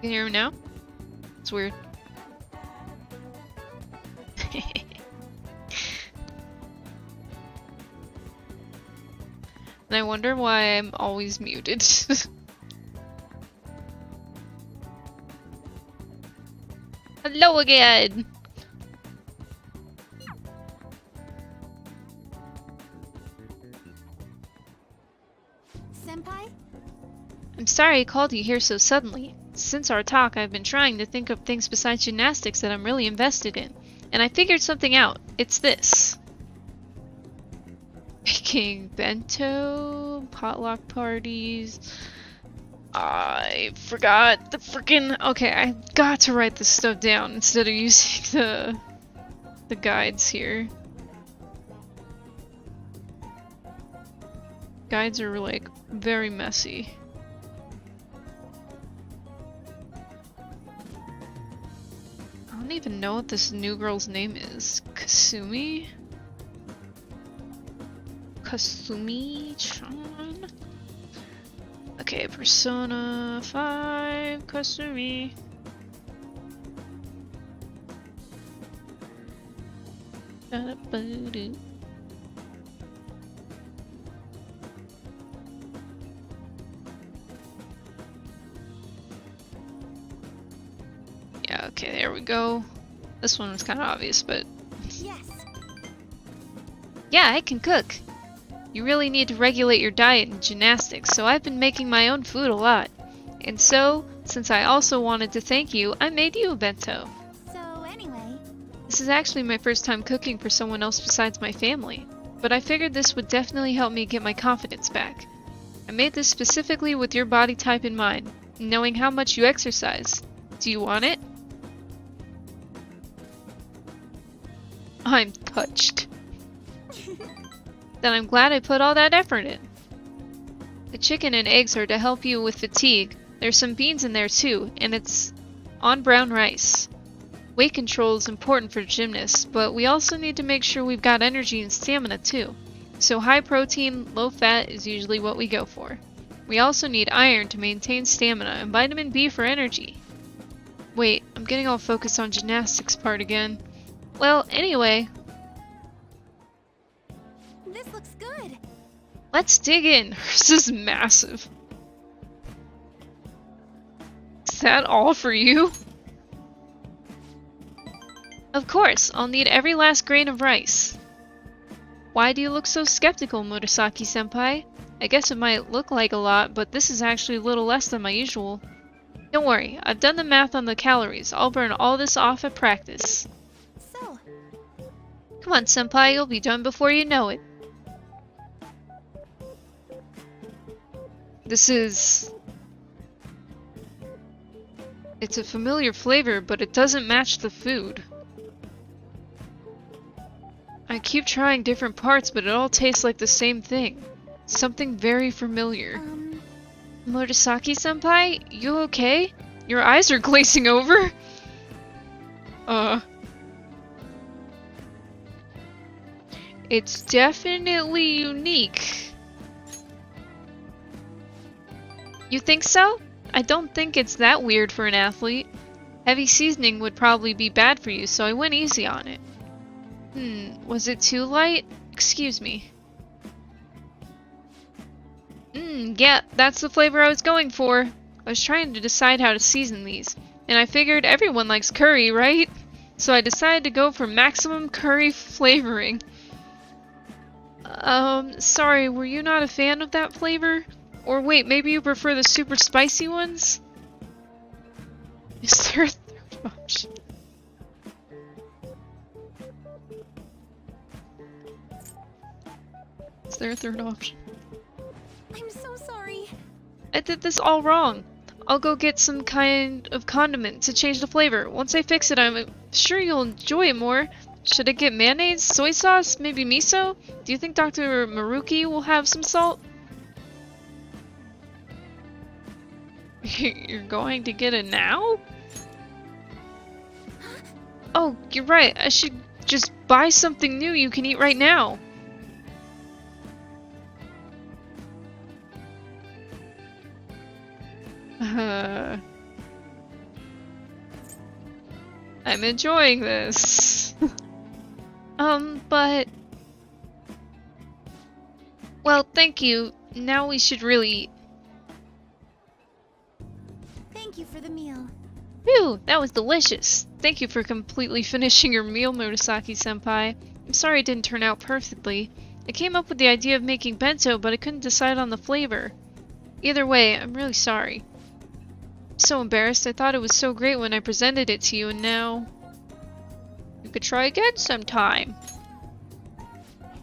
You can hear me now? It's weird. And I wonder why I'm always muted. Hello again! Senpai? I'm sorry I called you here so suddenly. Since our talk, I've been trying to think of things besides gymnastics that I'm really invested in. And I figured something out. It's this. Making bento, potluck parties. I forgot the freaking. Okay, I got to write this stuff down instead of using the guides here. Guides are like very messy. I don't even know what this new girl's name is. Kasumi? Kasumi-chan? Okay, Persona 5, Kasumi. Da-da-ba-doo. Yeah, okay, there we go. This one was kind of obvious, but... Yes. Yeah, I can cook. You really need to regulate your diet and gymnastics, so I've been making my own food a lot. And so, since I also wanted to thank you, I made you a bento. So anyway... This is actually my first time cooking for someone else besides my family, but I figured this would definitely help me get my confidence back. I made this specifically with your body type in mind, knowing how much you exercise. Do you want it? I'm touched. Then I'm glad I put all that effort in. The chicken and eggs are to help you with fatigue. There's some beans in there too, and it's on brown rice. Weight control is important for gymnasts, but we also need to make sure we've got energy and stamina too. So high protein, low fat is usually what we go for. We also need iron to maintain stamina and vitamin B for energy. Wait, I'm getting all focused on gymnastics part again. Well, anyway, This looks good. let's dig in. This is massive. Is that all for you? Of course, I'll need every last grain of rice. Why do you look so skeptical, Murasaki-senpai? I guess it might look like a lot, but this is actually a little less than my usual. Don't worry, I've done the math on the calories. I'll burn all this off at practice. So, Come on, senpai, you'll be done before you know it. This is... It's a familiar flavor, but it doesn't match the food. I keep trying different parts, but it all tastes like the same thing. Something very familiar. Murasaki-senpai, you okay? Your eyes are glazing over? It's definitely unique. You think so? I don't think it's that weird for an athlete. Heavy seasoning would probably be bad for you, so I went easy on it. Was it too light? Excuse me. Yeah, that's the flavor I was going for. I was trying to decide how to season these, and I figured everyone likes curry, right? So I decided to go for maximum curry flavoring. Sorry, were you not a fan of that flavor? Or wait, maybe you prefer the super spicy ones? Is there a third option? Is there a third option? I'm so sorry. I did this all wrong. I'll go get some kind of condiment to change the flavor. Once I fix it, I'm sure you'll enjoy it more. Should I get mayonnaise, soy sauce, maybe miso? Do you think Dr. Maruki will have some salt? You're going to get it now? Oh, you're right. I should just buy something new you can eat right now. I'm enjoying this. But... Well, thank you. Now we should really eat. Thank you for the meal. Phew, that was delicious. Thank you for completely finishing your meal, Murasaki-senpai. I'm sorry it didn't turn out perfectly. I came up with the idea of making bento, but I couldn't decide on the flavor. Either way, I'm really sorry. I'm so embarrassed. I thought it was so great when I presented it to you, and now... You could try again sometime.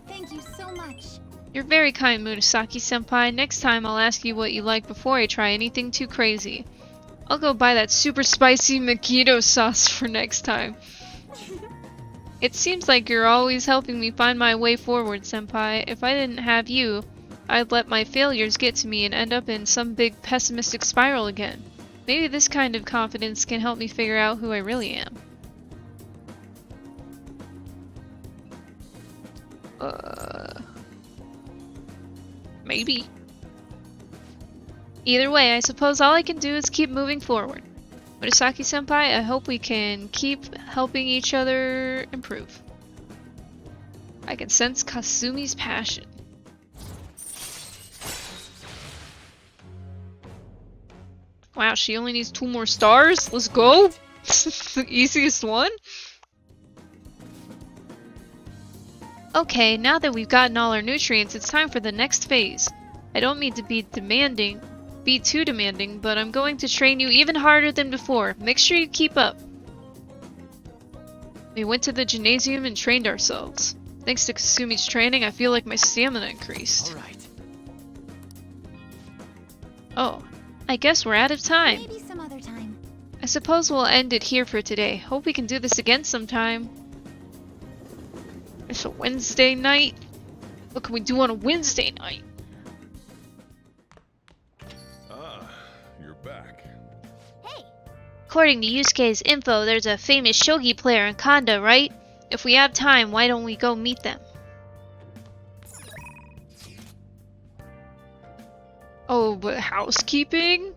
Thank you so much. You're very kind, Murasaki-senpai. Next time I'll ask you what you like before I try anything too crazy. I'll go buy that super spicy Makito sauce for next time. It seems like you're always helping me find my way forward, senpai. If I didn't have you, I'd let my failures get to me and end up in some big pessimistic spiral again. Maybe this kind of confidence can help me figure out who I really am. Maybe. Either way, I suppose all I can do is keep moving forward. Murasaki-senpai, I hope we can keep helping each other improve. I can sense Kasumi's passion. Wow, she only needs 2 more stars? Let's go! The easiest one? Okay, now that we've gotten all our nutrients, it's time for the next phase. I don't mean to be too demanding, but I'm going to train you even harder than before. Make sure you keep up. We went to the gymnasium and trained ourselves. Thanks to Kasumi's training, I feel like my stamina increased. Alright. Oh, I guess we're out of time. Maybe some other time. I suppose we'll end it here for today. Hope we can do this again sometime. It's a Wednesday night. What can we do on a Wednesday night? You're back. Hey, According to Yusuke's info, there's a famous shogi player in Kanda, right? If we have time, why don't we go meet them? Oh, but housekeeping?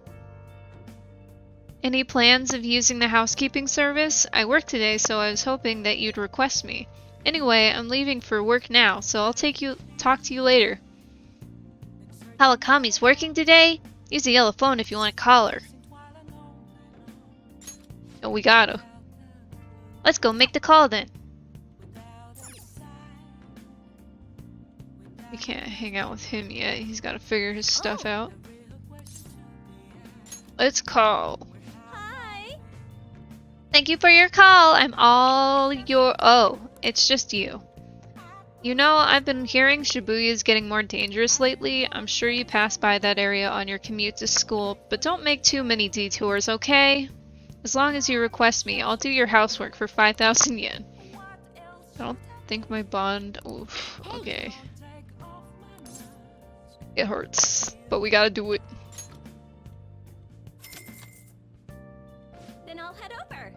Any plans of using the housekeeping service? I work today, so I was hoping that you'd request me. Anyway, I'm leaving for work now, so I'll talk to you later. Kawakami's working today? Use the yellow phone if you want to call her. Oh, we gotta. Let's go make the call then. We can't hang out with him yet. He's gotta figure his stuff out. Let's call. hi. Thank you for your call. I'm all your... Oh, it's just you. You know, I've been hearing Shibuya is getting more dangerous lately. I'm sure you pass by that area on your commute to school, but don't make too many detours, okay? As long as you request me, I'll do your housework for 5,000 yen. I don't think my bond... Oof, okay. It hurts, but we gotta do it. Then I'll head over.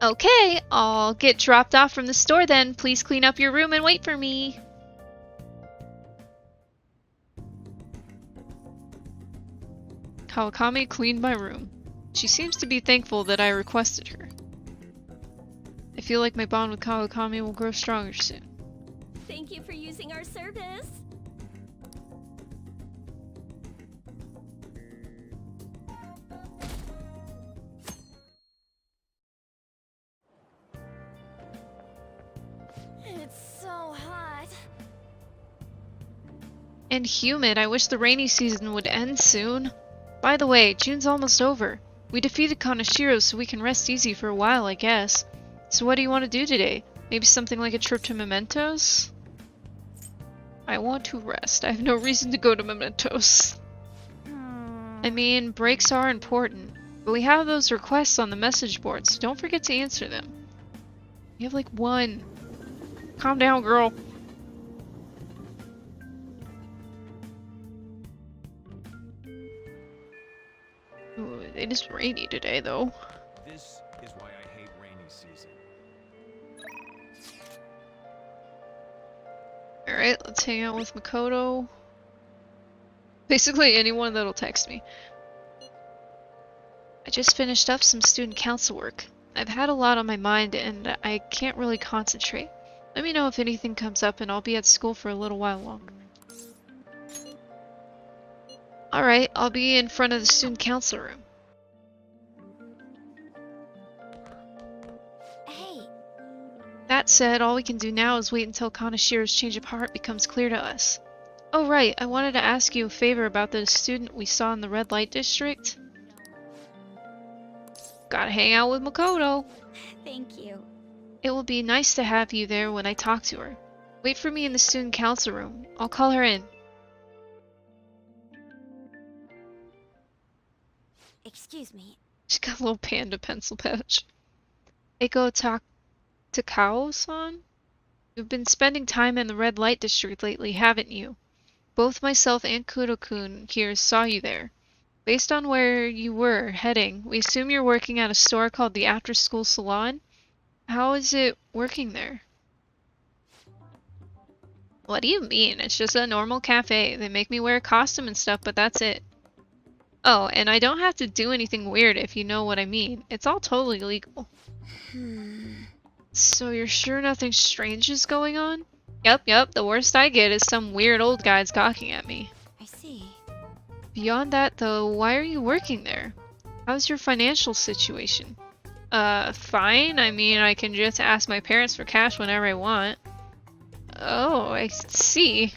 Okay, I'll get dropped off from the store then. Please clean up your room and wait for me. Kawakami cleaned my room. She seems to be thankful that I requested her. I feel like my bond with Kawakami will grow stronger soon. Thank you for using our service. It's so hot. And humid. I wish the rainy season would end soon. By the way, June's almost over. We defeated Kaneshiro, so we can rest easy for a while, I guess. So what do you want to do today? Maybe something like a trip to Mementos? I want to rest. I have no reason to go to Mementos. I mean, breaks are important, but we have those requests on the message board, so don't forget to answer them. We have like 1. Calm down, girl. Ooh, it is rainy today, though. This is why I hate rainy season. Alright, let's hang out with Makoto. Basically anyone that'll text me. I just finished up some student council work. I've had a lot on my mind and I can't really concentrate. Let me know if anything comes up and I'll be at school for a little while longer. Alright, I'll be in front of the student council room. Hey, That said, all we can do now is wait until Kanashiro's change of heart becomes clear to us. Oh right, I wanted to ask you a favor about the student we saw in the red light district. Gotta hang out with Makoto. thank you. It will be nice to have you there when I talk to her. Wait for me in the student council room. I'll call her in. Excuse me. She's got a little panda pencil pouch. Eiko Takao-san? You've been spending time in the red light district lately, haven't you? Both myself and Kudo-kun here saw you there. Based on where you were heading, we assume you're working at a store called the After School Salon. How is it working there? What do you mean? It's just a normal cafe. They make me wear a costume and stuff, but that's it. Oh, and I don't have to do anything weird if you know what I mean. It's all totally legal. So you're sure nothing strange is going on? Yep, the worst I get is some weird old guys gawking at me. I see. Beyond that though, why are you working there? How's your financial situation? Fine. I mean, I can just ask my parents for cash whenever I want. Oh, I see.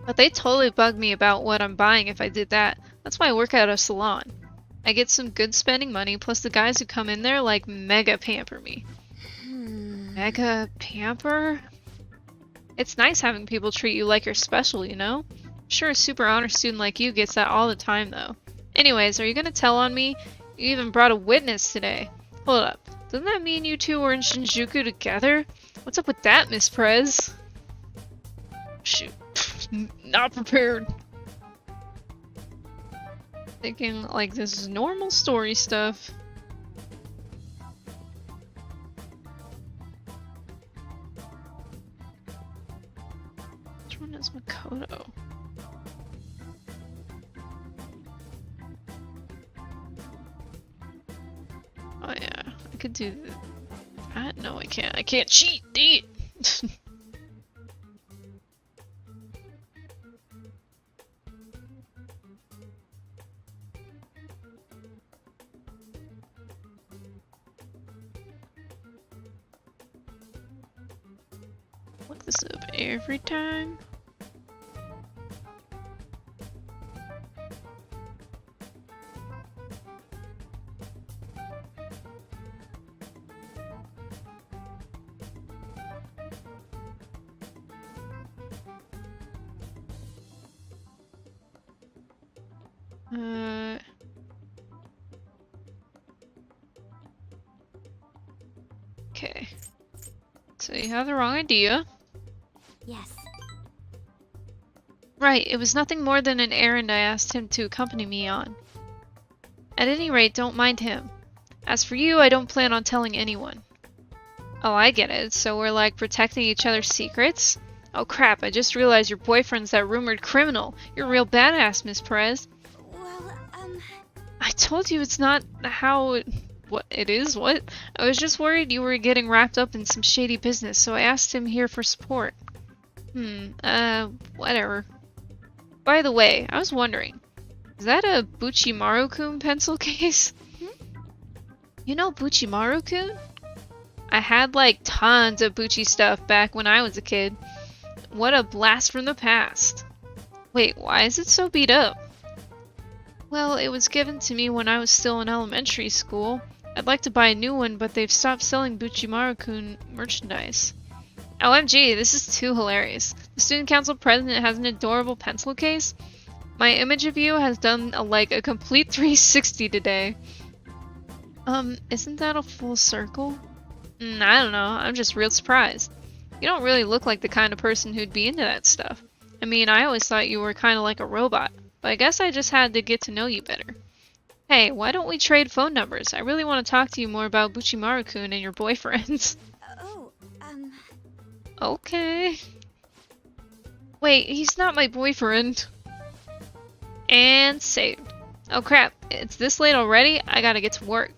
But they totally bug me about what I'm buying if I did that. That's why I work at a salon. I get some good spending money, plus the guys who come in there like mega pamper me. Mega pamper? It's nice having people treat you like you're special, you know? Sure, a super honor student like you gets that all the time though. Anyways, are you gonna tell on me? You even brought a witness today. Hold up. Doesn't that mean you two were in Shinjuku together? What's up with that, Miss Prez? Shoot. Not prepared. Thinking like this is normal story stuff. Which one is Makoto? Oh yeah, I could do that. No, I can't. I can't cheat. Dang it. Look this up every time. Okay. So you have the wrong idea. Yes. Right, it was nothing more than an errand I asked him to accompany me on. At any rate, don't mind him. As for you, I don't plan on telling anyone. Oh, I get it. So we're like protecting each other's secrets? Oh crap, I just realized your boyfriend's that rumored criminal. You're a real badass, Miss Perez. Well, I told you it's not how it... What? It is? What? I was just worried you were getting wrapped up in some shady business, so I asked him here for support. Whatever. By the way, I was wondering, is that a Buchimaru-kun pencil case? You know Buchimaru-kun? I had like tons of Buchi stuff back when I was a kid. What a blast from the past. Wait, why is it so beat up? Well, it was given to me when I was still in elementary school. I'd like to buy a new one, but they've stopped selling Buchimaru-kun merchandise. OMG, this is too hilarious. The student council president has an adorable pencil case. My image of you has done a complete 360 today. Isn't that a full circle? I don't know, I'm just real surprised. You don't really look like the kind of person who'd be into that stuff. I mean, I always thought you were kind of like a robot, but I guess I just had to get to know you better. Hey, why don't we trade phone numbers? I really want to talk to you more about Buchimaru-kun and your boyfriends. Okay. Wait, he's not my boyfriend. And saved. Oh crap, it's this late already? I gotta get to work.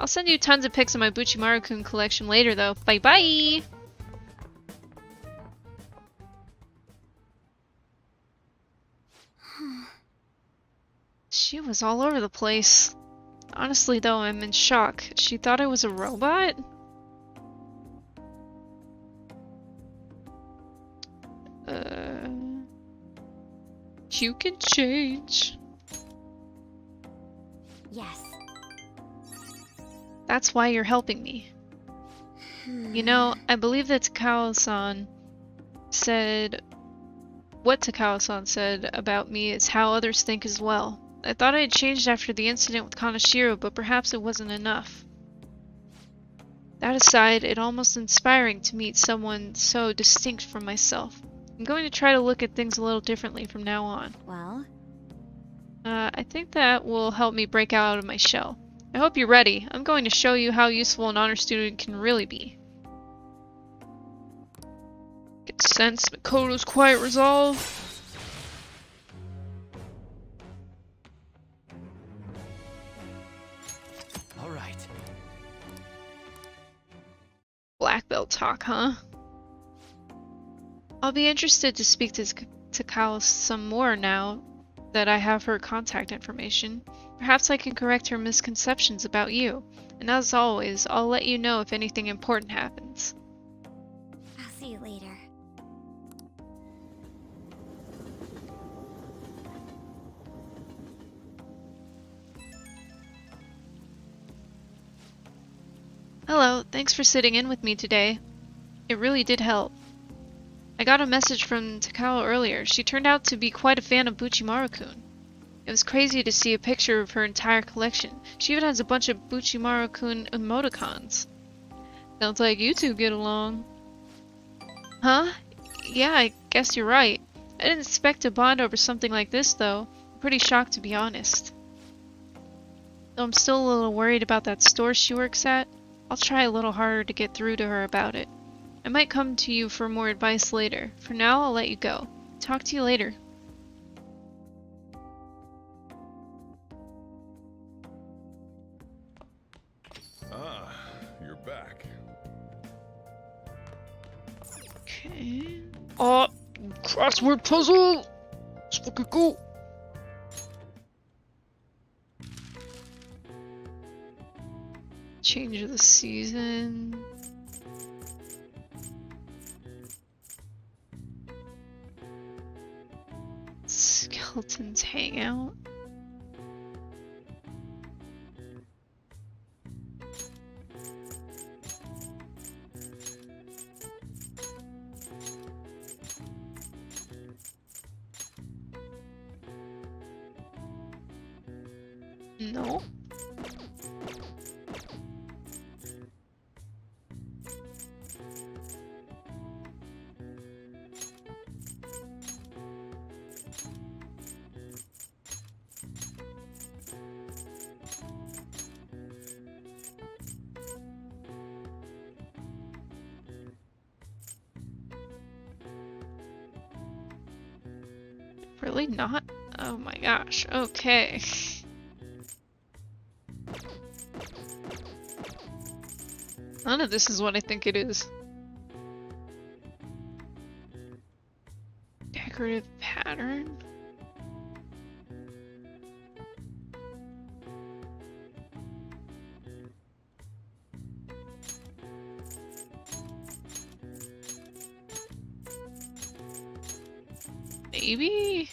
I'll send you tons of pics of my Buchimaru-kun collection later, though. Bye-bye! She was all over the place. Honestly, though, I'm in shock. She thought I was a robot? You can change. Yes. That's why you're helping me. You know, I believe that Takao-san said... What Takao-san said about me is how others think as well. I thought I had changed after the incident with Kanashiro, but perhaps it wasn't enough. That aside, it's almost inspiring to meet someone so distinct from myself. I'm going to try to look at things a little differently from now on. Well? I think that will help me break out of my shell. I hope you're ready. I'm going to show you how useful an honor student can really be. Get sense Makoto's quiet resolve. All right. Black belt talk, huh? I'll be interested to speak to Takao some more now that I have her contact information. Perhaps I can correct her misconceptions about you. And as always, I'll let you know if anything important happens. I'll see you later. Hello, thanks for sitting in with me today. It really did help. I got a message from Takao earlier. She turned out to be quite a fan of Buchimaru-kun. It was crazy to see a picture of her entire collection. She even has a bunch of Buchimaru-kun emoticons. Sounds like you two get along. Huh? Yeah, I guess you're right. I didn't expect to bond over something like this, though. I'm pretty shocked, to be honest. Though I'm still a little worried about that store she works at, I'll try a little harder to get through to her about it. I might come to you for more advice later. For now, I'll let you go. Talk to you later. Ah, you're back. Okay. Crossword puzzle! Let's fucking go! Change of the season. Skeleton's hangout. No. Really not? Oh my gosh, okay. None of this is what I think it is. Decorative pattern? Maybe?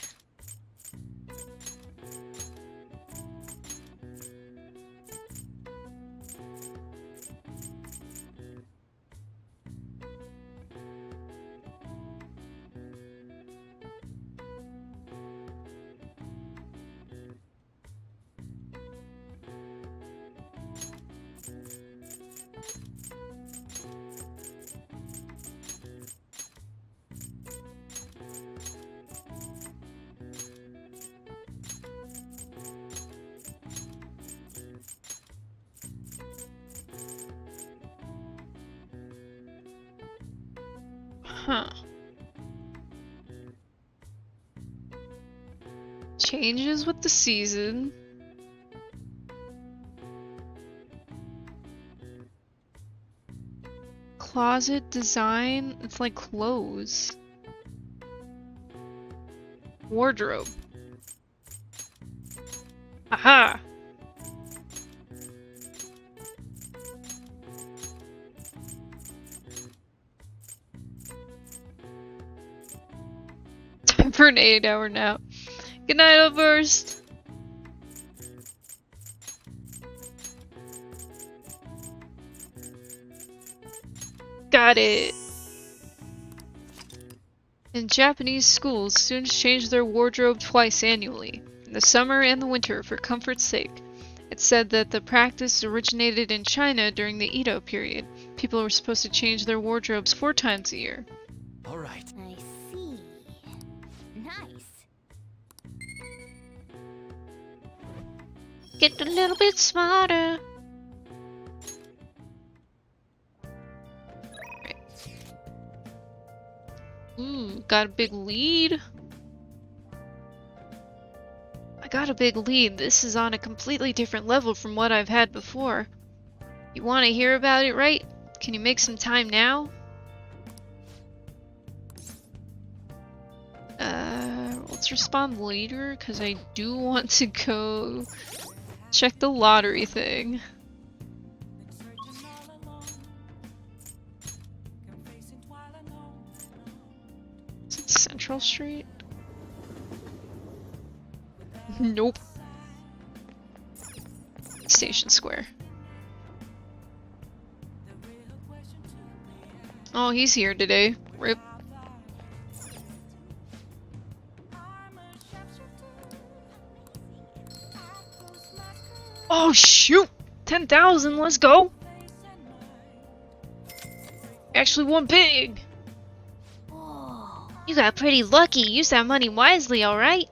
Huh. Changes with the season. closet design. It's like clothes. Wardrobe. Aha! Time for an 8-hour nap. Good night, Outburst! Got it! In Japanese schools, students change their wardrobe twice annually, in the summer and the winter for comfort's sake. It's said that the practice originated in China during the Edo period. People were supposed to change their wardrobes 4 times a year. All right. I see. Nice. Get a little bit smarter. Ooh, got a big lead. I got a big lead. This is on a completely different level from what I've had before. You want to hear about it, right? Can you make some time now? Let's respond later, because I do want to go check the lottery thing. Is it Central Street? Nope. Station Square. Oh, he's here today. Rip. Oh shoot! 10,000, let's go! Actually won big! Whoa. You got pretty lucky. Use that money wisely, alright?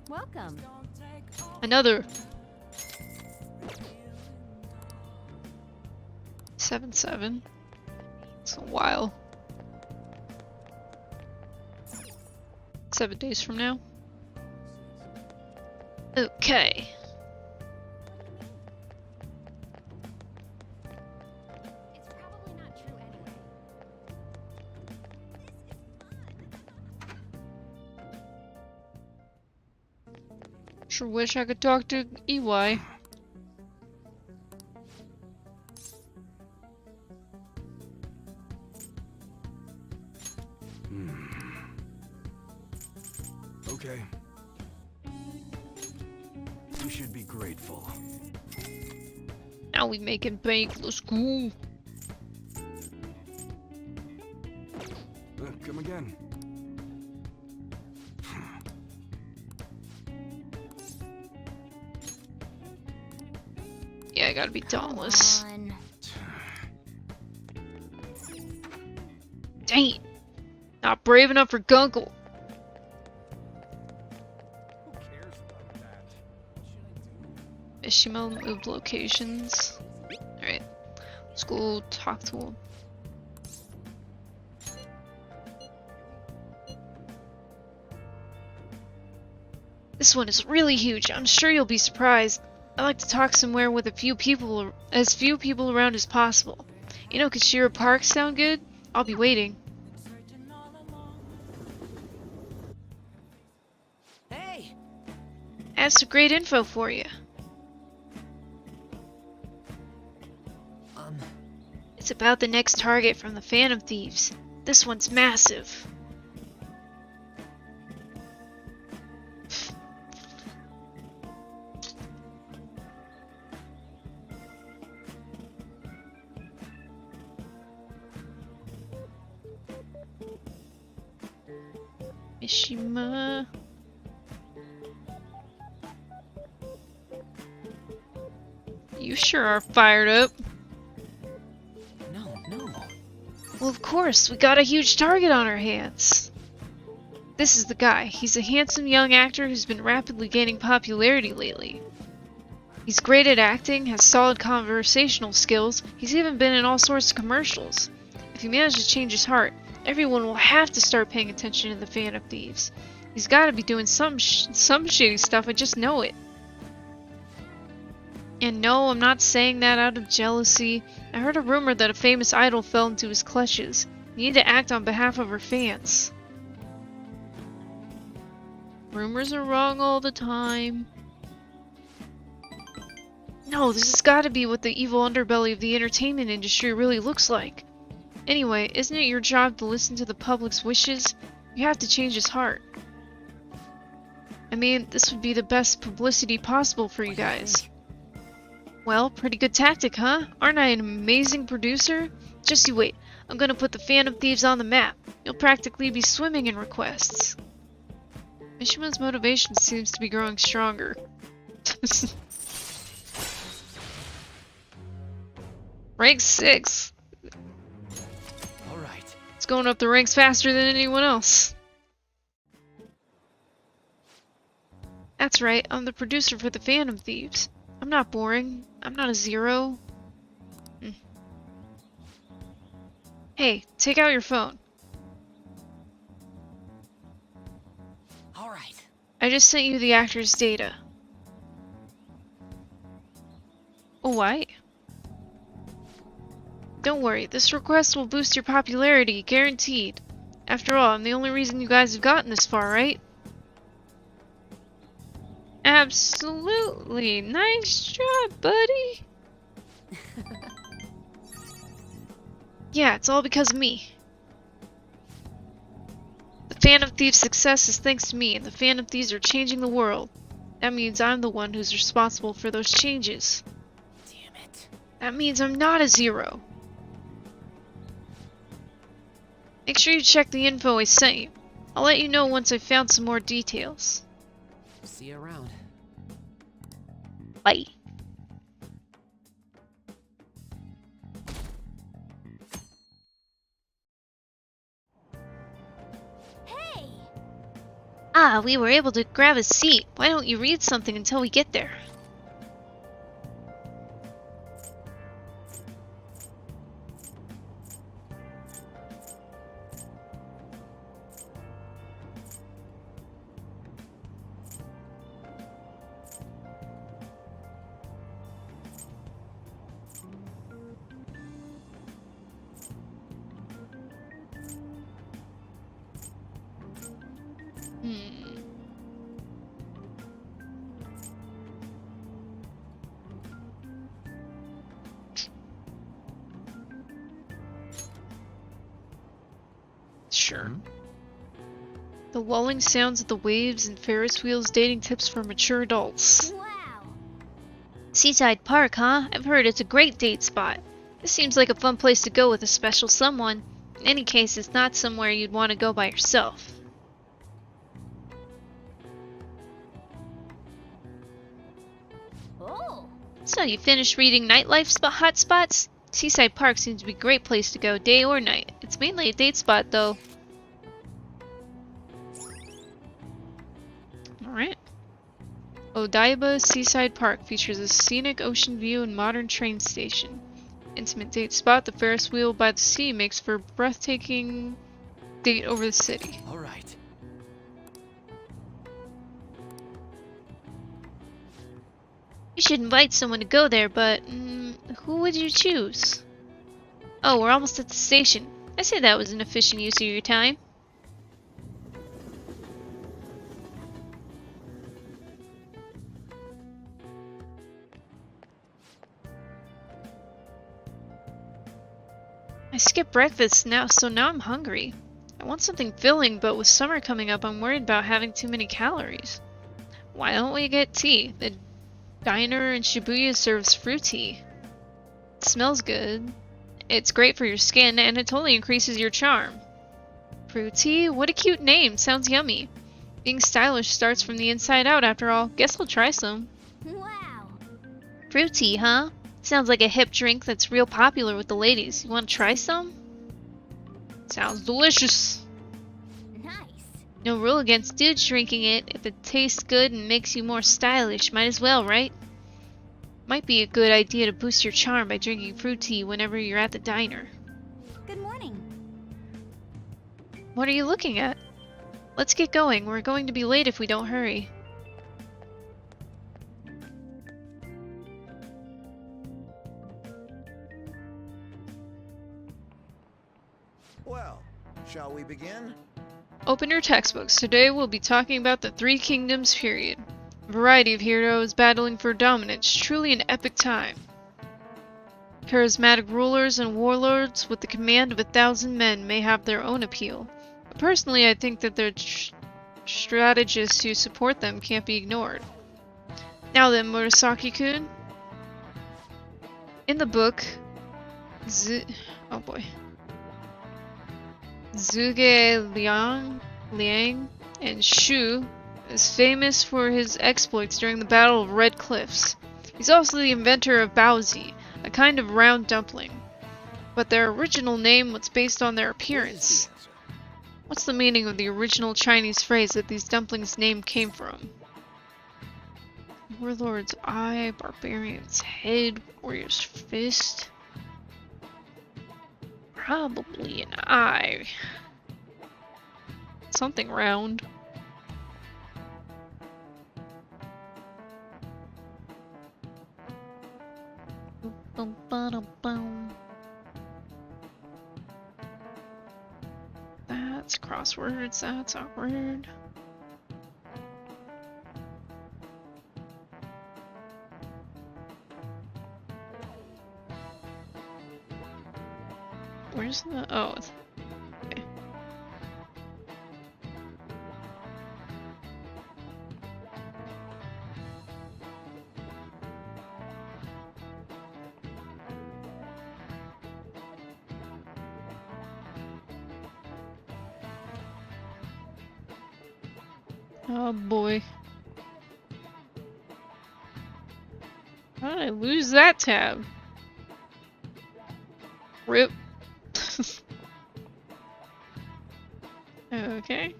Welcome. Another. 7-7. It's a while. 7 days from now. Okay. It's probably not true anyway. Sure wish I could talk to EY. Okay. You should be grateful. Now we making bank. Let's go. Come again. Yeah, I gotta be dauntless. Come on. Dang it. Not brave enough for Gunkle. Who cares about that? Ishimo moved locations. Alright. Let's go talk to him. This one is really huge. I'm sure you'll be surprised. I like to talk somewhere with as few people around as possible. You know Kashira Park sound good? I'll be waiting. Hey! I have some great info for you. It's about the next target from the Phantom Thieves. This one's massive. Mishima. You sure are fired up. No. Well, of course, we got a huge target on our hands. This is the guy. He's a handsome young actor who's been rapidly gaining popularity lately. He's great at acting, has solid conversational skills, he's even been in all sorts of commercials. If he manages to change his heart, everyone will have to start paying attention to the Phantom Thieves. He's gotta be doing some shady stuff, I just know it. And no, I'm not saying that out of jealousy. I heard a rumor that a famous idol fell into his clutches. You need to act on behalf of her fans. Rumors are wrong all the time. No, this has got to be what the evil underbelly of the entertainment industry really looks like. Anyway, isn't it your job to listen to the public's wishes? You have to change his heart. I mean, this would be the best publicity possible for you guys. Well, pretty good tactic, huh? Aren't I an amazing producer? Just you wait. I'm gonna put the Phantom Thieves on the map. You'll practically be swimming in requests. Mishima's motivation seems to be growing stronger. Rank 6. All right. It's going up the ranks faster than anyone else. That's right, I'm the producer for the Phantom Thieves. I'm not boring. I'm not a zero. Hey, take out your phone. All right. I just sent you the actor's data. Oh, why? Don't worry, this request will boost your popularity, guaranteed. After all, I'm the only reason you guys have gotten this far, right? Absolutely. Nice job, buddy. Yeah, it's all because of me. The Phantom Thief's success is thanks to me, and the Phantom Thieves are changing the world. That means I'm the one who's responsible for those changes. Damn it. That means I'm not a zero. Make sure you check the info I sent you. I'll let you know once I've found some more details. See you around. Bye. Hey! Ah, we were able to grab a seat. Why don't you read something until we get there? Sure. The lulling sounds of the waves and Ferris wheels dating tips for mature adults. Wow! Seaside Park, huh? I've heard it's a great date spot. This seems like a fun place to go with a special someone. In any case, it's not somewhere you'd want to go by yourself. Oh! So, you finished reading nightlife hotspots? Seaside Park seems to be a great place to go, day or night. It's mainly a date spot, though. Alright. Odaiba Seaside Park features a scenic ocean view and modern train station. Intimate date spot, the Ferris wheel by the sea makes for a breathtaking date over the city. All right. You should invite someone to go there, but who would you choose? Oh, we're almost at the station. I say that was an efficient use of your time. I skipped breakfast now, so now I'm hungry. I want something filling, but with summer coming up, I'm worried about having too many calories. Why don't we get tea? The diner in Shibuya serves fruit tea. It smells good. It's great for your skin, and it totally increases your charm. Fruit tea? What a cute name. Sounds yummy. Being stylish starts from the inside out, after all. Guess I'll try some. Wow! Fruit tea, huh? Sounds like a hip drink that's real popular with the ladies. You want to try some? Sounds delicious. Nice! No rule against dudes drinking it. If it tastes good and makes you more stylish, might as well, right? Might be a good idea to boost your charm by drinking fruit tea whenever you're at the diner. Good morning. What are you looking at? Let's get going. We're going to be late if we don't hurry. Well, shall we begin? Open your textbooks. Today we'll be talking about the Three Kingdoms period. A variety of heroes battling for dominance. Truly an epic time. Charismatic rulers and warlords with the command of 1,000 men may have their own appeal. But personally, I think that their strategists who support them can't be ignored. Now then, Murasaki-kun. In the book, Zhuge Liang and Shu is famous for his exploits during the Battle of Red Cliffs. He's also the inventor of baozi, a kind of round dumpling. But their original name was based on their appearance. What's the meaning of the original Chinese phrase that these dumplings' name came from? Warlord's eye, barbarian's head, warrior's fist. Probably an eye. Something round. That's crosswords, that's awkward. Where's the... oh, it's... okay. Oh boy. How did I lose that tab? Rip. Okay.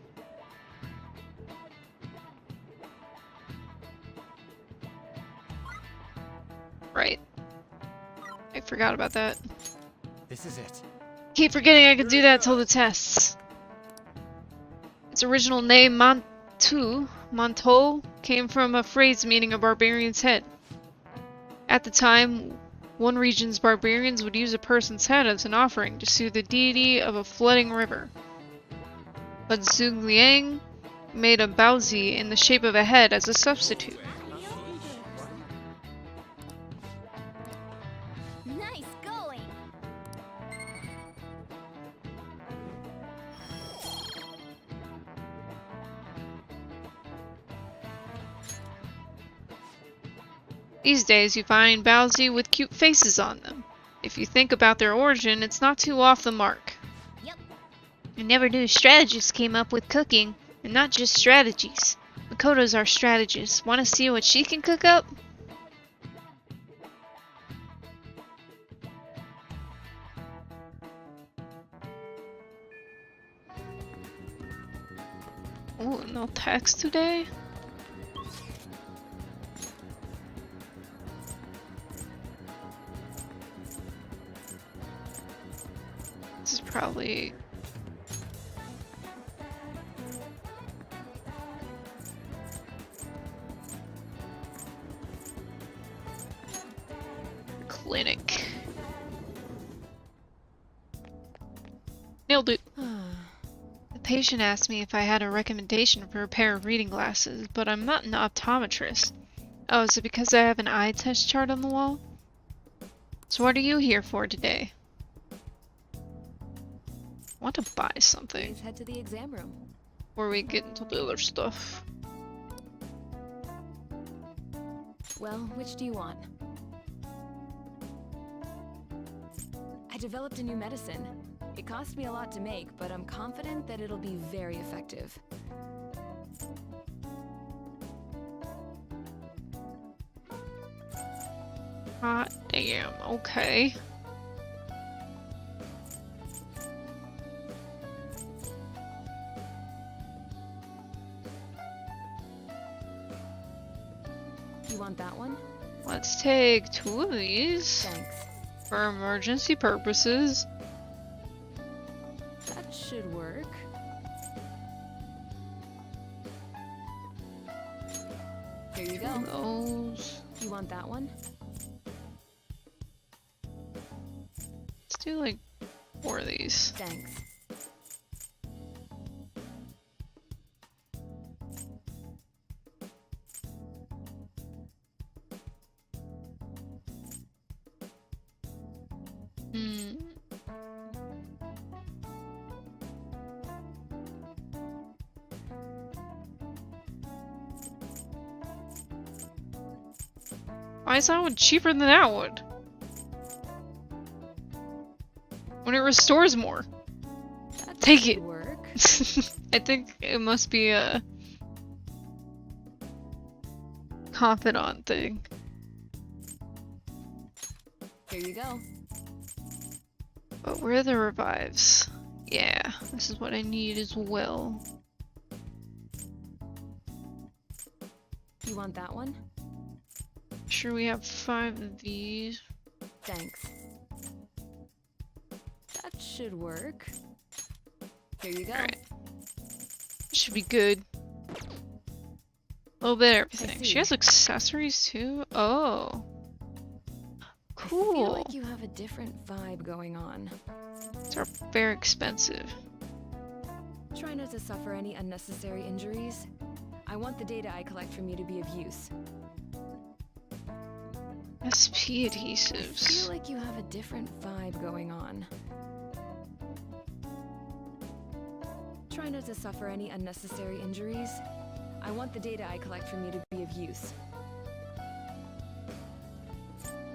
Right. I forgot about that. This is it. Keep forgetting I could do that till the tests. Its original name, Mantou, came from a phrase meaning a barbarian's head. At the time, one region's barbarians would use a person's head as an offering to soothe the deity of a flooding river. But Zhuge Liang made a baozi in the shape of a head as a substitute. Nice going. These days you find baozi with cute faces on them. If you think about their origin, it's not too off the mark. Yep. I never knew strategists came up with cooking, and not just strategies. Makoto's our strategist. Want to see what she can cook up? Ooh, no text today? This is probably... clinic. Nailed it. The patient asked me if I had a recommendation for a pair of reading glasses, but I'm not an optometrist. Oh, is it because I have an eye test chart on the wall? So what are you here for today? I want to buy something Please head to the exam room. before we get into the other stuff. Well, which do you want? I developed a new medicine. It cost me a lot to make, but I'm confident that it'll be very effective. Hot damn, okay. You want that one? Let's take 2 of these Thanks. for emergency purposes. That should work. Here you go. Those. You want that one? Let's do like 4 of these. Thanks. Hmm. Why is that one cheaper than that one? When it restores more. That Take should it. work. I think it must be a confidant thing. Here you go. But where are the revives? Yeah, this is what I need as well. You want that one? Sure, we have 5 of these. Thanks. That should work. Here you go. Alright. Should be good. A little bit of everything. see. She has accessories too? Oh. I feel Cool. like you have a different vibe going on. These are very expensive. Try not to suffer any unnecessary injuries. I want the data I collect from you to be of use. SP I adhesives. feel like you have a different vibe going on. Try not to suffer any unnecessary injuries. I want the data I collect from you to be of use.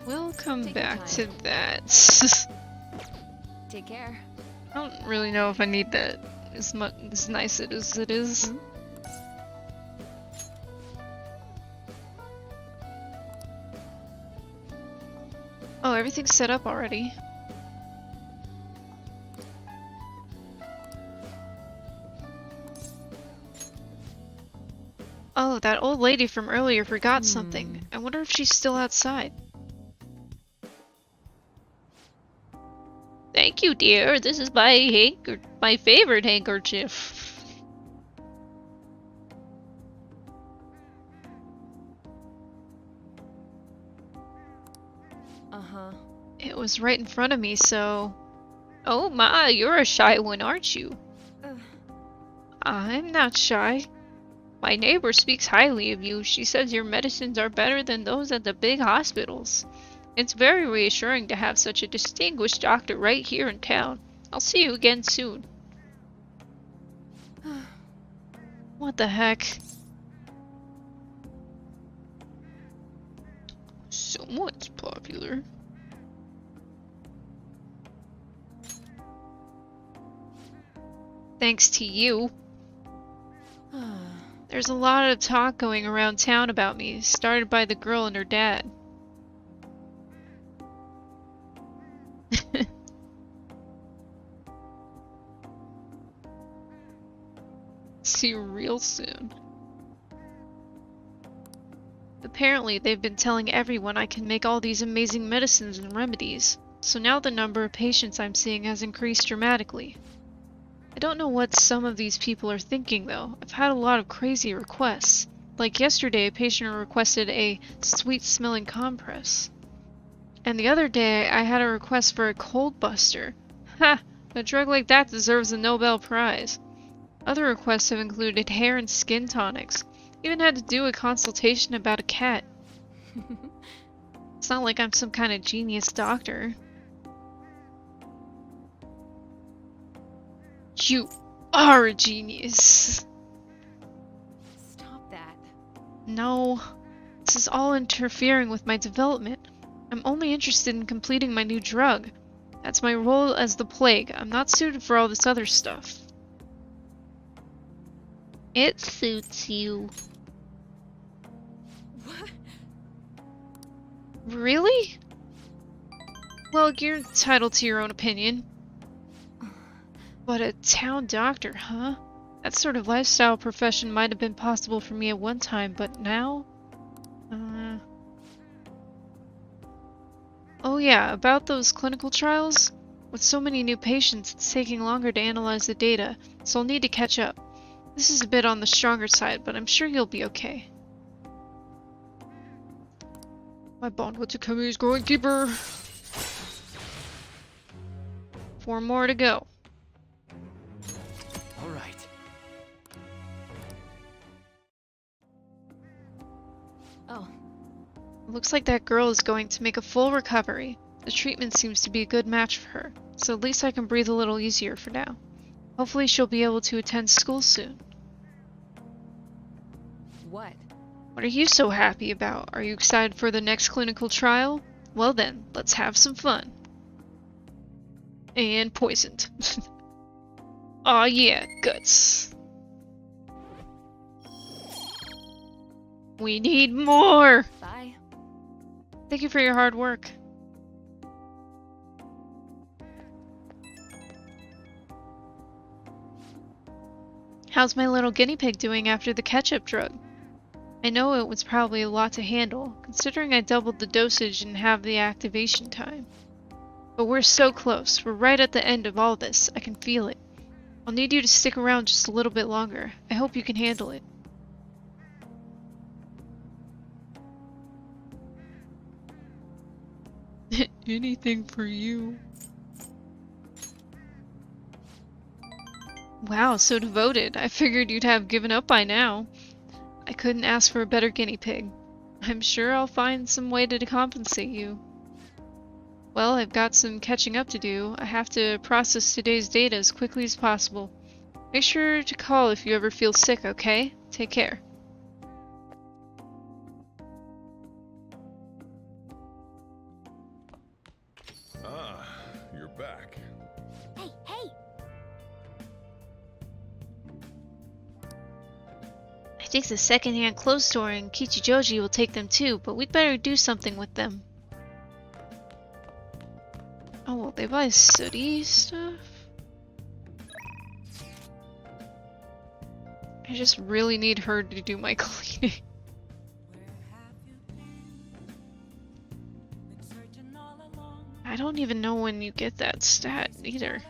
We'll come Take your back to time. that. Take care. I don't really know if I need that as much as nice as it is. Hmm? Oh, everything's set up already. Oh, that old lady from earlier forgot something. I wonder if she's still outside. Thank you, dear. This is my favorite handkerchief. Uh-huh. It was right in front of me, so... Oh my, you're a shy one, aren't you? Ugh. I'm not shy. My neighbor speaks highly of you. She says your medicines are better than those at the big hospitals. It's very reassuring to have such a distinguished doctor right here in town. I'll see you again soon. What the heck? Someone's popular. Thanks to you. There's a lot of talk going around town about me, started by the girl and her dad. See you real soon. Apparently, they've been telling everyone I can make all these amazing medicines and remedies, so now the number of patients I'm seeing has increased dramatically. I don't know what some of these people are thinking though. I've had a lot of crazy requests. Like yesterday, a patient requested a sweet-smelling compress. And the other day, I had a request for a cold buster. Ha! A drug like that deserves a Nobel Prize. Other requests have included hair and skin tonics. Even had to do a consultation about a cat. It's not like I'm some kind of genius doctor. You are a genius. Stop that. No, this is all interfering with my development. I'm only interested in completing my new drug. That's my role as the plague. I'm not suited for all this other stuff. It suits you. What? Really? Well, you're entitled to your own opinion. But a town doctor, huh? That sort of lifestyle profession might have been possible for me at one time, but now? Oh yeah, about those clinical trials? With so many new patients, it's taking longer to analyze the data, so I'll need to catch up. This is a bit on the stronger side, but I'm sure you'll be okay. My bond with Takumi is growing deeper. 4 more to go. All right. Oh, Looks like that girl is going to make a full recovery. The treatment seems to be a good match for her, so at least I can breathe a little easier for now. Hopefully she'll be able to attend school soon. What? What are you so happy about? Are you excited for the next clinical trial? Well then, let's have some fun. And poisoned. Aw yeah, guts. We need more! Bye. Thank you for your hard work. How's my little guinea pig doing after the ketchup drug? I know it was probably a lot to handle, considering I doubled the dosage and have the activation time. But we're so close. We're right at the end of all this. I can feel it. I'll need you to stick around just a little bit longer. I hope you can handle it. Anything for you. Wow, so devoted. I figured you'd have given up by now. I couldn't ask for a better guinea pig. I'm sure I'll find some way to compensate you. Well, I've got some catching up to do. I have to process today's data as quickly as possible. Make sure to call if you ever feel sick, okay? Take care. Ah, you're back. Hey, hey! I think the second-hand clothes store in Kichijoji will take them too, but we'd better do something with them. Oh, well, they buy sooty stuff? I just really need her to do my cleaning. I don't even know when you get that stat either.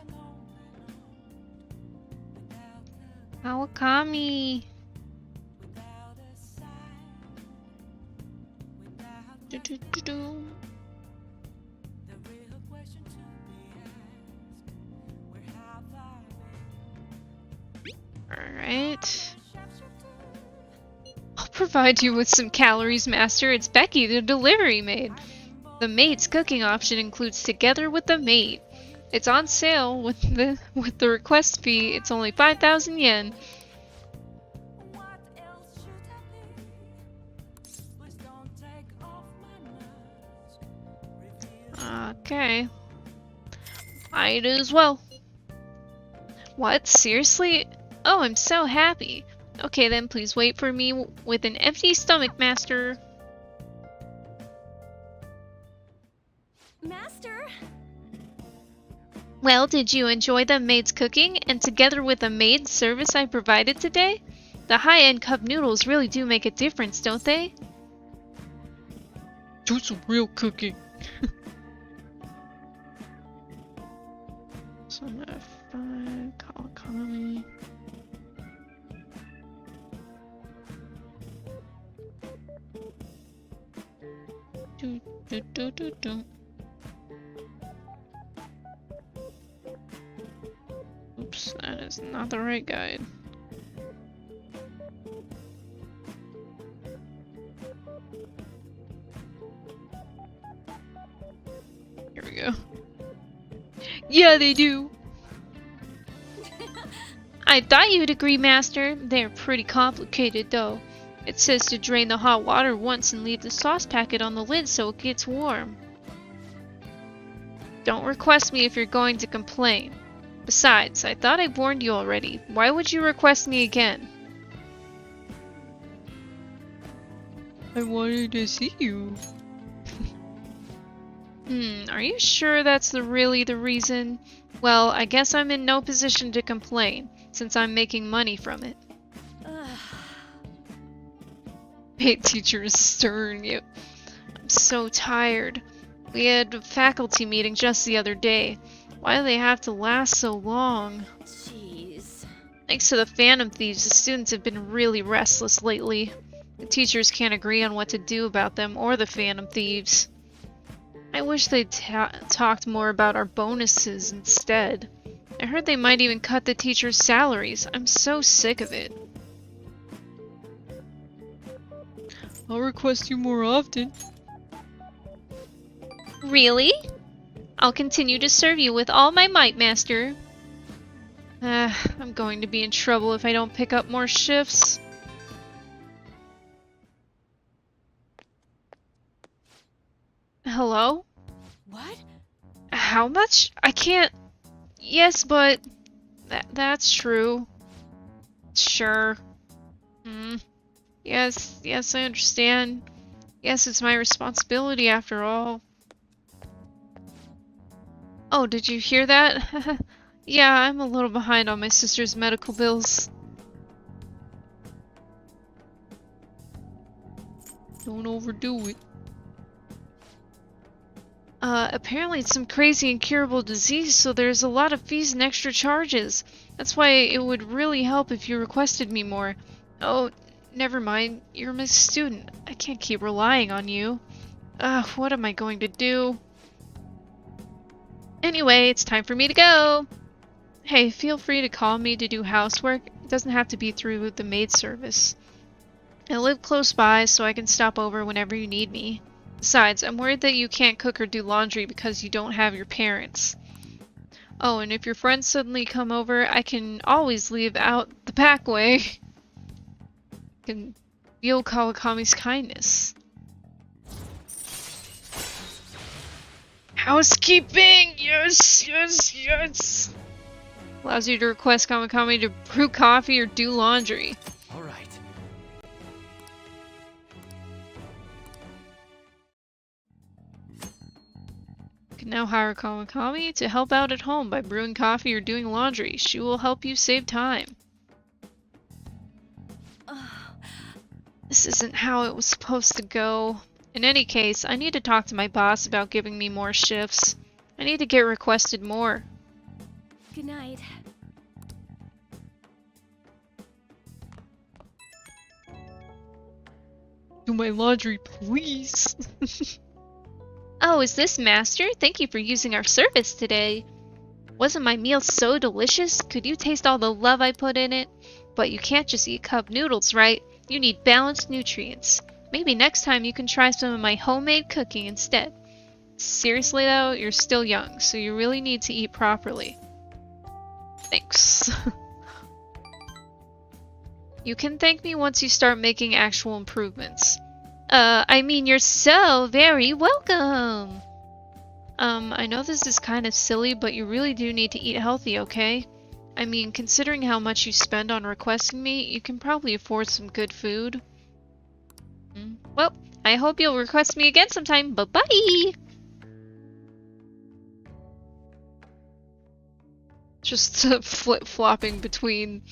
Awakami! Do, do, do, do. Alright. I'll provide you with some calories, Master. It's Becky, the delivery maid. The maid's cooking option includes Together with the Maid. It's on sale with the request fee. It's only 5,000 yen. Okay. Might as well. What? Seriously? Oh, I'm so happy. Okay then, please wait for me with an empty stomach, Master. Master? Well, did you enjoy the maid's cooking and Together with the Maid service I provided today? The high-end cup noodles really do make a difference, don't they? Do some real cooking. Son of fun, Kawakami. Do do do do do. Oops, that is not the right guide. Here we go. Yeah, they do! I thought you'd agree, Master. They're pretty complicated, though. It says to drain the hot water once and leave the sauce packet on the lid so it gets warm. Don't request me if you're going to complain. Besides, I thought I warned you already. Why would you request me again? I wanted to see you. Are you sure that's really the reason? Well, I guess I'm in no position to complain, since I'm making money from it. Maid teacher is stern. I'm so tired. We had a faculty meeting just the other day. Why do they have to last so long? Jeez. Thanks to the Phantom Thieves, the students have been really restless lately. The teachers can't agree on what to do about them or the Phantom Thieves. I wish they'd talked more about our bonuses instead. I heard they might even cut the teachers' salaries. I'm so sick of it. I'll request you more often. Really? I'll continue to serve you with all my might, Master. I'm going to be in trouble if I don't pick up more shifts. Hello? What? How much? I can't... Yes, but... That's true. Sure. Yes, I understand. Yes, it's my responsibility after all. Oh, did you hear that? Yeah, I'm a little behind on my sister's medical bills. Don't overdo it. Apparently it's some crazy incurable disease, so there's a lot of fees and extra charges. That's why it would really help if you requested me more. Oh, never mind. You're my student. I can't keep relying on you. What am I going to do? Anyway, it's time for me to go. Hey, feel free to call me to do housework. It doesn't have to be through the maid service. I live close by, so I can stop over whenever you need me. Besides, I'm worried that you can't cook or do laundry because you don't have your parents. Oh, and if your friends suddenly come over, I can always leave out the back way. Can feel Kawakami's kindness. Housekeeping! Yes! Allows you to request Kawakami to brew coffee or do laundry. All right. You can now hire Kawakami to help out at home by brewing coffee or doing laundry. She will help you save time. This isn't how it was supposed to go. In any case, I need to talk to my boss about giving me more shifts. I need to get requested more. Good night. Do my laundry, please. Oh, is this Master? Thank you for using our service today. Wasn't my meal so delicious? Could you taste all the love I put in it? But you can't just eat cup noodles, right? You need balanced nutrients. Maybe next time you can try some of my homemade cooking instead. Seriously though, you're still young, so you really need to eat properly. Thanks. You can thank me once you start making actual improvements. I mean, you're so very welcome! I know this is kind of silly, but you really do need to eat healthy, okay? I mean, considering how much you spend on requesting me, you can probably afford some good food. Well, I hope you'll request me again sometime. Bye-bye! Just flip-flopping between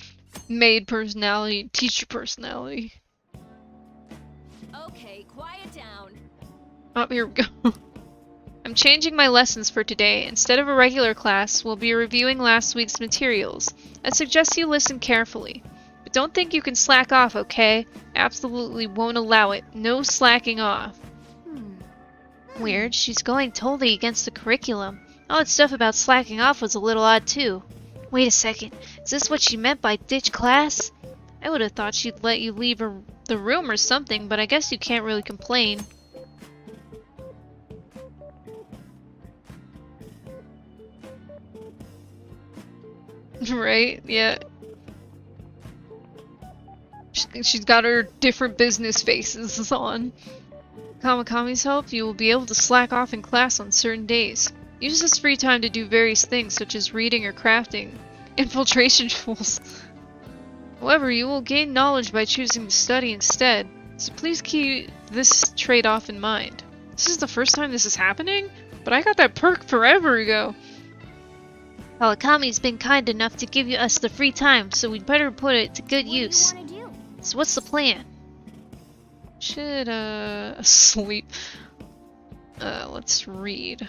maid personality and teacher personality. Okay, quiet down. Oh, here we go. I'm changing my lessons for today. Instead of a regular class, we'll be reviewing last week's materials. I suggest you listen carefully. But don't think you can slack off, okay? Absolutely won't allow it. No slacking off. Weird, she's going totally against the curriculum. All that stuff about slacking off was a little odd too. Wait a second, is this what she meant by ditch class? I would have thought she'd let you leave the room or something, but I guess you can't really complain. Right? Yeah. She's got her different business faces on. Kamakami's help, you will be able to slack off in class on certain days. Use this free time to do various things such as reading or crafting. Infiltration tools. However, you will gain knowledge by choosing to study instead, so please keep this trade-off in mind. This is the first time this is happening? But I got that perk forever ago. Kawakami's been kind enough to give us the free time, so we'd better put it to good use. What do you want to do? So what's the plan? Should, sleep. Let's read.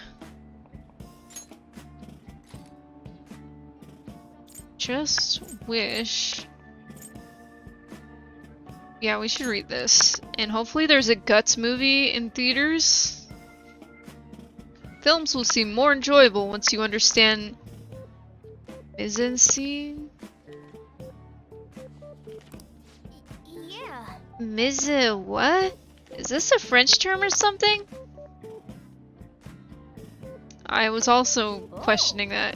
Just wish... Yeah, we should read this. And hopefully there's a Guts movie in theaters. Films will seem more enjoyable once you understand mise-en-scene. Yeah. What? Is this a French term or something? I was also questioning that.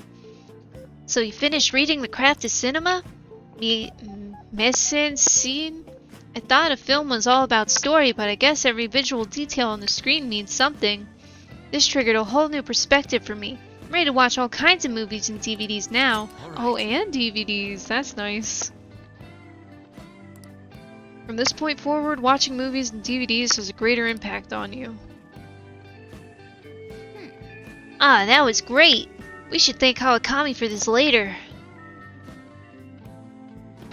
So you finished reading The Craft of Cinema? Mise en scene? I thought a film was all about story, but I guess every visual detail on the screen means something. This triggered a whole new perspective for me. I'm ready to watch all kinds of movies and DVDs now. All right. Oh, and DVDs. That's nice. From this point forward, watching movies and DVDs has a greater impact on you. Ah, that was great! We should thank Kawakami for this later.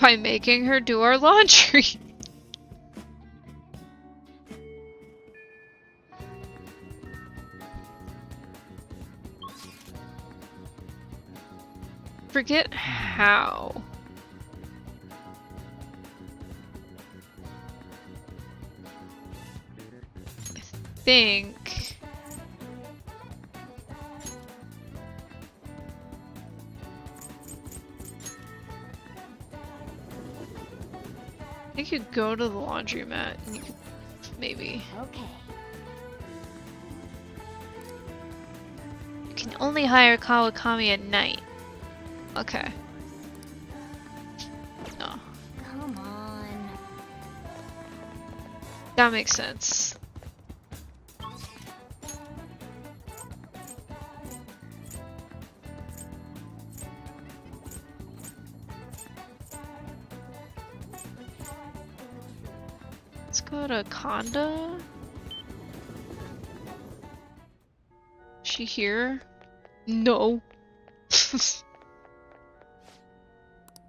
By making her do our laundry. Forget how. I think you could go to the laundromat and you could maybe. Okay. You can only hire Kawakami at night. Okay. No. Come on. That makes sense. Let's go to Conda. Is she here? No.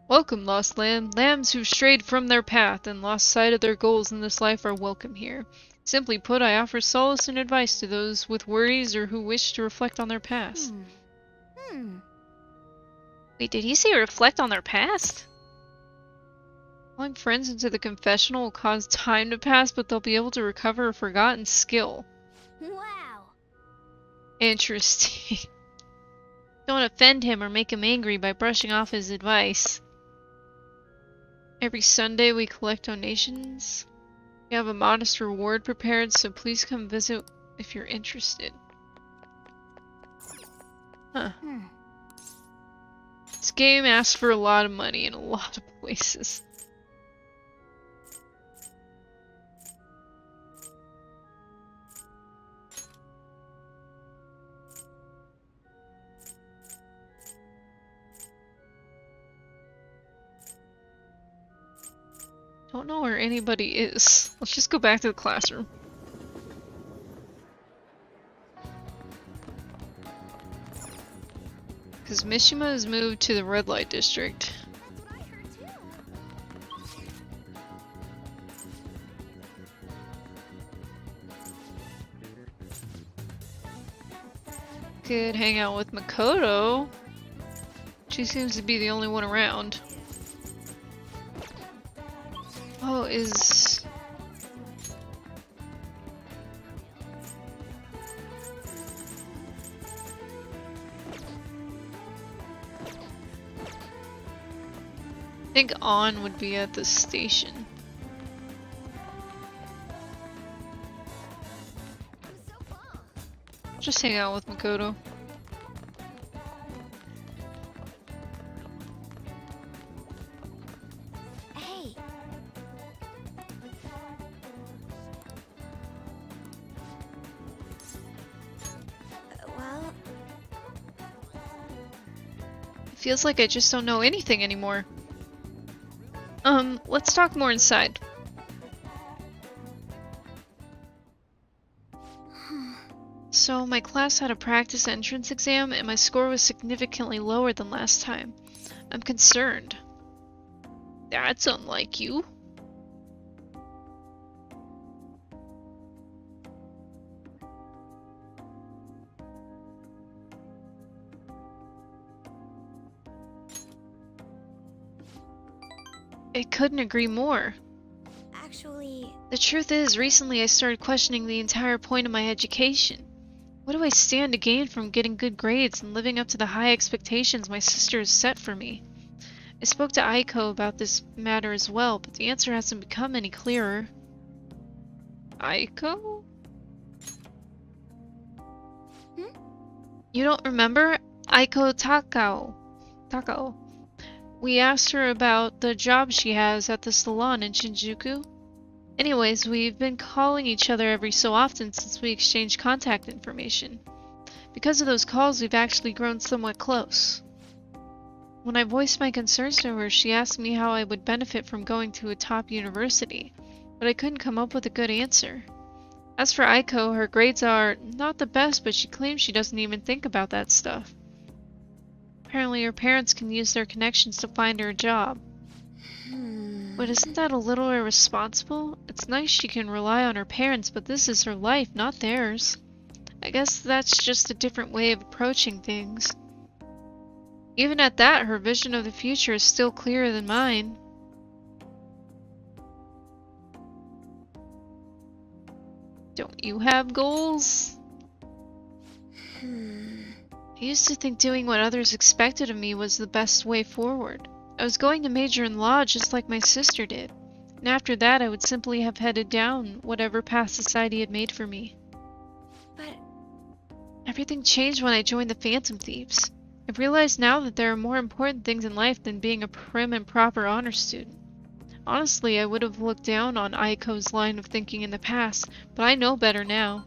Welcome, lost lamb. Lambs who've strayed from their path and lost sight of their goals in this life are welcome here. Simply put, I offer solace and advice to those with worries or who wish to reflect on their past. Wait, did he say reflect on their past? Calling friends into the confessional will cause time to pass, but they'll be able to recover a forgotten skill. Wow. Interesting. Don't offend him or make him angry by brushing off his advice. Every Sunday we collect donations. We have a modest reward prepared, so please come visit if you're interested. Huh. This game asks for a lot of money in a lot of places. Don't know where anybody is. Let's just go back to the classroom. Because Mishima has moved to the red light district. That's what I heard too. Could hang out with Makoto. She seems to be the only one around. Oh, is... I think On would be at the station. Just hang out with Makoto. Hey. Well, It feels like I just don't know anything anymore. Let's talk more inside. So, my class had a practice entrance exam and my score was significantly lower than last time. I'm concerned. That's unlike you. I couldn't agree more. actually, The truth is, recently I started questioning the entire point of my education. What do I stand to gain from getting good grades and living up to the high expectations my sister has set for me? I spoke to Aiko about this matter as well, but the answer hasn't become any clearer. Aiko? You don't remember? Aiko Takao. Takao. We asked her about the job she has at the salon in Shinjuku. Anyways, we've been calling each other every so often since we exchanged contact information. Because of those calls, we've actually grown somewhat close. When I voiced my concerns to her, she asked me how I would benefit from going to a top university, but I couldn't come up with a good answer. As for Aiko, her grades are not the best, but she claims she doesn't even think about that stuff. Apparently her parents can use their connections to find her a job. But isn't that a little irresponsible? It's nice she can rely on her parents, but this is her life, not theirs. I guess that's just a different way of approaching things. Even at that, her vision of the future is still clearer than mine. Don't you have goals? I used to think doing what others expected of me was the best way forward. I was going to major in law just like my sister did, and after that I would simply have headed down whatever path society had made for me. But Everything changed when I joined the Phantom Thieves. I've realized now that there are more important things in life than being a prim and proper honor student. Honestly, I would have looked down on Aiko's line of thinking in the past, but I know better now.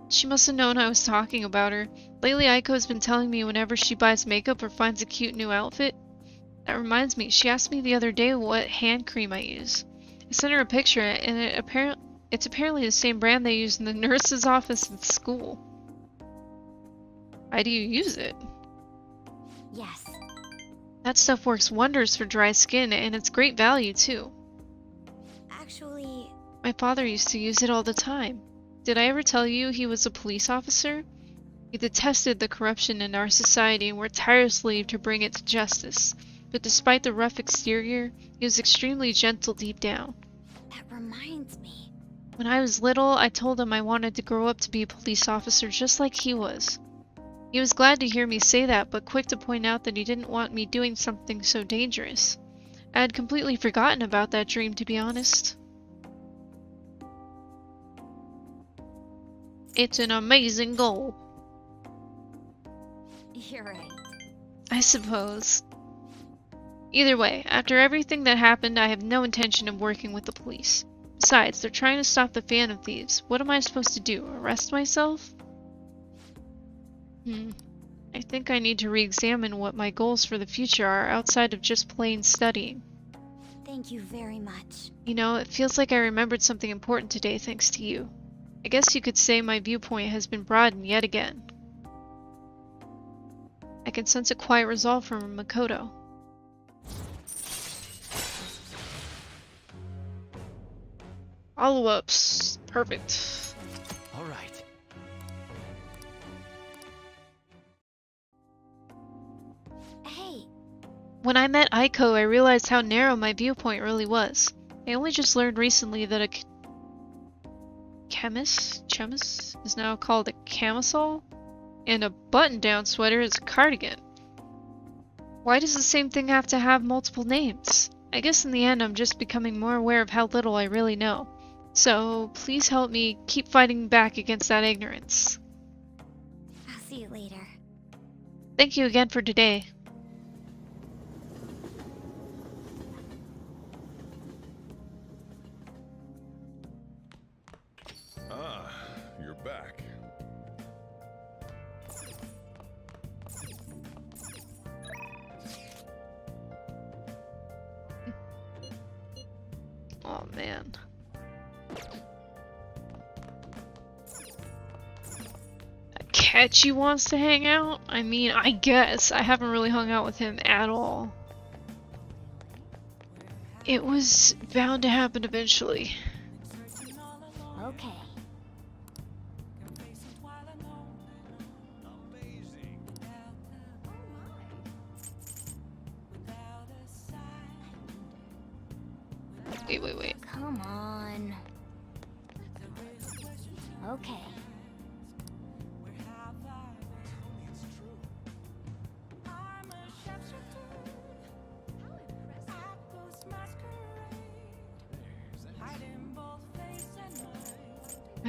She must have known I was talking about her. Lately, Aiko has been telling me whenever she buys makeup or finds a cute new outfit. That reminds me, she asked me the other day what hand cream I use. I sent her a picture, and it's apparently the same brand they use in the nurse's office at school. Why do you use it? yes. That stuff works wonders for dry skin, and it's great value too. Actually, My father used to use it all the time. Did I ever tell you he was a police officer? He detested the corruption in our society and worked tirelessly to bring it to justice. But despite the rough exterior, he was extremely gentle deep down. that reminds me. When I was little, I told him I wanted to grow up to be a police officer just like he was. He was glad to hear me say that, but quick to point out that he didn't want me doing something so dangerous. I had completely forgotten about that dream, to be honest. It's an amazing goal, You're right. I suppose. Either way, after everything that happened, I have no intention of working with the police. Besides, they're trying to stop the Phantom Thieves. What am I supposed to do? Arrest myself? I think I need to re-examine what my goals for the future are outside of just plain studying. Thank you very much. You know, it feels like I remembered something important today thanks to you. I guess you could say my viewpoint has been broadened yet again. I can sense a quiet resolve from Makoto. Follow-ups. Perfect. All right. Hey, When I met Aiko, I realized how narrow my viewpoint really was. I only just learned recently that a chemis is now called a camisole, and a button-down sweater is a cardigan. Why does the same thing have to have multiple names? I guess in the end I'm just becoming more aware of how little I really know. So please help me keep fighting back against that ignorance. I'll see you later. Thank you again for today. Ah, you're back. Oh man. Catchy wants to hang out? I mean, I guess. I haven't really hung out with him at all. It was bound to happen eventually. Okay. Wait. Come on. Okay.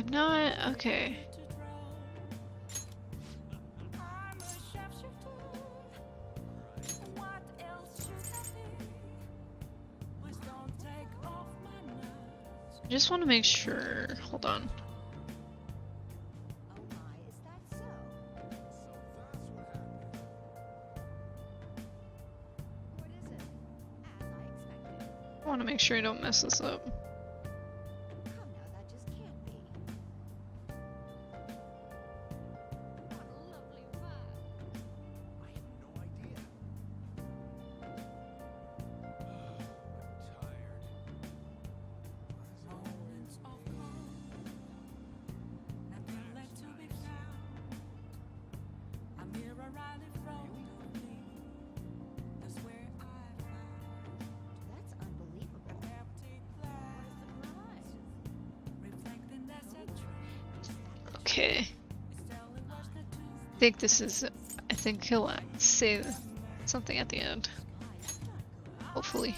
I'm not... okay. I just want to make sure... hold on. Oh my, is that so? What is it? As I expected. I want to make sure I don't mess this up. Come now, that just can't be. What a lovely vibe. I have no idea. That's unbelievable. Okay. I think this is... I think he'll say something at the end. Hopefully.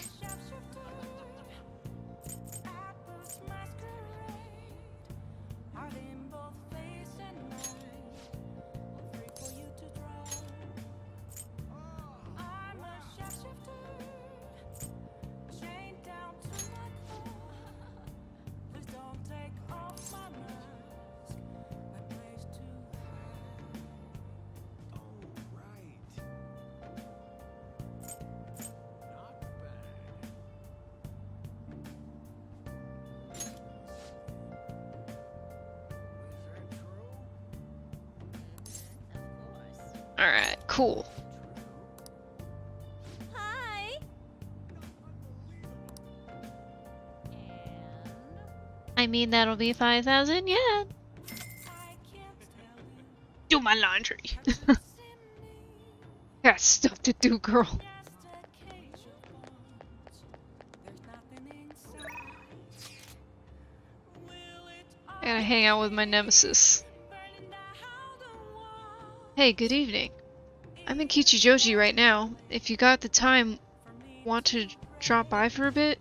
Alright, cool. Hi. I mean, that'll be 5,000 yen. Do my laundry. Got stuff to do, girl. I gotta hang out with my nemesis. Hey, good evening. I'm in Kichijoji right now. If you got the time, want to drop by for a bit?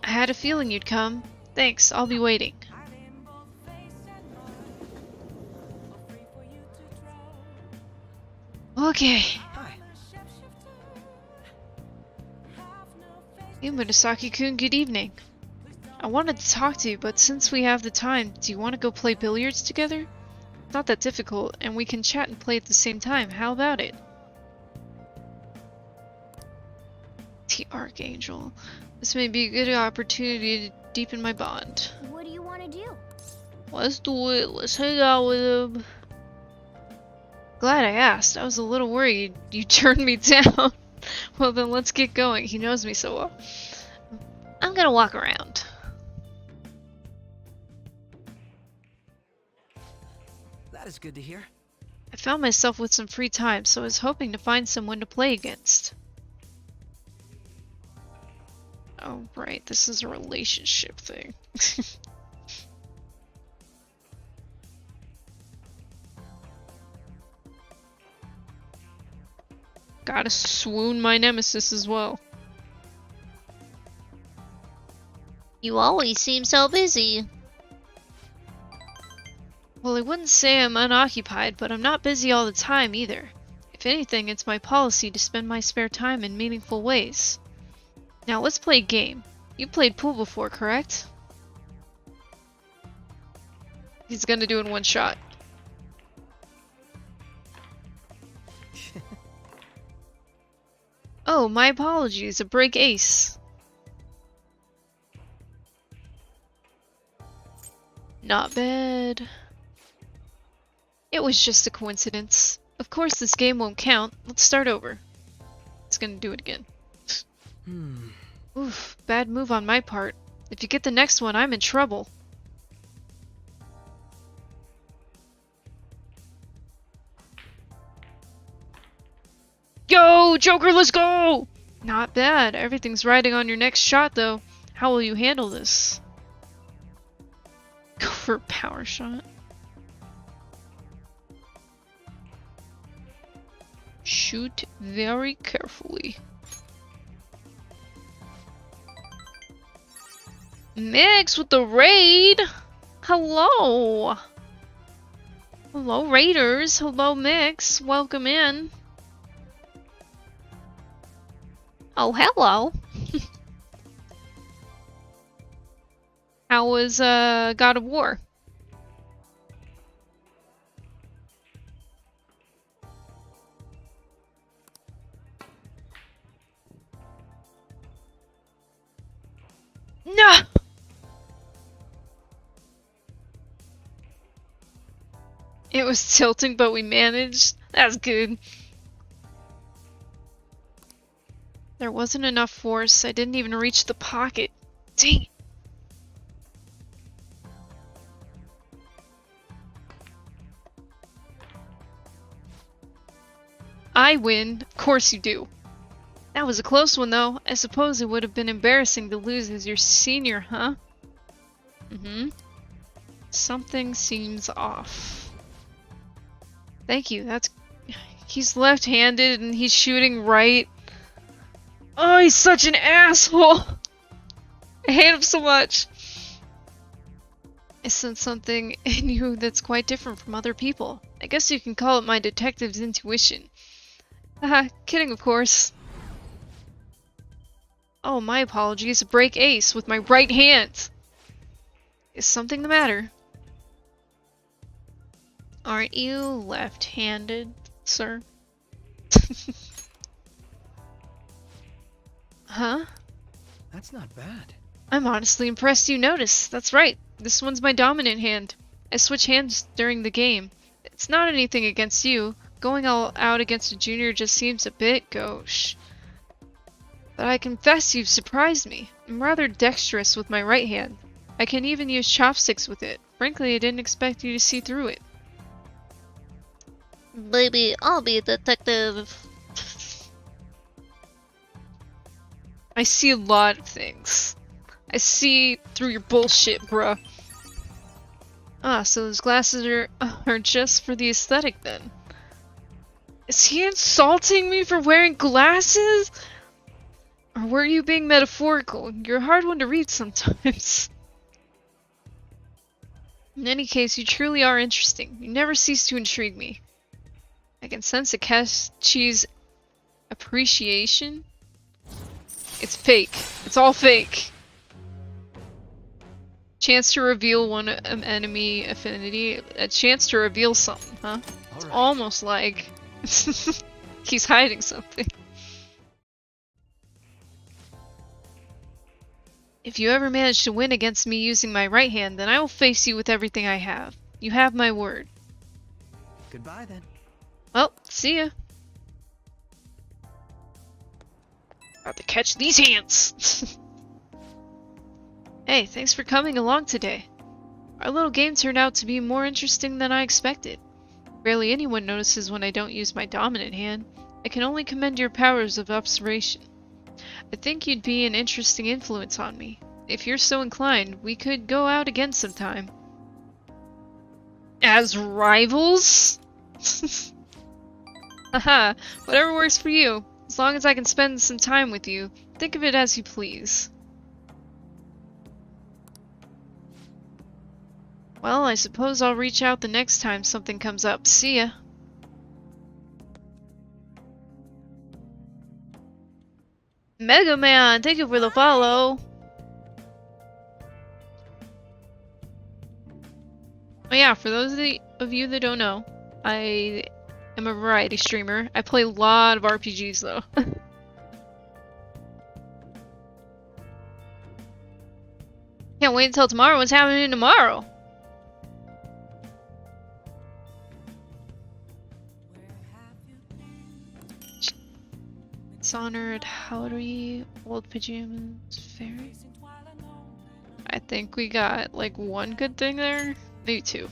I had a feeling you'd come. Thanks, I'll be waiting. Okay. Hi. Hey, Murasaki-kun, good evening. I wanted to talk to you, but since we have the time, do you want to go play billiards together? It's not that difficult, and we can chat and play at the same time. How about it? The Archangel. This may be a good opportunity to deepen my bond. What do you want to do? Let's do it. Let's hang out with him. Glad I asked. I was a little worried you turned me down. Well then, let's get going. He knows me so well. I'm gonna walk around. That is good to hear. I found myself with some free time, so I was hoping to find someone to play against. Oh, right. This is a relationship thing. Gotta swoon my nemesis as well. You always seem so busy. Well, I wouldn't say I'm unoccupied, but I'm not busy all the time either. If anything, it's my policy to spend my spare time in meaningful ways. Now let's play a game. You played pool before, correct? He's gonna do it in one shot. Oh, my apologies. A break ace. Not bad. It was just a coincidence. Of course this game won't count. Let's start over. It's gonna do it again. Oof, bad move on my part. If you get the next one, I'm in trouble. Yo, Joker, let's go! Not bad. Everything's riding on your next shot, though. How will you handle this? Go for a power shot. Shoot very carefully. Mix with the raid. Hello. Hello, raiders. Hello, Mix. Welcome in. Oh, hello. How was God of War? No. It was tilting, but we managed. That's good. There wasn't enough force. I didn't even reach the pocket. Dang it. I win. Of course you do. That was a close one, though. I suppose it would have been embarrassing to lose as your senior, huh? Mm-hmm. Something seems off. Thank you. That's... He's left-handed and he's shooting right. Oh, he's such an asshole! I hate him so much. I sense something in you that's quite different from other people. I guess you can call it my detective's intuition. Haha, kidding of course. Oh, my apologies. Break ace with my right hand. Is something the matter? Aren't you left-handed, sir? Huh? That's not bad. I'm honestly impressed you noticed. That's right. This one's my dominant hand. I switch hands during the game. It's not anything against you. Going all out against a junior just seems a bit gauche. But I confess you've surprised me. I'm rather dexterous with my right hand. I can even use chopsticks with it. Frankly, I didn't expect you to see through it. Maybe I'll be a detective. I see a lot of things. I see through your bullshit, bruh. Ah, so those glasses are just for the aesthetic then. Is he insulting me for wearing glasses? Or were you being metaphorical? You're a hard one to read sometimes. In any case, you truly are interesting. You never cease to intrigue me. I can sense a cheese appreciation. It's fake. It's all fake. Chance to reveal one enemy affinity. A chance to reveal something, huh? It's almost like he's hiding something. If you ever manage to win against me using my right hand, then I will face you with everything I have. You have my word. Goodbye then. Well, see ya. About to catch these hands! Hey, thanks for coming along today. Our little game turned out to be more interesting than I expected. Barely anyone notices when I don't use my dominant hand. I can only commend your powers of observation. I think you'd be an interesting influence on me. If you're so inclined, we could go out again sometime. As rivals? Haha, whatever works for you. As long as I can spend some time with you, think of it as you please. Well, I suppose I'll reach out the next time something comes up. See ya. Mega Man, thank you for the follow. Oh yeah, for those of you that don't know, I am a variety streamer. I play a lot of RPGs though. Can't wait until tomorrow. What's happening tomorrow? Dishonored, Howdy, Old Pajamas, Fairy. I think we got like one good thing there, maybe two.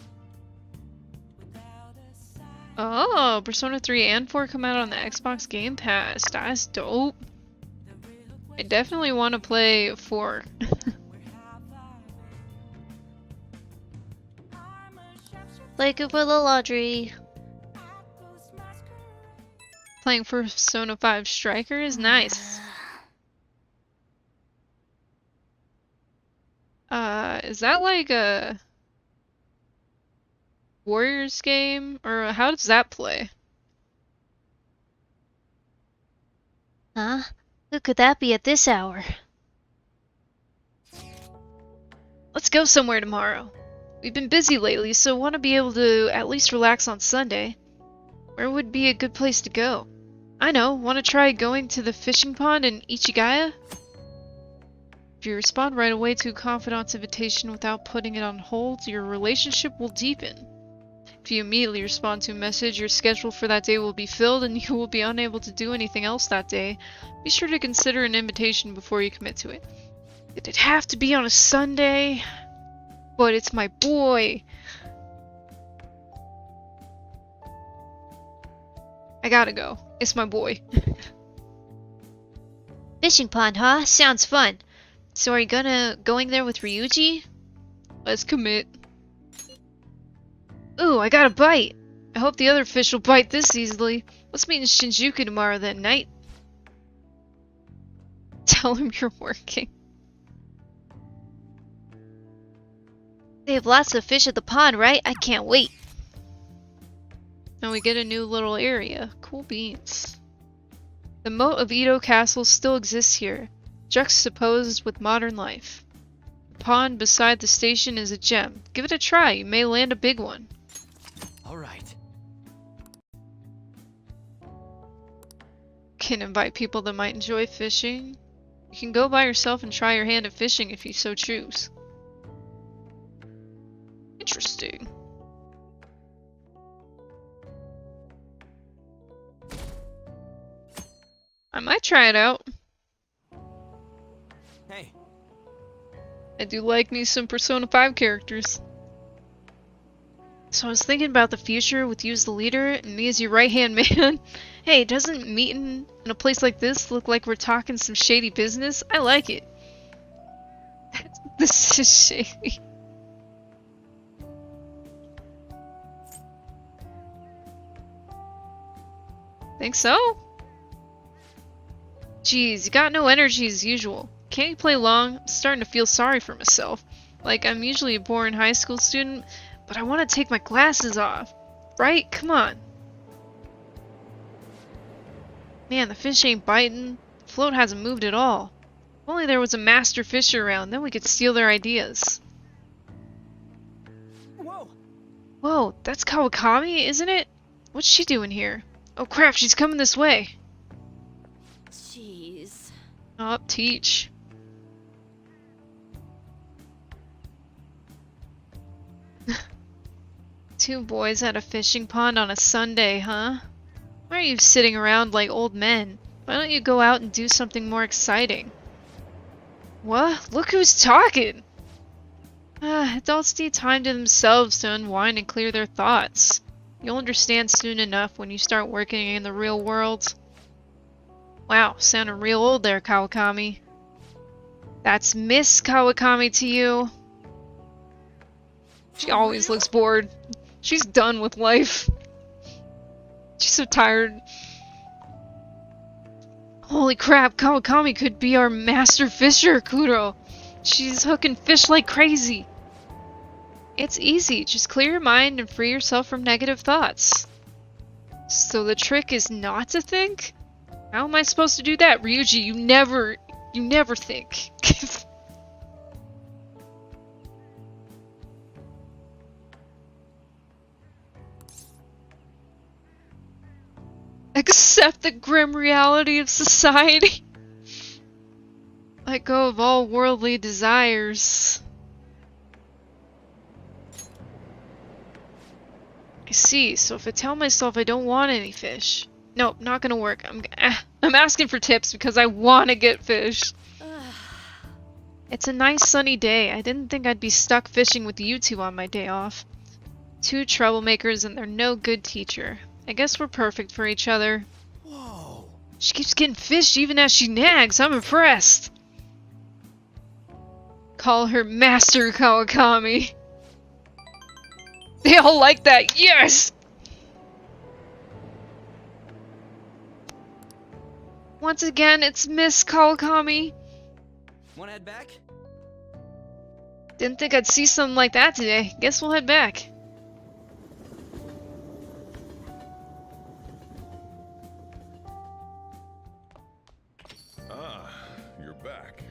Oh, Persona 3 and 4 come out on the Xbox Game Pass. That's dope. I definitely want to play 4. Thank you for the laundry. Playing Persona 5 Striker is nice. that? Is that like a Warriors game? Or how does that play? Huh? Who could that be at this hour? Let's go somewhere tomorrow. We've been busy lately, so want to be able to at least relax on Sunday. Where would be a good place to go? I know, want to try going to the fishing pond in Ichigaya? If you respond right away to a confidant's invitation without putting it on hold, your relationship will deepen. If you immediately respond to a message, your schedule for that day will be filled and you will be unable to do anything else that day. Be sure to consider an invitation before you commit to it. Did it have to be on a Sunday? But it's my boy. I gotta go. It's my boy. Fishing pond, huh? Sounds fun. So are you going there with Ryuji? Let's commit. Ooh, I got a bite. I hope the other fish will bite this easily. Let's meet in Shinjuku tomorrow that night. Tell him you're working. They have lots of fish at the pond, right? I can't wait. And we get a new little area. Cool beans. The moat of Edo Castle still exists here, juxtaposed with modern life. The pond beside the station is a gem. Give it a try, you may land a big one. All right. Can invite people that might enjoy fishing. You can go by yourself and try your hand at fishing if you so choose. Interesting. I might try it out. Hey. I do like me some Persona 5 characters. So I was thinking about the future with you as the leader and me as your right-hand man. Hey, doesn't meeting in a place like this look like we're talking some shady business? I like it. This is shady. Think so? Jeez, you got no energy as usual. Can't you play long? I'm starting to feel sorry for myself. Like, I'm usually a boring high school student, but I want to take my glasses off. Right? Come on. Man, the fish ain't biting. The float hasn't moved at all. If only there was a master fisher around, then we could steal their ideas. Whoa. Whoa, that's Kawakami, isn't it? What's she doing here? Oh crap, she's coming this way. Jeez. Oh, teach. Two boys at a fishing pond on a Sunday, huh? Why are you sitting around like old men? Why don't you go out and do something more exciting? What? Look who's talking! Adults need time to themselves to unwind and clear their thoughts. You'll understand soon enough when you start working in the real world. Wow, sounding real old there, Kawakami. That's Miss Kawakami to you. She always looks bored. She's done with life. She's so tired. Holy crap, Kawakami could be our master fisher, Kuro. She's hooking fish like crazy. It's easy, just clear your mind and free yourself from negative thoughts. So the trick is not to think? How am I supposed to do that, Ryuji? You never think. Accept the grim reality of society. Let go of all worldly desires. I see, so if I tell myself I don't want any fish... Nope, not gonna work. I'm asking for tips because I want to get fish. It's a nice sunny day. I didn't think I'd be stuck fishing with you two on my day off. Two troublemakers and they're no good teacher. I guess we're perfect for each other. Whoa. She keeps getting fish even as she nags. I'm impressed. Call her Master Kawakami. They all like that. Yes! Once again, it's Miss Kawakami. Wanna head back? Didn't think I'd see something like that today. Guess we'll head back. Ah, you're back.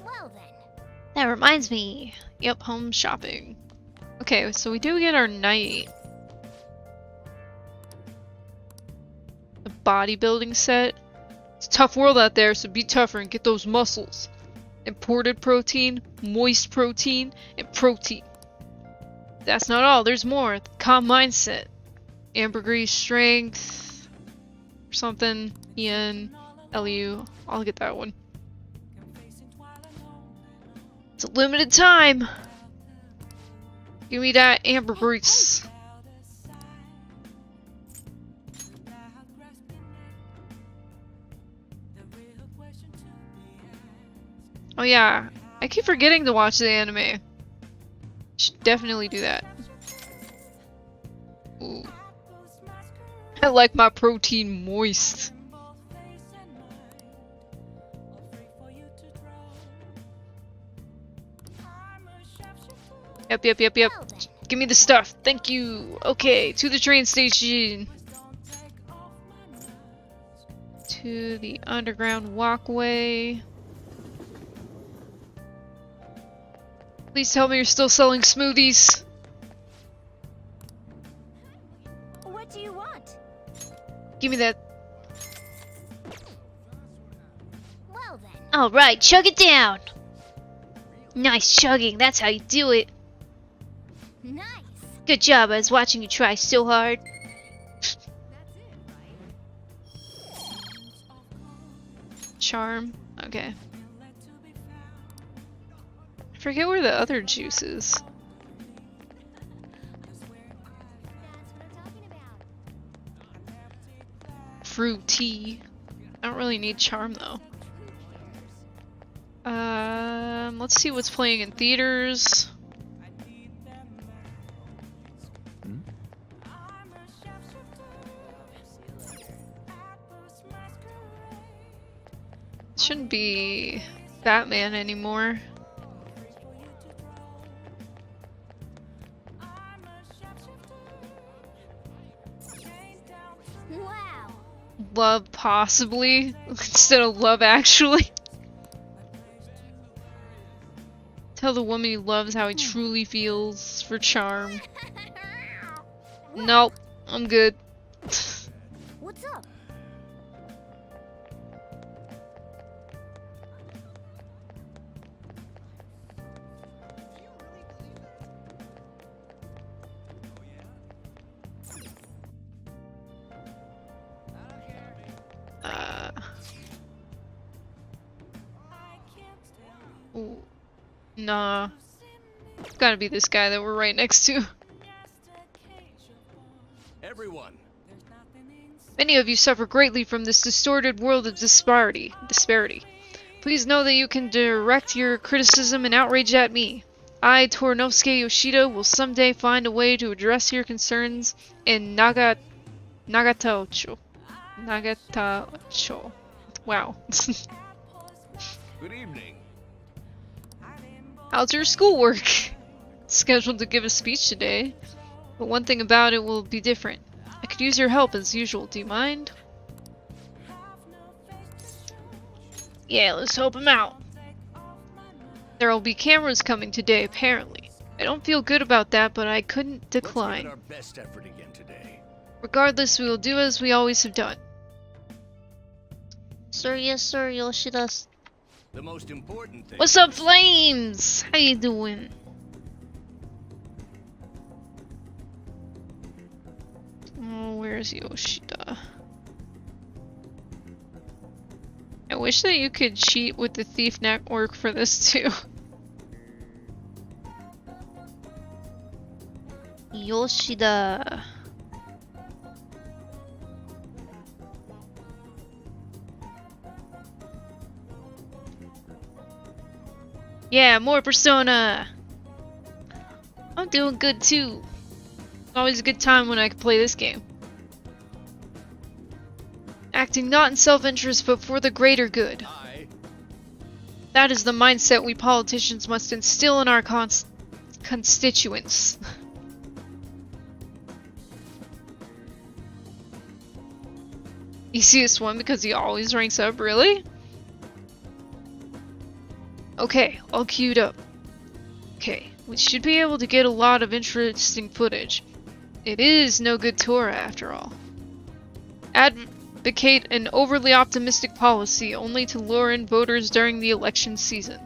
Well then. That reminds me. Yep, home shopping. Okay, so we do get our knight. The bodybuilding set. It's a tough world out there, so be tougher and get those muscles. Imported protein, moist protein, and protein. That's not all, there's more. Calm mindset. Ambergris strength. Or something. Ian. LU. I'll get that one. It's a limited time. Give me that ambergris. Oh yeah, I keep forgetting to watch the anime. Should definitely do that. Ooh. I like my protein moist. Yep. Well then. Give me the stuff. Thank you. Okay, to the train station. To the underground walkway. Please tell me you're still selling smoothies. What do you want? Give me that. Well then. Alright, chug it down. Nice chugging, that's how you do it. Nice. Good job, I was watching you try so hard. Charm. Okay. I forget where the other juice is. That's what I'm talking about. Fruity. I don't really need charm though. Let's see what's playing in theaters. Shouldn't be Batman anymore. Wow. Love possibly instead of Love Actually. Tell the woman he loves how he truly feels for charm. Nope, I'm good. What's up? Ooh. Nah. Gotta be this guy that we're right next to. Everyone, Many of you suffer greatly from this distorted world of disparity. Please know that you can direct your criticism and outrage at me. I, Torinosuke Yoshida, will someday find a way to address your concerns in Nagataocho. Nagataocho. Wow. good evening. How's your schoolwork? Scheduled to give a speech today, but one thing about it will be different. I could use your help as usual, do you mind? Yeah, let's help him out. There will be cameras coming today, apparently. I don't feel good about that, but I couldn't Let's give decline. it our best effort again today. Regardless, we will do as we always have done. Sir, yes sir, Yoshida. The most important thing. What's up, Flames? How you doing? Oh, where's Yoshida? I wish that you could cheat with the Thief Network for this too. Yoshida. Yeah, more Persona! I'm doing good too. Always a good time when I can play this game. Acting not in self-interest but for the greater good. I That is the mindset we politicians must instill in our constituents. Easiest one because he always ranks up, really? Okay, all queued up. Okay, we should be able to get a lot of interesting footage. It is no good Torah after all. Advocate an overly optimistic policy only to lure in voters during the election season.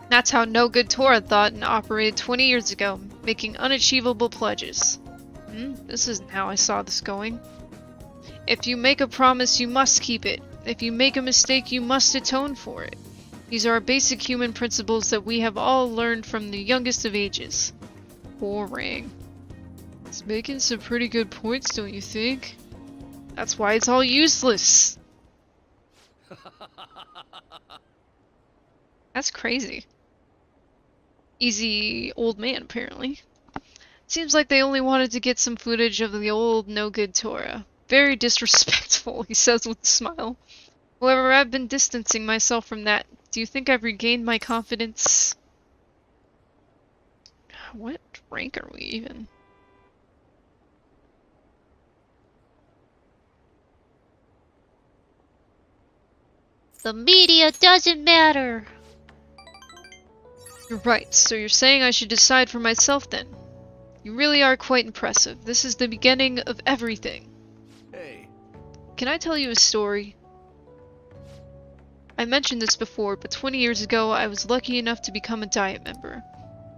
That's how no good Torah thought and operated 20 years ago, making unachievable pledges. This isn't how I saw this going. If you make a promise, you must keep it. If you make a mistake, you must atone for it. These are basic human principles that we have all learned from the youngest of ages. Boring. It's making some pretty good points, don't you think? That's why it's all useless. That's crazy. Easy old man, apparently. Seems like they only wanted to get some footage of the old no-good Torah. Very disrespectful, he says with a smile. However, I've been distancing myself from that. Do you think I've regained my confidence? What rank are we even? The media doesn't matter. You're right, so you're saying I should decide for myself then? You really are quite impressive. This is the beginning of everything. Hey, Can I tell you a story? I mentioned this before, but 20 years ago I was lucky enough to become a Diet member.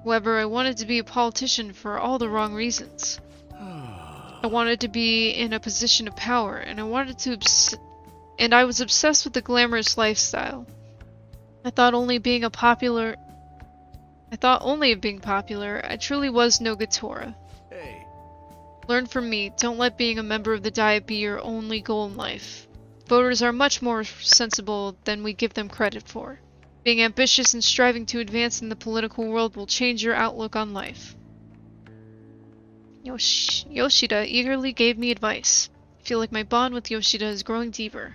However, I wanted to be a politician for all the wrong reasons. I wanted to be in a position of power, and I was obsessed with the glamorous lifestyle. I thought only of being popular. I truly was no good Torah. hey. Learn from me. Don't let being a member of the Diet be your only goal in life. Voters are much more sensible than we give them credit for. Being ambitious and striving to advance in the political world will change your outlook on life. Yoshida eagerly gave me advice. I feel like my bond with Yoshida is growing deeper.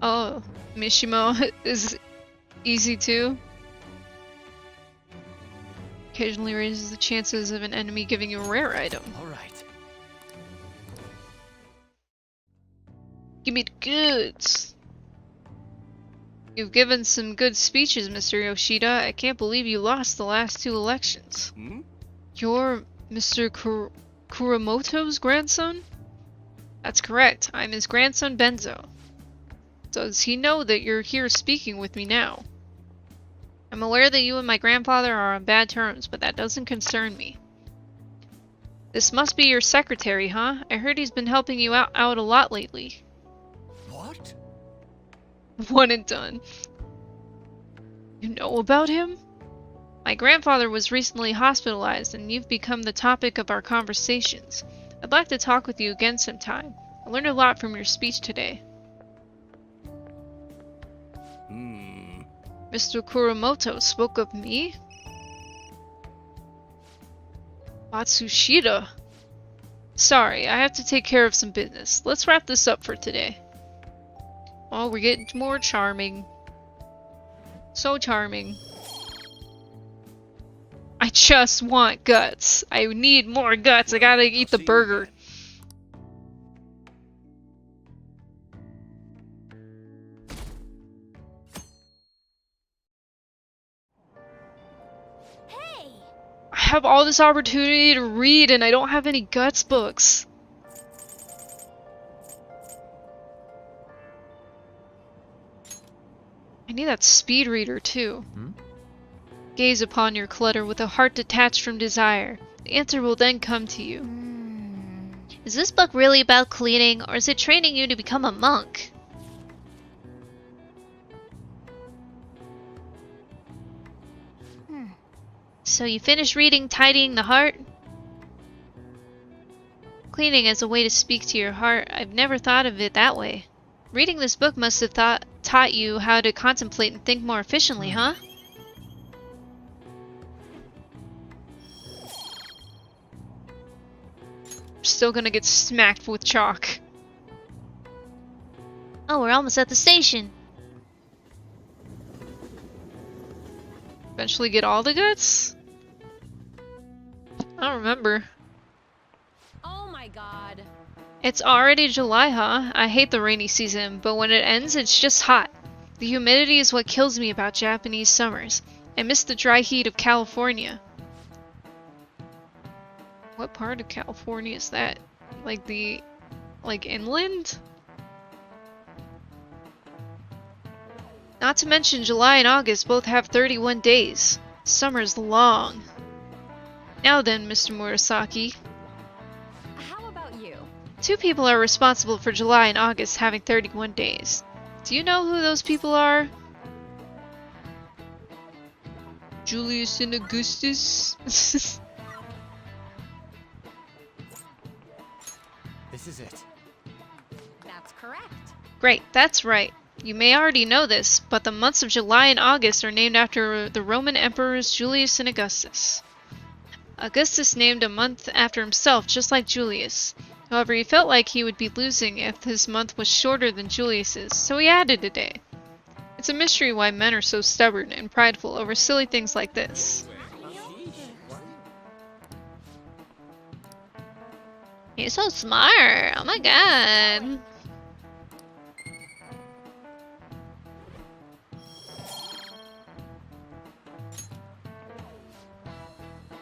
Oh, Mishima is easy too. Occasionally raises the chances of an enemy giving you a rare item. All right. Give me the goods! You've given some good speeches, Mr. Yoshida. I can't believe you lost the last 2 elections. You're Mr. Kuramoto's grandson? That's correct. I'm his grandson, Benzo. Does he know that you're here speaking with me now? I'm aware that you and my grandfather are on bad terms, but that doesn't concern me. This must be your secretary, huh? I heard he's been helping you out a lot lately. What? One and done. You know about him? My grandfather was recently hospitalized, and you've become the topic of our conversations. I'd like to talk with you again sometime. I learned a lot from your speech today. Mr. Kuramoto spoke of me? Matsushita? Sorry, I have to take care of some business. Let's wrap this up for today. Oh, we're getting more charming. So charming. I just want guts. I need more guts. I gotta eat the burger. Hey! I have all this opportunity to read and I don't have any guts books. I need that speed reader too. Gaze upon your clutter with a heart detached from desire. The answer will then come to you. Is this book really about cleaning, or is it training you to become a monk? So you finished reading Tidying the Heart? Cleaning as a way to speak to your heart. I've never thought of it that way. Reading this book must have taught you how to contemplate and think more efficiently, huh? Still gonna get smacked with chalk. Oh, we're almost at the station. Eventually get all the guts? I don't remember. Oh my god. It's already July, huh? I hate the rainy season, but when it ends, it's just hot. The humidity is what kills me about Japanese summers. I miss the dry heat of California. What part of California is that? Like inland? Not to mention July and August both have 31 days. Summer's long. Now then, Mr. Murasaki. How about you? 2 people are responsible for July and August having 31 days. Do you know who those people are? Julius and Augustus? This is it. That's correct. Great, that's right. You may already know this, but the months of July and August are named after the Roman emperors Julius and Augustus. Augustus named a month after himself, just like Julius. However, he felt like he would be losing if his month was shorter than Julius's, so he added a day. It's a mystery why men are so stubborn and prideful over silly things like this. He's so smart! Oh my god!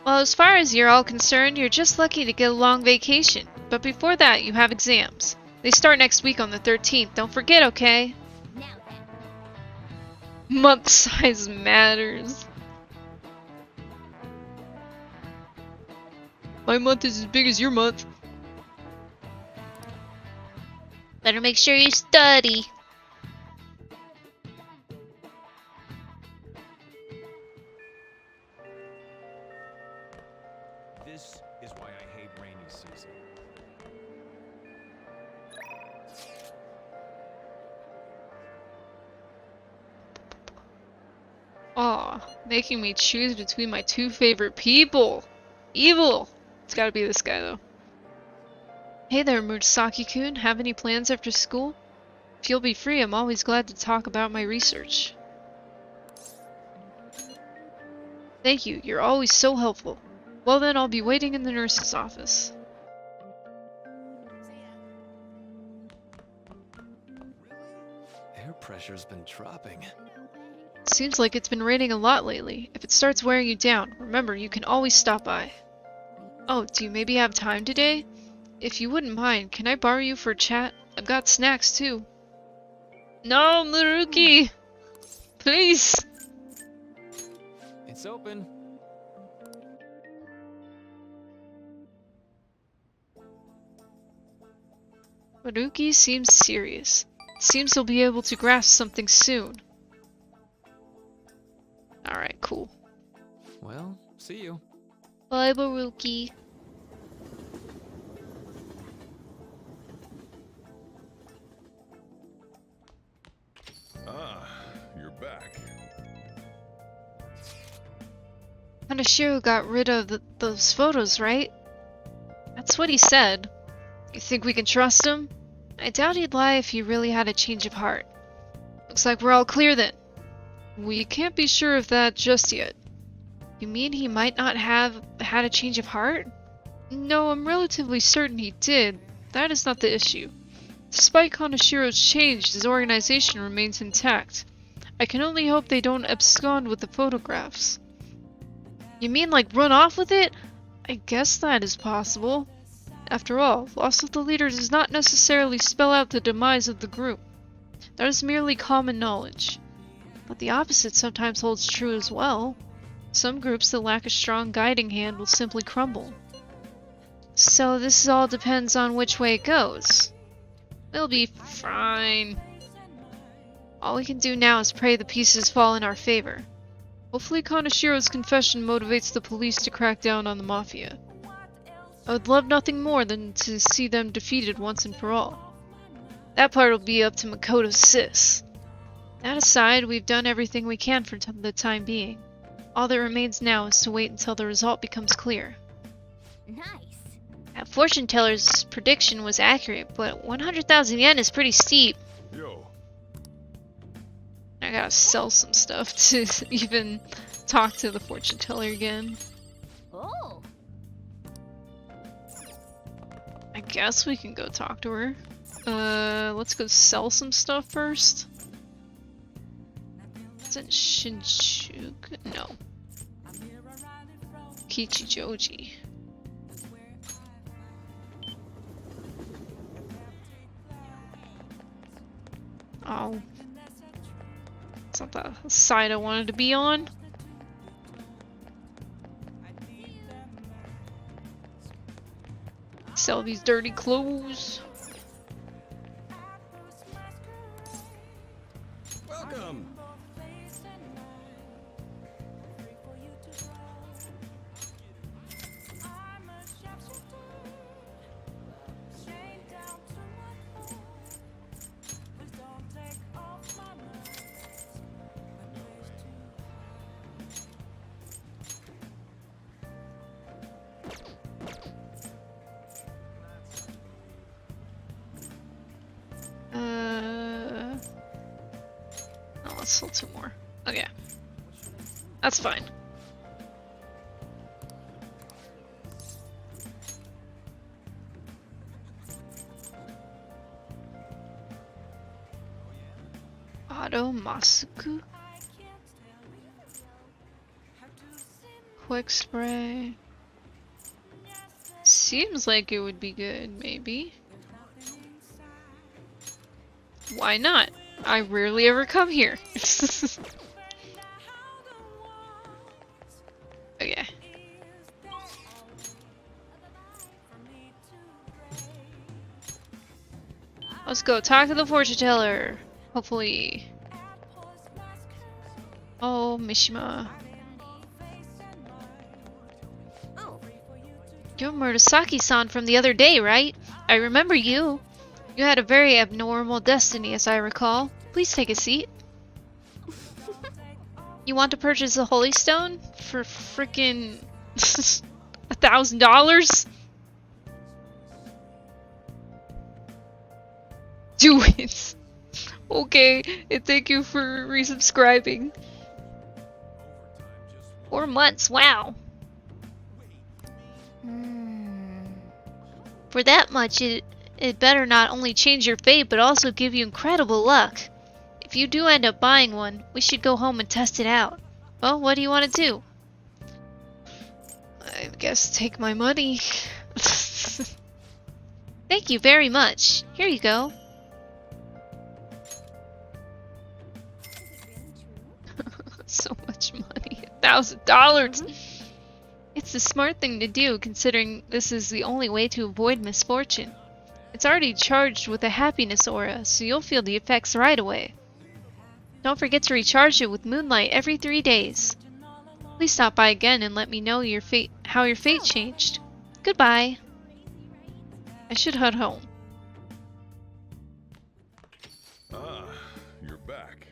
Well, as far as you're all concerned, you're just lucky to get a long vacation. But before that, you have exams. They start next week on the 13th. Don't forget, okay? Now then. Month size matters. My month is as big as your month. Better make sure you study. This is why I hate rainy season. Aw, making me choose between my 2 favorite people. Evil! It's gotta be this guy, though. Hey there, Murasaki-kun. Have any plans after school? If you'll be free, I'm always glad to talk about my research. Thank you. You're always so helpful. Well then, I'll be waiting in the nurse's office. Air pressure's been dropping. Seems like it's been raining a lot lately. If it starts wearing you down, remember, you can always stop by. Oh, do you maybe have time today? If you wouldn't mind, can I borrow you for a chat? I've got snacks too. No, Maruki! Please! It's open. Maruki seems serious. Seems he'll be able to grasp something soon. Alright, cool. Well, see you. Bye, Maruki. Ah, you're back. Kaneshiro got rid of those photos, right? That's what he said. You think we can trust him? I doubt he'd lie if he really had a change of heart. Looks like we're all clear then. We can't be sure of that just yet. You mean he might not have had a change of heart? No, I'm relatively certain he did. That is not the issue. Despite Kaneshiro's change, his organization remains intact. I can only hope they don't abscond with the photographs. You mean like run off with it? I guess that is possible. After all, loss of the leader does not necessarily spell out the demise of the group. That is merely common knowledge. But the opposite sometimes holds true as well. Some groups that lack a strong guiding hand will simply crumble. So this all depends on which way it goes. We'll be fine. All we can do now is pray the pieces fall in our favor. Hopefully Kaneshiro's confession motivates the police to crack down on the Mafia. I would love nothing more than to see them defeated once and for all. That part will be up to Makoto's sis. That aside, we've done everything we can for the time being. All that remains now is to wait until the result becomes clear. Nice. That fortune teller's prediction was accurate, but 100,000 yen is pretty steep. Yo, I gotta sell some stuff to even talk to the fortune teller again. Oh. I guess we can go talk to her. Let's go sell some stuff first. Is it Shinjuku? No. Kichijoji. Oh. It's not the side I wanted to be on. Sell these dirty clothes. Welcome. Oh, let's sell 2 more. Okay. That's fine. Auto Masuku. Quick spray. Seems like it would be good, maybe. Why not? I rarely ever come here. Okay. Let's go talk to the fortune teller. Hopefully. Oh, Mishima. Oh. You're Murasaki-san from the other day, right? I remember you. You had a very abnormal destiny, as I recall. Please take a seat. You want to purchase the Holy Stone? For frickin' $1,000? Do it! Okay, and thank you for resubscribing. 4 months, wow! For that much, it better not only change your fate, but also give you incredible luck. If you do end up buying one, we should go home and test it out. Well, what do you want to do? I guess take my money. Thank you very much. Here you go. So much money. $1,000! It's the smart thing to do, considering this is the only way to avoid misfortune. It's already charged with a happiness aura, so you'll feel the effects right away. Don't forget to recharge it with moonlight every 3 days. Please stop by again and let me know how your fate changed. Goodbye. I should head home. Ah, you're back.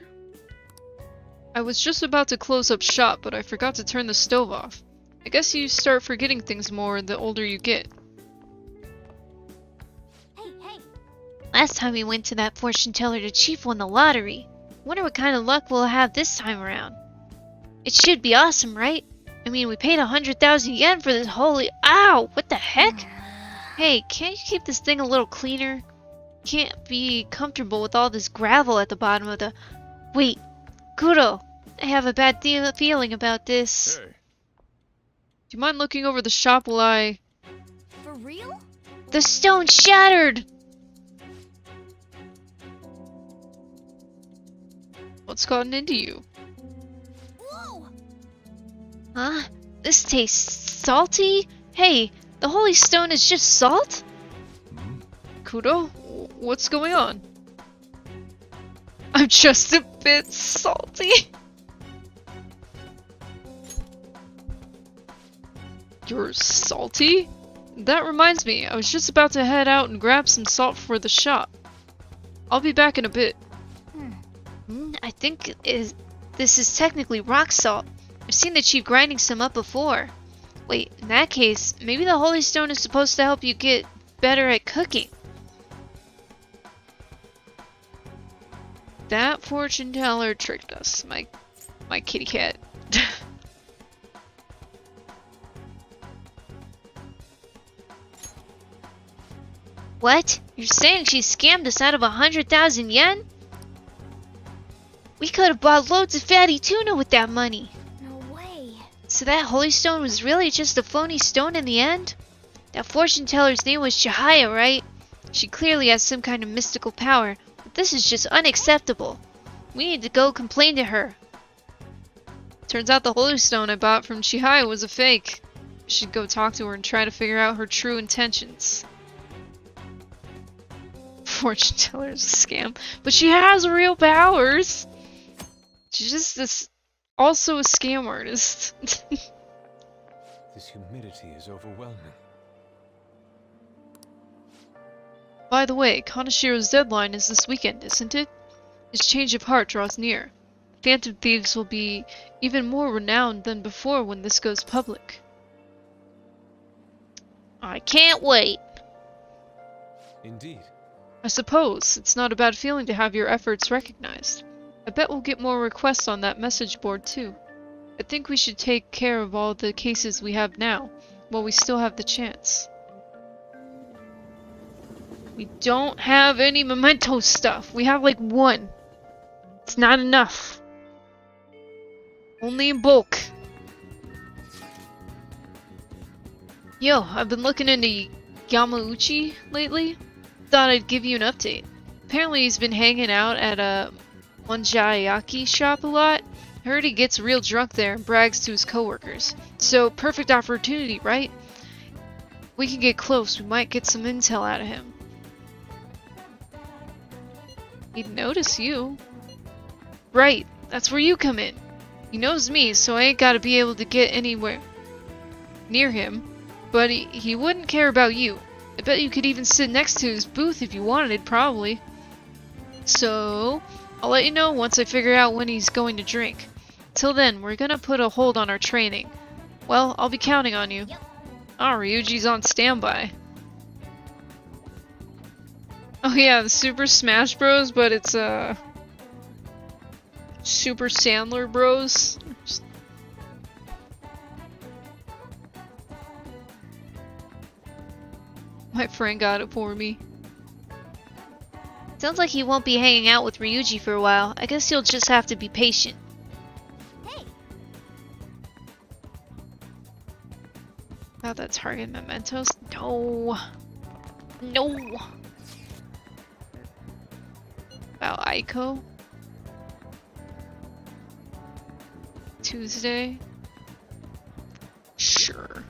I was just about to close up shop, but I forgot to turn the stove off. I guess you start forgetting things more the older you get. Hey, hey. Last time we went to that fortune teller, the chief won the lottery. Wonder what kind of luck we'll have this time around. It should be awesome, right? I mean, we paid 100,000 yen for this holy— Ow! What the heck? Hey, can't you keep this thing a little cleaner? Can't be comfortable with all this gravel at the bottom of the— Wait, Kuro, I have a bad feeling about this. Hey, Do you mind looking over the shop while I— For real? The stone shattered! What's gotten into you? Whoa! Huh? This tastes salty? Hey, the holy stone is just salt? Kudo, what's going on? I'm just a bit salty. You're salty? That reminds me, I was just about to head out and grab some salt for the shop. I'll be back in a bit. I think this is technically rock salt. I've seen the chief grinding some up before. Wait, in that case, maybe the holy stone is supposed to help you get better at cooking. That fortune teller tricked us, my kitty cat. What? You're saying she scammed us out of 100,000 yen? We could have bought loads of fatty tuna with that money. No way. So that holy stone was really just a phony stone in the end? That fortune teller's name was Chihaya, right? She clearly has some kind of mystical power, but this is just unacceptable. We need to go complain to her. Turns out the holy stone I bought from Chihaya was a fake. We should go talk to her and try to figure out her true intentions. Fortune teller is a scam, but she has real powers. She's just also a scam artist. This humidity is overwhelming. By the way, Kanashiro's deadline is this weekend, isn't it? His change of heart draws near. Phantom Thieves will be even more renowned than before when this goes public. I can't wait. Indeed. I suppose it's not a bad feeling to have your efforts recognized. I bet we'll get more requests on that message board too. I think we should take care of all the cases we have now, while we still have the chance. We don't have any memento stuff. We have like one. It's not enough. Only in bulk. Yo, I've been looking into Yamauchi lately. Thought I'd give you an update. Apparently he's been hanging out at a Monjayaki shop a lot. Heard he gets real drunk there and brags to his coworkers. So, perfect opportunity, right? We can get close, we might get some intel out of him. He'd notice you. Right, that's where you come in. He knows me, so I ain't gotta be able to get anywhere near him. But he wouldn't care about you. I bet you could even sit next to his booth if you wanted, probably. So, I'll let you know once I figure out when he's going to drink. Till then, we're gonna put a hold on our training. Well, I'll be counting on you. Ah, Ryuji's on standby. Oh yeah, the Super Smash Bros, but it's Super Sandler Bros. My friend got it for me. Sounds like he won't be hanging out with Ryuji for a while. I guess you'll just have to be patient. Hey, About that target mementos? No. No. About Aiko? Tuesday? Sure.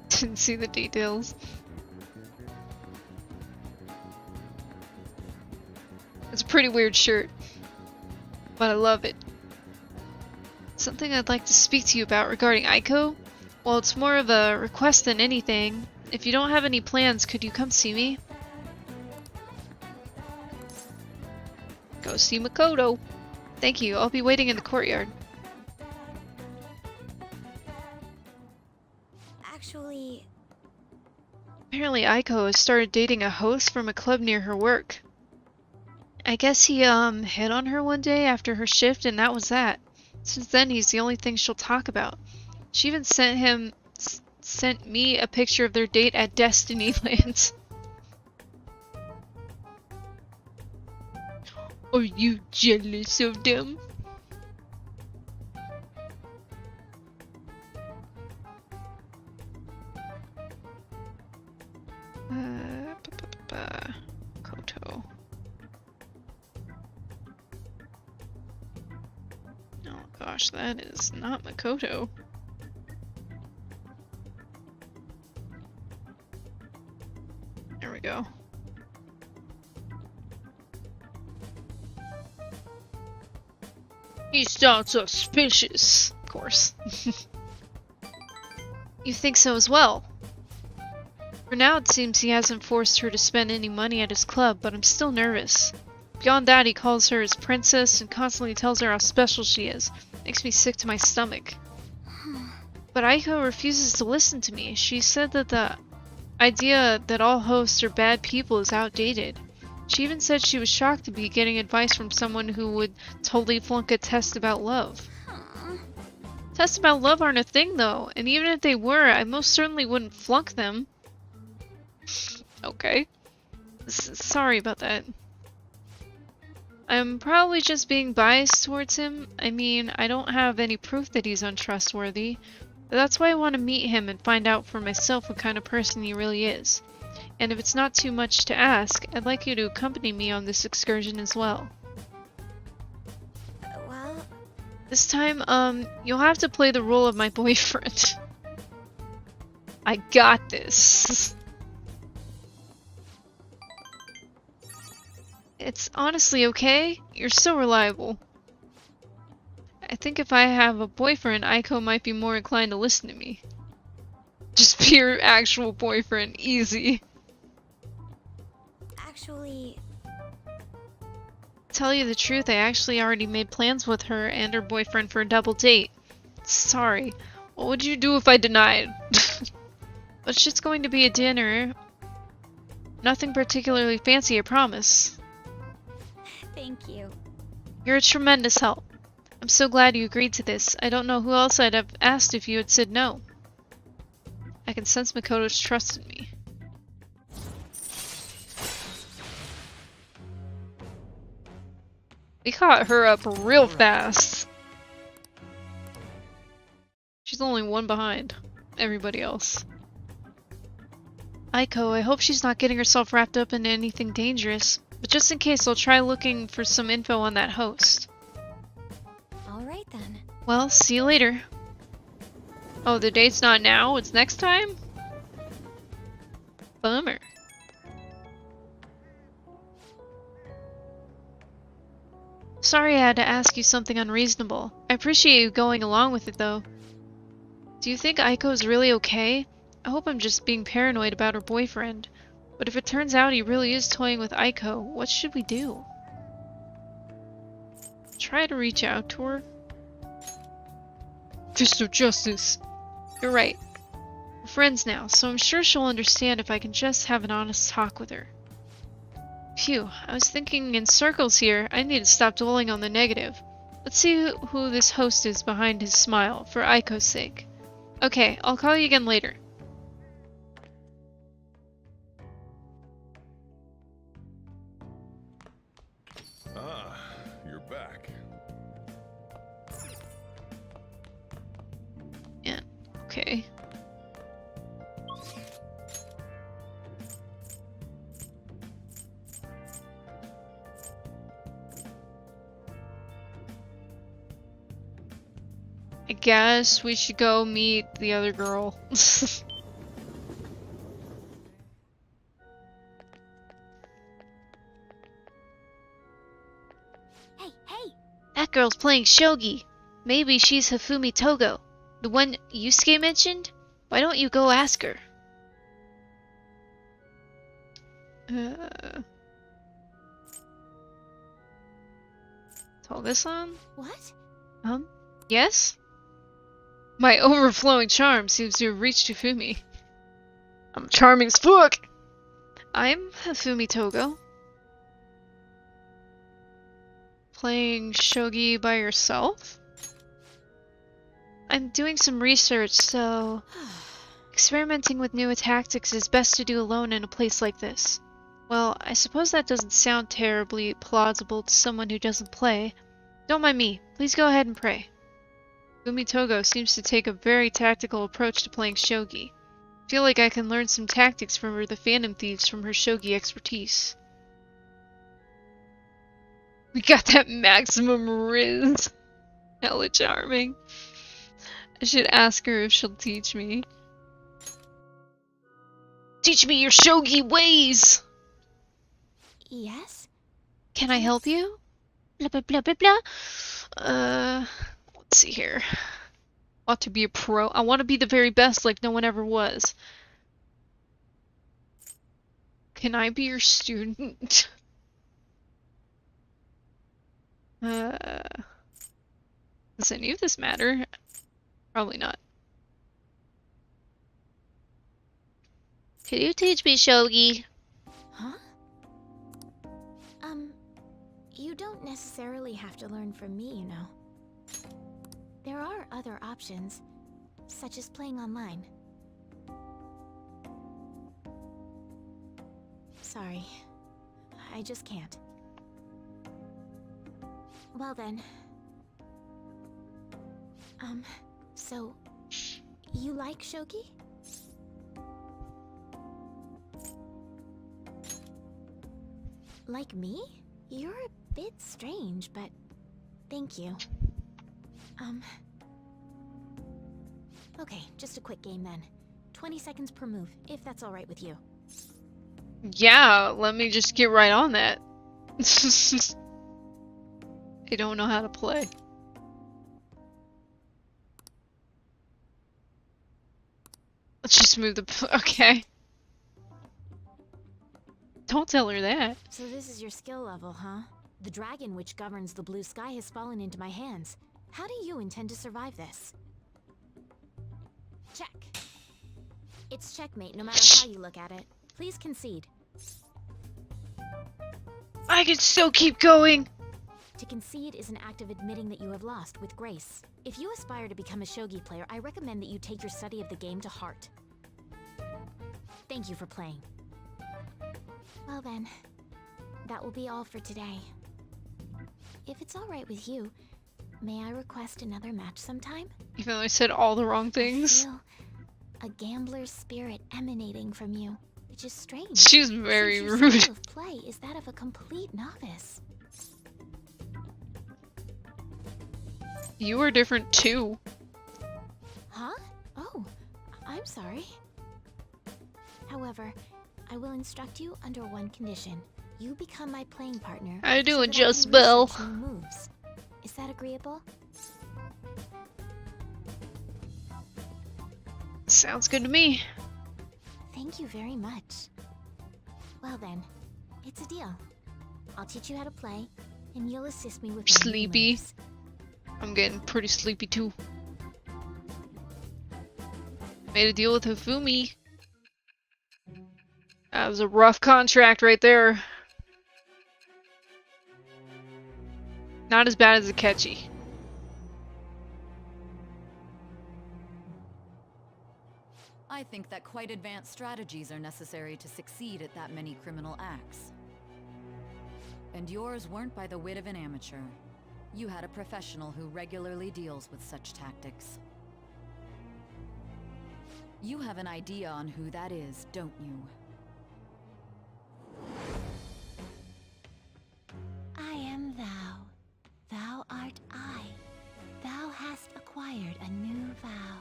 Didn't see the details. It's a pretty weird shirt, but I love it. Something I'd like to speak to you about regarding Aiko? Well, it's more of a request than anything. If you don't have any plans, could you come see me? Go see Makoto. Thank you, I'll be waiting in the courtyard. actually, Apparently Aiko has started dating a host from a club near her work. I guess he hit on her one day after her shift and that was that. Since then he's the only thing she'll talk about. She even sent me a picture of their date at Destinyland. Are you jealous of them? Koto. Oh gosh, that is not Makoto. There we go. He sounds suspicious, of course. You think so as well? For now, it seems he hasn't forced her to spend any money at his club, but I'm still nervous. Beyond that, he calls her his princess and constantly tells her how special she is. Makes me sick to my stomach. But Aiko refuses to listen to me. She said that the idea that all hosts are bad people is outdated. She even said she was shocked to be getting advice from someone who would totally flunk a test about love. Aw. Tests about love aren't a thing though, and even if they were, I most certainly wouldn't flunk them. Okay. Sorry about that. I'm probably just being biased towards him. I mean, I don't have any proof that he's untrustworthy. But that's why I want to meet him and find out for myself what kind of person he really is. And if it's not too much to ask, I'd like you to accompany me on this excursion as well. Well, This time, you'll have to play the role of my boyfriend. I got this. It's honestly okay. You're so reliable. I think if I have a boyfriend, Aiko might be more inclined to listen to me. Just be your actual boyfriend. Easy. actually, Tell you the truth, I actually already made plans with her and her boyfriend for a double date. Sorry. What would you do if I denied? But it's just going to be a dinner. Nothing particularly fancy, I promise. thank you. You're a tremendous help. I'm so glad you agreed to this. I don't know who else I'd have asked if you had said no. I can sense Makoto's trust in me. We caught her up real fast. She's only one behind everybody else. Aiko, I hope she's not getting herself wrapped up in anything dangerous. But just in case, I'll try looking for some info on that host. Alright then. Well, see you later. Oh, the date's not now, it's next time? Bummer. Sorry I had to ask you something unreasonable. I appreciate you going along with it though. Do you think Aiko is really okay? I hope I'm just being paranoid about her boyfriend. But if it turns out he really is toying with Aiko, what should we do? Try to reach out to her. Fist of justice. You're right. We're friends now, so I'm sure she'll understand if I can just have an honest talk with her. Phew, I was thinking in circles here. I need to stop dwelling on the negative. Let's see who this host is behind his smile, for Aiko's sake. Okay, I'll call you again later. Ah, you're back. Yeah, okay. I guess we should go meet the other girl. Hey, hey! That girl's playing shogi. Maybe she's Hifumi Togo, the one Yusuke mentioned? Why don't you go ask her? Is all this on? What? Yes? My overflowing charm seems to have reached Hifumi. I'm charming as fuck! I'm Hifumi Togo. Playing shogi by yourself? I'm doing some research, so... experimenting with new tactics is best to do alone in a place like this. Well, I suppose that doesn't sound terribly plausible to someone who doesn't play. Don't mind me. Please go ahead and pray. Hifumi Togo seems to take a very tactical approach to playing shogi. I feel like I can learn some tactics from her, the Phantom Thieves, from her shogi expertise. We got that maximum riz. Hella charming. I should ask her if she'll teach me. Teach me your shogi ways! Yes? Can I help you? Blah blah blah blah blah. Let's see here. Want to be a pro? I want to be the very best like no one ever was. Can I be your student? Does any of this matter? Probably not. Can you teach me shogi? Huh? You don't necessarily have to learn from me, you know. There are other options, such as playing online. Sorry, I just can't. Well then. So, you like shogi? Like me? You're a bit strange, but thank you. Okay, just a quick game then. 20 seconds per move, if that's alright with you. Yeah, let me just get right on that. I don't know how to play. Let's just move the. Okay. Don't tell her that. So this is your skill level, huh? The dragon which governs the blue sky has fallen into my hands. How do you intend to survive this? Check. It's checkmate no matter how you look at it. Please concede. I can still keep going. To concede is an act of admitting that you have lost with grace. If you aspire to become a shogi player, I recommend that you take your study of the game to heart. Thank you for playing. Well then, that will be all for today. If it's alright with you, may I request another match sometime? Even though I said all the wrong I things. feel a gambler's spirit emanating from you, which is strange. She's very since your rude. style of play is that of a complete novice. You were different too. Huh? Oh, I'm sorry. However, I will instruct you under one condition. You become my playing partner. How you so doing, that I can Just Bell? research new moves. Is that agreeable? Sounds good to me. Thank you very much. Well then, it's a deal. I'll teach you how to play, and you'll assist me with my new Sleepy. moves. I'm getting pretty sleepy too. Made a deal with Hifumi. That was a rough contract right there. Not as bad as Akechi. I think that quite advanced strategies are necessary to succeed at that many criminal acts. And yours weren't by the wit of an amateur. You had a professional who regularly deals with such tactics. You have an idea on who that is, don't you? I am thou. Thou art I. Thou hast acquired a new vow.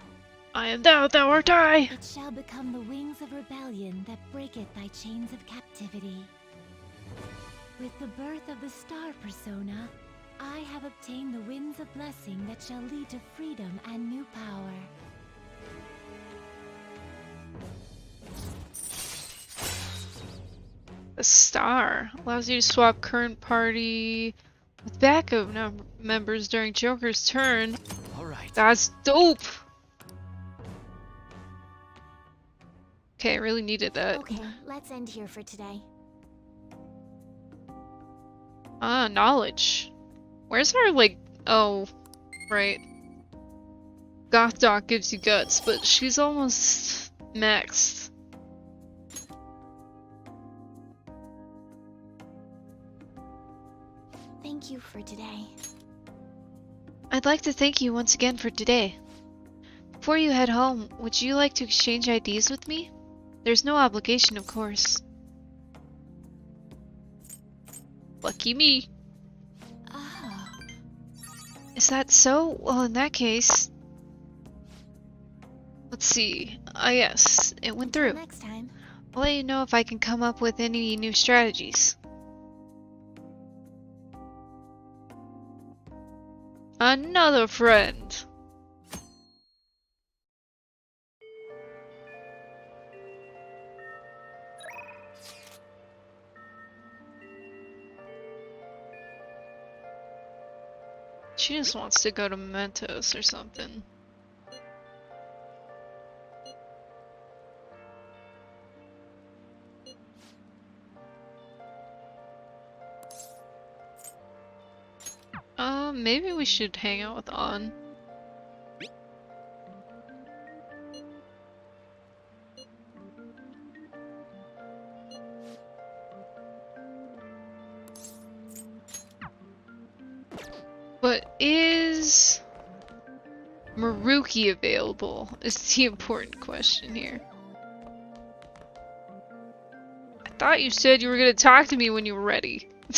I am thou, thou art I. It shall become the wings of rebellion that breaketh thy chains of captivity. With the birth of the star persona, I have obtained the winds of blessing that shall lead to freedom and new power. A star allows you to swap current party with backup members during Joker's turn. All right. That's dope. Okay, I really needed that. Okay, let's end here for today. Ah, knowledge. Where's our, like, oh, right. Goth Doc gives you guts, but she's almost maxed. Thank you for today. I'd like to thank you once again for today. Before you head home, would you like to exchange IDs with me? There's no obligation, of course. Lucky me. Oh, Is that so? Well, in that case... Let's see. Ah, yes, it went through. next time. I'll let you know if I can come up with any new strategies. Another friend. She just wants to go to Mentos or something. Maybe we should hang out with On. But is Maruki available? Is the important question here. I thought you said you were gonna talk to me when you were ready. I'm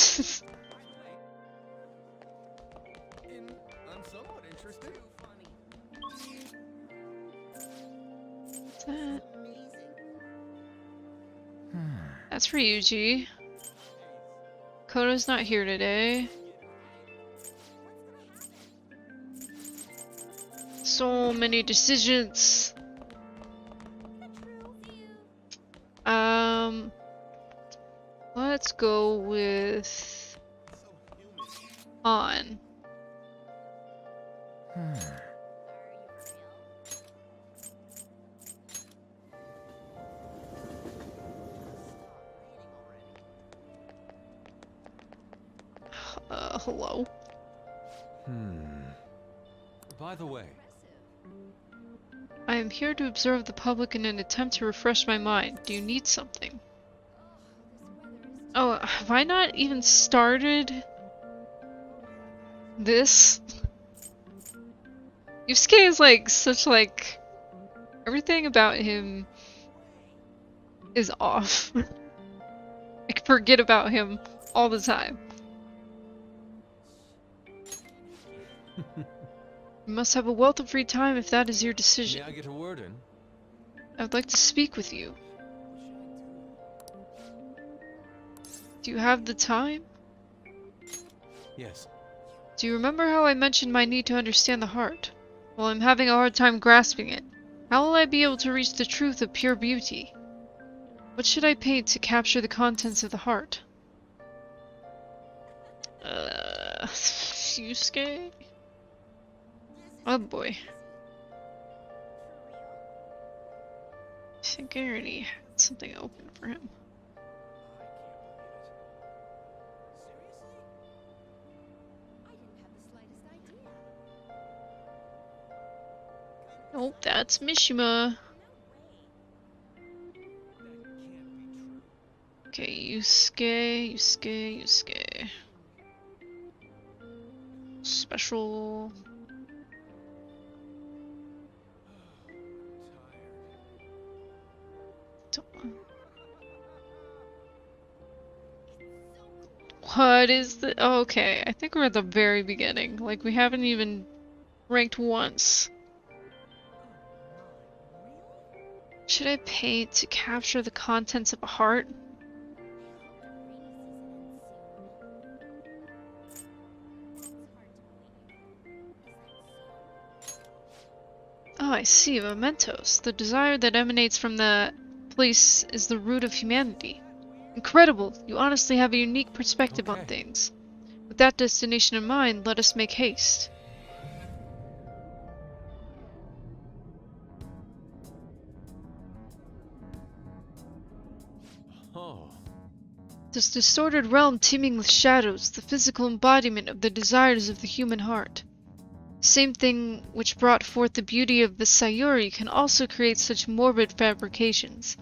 somewhat interested. What's that? That's for Yuji. Koto's not here today. So many decisions. Let's go with On. Hello. By the way, I am here to observe the public in an attempt to refresh my mind. Do you need something? Oh, have I not even started this? Yusuke is like such like everything about him is off. I can forget about him all the time. You must have a wealth of free time if that is your decision. may I get a word in? I would like to speak with you. Do you have the time? Yes. Do you remember how I mentioned my need to understand the heart? Well, I'm having a hard time grasping it. How will I be able to reach the truth of pure beauty? What should I paint to capture the contents of the heart? Yusuke? Oh boy. I think I already had something open for him. Nope, that's Mishima. Okay, Yusuke. Special. What is the— oh, okay, I think we're at the very beginning. Like, we haven't even ranked once. Should I paint to capture the contents of a heart? Oh, I see. Mementos. The desire that emanates from the place is the root of humanity. Incredible! You honestly have a unique perspective on things. With that destination in mind, let us make haste. Oh. This distorted realm teeming with shadows, the physical embodiment of the desires of the human heart. The same thing which brought forth the beauty of the Sayuri can also create such morbid fabrications.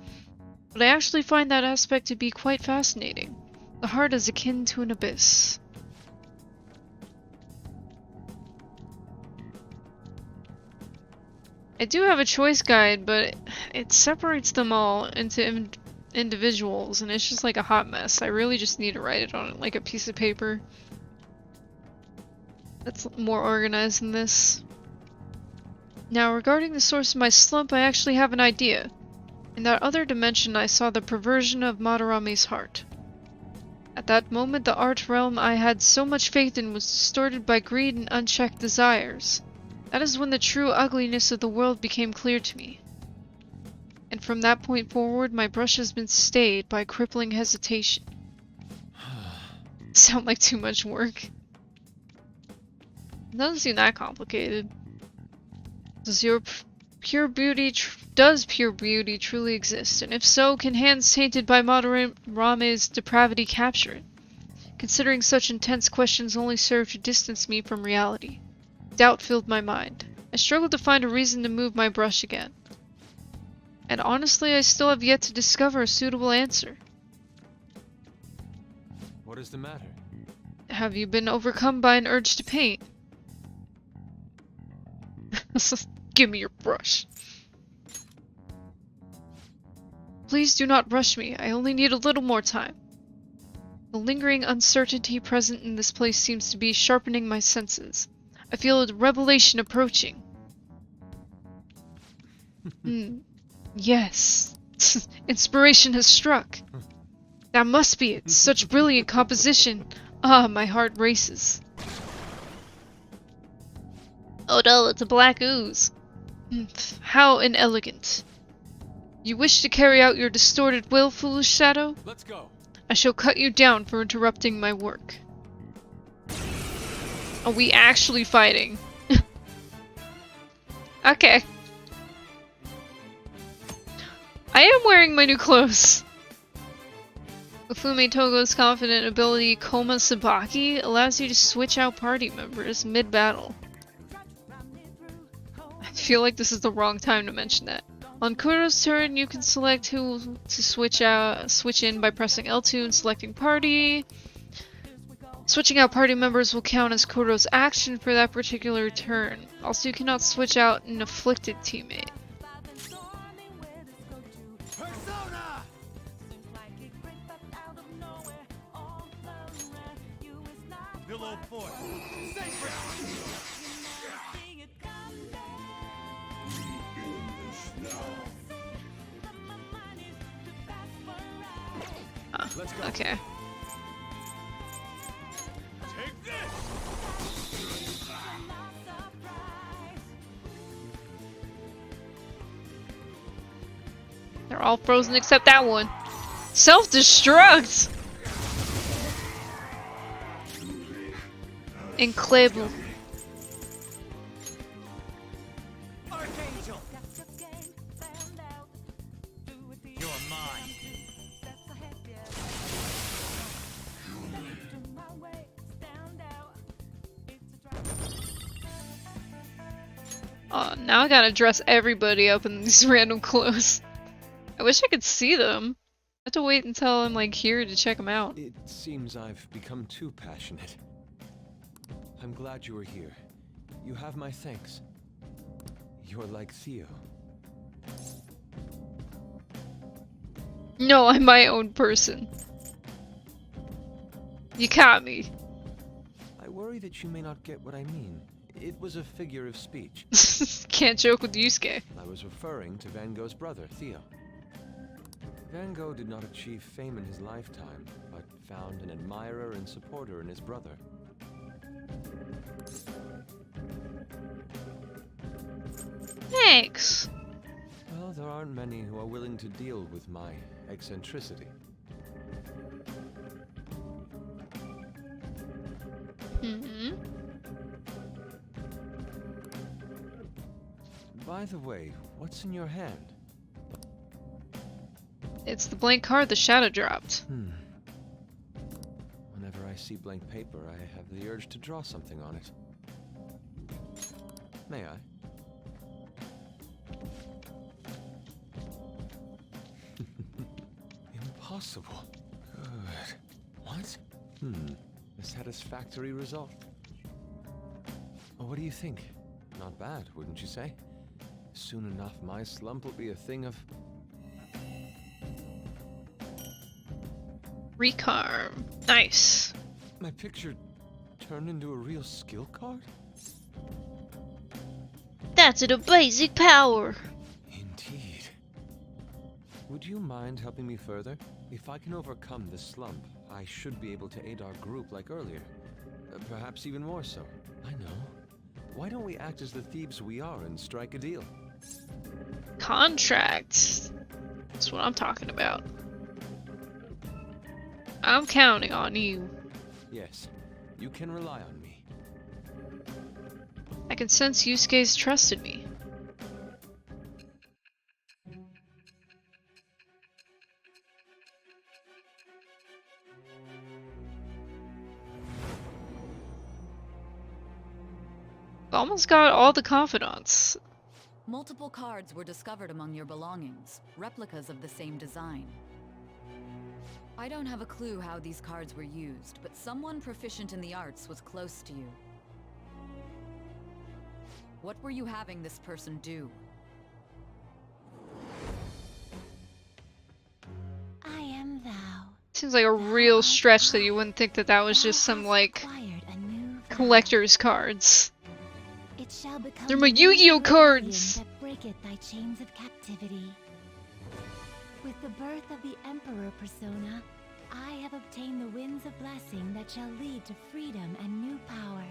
But I actually find that aspect to be quite fascinating. The heart is akin to an abyss. I do have a choice guide, but it separates them all into individuals, and it's just like a hot mess. I really just need to write it on like a piece of paper. That's more organized than this. Now, regarding the source of my slump, I actually have an idea. In that other dimension, I saw the perversion of Madarame's heart. At that moment, the art realm I had so much faith in was distorted by greed and unchecked desires. That is when the true ugliness of the world became clear to me. And from that point forward, my brush has been stayed by crippling hesitation. Sound like too much work? It doesn't seem that complicated. Does pure beauty truly exist? And if so, can hands tainted by Madarame's depravity capture it? Considering such intense questions only serve to distance me from reality. Doubt filled my mind. I struggled to find a reason to move my brush again. And honestly, I still have yet to discover a suitable answer. What is the matter? Have you been overcome by an urge to paint? Give me your brush. Please do not rush me. I only need a little more time. The lingering uncertainty present in this place seems to be sharpening my senses. I feel a revelation approaching. Yes. Inspiration has struck. That must be it. Such brilliant composition. Ah, my heart races. Oh no, it's a black ooze. How inelegant. You wish to carry out your distorted will, foolish shadow? Let's go. I shall cut you down for interrupting my work. Are we actually fighting? Okay. I am wearing my new clothes. Ufume Togo's confident ability Koma Sabaki allows you to switch out party members mid-battle. I feel like this is the wrong time to mention that. On Kuro's turn, you can select who to switch in by pressing L2 and selecting party. Switching out party members will count as Kuro's action for that particular turn. Also, you cannot switch out an afflicted teammate. Okay. They're all frozen except that one. Self-destruct! Incredible. Oh, now I gotta dress everybody up in these random clothes. I wish I could see them. I have to wait until I'm like here to check them out. It seems I've become too passionate. I'm glad you were here. You have my thanks. You're like Theo. No, I'm my own person. You caught me. I worry that you may not get what I mean. It was a figure of speech. Can't joke with Yusuke. I was referring to Van Gogh's brother, Theo. Van Gogh did not achieve fame in his lifetime, but found an admirer and supporter in his brother. Thanks. Well, there aren't many who are willing to deal with my eccentricity. Mm-hmm. By the way, what's in your hand? It's the blank card the shadow dropped. Whenever I see blank paper, I have the urge to draw something on it. May I? Impossible. Good. What? A satisfactory result. Oh, what do you think? Not bad, wouldn't you say? Soon enough, my slump will be a thing of... Recarm. Nice. My picture turned into a real skill card? That's a basic power. Indeed. Would you mind helping me further? If I can overcome this slump, I should be able to aid our group like earlier. Perhaps even more so. I know. Why don't we act as the thieves we are and strike a deal? Contract. That's what I'm talking about. I'm counting on you. Yes, you can rely on me. I can sense Yusuke's trust in me. Almost got all the confidants. Multiple cards were discovered among your belongings, replicas of the same design. I don't have a clue how these cards were used, but someone proficient in the arts was close to you. What were you having this person do? I am thou. Seems like a real stretch that you wouldn't think that that was just some, like, collector's cards. It shall become They're my the Yu-Gi-Oh rebellion cards! that breaketh thy chains of captivity. With the birth of the Emperor persona, I have obtained the winds of blessing that shall lead to freedom and new power.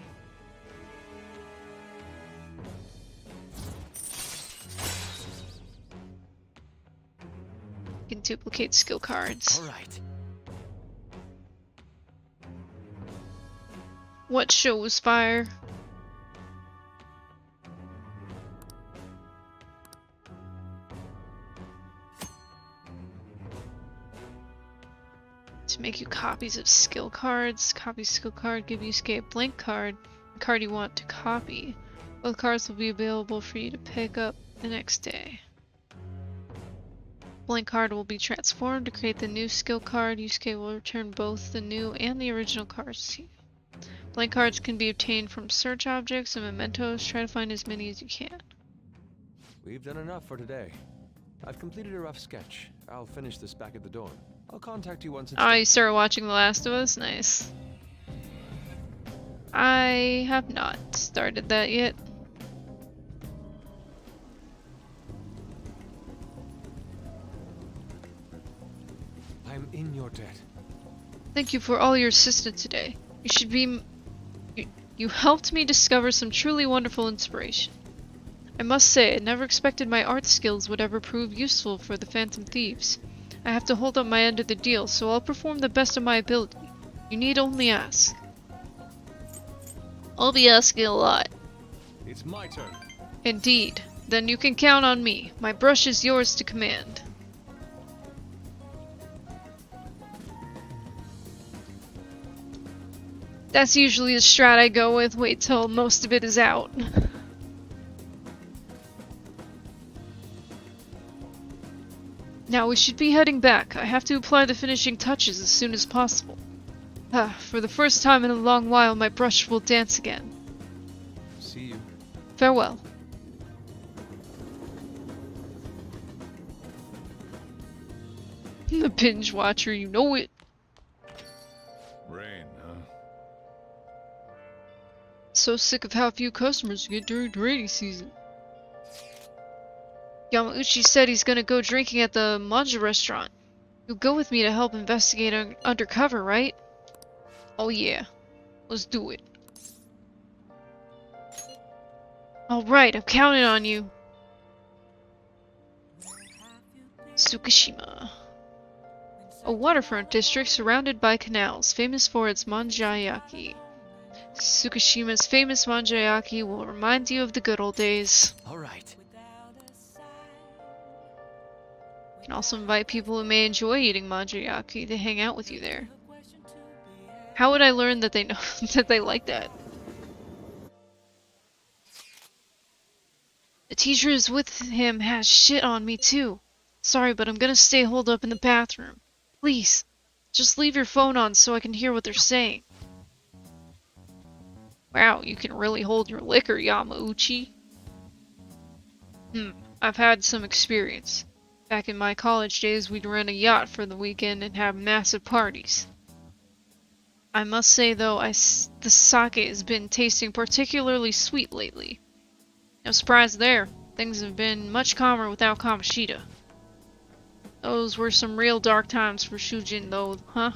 You can duplicate skill cards. All right. What shows fire? To make you copies of skill cards. Copy skill card, give you escape blank card. The card you want to copy. Both cards will be available for you to pick up the next day. Blank card will be transformed to create the new skill card. Yusuke will return both the new and the original cards to you. Blank cards can be obtained from search objects and mementos. Try to find as many as you can. We've done enough for today. I've completed a rough sketch. I'll finish this back at the dorm. I'll contact you once it's Oh, done. you started watching The Last of Us? Nice. I have not started that yet. I'm in your debt. Thank you for all your assistance today. You should be... You helped me discover some truly wonderful inspiration. I must say, I never expected my art skills would ever prove useful for the Phantom Thieves. I have to hold up my end of the deal, so I'll perform the best of my ability. You need only ask. I'll be asking a lot. It's my turn. Indeed. Then you can count on me. My brush is yours to command. That's usually the strat I go with. Wait till most of it is out. Now we should be heading back. I have to apply the finishing touches as soon as possible. For the first time in a long while, my brush will dance again. See you. Farewell. The binge watcher, you know it. Rain, huh? So sick of how few customers you get during the rainy season. Yamauchi said he's gonna go drinking at the manja restaurant. You'll go with me to help investigate undercover, right? Oh yeah. Let's do it. Alright, I'm counting on you. Tsukishima. A waterfront district surrounded by canals, famous for its manjayaki. Tsukishima's famous manjayaki will remind you of the good old days. All right. You can also invite people who may enjoy eating manjayaki to hang out with you there. How would I learn that they know that they like that? The teacher who's with him has shit on me too. Sorry, but I'm gonna stay holed up in the bathroom. Please, just leave your phone on so I can hear what they're saying. Wow, you can really hold your liquor, Yamauchi. I've had some experience. Back in my college days, we'd rent a yacht for the weekend and have massive parties. I must say though, the sake has been tasting particularly sweet lately. No surprise there, things have been much calmer without Kamoshida. Those were some real dark times for Shujin though, huh?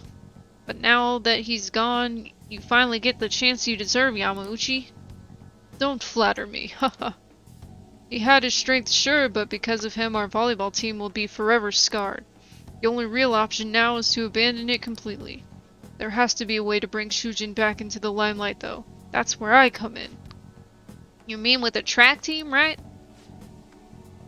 But now that he's gone, you finally get the chance you deserve, Yamauchi. Don't flatter me, haha. He had his strength, sure, but because of him our volleyball team will be forever scarred. The only real option now is to abandon it completely. There has to be a way to bring Shujin back into the limelight though. That's where I come in. You mean with a track team, right?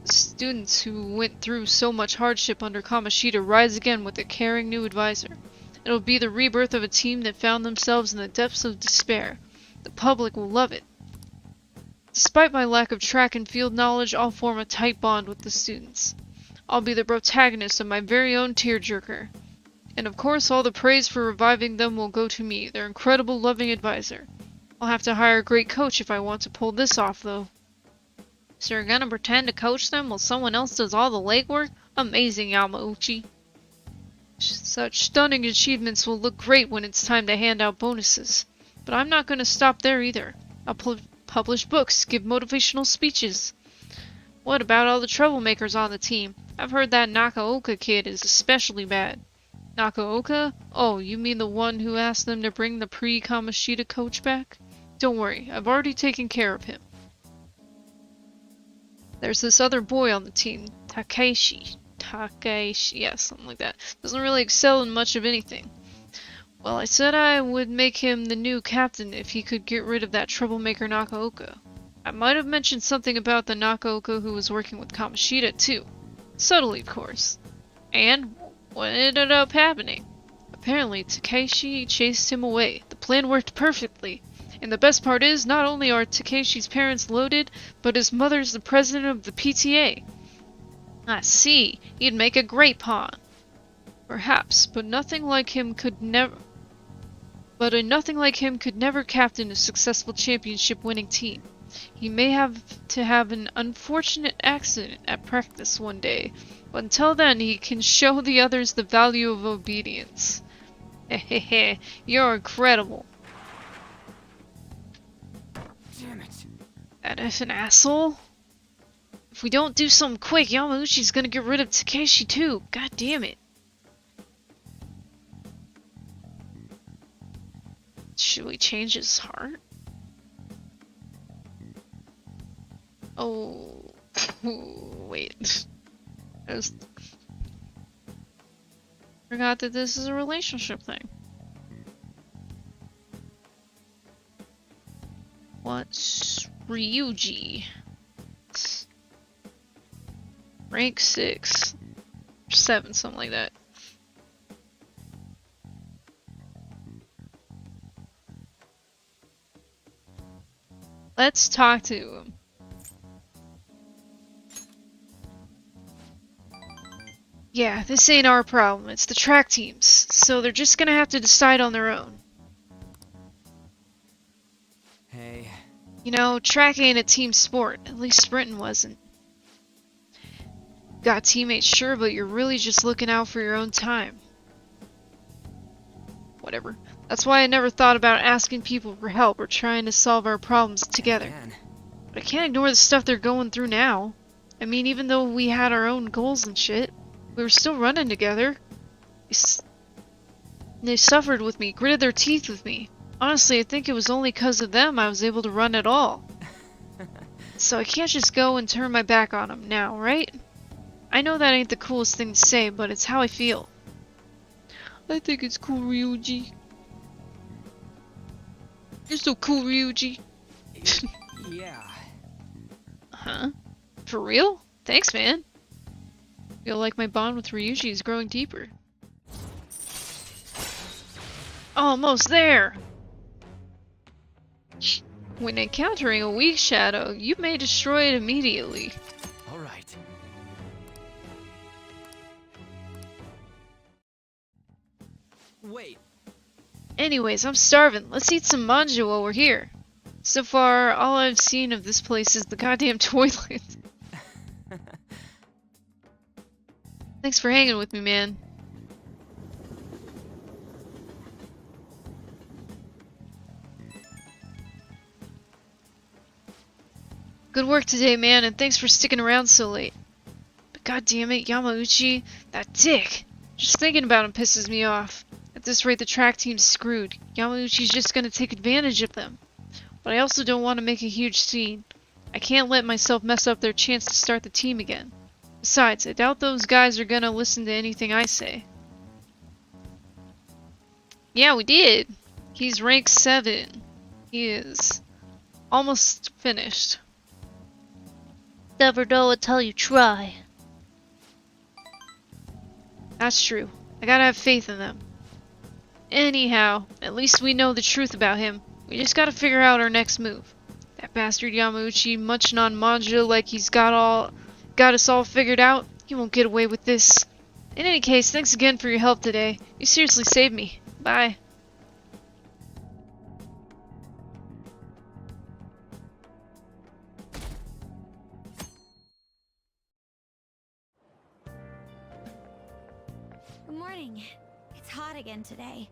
The students who went through so much hardship under Kamoshida rise again with a caring new advisor. It'll be the rebirth of a team that found themselves in the depths of despair. The public will love it. Despite my lack of track and field knowledge, I'll form a tight bond with the students. I'll be the protagonist of my very own tearjerker. And of course, all the praise for reviving them will go to me, their incredible loving advisor. I'll have to hire a great coach if I want to pull this off, though. So you're gonna pretend to coach them while someone else does all the legwork? Amazing, Yamauchi. Such stunning achievements will look great when it's time to hand out bonuses. But I'm not gonna stop there either. I'll publish books, give motivational speeches. What about all the troublemakers on the team? I've heard that Nakaoka kid is especially bad. Nakaoka? Oh, you mean the one who asked them to bring the pre-Kamashita coach back? Don't worry, I've already taken care of him. There's this other boy on the team, Takeshi, yeah, something like that. Doesn't really excel in much of anything. Well, I said I would make him the new captain if he could get rid of that troublemaker Nakaoka. I might have mentioned something about the Nakaoka who was working with Kamashita too. Subtly, of course. And what ended up happening? Apparently, Takeshi chased him away. The plan worked perfectly. And the best part is, not only are Takeshi's parents loaded, but his mother's the president of the PTA. I see. He'd make a great pawn. Perhaps, but nothing like him could never captain a successful championship-winning team. He may have to have an unfortunate accident at practice one day, but until then he can show the others the value of obedience. Hehehe, you're incredible. Damn it. That effing asshole? If we don't do something quick, Yamauchi's gonna get rid of Takeshi too. God damn it. Should we change his heart? Oh, wait. I forgot that this is a relationship thing. What's Ryuji? Rank 6. 7, something like that. Let's talk to him. Yeah, this ain't our problem, it's the track teams, so they're just gonna have to decide on their own. Hey. You know, track ain't a team sport, at least sprinting wasn't. Got teammates, sure, but you're really just looking out for your own time. Whatever. That's why I never thought about asking people for help or trying to solve our problems together. Man. But I can't ignore the stuff they're going through now. I mean, even though we had our own goals and shit, we were still running together. They suffered with me, gritted their teeth with me. Honestly, I think it was only because of them I was able to run at all. So I can't just go and turn my back on them now, right? I know that ain't the coolest thing to say, but it's how I feel. I think it's cool, Ryuji. You're so cool, Ryuji. Yeah. Huh? For real? Thanks, man. Feel like my bond with Ryuji is growing deeper. Almost there! When encountering a weak shadow, you may destroy it immediately. All right. Wait. Anyways, I'm starving. Let's eat some manju while we're here. So far, all I've seen of this place is the goddamn toilet. Thanks for hanging with me, man. Good work today, man, and thanks for sticking around so late. But goddammit, Yamauchi, that dick! Just thinking about him pisses me off. At this rate, the track team's screwed. Yamauchi's just gonna take advantage of them. But I also don't want to make a huge scene. I can't let myself mess up their chance to start the team again. Besides, I doubt those guys are gonna listen to anything I say. Yeah, we did! He's rank 7. He is almost finished. Never know until you try. That's true. I gotta have faith in them. Anyhow, at least we know the truth about him. We just gotta figure out our next move. That bastard Yamauchi munching on manja like he's got us all figured out. He won't get away with this. In any case, thanks again for your help today. You seriously saved me. Bye. Good morning. It's hot again today.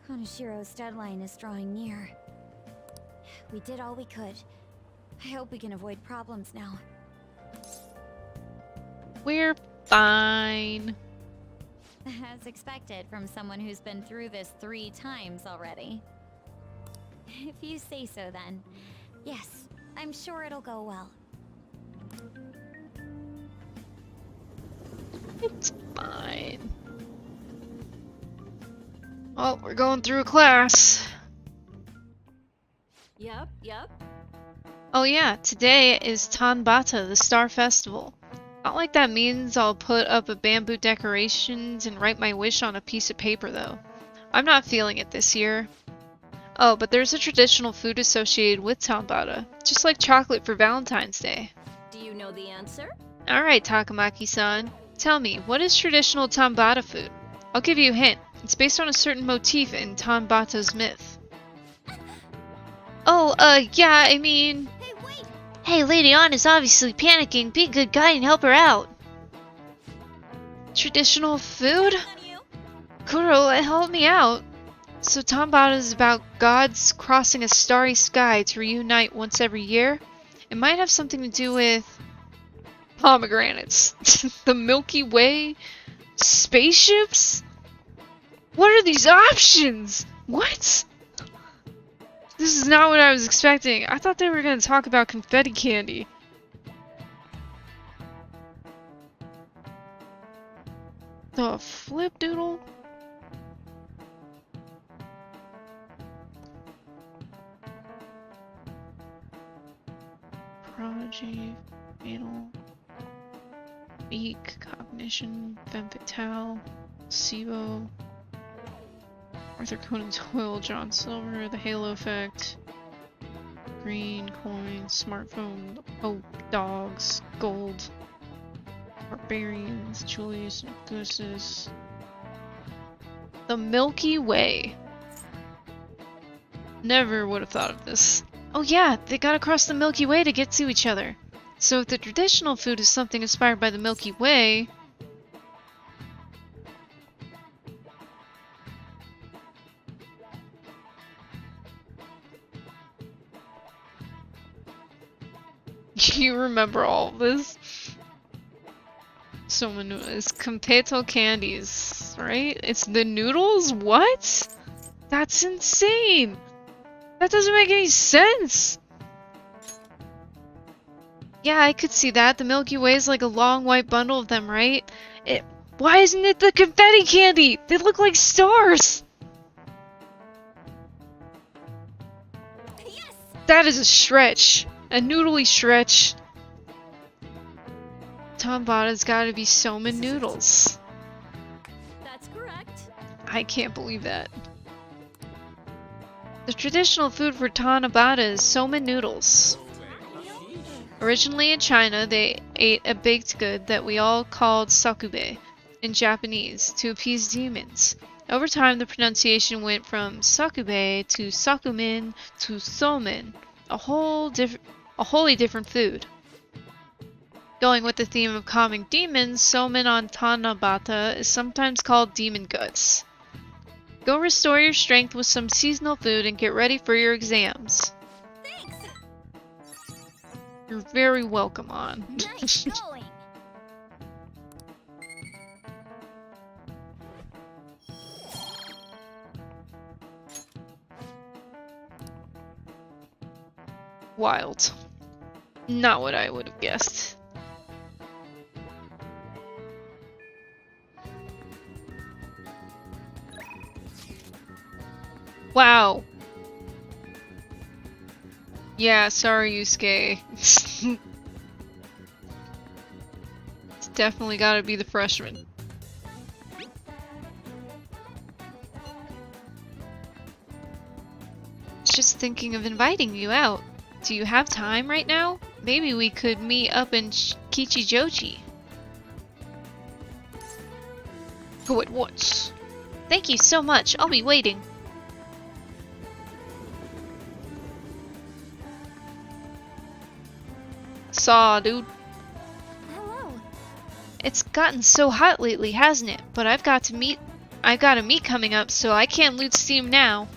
Konoshiro's deadline is drawing near. We did all we could. I hope we can avoid problems now. We're fine. As expected from someone who's been through this 3 times already. If you say so then. Yes, I'm sure it'll go well. It's fine. Well, we're going through a class. Yep. Oh yeah, today is Tanbata, the Star Festival. Not like that means I'll put up a bamboo decorations and write my wish on a piece of paper though. I'm not feeling it this year. Oh, but there's a traditional food associated with Tanbata, just like chocolate for Valentine's Day. Do you know the answer? Alright, Takamaki-san. Tell me, what is traditional Tanbata food? I'll give you a hint. It's based on a certain motif in Tanbata's myth. Oh, yeah, I mean... Hey, wait! Hey, Lady Anna's obviously panicking. Be a good guy and help her out. Traditional food? On you. Kuro, help me out. So Tanbata is about gods crossing a starry sky to reunite once every year? It might have something to do with... pomegranates. The Milky Way? Spaceships? What are these options? What? This is not what I was expecting. I thought they were going to talk about confetti candy. The flip doodle? Prodigy, fatal, beak, cognition, femme fatale, SIBO, Arthur Conan Doyle, John Silver, the Halo Effect, green coin, smartphone, oak, dogs, gold, barbarians, Julius Gooses, the Milky Way. Never would have thought of this. Oh yeah, they gotta cross the Milky Way to get to each other. So if the traditional food is something inspired by the Milky Way... You remember all of this? So it's Competo candies, right? It's the noodles? What? That's insane! That doesn't make any sense! Yeah, I could see that. The Milky Way is like a long white bundle of them, right? Why isn't it the confetti candy? They look like stars! Yes! That is a stretch. A noodly stretch. Tanbata's gotta be somen noodles. That's correct. I can't believe that. The traditional food for Tanbata is somen noodles. Originally in China, they ate a baked good that we all called sakube in Japanese to appease demons. Over time, the pronunciation went from sakube to sakumin to somen, a wholly different food. Going with the theme of calming demons, somen on Tanbata is sometimes called demon guts. Go restore your strength with some seasonal food and get ready for your exams. Thanks! You're very welcome on. Nice going! Wild. Not what I would have guessed. Wow. Yeah, sorry, Yusuke. It's definitely gotta be the freshman. just thinking of inviting you out. Do you have time right now? Maybe we could meet up in Kichijoji. Go at once. Thank you so much. I'll be waiting. Saw, dude. Hello. It's gotten so hot lately, hasn't it? But I've got a meet coming up, so I can't lose steam now.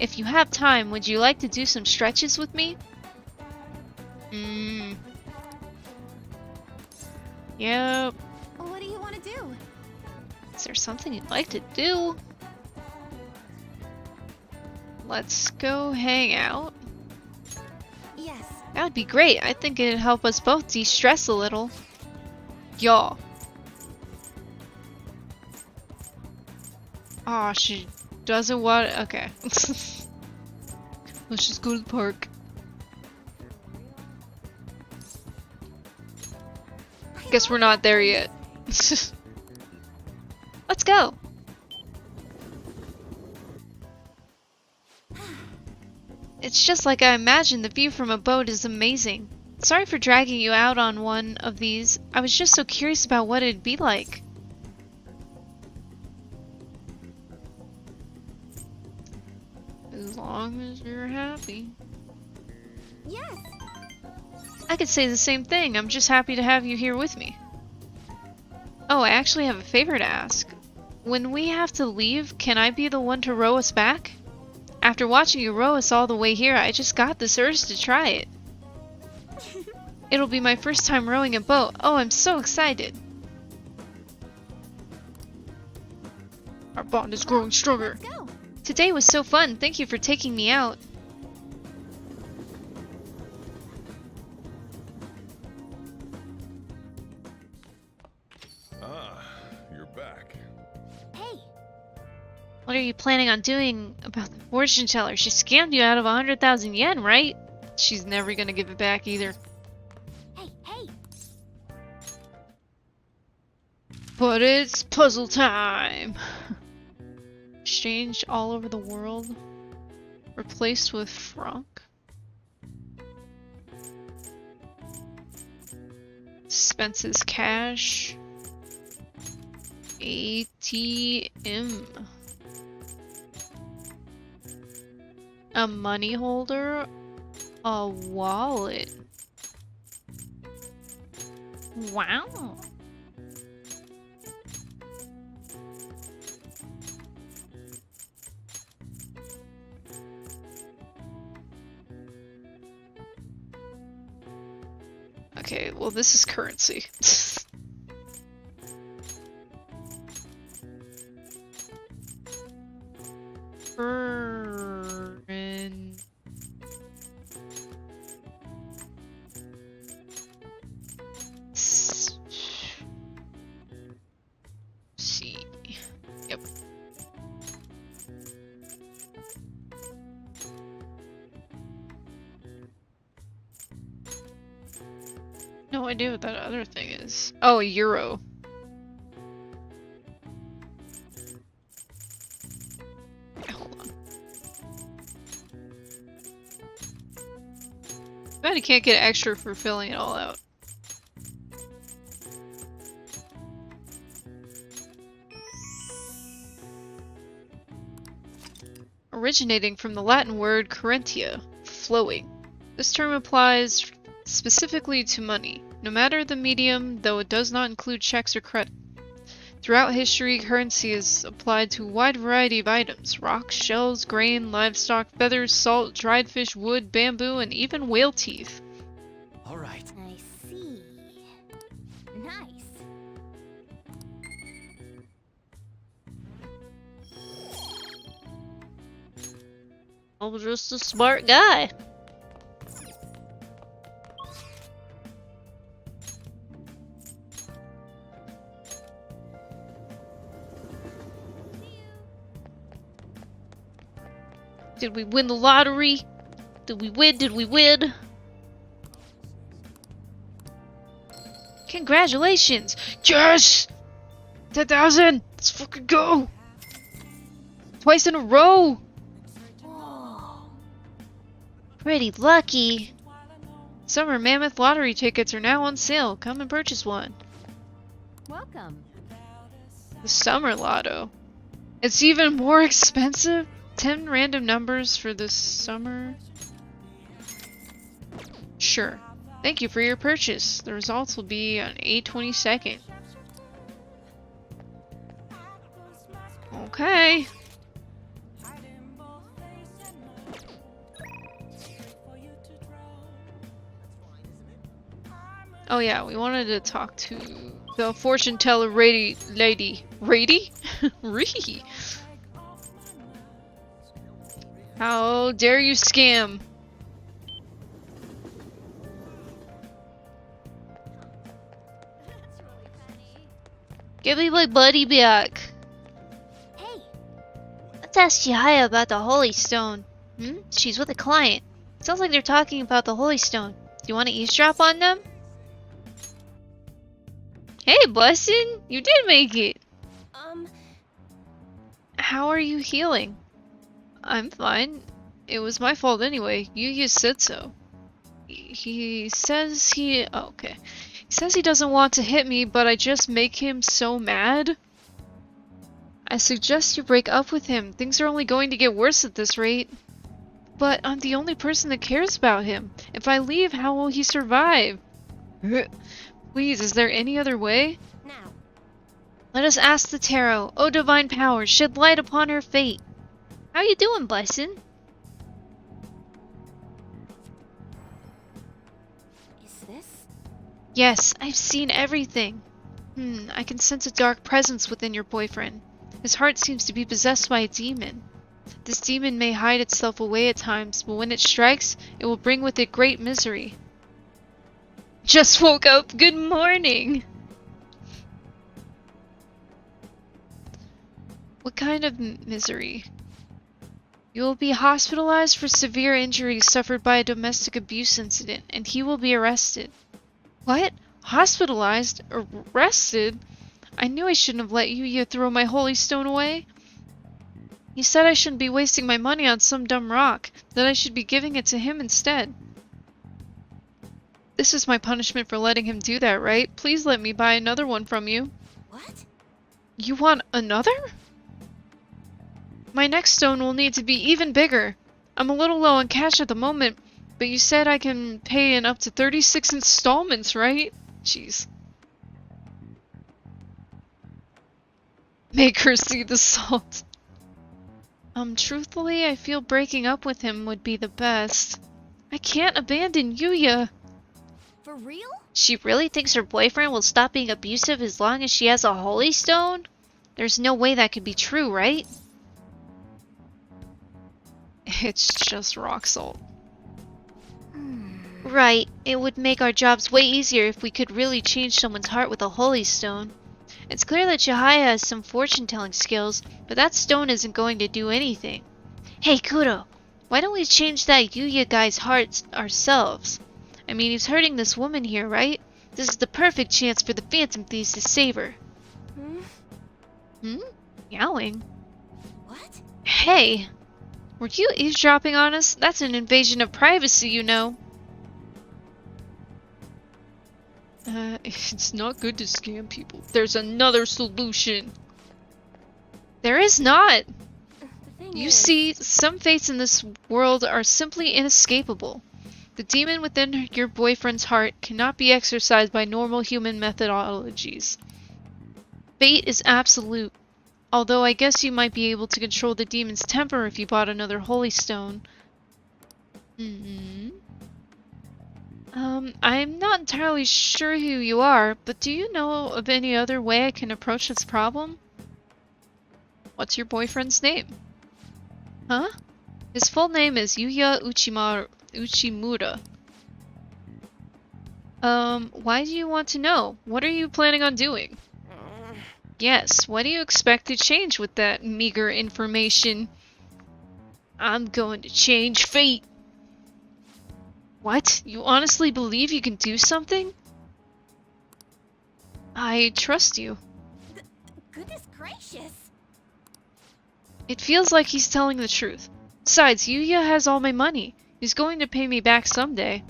If you have time, would you like to do some stretches with me? Yep. What do you want to do? Is there something you'd like to do? Let's go hang out. Yes. That would be great. I think it'd help us both de-stress a little. Y'all. Aw, she doesn't want... Okay. Let's just go to the park. Guess we're not there yet. Let's go. It's just like I imagined. The view from a boat is amazing. Sorry for dragging you out on one of these. I was just so curious about what it'd be like. As long as you're happy. Yes. I could say the same thing. I'm just happy to have you here with me. Oh, I actually have a favor to ask. When we have to leave, can I be the one to row us back? After watching you row us all the way here, I just got this urge to try it. It'll be my first time rowing a boat. Oh, I'm so excited. Our bond is growing stronger. Let's go. Today was so fun. Thank you for taking me out. You're back. Hey. What are you planning on doing about the fortune teller? She scammed you out of 100,000 yen, right? She's never gonna give it back either. Hey. But it's puzzle time! Exchanged all over the world. Replaced with franc. Dispenses cash. ATM. A money holder. A wallet. Wow. Okay, well this is currency. See. Yep. No idea what that other thing is. Oh, a euro. Okay, hold on. Bet you can't get extra for filling it all out. Originating from the Latin word currentia, flowing. This term applies specifically to money, no matter the medium, though it does not include checks or credit. Throughout history, currency is applied to a wide variety of items: rocks, shells, grain, livestock, feathers, salt, dried fish, wood, bamboo, and even whale teeth. All right. I see. Nice. I'm just a smart guy. Did we win the lottery? Did we win? Did we win? Congratulations! Yes! 10,000! Let's fucking go! Twice in a row! Whoa. Pretty lucky. Summer Mammoth lottery tickets are now on sale. Come and purchase one. Welcome. The Summer Lotto. It's even more expensive? 10 random numbers for the summer? Sure. Thank you for your purchase. The results will be on 8/22. Okay. Oh yeah, we wanted to talk to the fortune teller lady. Rady? Ree. How dare you scam? Give me my money back. Hey, Let's ask Chihaya about the Holy Stone. She's with a client. Sounds like they're talking about the Holy Stone. Do you want to eavesdrop on them? Hey, Bustin! You did make it! How are you healing? I'm fine. It was my fault anyway. You said so. He says he... Oh, okay. He says he doesn't want to hit me, but I just make him so mad. I suggest you break up with him. Things are only going to get worse at this rate. But I'm the only person that cares about him. If I leave, how will he survive? Please, is there any other way? now. Let us ask the tarot. O divine power, shed light upon her fate. How you doing, Blessin'? Is this? Yes, I've seen everything. I can sense a dark presence within your boyfriend. His heart seems to be possessed by a demon. This demon may hide itself away at times, but when it strikes, it will bring with it great misery. Just woke up. Good morning. What kind of misery? You will be hospitalized for severe injuries suffered by a domestic abuse incident, and he will be arrested. What? Hospitalized? Arrested? I knew I shouldn't have let you throw my holy stone away. You said I shouldn't be wasting my money on some dumb rock, that I should be giving it to him instead. This is my punishment for letting him do that, right? Please let me buy another one from you. What? You want another? My next stone will need to be even bigger. I'm a little low on cash at the moment, but you said I can pay in up to 36 installments, right? Jeez. Make her see the salt. Truthfully, I feel breaking up with him would be the best. I can't abandon Yuya. For real? She really thinks her boyfriend will stop being abusive as long as she has a holy stone? There's no way that could be true, right? It's just rock salt. Right. It would make our jobs way easier if we could really change someone's heart with a holy stone. It's clear that Chihaya has some fortune-telling skills, but that stone isn't going to do anything. Hey, Kuro, why don't we change that Yuya guy's heart ourselves? I mean, he's hurting this woman here, right? This is the perfect chance for the Phantom Thieves to save her. Meowing? What? Hey! Were you eavesdropping on us? That's an invasion of privacy, you know. It's not good to scam people. There's another solution. There is not! You see, some fates in this world are simply inescapable. The demon within your boyfriend's heart cannot be exorcised by normal human methodologies. Fate is absolute. Although I guess you might be able to control the demon's temper if you bought another holy stone. I'm not entirely sure who you are, but do you know of any other way I can approach this problem? What's your boyfriend's name? Huh? His full name is Yuya Uchimura. Why do you want to know? What are you planning on doing? Yes, what do you expect to change with that meager information? I'm going to change fate. What? You honestly believe you can do something? I trust you. Goodness gracious. It feels like he's telling the truth. Besides, Yuya has all my money. He's going to pay me back someday.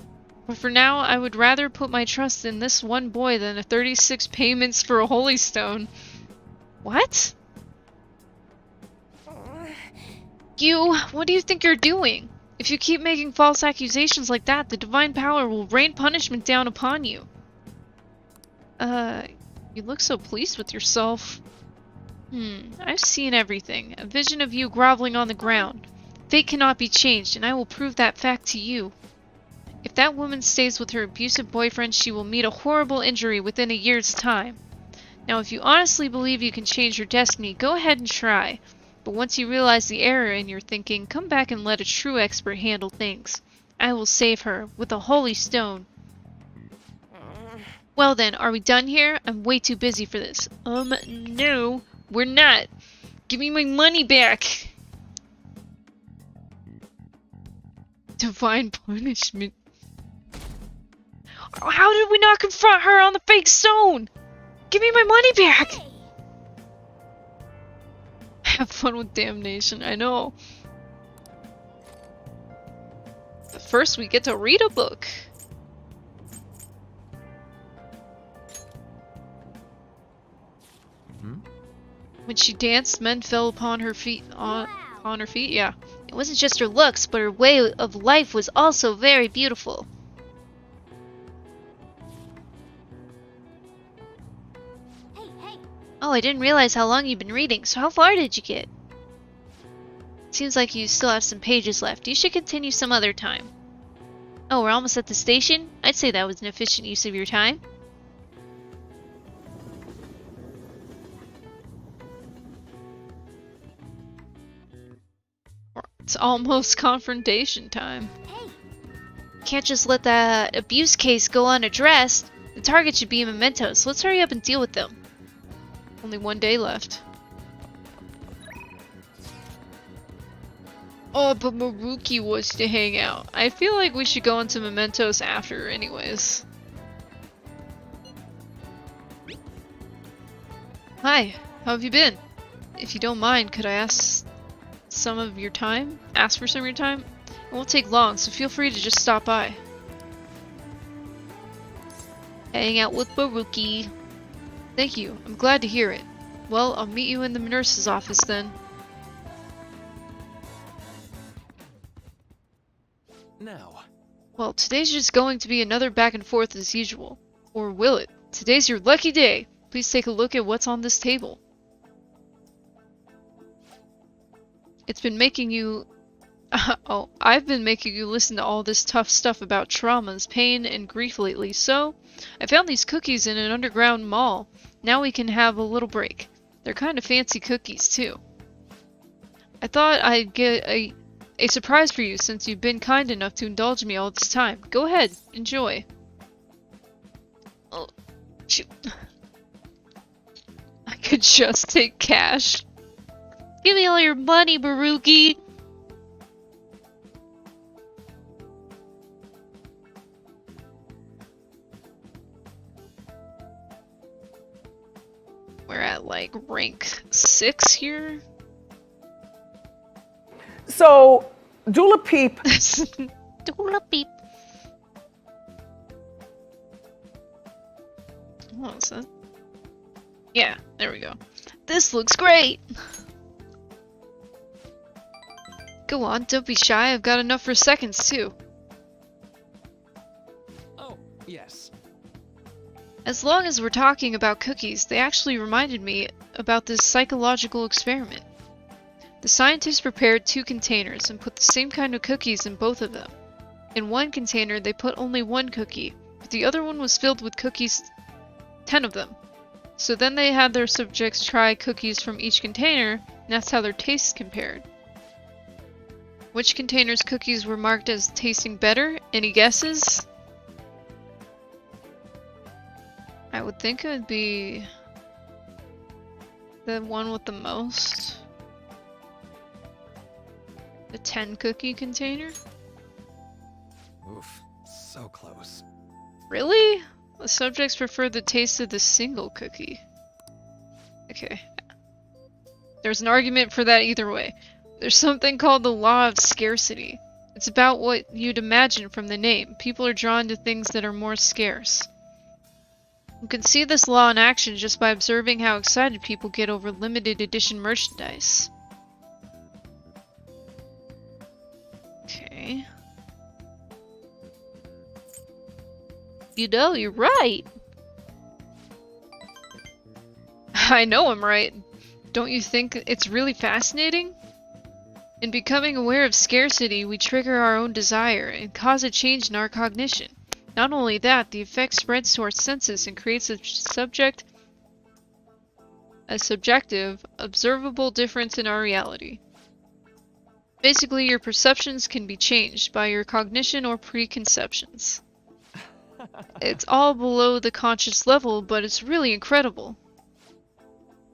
But for now, I would rather put my trust in this one boy than 36 payments for a holy stone. What? What do you think you're doing? If you keep making false accusations like that, the divine power will rain punishment down upon you. You look so pleased with yourself. I've seen everything. A vision of you groveling on the ground. Fate cannot be changed, and I will prove that fact to you. If that woman stays with her abusive boyfriend, she will meet a horrible injury within a year's time. Now, if you honestly believe you can change your destiny, go ahead and try. But once you realize the error in your thinking, come back and let a true expert handle things. I will save her with a holy stone. Well then, are we done here? I'm way too busy for this. No, we're not. Give me my money back. Divine punishment. How did we not confront her on the fake stone? Give me my money back! Have fun with damnation, I know. But first we get to read a book. When she danced, men fell upon her feet. On her feet, yeah. It wasn't just her looks, but her way of life was also very beautiful. Oh, I didn't realize how long you've been reading, so how far did you get? Seems like you still have some pages left. You should continue some other time. Oh, we're almost at the station? I'd say that was an efficient use of your time. It's almost confrontation time. Can't just let that abuse case go unaddressed. The target should be mementos. Let's hurry up and deal with them. Only one day left. Oh, but Maruki was to hang out. I feel like we should go into mementos after anyways. Hi, how have you been? If you don't mind, could I ask some of your time? Ask for some of your time? It won't take long, so feel free to just stop by. Hang out with Baruki. Thank you. I'm glad to hear it. Well, I'll meet you in the nurse's office then. Now. Well, today's just going to be another back and forth as usual. Or will it? Today's your lucky day. Please take a look at what's on this table. It's been making you... oh, I've been making you listen to all this tough stuff about traumas, pain, and grief lately, so I found these cookies in an underground mall. Now we can have a little break. They're kind of fancy cookies, too. I thought I'd get a surprise for you since you've been kind enough to indulge me all this time. Go ahead, enjoy. Oh, shoot. I could just take cash. Give me all your money, Baruki! We're at like rank 6 here. So, Dula Peep. Dula Peep. What was that? Yeah, there we go. This looks great! Go on, don't be shy. I've got enough for seconds, too. Oh, yes. As long as we're talking about cookies, they actually reminded me about this psychological experiment. The scientists prepared 2 containers and put the same kind of cookies in both of them. In one container, they put only 1 cookie, but the other one was filled with cookies, 10 of them. So then they had their subjects try cookies from each container, and that's how their tastes compared. Which container's cookies were marked as tasting better? Any guesses? I would think it would be the one with the most. The 10 cookie container? Oof, so close. Really? The subjects prefer the taste of the single cookie. Okay. There's an argument for that either way. There's something called the law of scarcity. It's about what you'd imagine from the name. People are drawn to things that are more scarce. You can see this law in action just by observing how excited people get over limited edition merchandise. Okay. You know, you're right. I know I'm right. Don't you think it's really fascinating? In becoming aware of scarcity, we trigger our own desire and cause a change in our cognition. Not only that, the effect spreads to our senses and creates a subjective, observable difference in our reality. Basically, your perceptions can be changed by your cognition or preconceptions. It's all below the conscious level, but it's really incredible.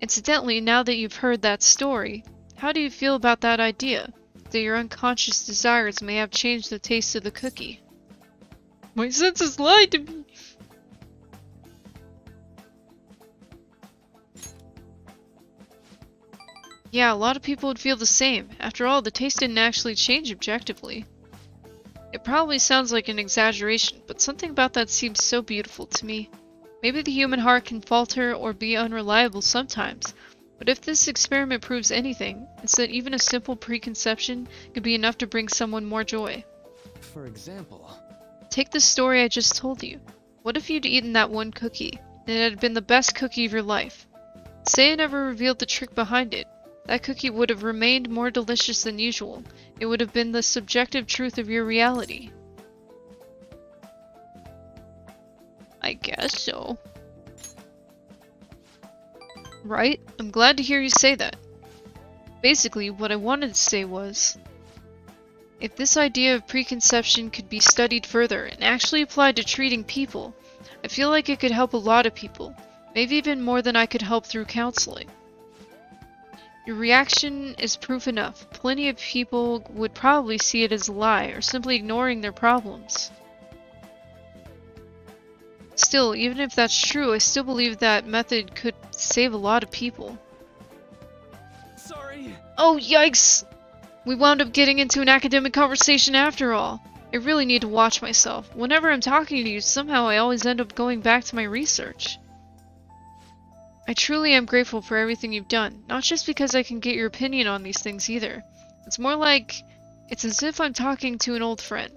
Incidentally, now that you've heard that story, how do you feel about that idea? That your unconscious desires may have changed the taste of the cookie? My senses lied to me! Yeah, a lot of people would feel the same. After all, the taste didn't actually change objectively. It probably sounds like an exaggeration, but something about that seems so beautiful to me. Maybe the human heart can falter or be unreliable sometimes, but if this experiment proves anything, it's that even a simple preconception could be enough to bring someone more joy. For example... Take the story I just told you. What if you'd eaten that one cookie, and it had been the best cookie of your life? Say I never revealed the trick behind it. That cookie would have remained more delicious than usual. It would have been the subjective truth of your reality. I guess so. Right? I'm glad to hear you say that. Basically, what I wanted to say was, if this idea of preconception could be studied further and actually applied to treating people, I feel like it could help a lot of people, maybe even more than I could help through counseling. Your reaction is proof enough. Plenty of people would probably see it as a lie or simply ignoring their problems. Still, even if that's true, I still believe that method could save a lot of people. Sorry! Oh, yikes! We wound up getting into an academic conversation after all. I really need to watch myself. Whenever I'm talking to you, somehow I always end up going back to my research. I truly am grateful for everything you've done, not just because I can get your opinion on these things either. It's more like, it's as if I'm talking to an old friend.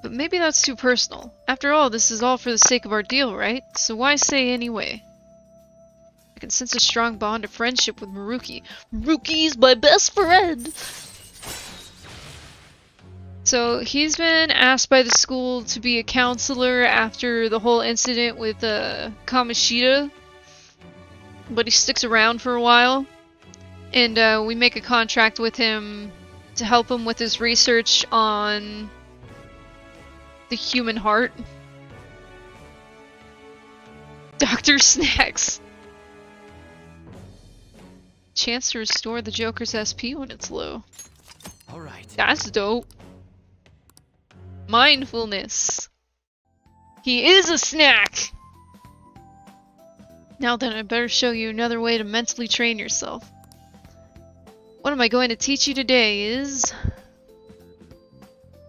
But maybe that's too personal. After all, this is all for the sake of our deal, right? So why say anyway? I can sense a strong bond of friendship with Maruki. Maruki's my best friend! So he's been asked by the school to be a counselor after the whole incident with Kamoshida. But he sticks around for a while. And we make a contract with him to help him with his research on the human heart. Dr. Snacks. Chance to restore the Joker's SP when it's low. Alright. That's dope. Mindfulness. He is a snack! Now then, I better show you another way to mentally train yourself. What am I going to teach you today is...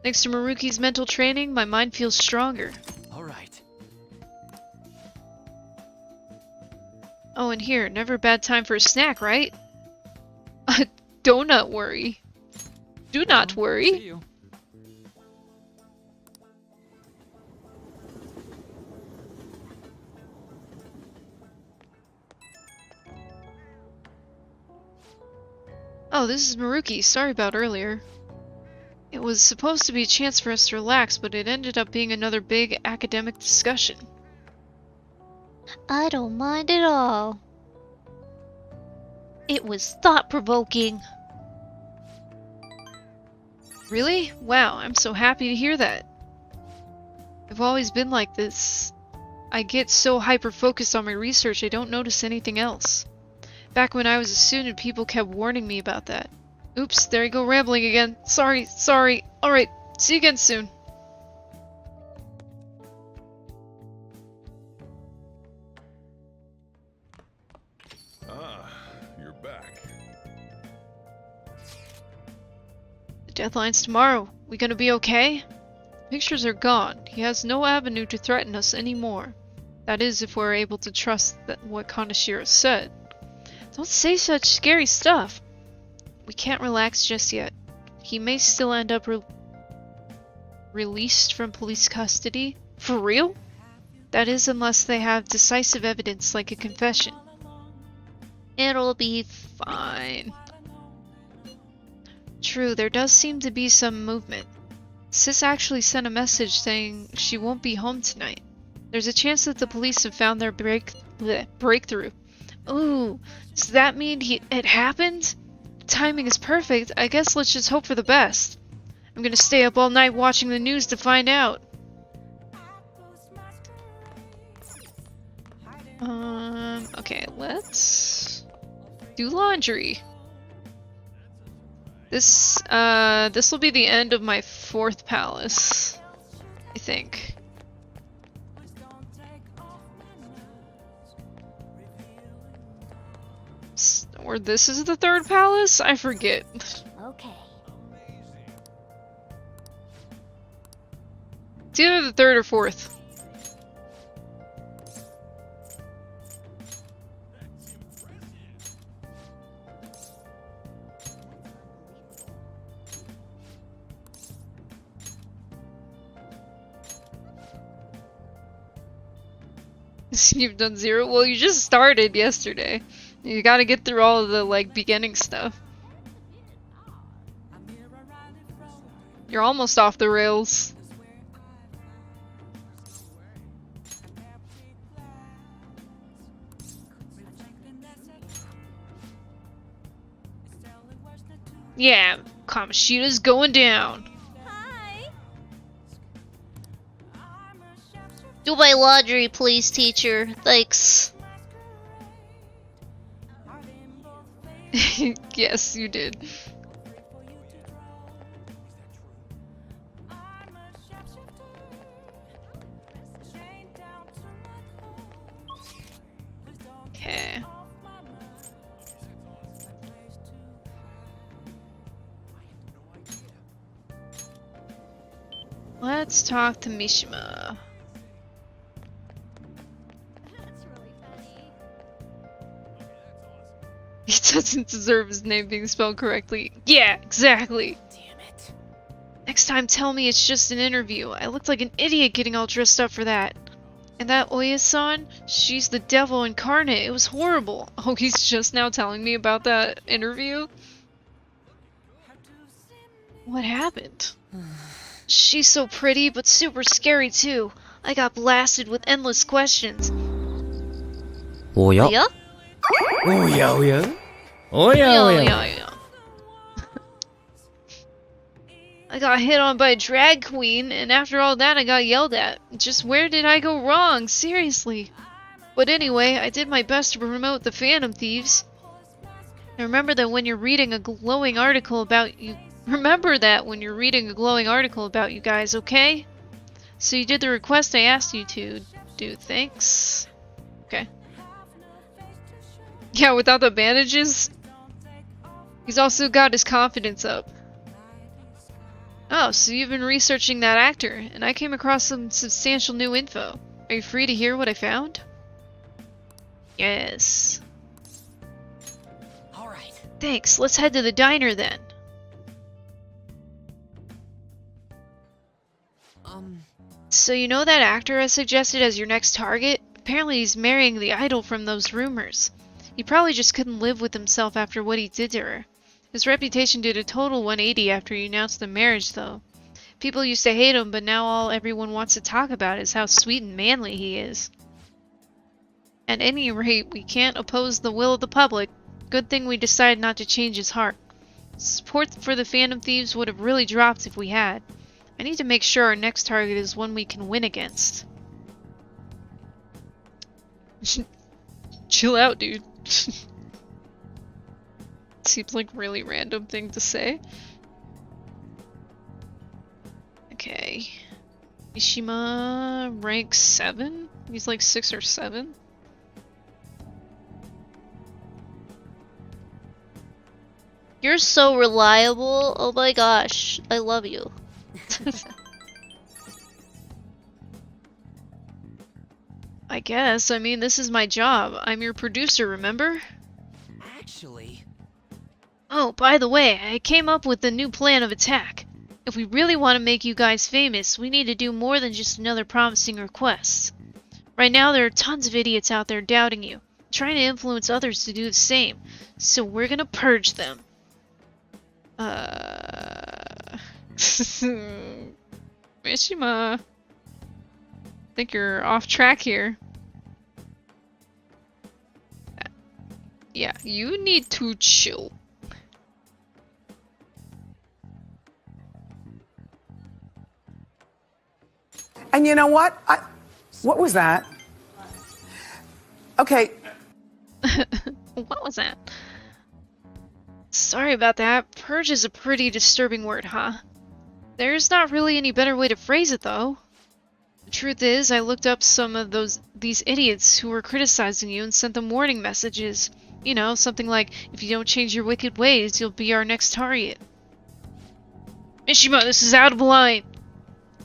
Thanks to Maruki's mental training, my mind feels stronger. Alright. Oh, and here, never a bad time for a snack, right? Donut worry. Do not See worry. you. Oh, this is Maruki. Sorry about earlier. It was supposed to be a chance for us to relax, but it ended up being another big academic discussion. I don't mind at all. It was thought-provoking. Really? Wow, I'm so happy to hear that. I've always been like this. I get so hyper-focused on my research I don't notice anything else. Back when I was a student, people kept warning me about that. Oops, there I go rambling again. Sorry. Alright, see you again soon. Ah, you're back. Deadline's tomorrow. We gonna be okay? Pictures are gone. He has no avenue to threaten us anymore. That is, if we're able to trust that what Kanashiro said. Don't say such scary stuff. We can't relax just yet. He may still end up released from police custody. For real? That is, unless they have decisive evidence like a confession. It'll be fine. True, there does seem to be some movement. Sis actually sent a message saying she won't be home tonight. There's a chance that the police have found their breakthrough. Ooh, does that mean it happened? Timing is perfect. I guess let's just hope for the best. I'm gonna stay up all night watching the news to find out. Okay, let's do laundry. This will be the end of my 4th palace, I think. Or this is the 3rd palace? I forget. Okay. It's either the 3rd or 4th. You've done 0? Well, you just started yesterday. You gotta get through all of the, like, beginning stuff. You're almost off the rails. Yeah, Kamoshida's going down. Hi. Do my laundry, please, teacher. Thanks. Yes, you did. Okay. Let's talk to Mishima. He doesn't deserve his name being spelled correctly. Yeah, exactly. Damn it. Next time, tell me it's just an interview. I looked like an idiot getting all dressed up for that. And that Oya-san, she's the devil incarnate. It was horrible. Oh, he's just now telling me about that interview? What happened? She's so pretty, but super scary too. I got blasted with endless questions. Oh yeah. Yeah? Oh yeah, oh yeah. Oh yeah, oh yeah. I got hit on by a drag queen, and after all that I got yelled at. Just where did I go wrong? Seriously. But anyway, I did my best to promote the Phantom Thieves. And remember that when you're reading a glowing article about you... Remember that when you're reading a glowing article about you guys, okay? So you did the request I asked you to do. Thanks. Okay. Yeah, without the bandages? He's also got his confidence up. Oh, so you've been researching that actor, and I came across some substantial new info. Are you free to hear what I found? Yes. Alright. Thanks, let's head to the diner then. So you know that actor I suggested as your next target? Apparently he's marrying the idol from those rumors. He probably just couldn't live with himself after what he did to her. His reputation did a total 180 after he announced the marriage, though. People used to hate him, but now all everyone wants to talk about is how sweet and manly he is. At any rate, we can't oppose the will of the public. Good thing we decided not to change his heart. Support for the Phantom Thieves would have really dropped if we had. I need to make sure our next target is one we can win against. Chill out, dude. Seems like a really random thing to say. Okay. Mishima, rank 7? He's like 6 or 7? You're so reliable. Oh my gosh. I love you. I guess. I mean, this is my job. I'm your producer, remember? Actually... Oh, by the way, I came up with a new plan of attack. If we really want to make you guys famous, we need to do more than just another promising request. Right now, there are tons of idiots out there doubting you, trying to influence others to do the same. So we're gonna purge them. Mishima. I think you're off track here. Yeah, you need to chill. And you know what? What was that? Okay. What was that? Sorry about that. Purge is a pretty disturbing word, huh? There's not really any better way to phrase it, though. The truth is, I looked up some of these idiots who were criticizing you and sent them warning messages. You know, something like, if you don't change your wicked ways, you'll be our next target. Mishima, this is out of line!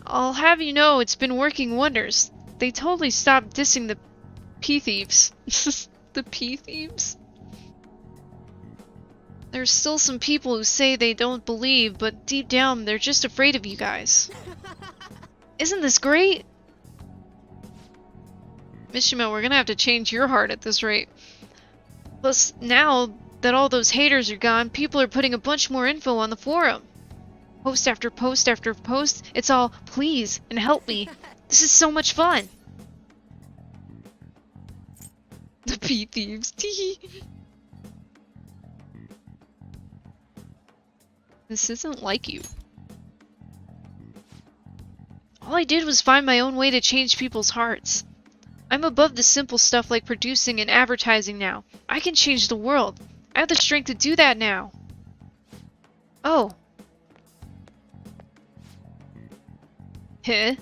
I'll have you know it's been working wonders. They totally stopped dissing the pea thieves. The pea thieves? There's still some people who say they don't believe, but deep down they're just afraid of you guys. Isn't this great? Mishima, we're gonna have to change your heart at this rate. Plus, now that all those haters are gone, people are putting a bunch more info on the forum. Post after post after post, it's all, please, and help me. This is so much fun. The pea thieves. Tee. This isn't like you. All I did was find my own way to change people's hearts. I'm above the simple stuff like producing and advertising now. I can change the world. I have the strength to do that now. Oh. Heh?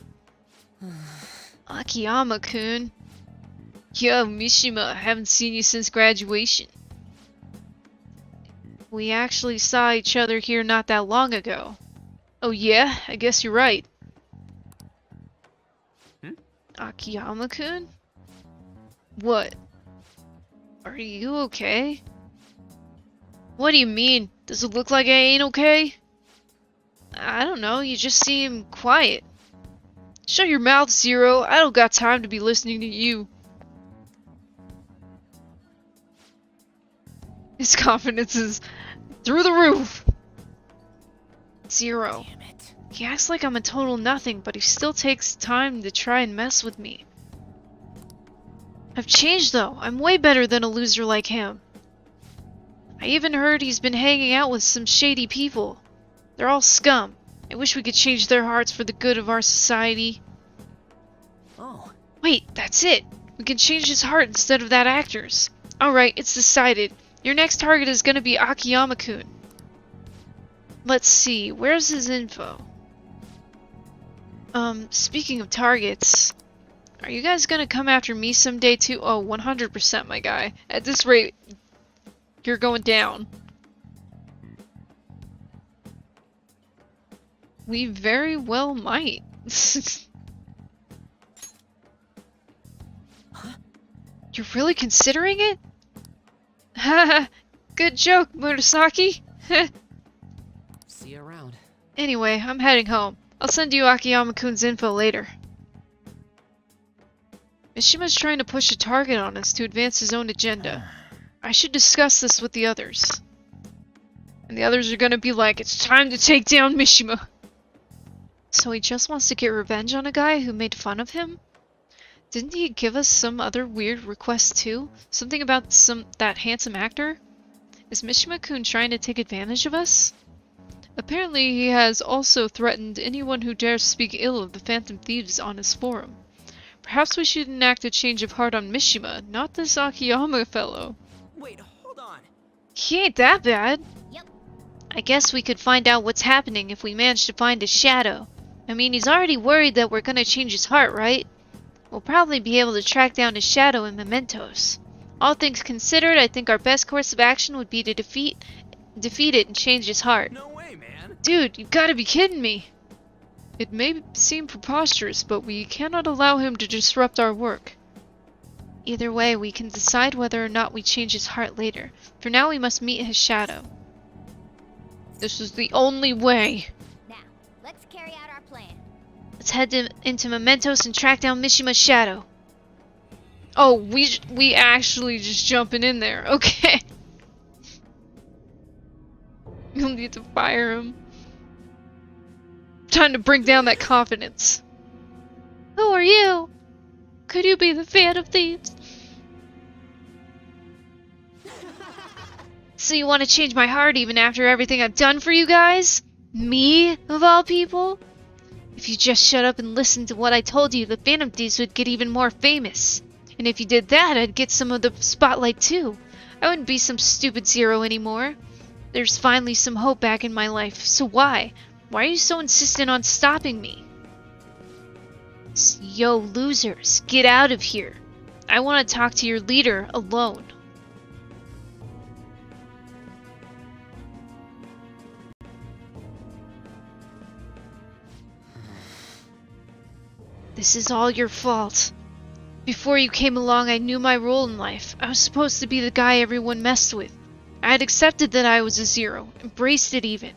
Akiyama-kun. Yo, Mishima, I haven't seen you since graduation. We actually saw each other here not that long ago. Oh yeah? I guess you're right. Akiyama-kun? What? Are you okay? What do you mean? Does it look like I ain't okay? I don't know, you just seem quiet. Shut your mouth, Zero. I don't got time to be listening to you. His confidence is through the roof. Zero. Damn it. He acts like I'm a total nothing, but he still takes time to try and mess with me. I've changed though. I'm way better than a loser like him. I even heard he's been hanging out with some shady people. They're all scum. I wish we could change their hearts for the good of our society. Oh. Wait, that's it! We can change his heart instead of that actor's. Alright, it's decided. Your next target is gonna be Akiyama-kun. Let's see, where's his info? Speaking of targets, are you guys gonna come after me someday too? Oh, 100%, my guy. At this rate, you're going down. We very well might. You're really considering it? Haha, good joke, Murasaki. See you around. Anyway, I'm heading home. I'll send you Akiyama-kun's info later. Mishima's trying to push a target on us to advance his own agenda. I should discuss this with the others. And the others are gonna be like, it's time to take down Mishima. So he just wants to get revenge on a guy who made fun of him? Didn't he give us some other weird request too? Something about that handsome actor? Is Mishima-kun trying to take advantage of us? Apparently he has also threatened anyone who dares speak ill of the Phantom Thieves on his forum. Perhaps we should enact a change of heart on Mishima, not this Akiyama fellow. Wait, hold on. He ain't that bad. Yep. I guess we could find out what's happening if we manage to find his shadow. I mean, he's already worried that we're gonna change his heart, right? We'll probably be able to track down his shadow in mementos. All things considered, I think our best course of action would be to defeat defeat it and change his heart. No way, man. Dude, you've got to be kidding me. It may seem preposterous, but we cannot allow him to disrupt our work. Either way, we can decide whether or not we change his heart later. For now, we must meet his shadow. This is the only way. Now, let's carry out our plan. Let's head into Mementos and track down Mishima's shadow. Oh, we actually just jumping in there. Okay. You'll need to fire him. Time to bring down that confidence. Who are you? Could you be the Phantom Thieves? So you want to change my heart even after everything I've done for you guys? Me, of all people? If you just shut up and listened to what I told you, the Phantom Thieves would get even more famous. And if you did that, I'd get some of the spotlight too. I wouldn't be some stupid zero anymore. There's finally some hope back in my life, so why? Why are you so insistent on stopping me? Yo, losers, get out of here. I want to talk to your leader alone. This is all your fault. Before you came along, I knew my role in life. I was supposed to be the guy everyone messed with. I had accepted that I was a zero, embraced it even.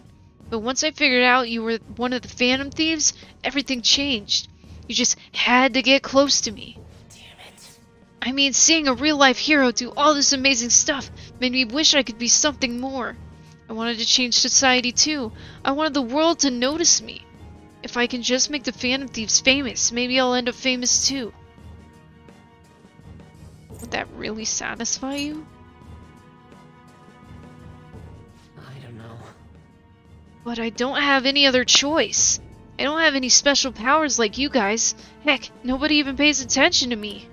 But once I figured out you were one of the Phantom Thieves, everything changed. You just had to get close to me. Damn it. I mean, seeing a real-life hero do all this amazing stuff made me wish I could be something more. I wanted to change society too. I wanted the world to notice me. If I can just make the Phantom Thieves famous, maybe I'll end up famous too. Would that really satisfy you? I don't know. But I don't have any other choice. I don't have any special powers like you guys. Heck, nobody even pays attention to me.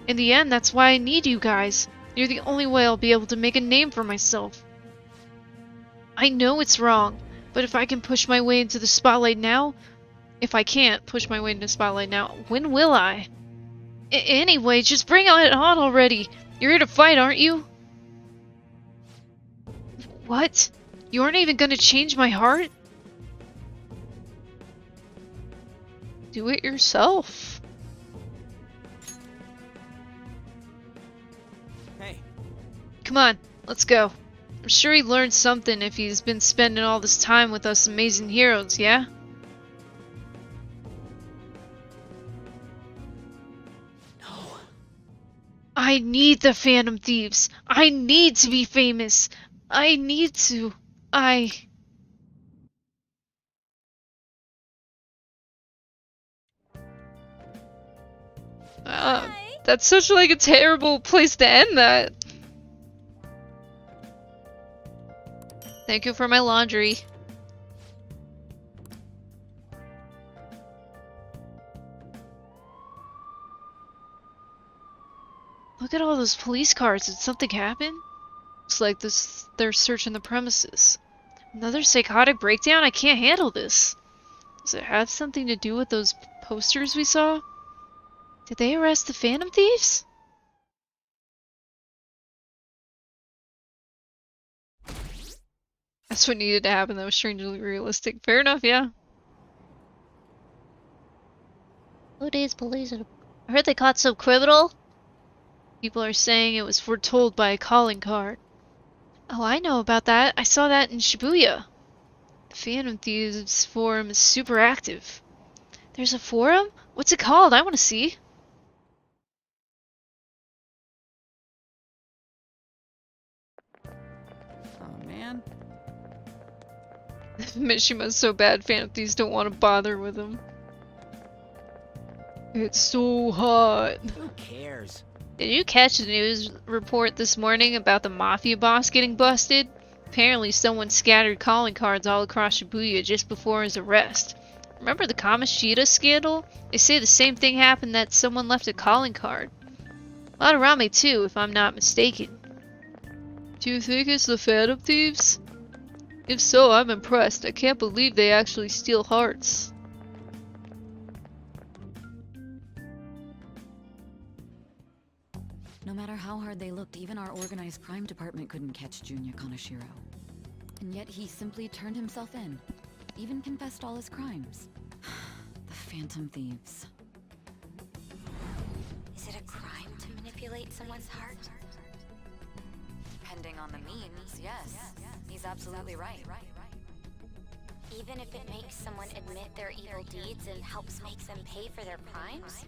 In the end, that's why I need you guys. You're the only way I'll be able to make a name for myself. I know it's wrong, but if I can push my way into the spotlight now... If I can't push my way into the spotlight now, when will I? Anyway, just bring it on already. You're here to fight, aren't you? What? You aren't even gonna change my heart? Do it yourself. Hey. Come on, let's go. I'm sure he learned something if he's been spending all this time with us amazing heroes, yeah? I need the Phantom Thieves. I need to be famous. I need to. That's such like a terrible place to end that. Thank you for my laundry. Look at all those police cars. Did something happen? Looks like they're searching the premises. Another psychotic breakdown? I can't handle this. Does it have something to do with those posters we saw? Did they arrest the Phantom Thieves? That's what needed to happen. That was strangely realistic. Fair enough, yeah. 2 days police. I heard they caught some criminal. People are saying it was foretold by a calling card. Oh, I know about that. I saw that in Shibuya. The Phantom Thieves forum is super active. There's a forum? What's it called? I want to see. Oh man. Mishima's so bad, Phantom Thieves don't want to bother with him. It's so hot. Who cares? Did you catch the news report this morning about the mafia boss getting busted? Apparently someone scattered calling cards all across Shibuya just before his arrest. Remember the Kamoshida scandal? They say the same thing happened, that someone left a calling card. A lot around me too, if I'm not mistaken. Do you think it's the Phantom Thieves? If so, I'm impressed. I can't believe they actually steal hearts. No matter how hard they looked, even our organized crime department couldn't catch Junya Kaneshiro. And yet he simply turned himself in. Even confessed all his crimes. The Phantom Thieves. Is it a crime to manipulate someone's heart? Depending on the means, yes. He's absolutely right. Even if it makes someone admit their evil deeds and helps make them pay for their crimes?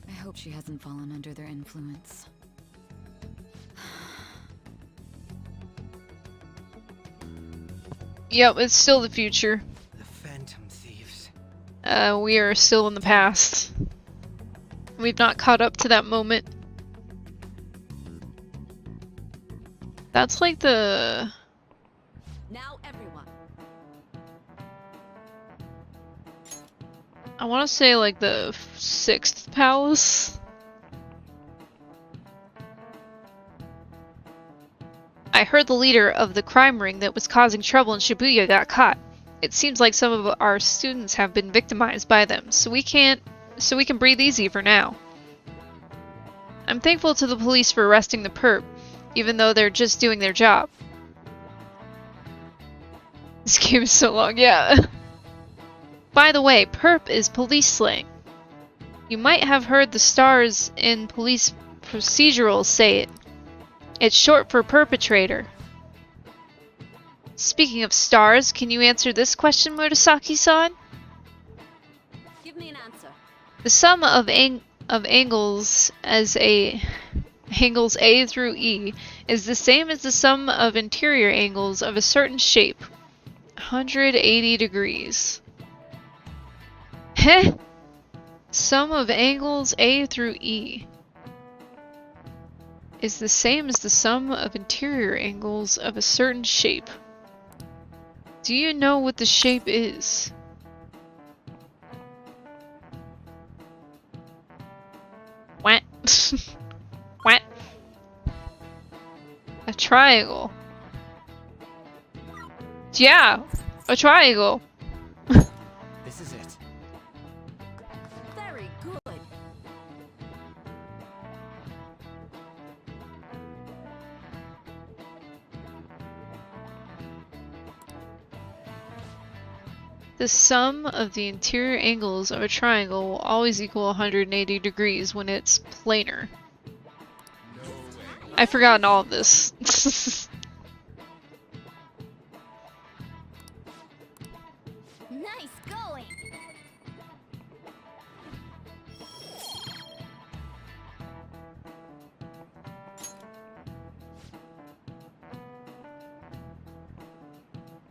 I hope she hasn't fallen under their influence. Yep, it's still the future. The Phantom Thieves. We are still in the past. We've not caught up to that moment. That's like the... Now everyone. I want to say like the 6th palace. I heard the leader of the crime ring that was causing trouble in Shibuya got caught. It seems like some of our students have been victimized by them, so we can breathe easy for now. I'm thankful to the police for arresting the perp, even though they're just doing their job. This game is so long, yeah. By the way, perp is police slang. You might have heard the stars in police procedurals say it. It's short for perpetrator. Speaking of stars, can you answer this question, Murasaki-san? Give me an answer. The sum of angles A through E is the same as the sum of interior angles of a certain shape. 180 degrees. Heh? Sum of angles A through E is the same as the sum of interior angles of a certain shape. Do you know what the shape is? What? What? A triangle. Yeah, a triangle. This is it. Very good. The sum of the interior angles of a triangle will always equal 180 degrees when it's planar. I've forgotten all of this. Nice going!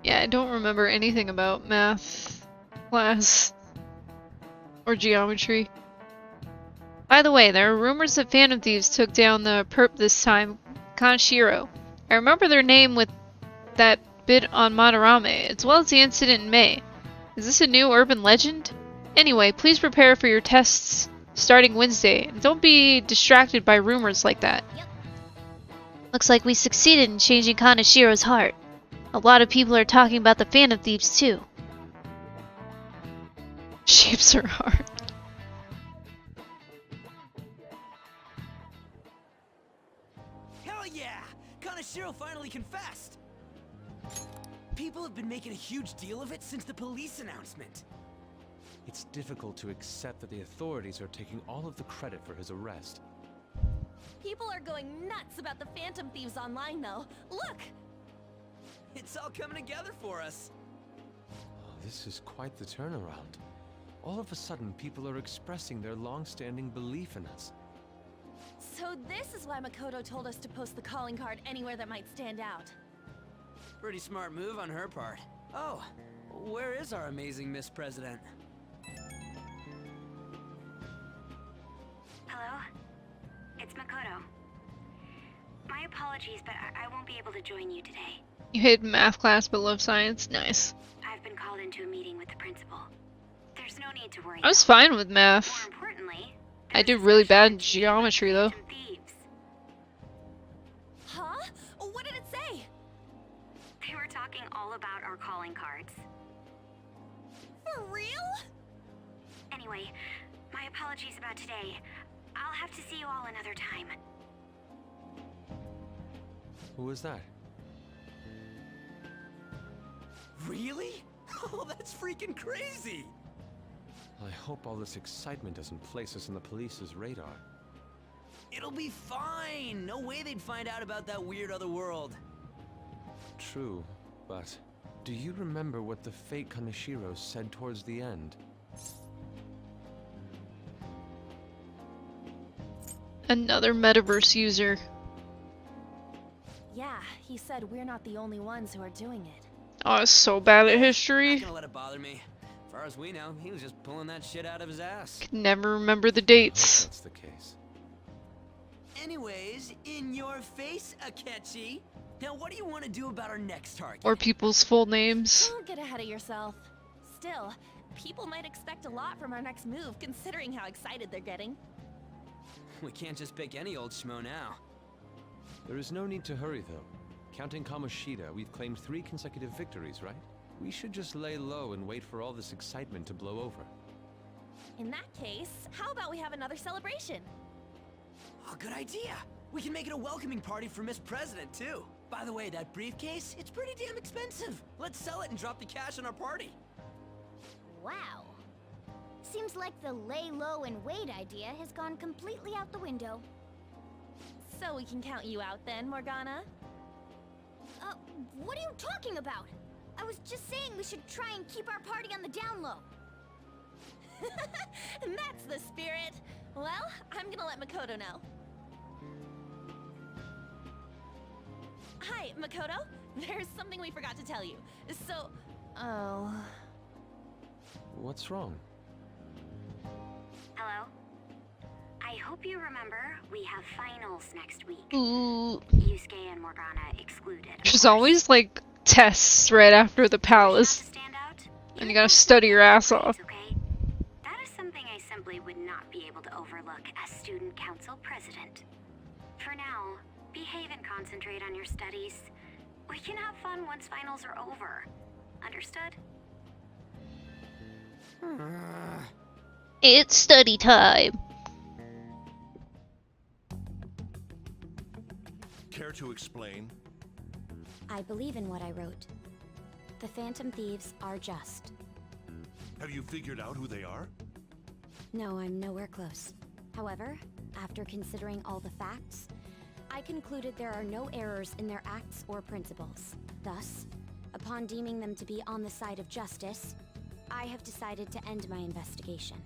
Yeah, I don't remember anything about math class or geometry. By the way, there are rumors that Phantom Thieves took down the perp this time, Kanshiro. I remember their name with that bit on Madarame, as well as the incident in May. Is this a new urban legend? Anyway, please prepare for your tests starting Wednesday, and don't be distracted by rumors like that. Looks like we succeeded in changing Kanashiro's heart. A lot of people are talking about the Phantom Thieves too. Shapes her heart. Hell yeah! Kanashiro finally confessed! People have been making a huge deal of it since the police announcement. It's difficult to accept that the authorities are taking all of the credit for his arrest. People are going nuts about the Phantom Thieves online, though. Look! It's all coming together for us. Oh, this is quite the turnaround. All of a sudden, people are expressing their long-standing belief in us. So this is why Makoto told us to post the calling card anywhere that might stand out. Pretty smart move on her part. Oh, where is our amazing Miss President? Hello? It's Makoto. My apologies, but I won't be able to join you today. You hate math class but love science? Nice. I've been called into a meeting with the principal. There's no need to worry. I was though. fine with math. More importantly, I there's did a really special bad in entity geometry of though. Phantom Thieves. Huh? What did it say? They were talking all about our calling cards. For real? Anyway, my apologies about today. I'll have to see you all another time. Who was that? Really? Oh, that's freaking crazy! I hope all this excitement doesn't place us on the police's radar. It'll be fine! No way they'd find out about that weird other world. True, but do you remember what the fake Kaneshiro said towards the end? Another metaverse user. Yeah, he said we're not the only ones who are doing it. Oh, it's so bad at Not history. gonna let it bother me. As far as we know, he was just pulling that shit out of his ass. Can never remember the I hope dates. that's the case. Anyways, in your face, Akechi. Now, what do you want to do about our next target? Or people's full names. Don't get ahead of yourself. Still, people might expect a lot from our next move, considering how excited they're getting. We can't just pick any old schmo now. There is no need to hurry, though. Counting Kamoshida, we've claimed 3 consecutive victories, right? We should just lay low and wait for all this excitement to blow over. In that case, how about we have another celebration? Oh, good idea. We can make it a welcoming party for Miss President, too. By the way, that briefcase, it's pretty damn expensive. Let's sell it and drop the cash on our party. Wow. Seems like the lay low and wait idea has gone completely out the window. So we can count you out then, Morgana? What are you talking about? I was just saying we should try and keep our party on the down low. That's the spirit. Well, I'm gonna let Makoto know. Hi, Makoto. There's something we forgot to tell you. So, oh. What's wrong? Hello? I hope you remember we have finals next week. Ooh. Yusuke and Morgana excluded. There's always like tests right after the palace. And you gotta study your ass off. Okay? That is something I simply would not be able to overlook as student council president. For now, behave and concentrate on your studies. We can have fun once finals are over. Understood? It's study time. Care to explain? I believe in what I wrote. The Phantom Thieves are just. Have you figured out who they are? No, I'm nowhere close. However, after considering all the facts, I concluded there are no errors in their acts or principles. Thus, upon deeming them to be on the side of justice, I have decided to end my investigation.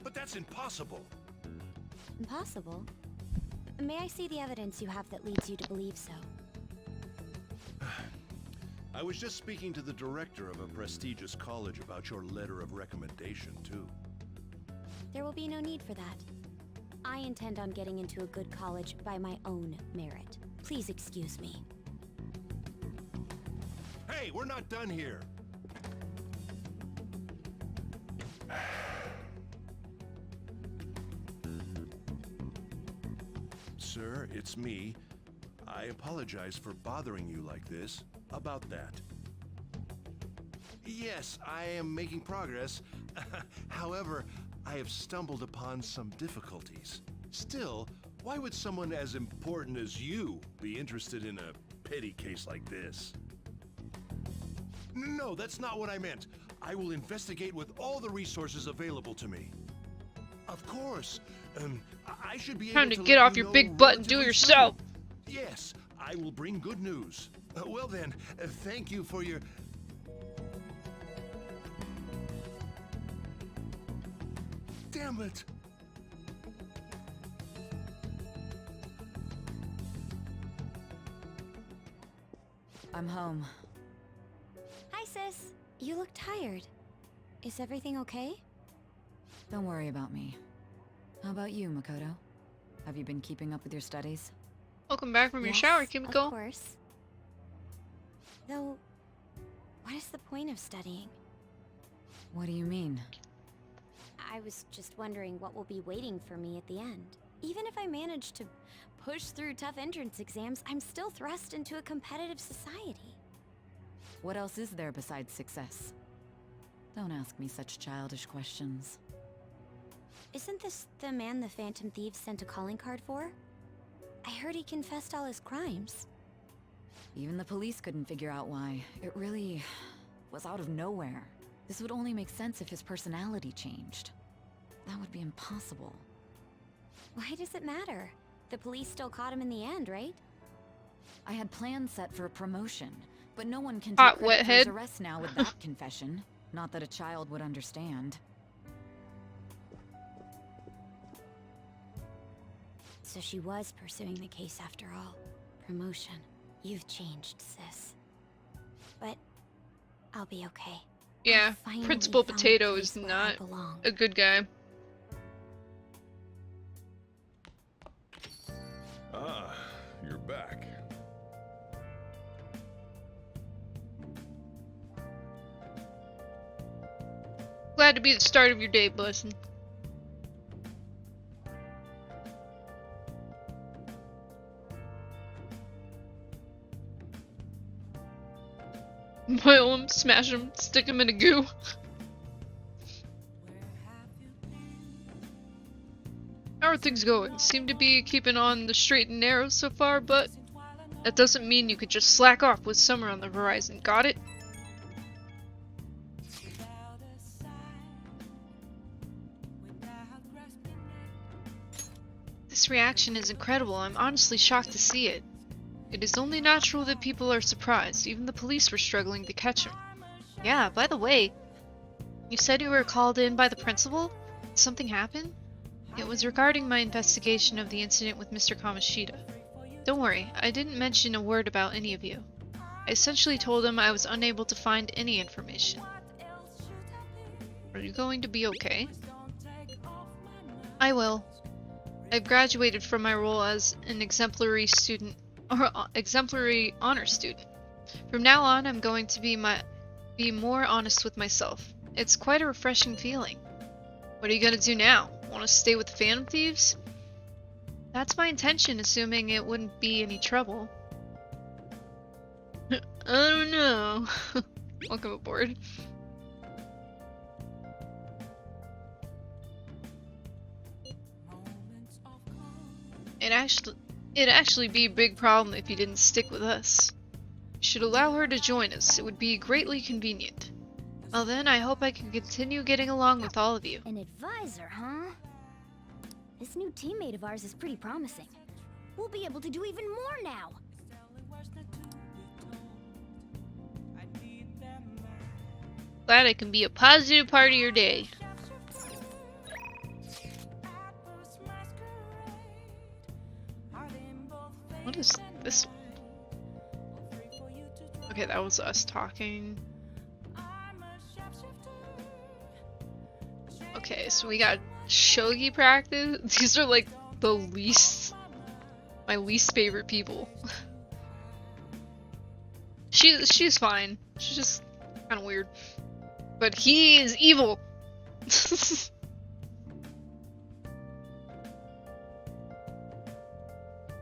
But that's impossible! Impossible? May I see the evidence you have that leads you to believe so? I was just speaking to the director of a prestigious college about your letter of recommendation, too. There will be no need for that. I intend on getting into a good college by my own merit. Please excuse me. Hey, we're not done here! Sir, it's me. I apologize for bothering you like this. About that. Yes, I am making progress. However, I have stumbled upon some difficulties. Still, why would someone as important as you be interested in a petty case like this? No, that's not what I meant. I will investigate with all the resources available to me. Of course. I should be Time able to to get let off you your know big butt and do it relatively yourself. soon. Yes, I will bring good news. Well then, thank you for your... Damn it! I'm home. Hi, sis. You look tired. Is everything okay? Don't worry about me. How about you, Makoto? Have you been keeping up with your studies? Welcome back from your Yes, shower, Kimiko. Of course. Though, what is the point of studying? What do you mean? I was just wondering what will be waiting for me at the end. Even if I manage to push through tough entrance exams, I'm still thrust into a competitive society. What else is there besides success? Don't ask me such childish questions. Isn't this the man the Phantom Thieves sent a calling card for? I I heard he confessed all his crimes. Even the police couldn't figure out why. It really was out of nowhere. This would only make sense if his personality changed. That would be impossible. Why does it matter? The police still caught him in the end, right? I had plans set for a promotion, but no one can Hot take credit for wethead. his arrest now with that confession. Not that a child would understand. So she was pursuing the case after all. Promotion. You've changed, sis. But I'll be okay. Yeah, I finally Principal found a Potato place is where I not belong. a good guy. Ah, you're back. Glad to be the start of your day, Blessing. Boil him, smash him, stick him in a goo. How are things going? Seem to be keeping on the straight and narrow so far, but that doesn't mean you could just slack off with summer on the horizon, got it? This reaction is incredible. I'm honestly shocked to see it. It is only natural that people are surprised. Even the police were struggling to catch him. Yeah, by the way, you said you were called in by the principal? Did something happen? It was regarding my investigation of the incident with Mr. Kamishita. Don't worry, I didn't mention a word about any of you. I essentially told him I was unable to find any information. Are you going to be okay? I will. I've graduated from my role as an exemplary student, or exemplary honor student. From now on, I'm going to be more honest with myself. It's quite a refreshing feeling. What are you gonna do now? Want to stay with the Phantom Thieves? That's my intention, assuming it wouldn't be any trouble. I don't know. Welcome aboard. It'd actually be a big problem if you didn't stick with us. You should allow her to join us. It would be greatly convenient. Well then, I hope I can continue getting along with all of you. An advisor, huh? This new teammate of ours is pretty promising. We'll be able to do even more now. Glad I can be a positive part of your day. What is this? Okay, that was us talking. Okay, so we got shogi practice. These are like the my least favorite people. She's fine. She's just kind of weird. But he is evil.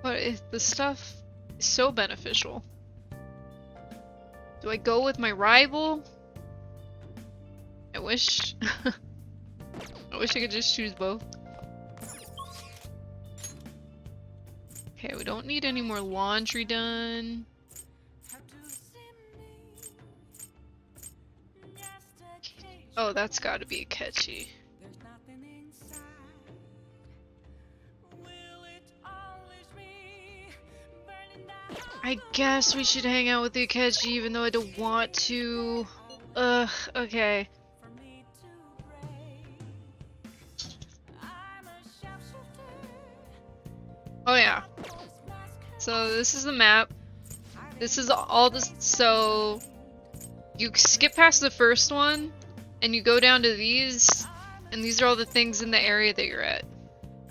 But if the stuff is so beneficial. Do I go with my rival? I wish. I wish I could just choose both. Okay, we don't need any more laundry done. Oh, that's gotta be catchy. I guess we should hang out with the Akechi even though I don't want to. Ugh, okay. Oh yeah. So this is the map. This is all this, so you skip past the first one and you go down to these, and these are all the things in the area that you're at.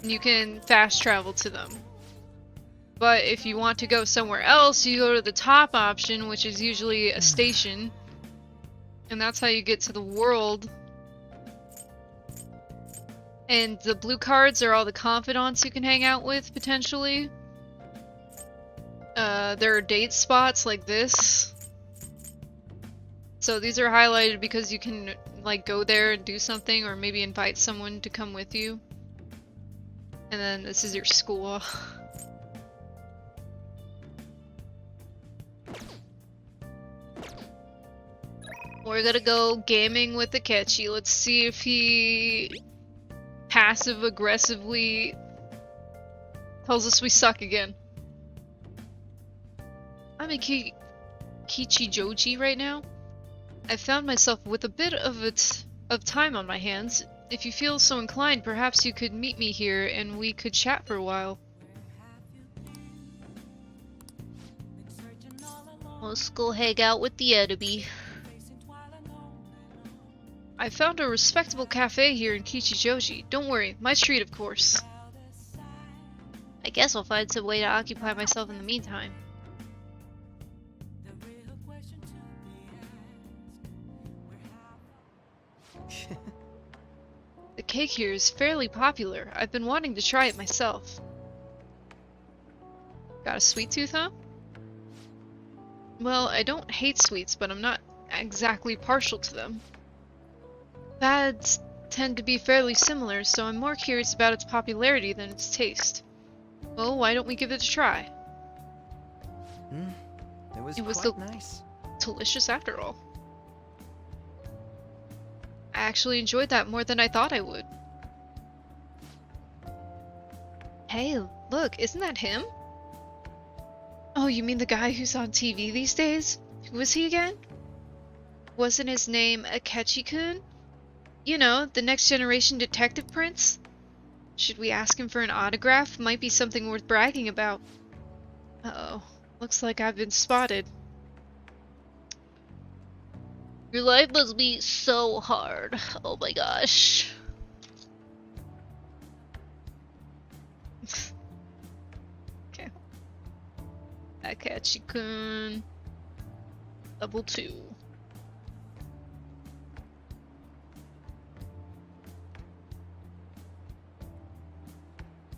And you can fast travel to them. But if you want to go somewhere else, you go to the top option, which is usually a station. And that's how you get to the world. And the blue cards are all the confidants you can hang out with, potentially. There are date spots like this. So these are highlighted because you can, like, go there and do something, or maybe invite someone to come with you. And then this is your school. We're gonna go gaming with Akechi. Let's see if he passive aggressively tells us we suck again. I'm in Kichijoji right now. I found myself with a bit of time on my hands. If you feel so inclined, perhaps you could meet me here and we could chat for a while. Let's go hang out with the enemy. I found a respectable cafe here in Kichijoji. Don't worry, my treat, of course. I guess I'll find some way to occupy myself in the meantime. The cake here is fairly popular. I've been wanting to try it myself. Got a sweet tooth, huh? Well, I don't hate sweets, but I'm not exactly partial to them. Fads tend to be fairly similar, so I'm more curious about its popularity than its taste. Well, why don't we give it a try? It was quite nice. Delicious after all. I actually enjoyed that more than I thought I would. Hey, look, isn't that him? Oh, you mean the guy who's on TV these days? Who was he again? Wasn't his name Akechi-kun? You know, the next generation detective prince? Should we ask him for an autograph? Might be something worth bragging about. Uh-oh. Looks like I've been spotted. Your life must be so hard. Oh my gosh. Okay. Akechi-kun. Level 2.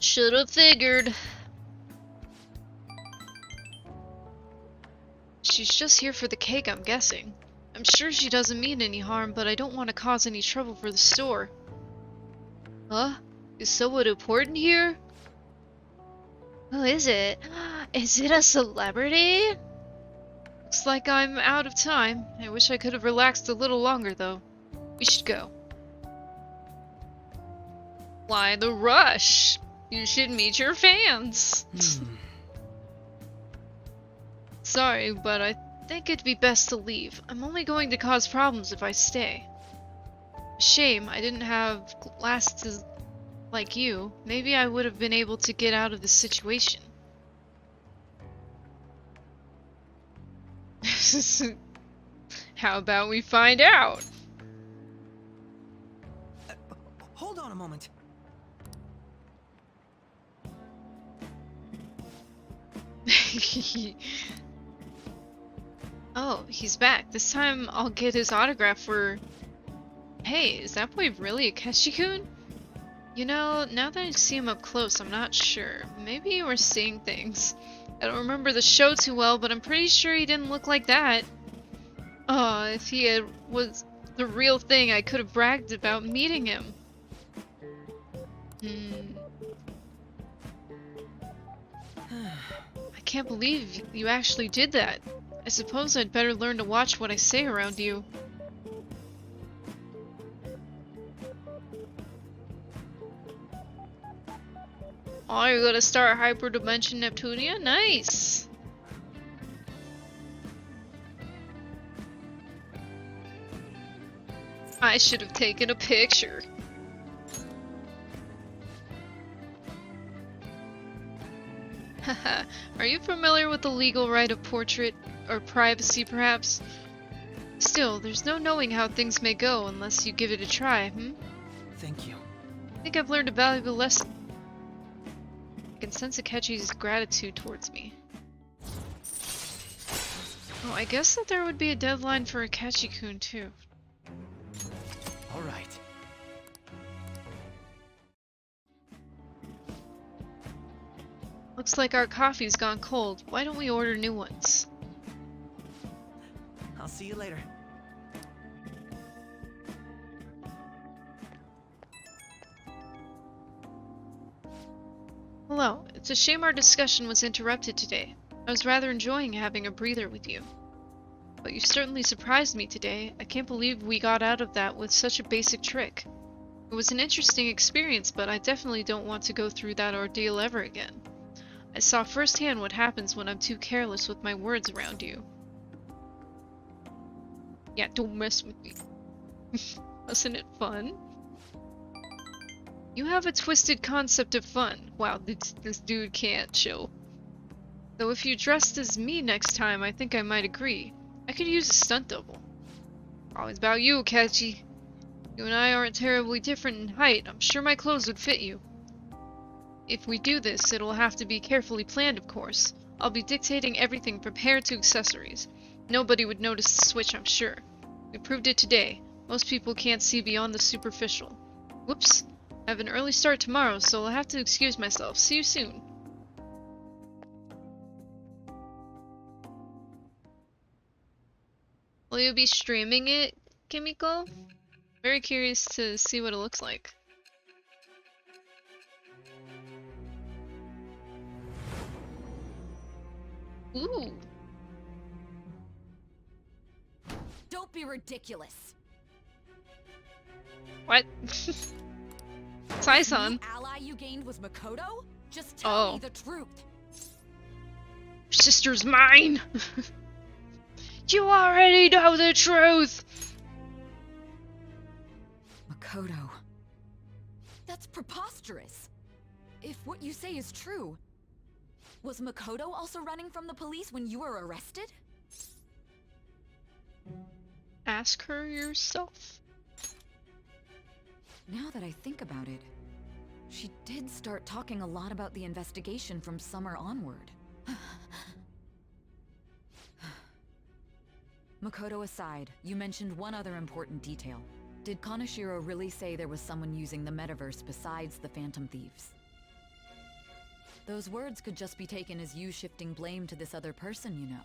Should've figured. She's just here for the cake, I'm guessing. I'm sure she doesn't mean any harm, but I don't want to cause any trouble for the store. Huh? Is someone important here? Who is it? Is it a celebrity? Looks like I'm out of time. I wish I could have relaxed a little longer, though. We should go. Why the rush? You should meet your fans. Sorry, but I think it'd be best to leave. I'm only going to cause problems if I stay. Shame I didn't have glasses like you. Maybe I would have been able to get out of this situation. How about we find out? Hold on a moment. Oh, he's back. This time I'll get his autograph for... Hey, is that boy really Akechi-kun? You know, now that I see him up close, I'm not sure. Maybe we're seeing things. I don't remember the show too well, but I'm pretty sure he didn't look like that. Oh, if he was the real thing, I could have bragged about meeting him. I can't believe you actually did that. I suppose I'd better learn to watch what I say around you. Oh, you're gonna start Hyperdimension Neptunia? Nice! I should have taken a picture. Haha, are you familiar with the legal right of portrait or privacy, perhaps? Still, there's no knowing how things may go unless you give it a try, Thank you. I think I've learned a valuable lesson. I can sense Akechi's gratitude towards me. Oh, I guess that there would be a deadline for Akechi-kun, too. All right. Looks like our coffee's gone cold. Why don't we order new ones? I'll see you later. Hello. It's a shame our discussion was interrupted today. I was rather enjoying having a breather with you. But you certainly surprised me today. I can't believe we got out of that with such a basic trick. It was an interesting experience, but I definitely don't want to go through that ordeal ever again. I saw firsthand what happens when I'm too careless with my words around you. Yeah, don't mess with me. Wasn't it fun? You have a twisted concept of fun. Wow, this dude can't chill. Though if you dressed as me next time, I think I might agree. I could use a stunt double. Always about you, Catchy. You and I aren't terribly different in height. I'm sure my clothes would fit you. If we do this, it'll have to be carefully planned, of course. I'll be dictating everything from hair to accessories. Nobody would notice the switch, I'm sure. We proved it today. Most people can't see beyond the superficial. Whoops. I have an early start tomorrow, so I'll have to excuse myself. See you soon. Will you be streaming it, Kimiko? Very curious to see what it looks like. Ooh. Don't be ridiculous. What? Tai-san. The ally you gained was Makoto? Just tell me the truth. Your sister's mine. You already know the truth. Makoto. That's preposterous. If what you say is true, was Makoto also running from the police when you were arrested? Ask her yourself. Now that I think about it, she did start talking a lot about the investigation from summer onward. Makoto aside, you mentioned one other important detail. Did Kaneshiro really say there was someone using the metaverse besides the Phantom Thieves? Those words could just be taken as you shifting blame to this other person, you know.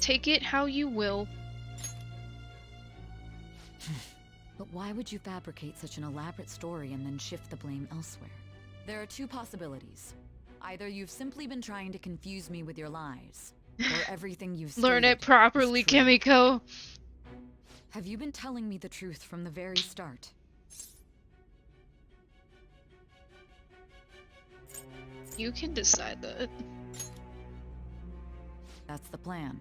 Take it how you will. But why would you fabricate such an elaborate story and then shift the blame elsewhere? There are two possibilities. Either you've simply been trying to confuse me with your lies, or everything you've stated Learn it properly, is true. Kimiko. Have you been telling me the truth from the very start? You can decide that. That's the plan.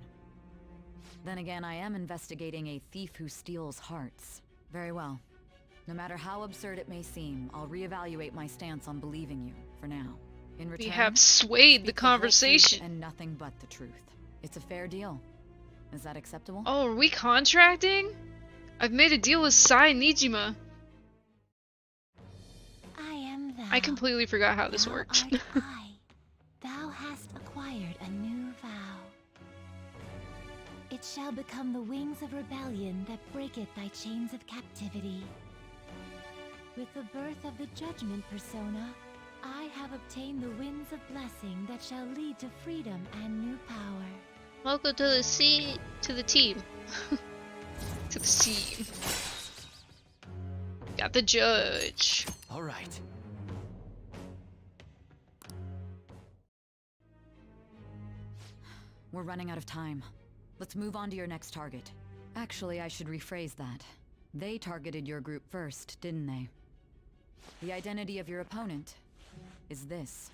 Then again, I am investigating a thief who steals hearts. Very well. No matter how absurd it may seem, I'll reevaluate my stance on believing you, for now. In return, We have swayed the speak whole truth conversation. and nothing but the truth. It's a fair deal. Is that acceptable? Oh, are we contracting? I've made a deal with Sai Nijima. I am thou. I completely forgot how this Thou worked. art I. Thou hast acquired a new vow. It shall become the wings of rebellion that breaketh thy chains of captivity. With the birth of the judgment persona, I have obtained the winds of blessing that shall lead to freedom and new power. Welcome to the team. To the team. Got the judge. All right. We're running out of time. Let's move on to your next target. Actually, I should rephrase that. They targeted your group first, didn't they? The identity of your opponent is this.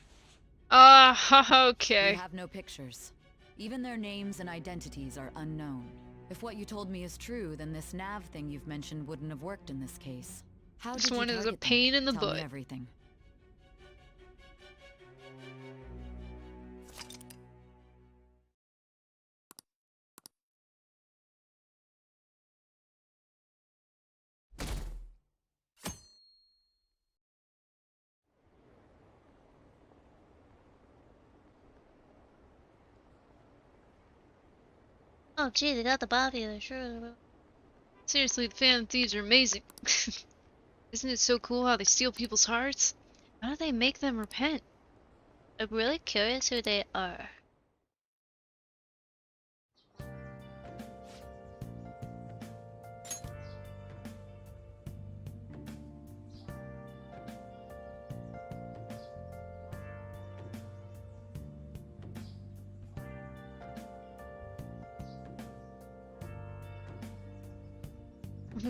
Okay. We have no pictures. Even their names and identities are unknown. If what you told me is true, then this nav thing you've mentioned wouldn't have worked in this case. How This did you one is a target them? pain in the Tell butt. me everything. Oh, gee, they got the body there, sure. Seriously, the Phantom Thieves are amazing. Isn't it so cool how they steal people's hearts? How do they make them repent? I'm really curious who they are.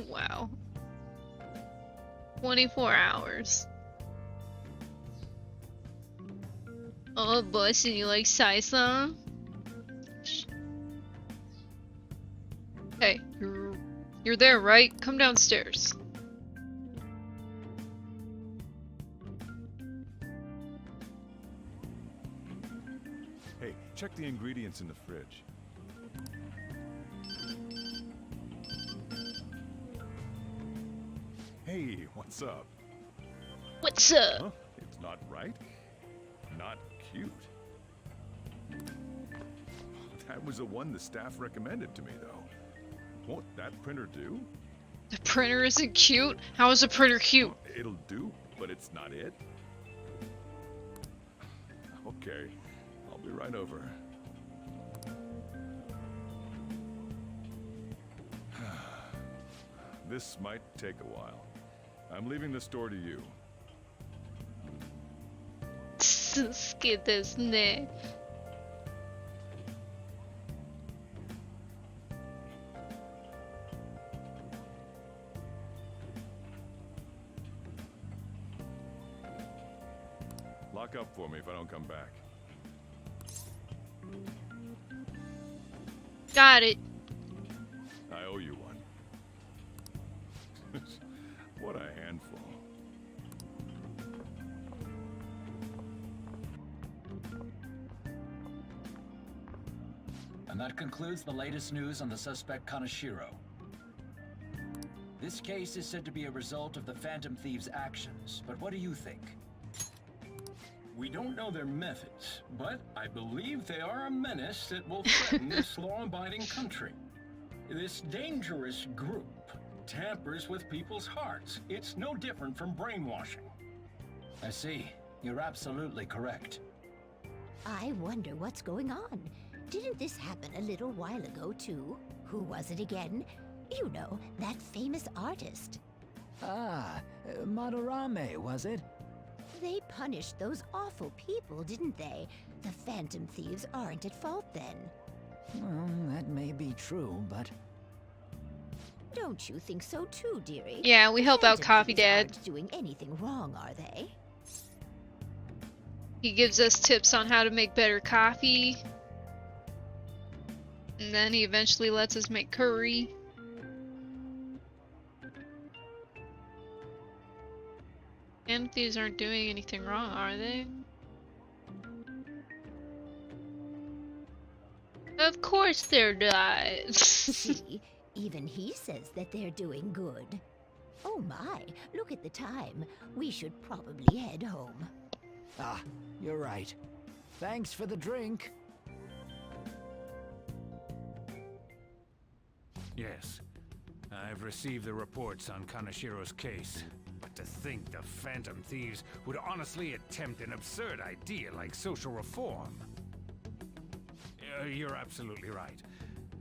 Wow. 24 hours. Oh, bussin', you like Sai-san? Hey, you're there, right? Come downstairs. Hey, check the ingredients in the fridge. Hey, what's up? What's up? Huh? It's not right? Not cute? That was the one the staff recommended to me, though. Won't that printer do? The printer isn't cute? How is a printer cute? It'll do, but it's not it. Okay, I'll be right over. This might take a while. I'm leaving the store to you. 好きですね。Lock up for me if I don't come back. Got it. I owe you one. What a handful. And that concludes the latest news on the suspect Kaneshiro. This case is said to be a result of the Phantom Thieves' actions, but what do you think? We don't know their methods, but I believe they are a menace that will threaten this law-abiding country. This dangerous group tampers with people's hearts. It's no different from brainwashing. I see. You're absolutely correct. I wonder what's going on. Didn't this happen a little while ago, too? Who was it again? You know, that famous artist. Ah, Madarame, was it? They punished those awful people, didn't they? The Phantom Thieves aren't at fault then. Well, that may be true, but... Don't you think so too, dearie? Yeah, we help out Phantom Coffee Thieves Dad. aren't doing anything wrong, are they? He gives us tips on how to make better coffee. And then he eventually lets us make curry. And these aren't doing anything wrong, are they? Of course they're not. See, even he says that they're doing good. Oh my, look at the time. We should probably head home. Ah, you're right. Thanks for the drink. Yes, I've received the reports on Kaneshiro's case. But to think the Phantom Thieves would honestly attempt an absurd idea like social reform. You're absolutely right.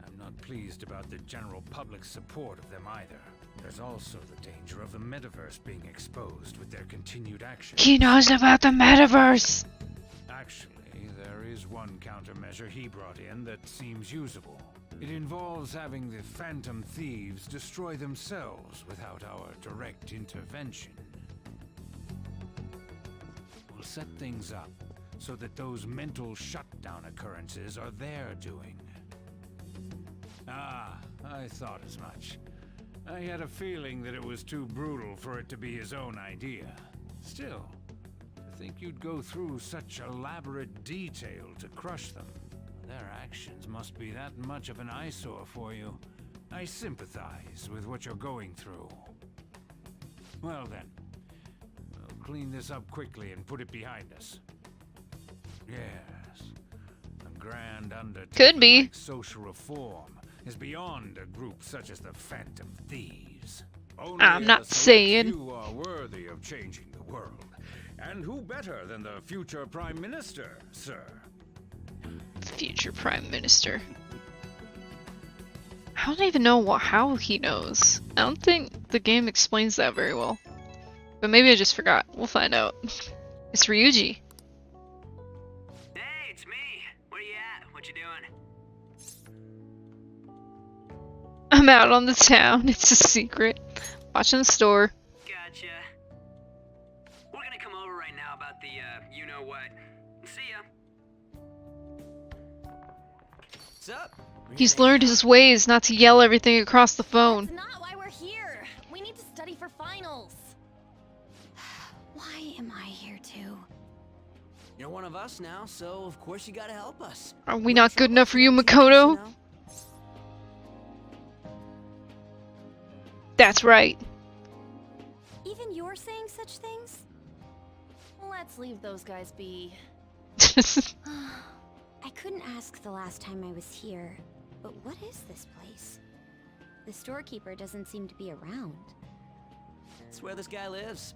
I'm not pleased about the general public's support of them either. There's also the danger of the metaverse being exposed with their continued actions. He knows about the metaverse. Actually, there is one countermeasure he brought in that seems usable. It involves having the Phantom Thieves destroy themselves without our direct intervention. We'll set things up so that those mental shutdown occurrences are their doing. Ah, I thought as much. I had a feeling that it was too brutal for it to be his own idea. Still, to think you'd go through such elaborate detail to crush them. Their actions must be that much of an eyesore for you. I sympathize with what you're going through. Well then, we'll clean this up quickly and put it behind us. Yes, a grand undertaking Could be. like social reform is beyond a group such as the Phantom Thieves. Only I'm not a select saying. few are worthy of changing the world. And who better than the future Prime Minister, sir? Future Prime Minister. I don't even know how he knows. I don't think the game explains that very well. But maybe I just forgot. We'll find out. It's Ryuji. Hey, it's me. Where you at? What you doing? I'm out on the town. It's a secret. Watching the store. Gotcha. We're gonna come over right now about the, you-know-what. See ya. What's up? He's learned his ways not to yell everything across the phone. That's not why we're here. We need to study for finals. Why am I here too? You're one of us now, so of course you gotta help us. Are we not good enough for you, Makoto? That's right. Even you're saying such things? Let's leave those guys be. I couldn't ask the last time I was here, but what is this place? The storekeeper doesn't seem to be around. That's where this guy lives.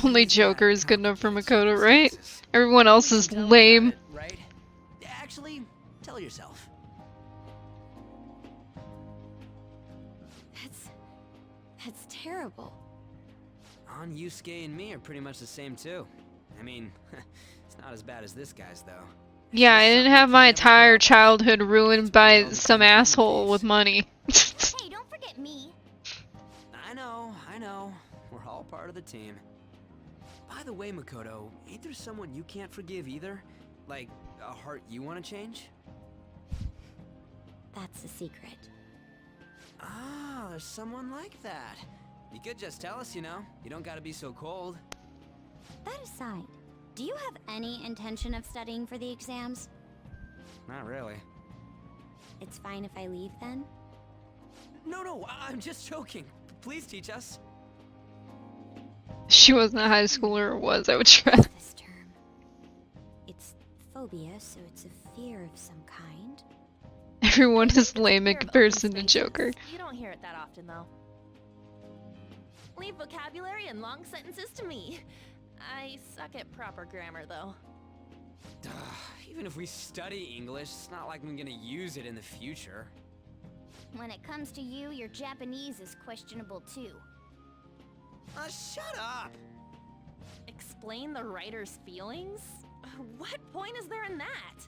Only Joker is good enough for Makoto, right? Everyone else is lame. Right? Actually, tell yourself. That's terrible. On Yusuke and me are pretty much the same too. I mean, it's not as bad as this guy's though. Yeah, I didn't have my entire childhood ruined by some asshole with money. Hey, don't forget me. I know. We're all part of the team. By the way, Makoto, ain't there someone you can't forgive either? Like, a heart you want to change? That's a secret. Ah, there's someone like that. You could just tell us, you know. You don't gotta be so cold. That aside, do you have any intention of studying for the exams? Not really. It's fine if I leave then? No, I'm just joking. Please teach us. She wasn't a high schooler, or was, I would try. This term. It's phobia, so it's a fear of some kind. Everyone is lame in comparison to Joker. You don't hear it that often, though. Leave vocabulary and long sentences to me. I suck at proper grammar, though. Even if we study English, it's not like I'm gonna use it in the future. When it comes to you, your Japanese is questionable too. Shut up! Explain the writer's feelings? What point is there in that?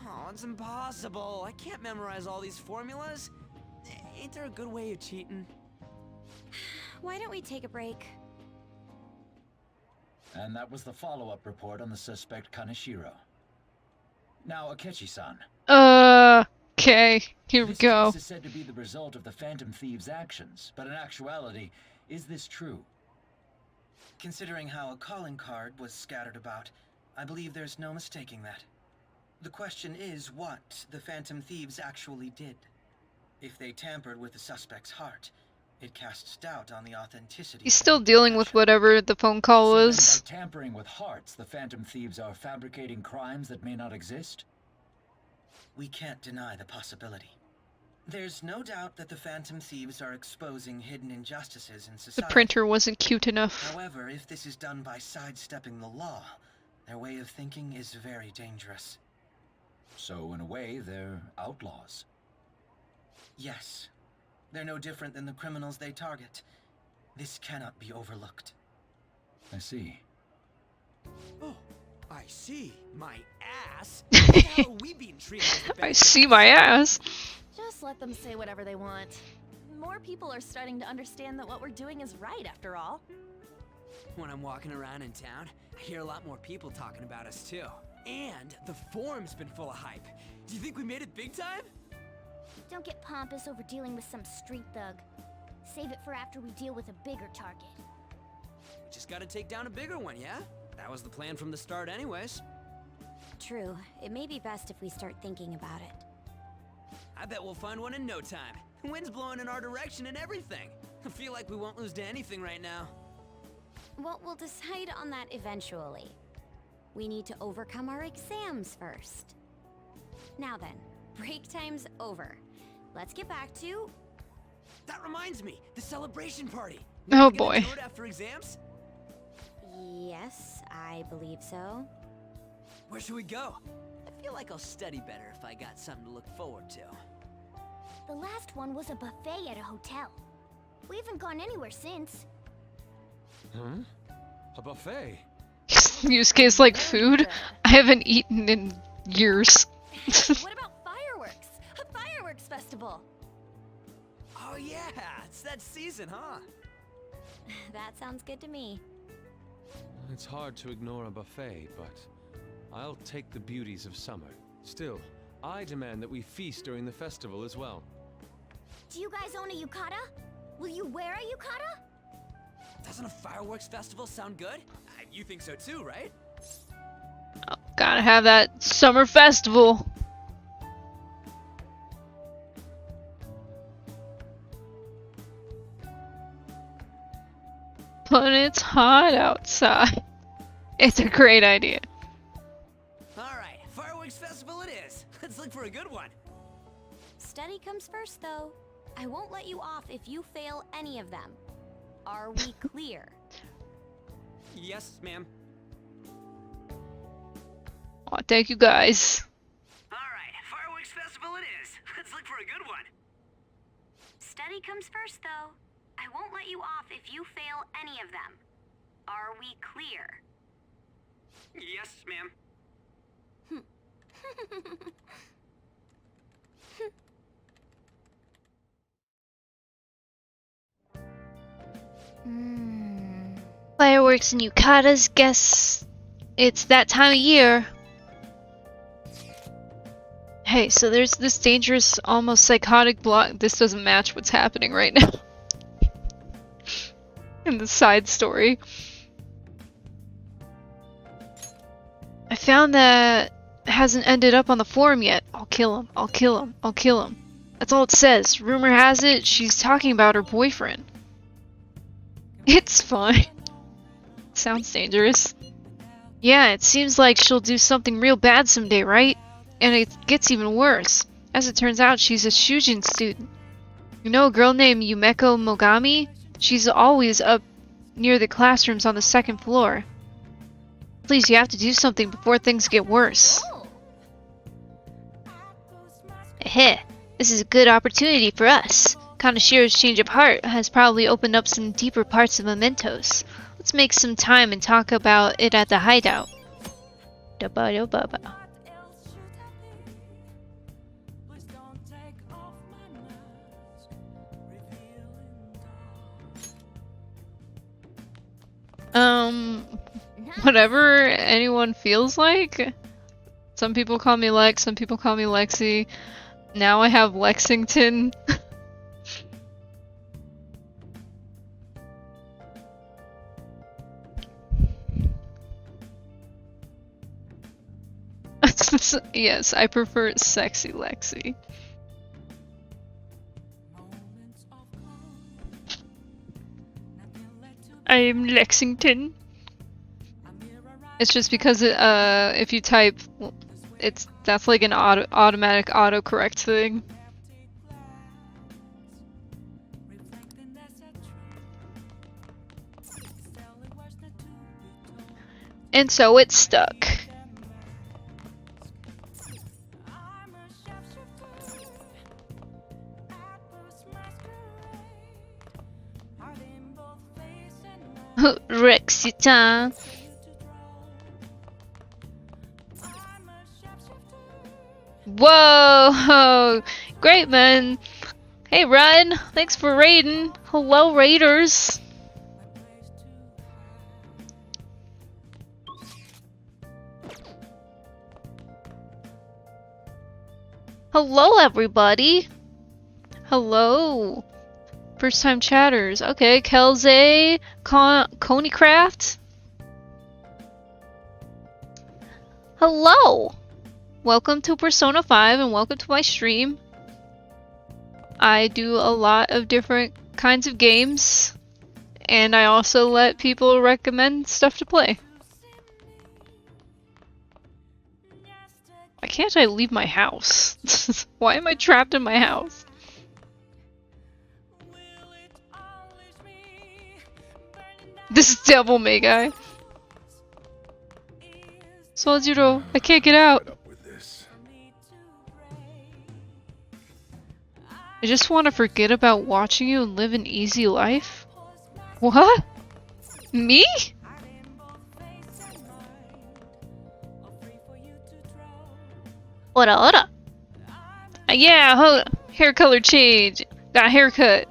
Oh, it's impossible. I can't memorize all these formulas. Ain't there a good way of cheating? Why don't we take a break? And that was the follow-up report on the suspect Kaneshiro. Now, Akechi-san. Okay. Here we go. This case is said to be the result of the Phantom Thieves' actions, but in actuality, is this true? Considering how a calling card was scattered about, I believe there's no mistaking that. The question is what the Phantom Thieves actually did. If they tampered with the suspect's heart, it casts doubt on the authenticity. He's still dealing with whatever the phone call was. By tampering with hearts, the Phantom Thieves are fabricating crimes that may not exist? We can't deny the possibility. There's no doubt that the Phantom Thieves are exposing hidden injustices in The society. printer wasn't cute enough. However, if this is done by sidestepping the law, their way of thinking is very dangerous. So, in a way, they're outlaws. Yes. They're no different than the criminals they target. This cannot be overlooked. I see. Oh, I see. My ass? How are we being treated as the I bad see guys? my ass. Just let them say whatever they want. More people are starting to understand that what we're doing is right, after all. When I'm walking around in town, I hear a lot more people talking about us too. And the forum's been full of hype. Do you think we made it big time? Don't get pompous over dealing with some street thug. Save it for after we deal with a bigger target. We just gotta take down a bigger one, yeah? That was the plan from the start anyways. True. It may be best if we start thinking about it. I bet we'll find one in no time. The wind's blowing in our direction and everything. I feel like we won't lose to anything right now. Well, we'll decide on that eventually. We need to overcome our exams first. Now then, break time's over. Let's get back to... That reminds me, the celebration party. Oh We gonna boy. do it after exams? Yes, I believe so. Where should we go? I feel like I'll study better if I got something to look forward to. The last one was a buffet at a hotel. We haven't gone anywhere since. Huh? A buffet? Use case like food? I haven't eaten in years. What about fireworks? A Festival. Oh yeah, it's that season, huh? That sounds good to me. It's hard to ignore a buffet, but I'll take the beauties of summer. Still, I demand that we feast during the festival as well. Do you guys own a yukata? Will you wear a yukata? Doesn't a fireworks festival sound good? You think so too, right? Oh, gotta have that summer festival. But it's hot outside. It's a great idea. Alright, fireworks festival it is. Let's look for a good one. Study comes first, though. I won't let you off if you fail any of them. Are we clear? Yes, ma'am. Aw, thank you guys. Alright, fireworks festival it is. Let's look for a good one. Study comes first, though. I won't let you off if you fail any of them. Are we clear? Yes, ma'am. Fireworks and yukatas, guess it's that time of year. Hey, so there's this dangerous, almost psychotic block. This doesn't match what's happening right now. In the side story. I found that hasn't ended up on the forum yet. I'll kill him. I'll kill him. I'll kill him. That's all it says. Rumor has it she's talking about her boyfriend. It's fine. Sounds dangerous. Yeah, it seems like she'll do something real bad someday, right? And it gets even worse. As it turns out, she's a Shujin student. You know a girl named Yumeko Mogami? She's always up near the classrooms on the second floor. Please, you have to do something before things get worse. Heh, this is a good opportunity for us. Kanashiro's change of heart has probably opened up some deeper parts of Mementos. Let's make some time and talk about it at the hideout. Da-ba-da-ba-ba. Whatever anyone feels like. Some people call me Lex, some people call me Lexi. Now I have Lexington. Yes, I prefer sexy Lexi. I'm Lexington. It's just because if you type, that's like an automatic autocorrect thing. And so it's stuck. Rexita. Whoa! Great, man. Hey, Ryan. Thanks for raiding. Hello, raiders. Hello, everybody. Hello. First time chatters. Okay, Kelze, Coneycraft. Hello. Welcome to Persona 5 and welcome to my stream. I do a lot of different kinds of games, and I also let people recommend stuff to play. Why can't I leave my house? Why am I trapped in my house? This is Devil May Guy. Sojiro, I can't get out. I just want to forget about watching you and live an easy life. What? Me? Ora ora. Yeah, Hair color change. Got a haircut.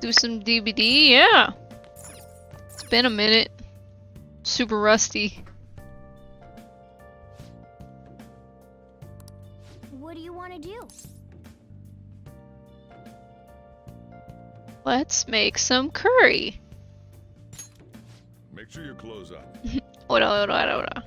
Do some DVD, yeah. It's been a minute. Super rusty. What do you want to do? Let's make some curry. Make sure your clothes up. Ora.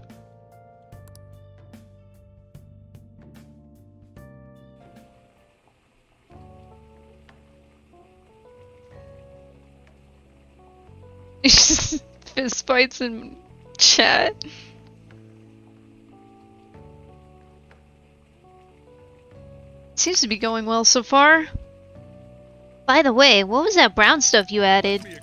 Fist fights in chat. Seems to be going well so far. By the way, what was that brown stuff you added?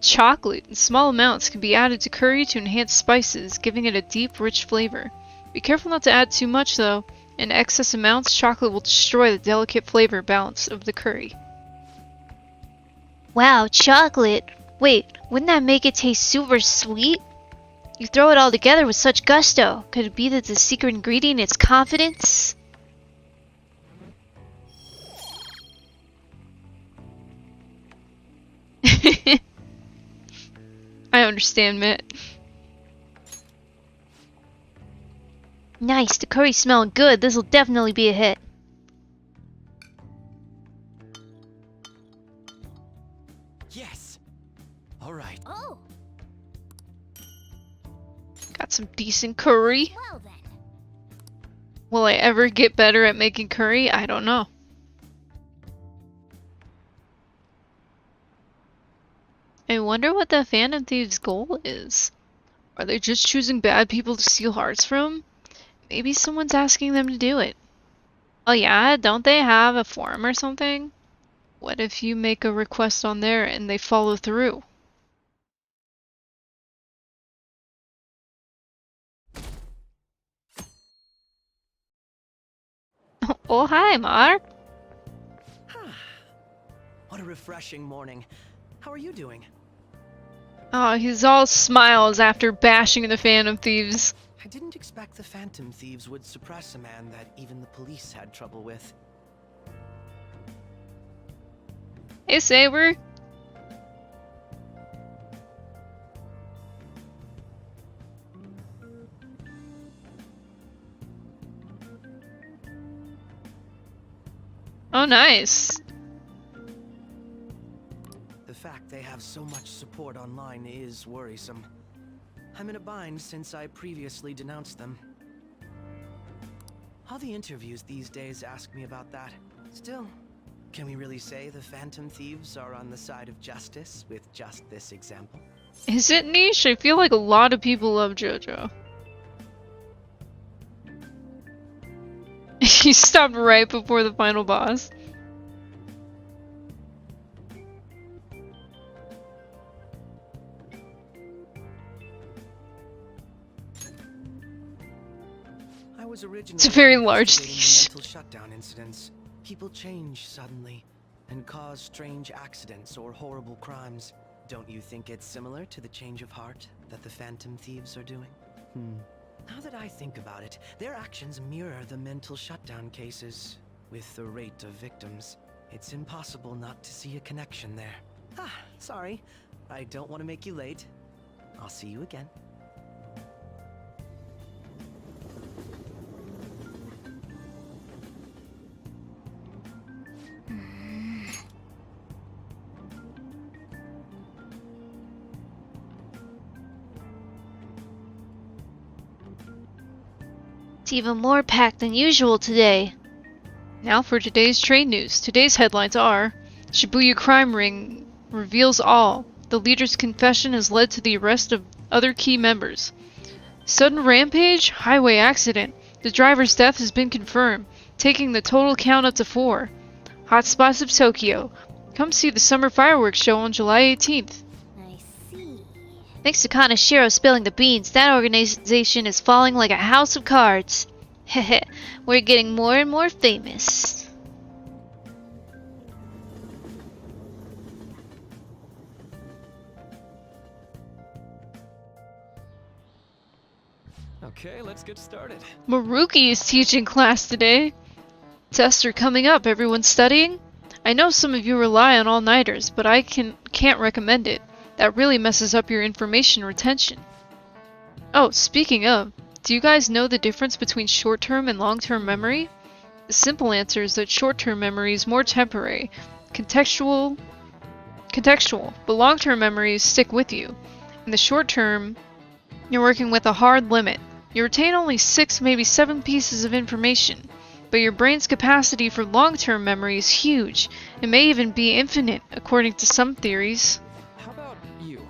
Chocolate in small amounts can be added to curry to enhance spices, giving it a deep, rich flavor. Be careful not to add too much though. In excess amounts, chocolate will destroy the delicate flavor balance of the curry. Wow, chocolate! Wait, wouldn't that make it taste super sweet? You throw it all together with such gusto. Could it be that the secret ingredient is confidence? I understand, Matt. Nice, the curry's smelling good. This'll definitely be a hit. Yes. All right. Oh. Got some decent curry. Well then. Will I ever get better at making curry? I don't know. I wonder what the Phantom Thieves' goal is. Are they just choosing bad people to steal hearts from? Maybe someone's asking them to do it. Oh yeah, don't they have a forum or something? What if you make a request on there and they follow through? Oh, hi, Mark. What a refreshing morning. How are you doing? Oh, he's all smiles after bashing the Phantom Thieves. I didn't expect the Phantom Thieves would suppress a man that even the police had trouble with. Hey, Saber. Oh, nice. The fact they have so much support online is worrisome. I'm in a bind since I previously denounced them. All the interviews these days ask me about that. Still, can we really say the Phantom Thieves are on the side of justice with just this example? Is it niche? I feel like a lot of people love JoJo. He stopped right before the final boss. It's a very large niche. Mental shutdown incidents. People change suddenly and cause strange accidents or horrible crimes. Don't you think it's similar to the change of heart that the Phantom Thieves are doing? Now that I think about it, their actions mirror the mental shutdown cases. With the rate of victims, it's impossible not to see a connection there. Sorry. I don't want to make you late. I'll see you again. It's even more packed than usual today. Now for today's trade news. Today's headlines are: Shibuya crime ring reveals all. The leader's confession has led to the arrest of other key members. Sudden rampage? Highway accident. The driver's death has been confirmed, taking the total count up to 4. Hotspots of Tokyo. Come see the summer fireworks show on July 18th. Thanks to Kaneshiro spilling the beans, that organization is falling like a house of cards. Heh, we're getting more and more famous. Okay, let's get started. Maruki is teaching class today. Tests are coming up. Everyone studying? I know some of you rely on all-nighters, but I can't recommend it. That really messes up your information retention. Oh, speaking of, do you guys know the difference between short-term and long-term memory? The simple answer is that short-term memory is more temporary, contextual, but long-term memories stick with you. In the short term, you're working with a hard limit. You retain only 6, maybe 7 pieces of information, but your brain's capacity for long-term memory is huge. It may even be infinite, according to some theories. How about you?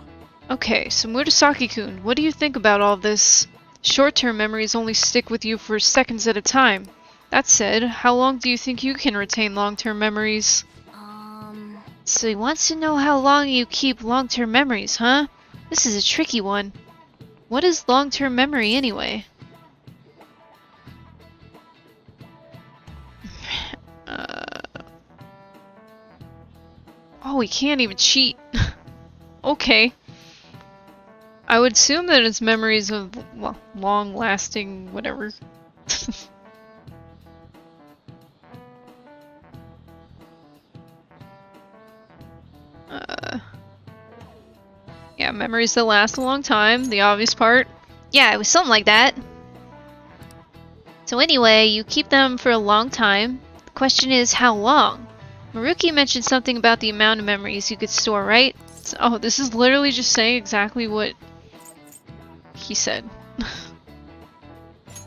Okay, so Murasaki-kun, what do you think about all this? Short-term memories only stick with you for seconds at a time. That said, how long do you think you can retain long-term memories? So he wants to know how long you keep long-term memories, huh? This is a tricky one. What is long-term memory anyway? Oh, we can't even cheat. Okay. I would assume that it's memories of long-lasting whatever. Yeah, memories that last a long time, the obvious part. Yeah, it was something like that. So anyway, you keep them for a long time. The question is, how long? Maruki mentioned something about the amount of memories you could store, right? Oh, this is literally just saying exactly what he said.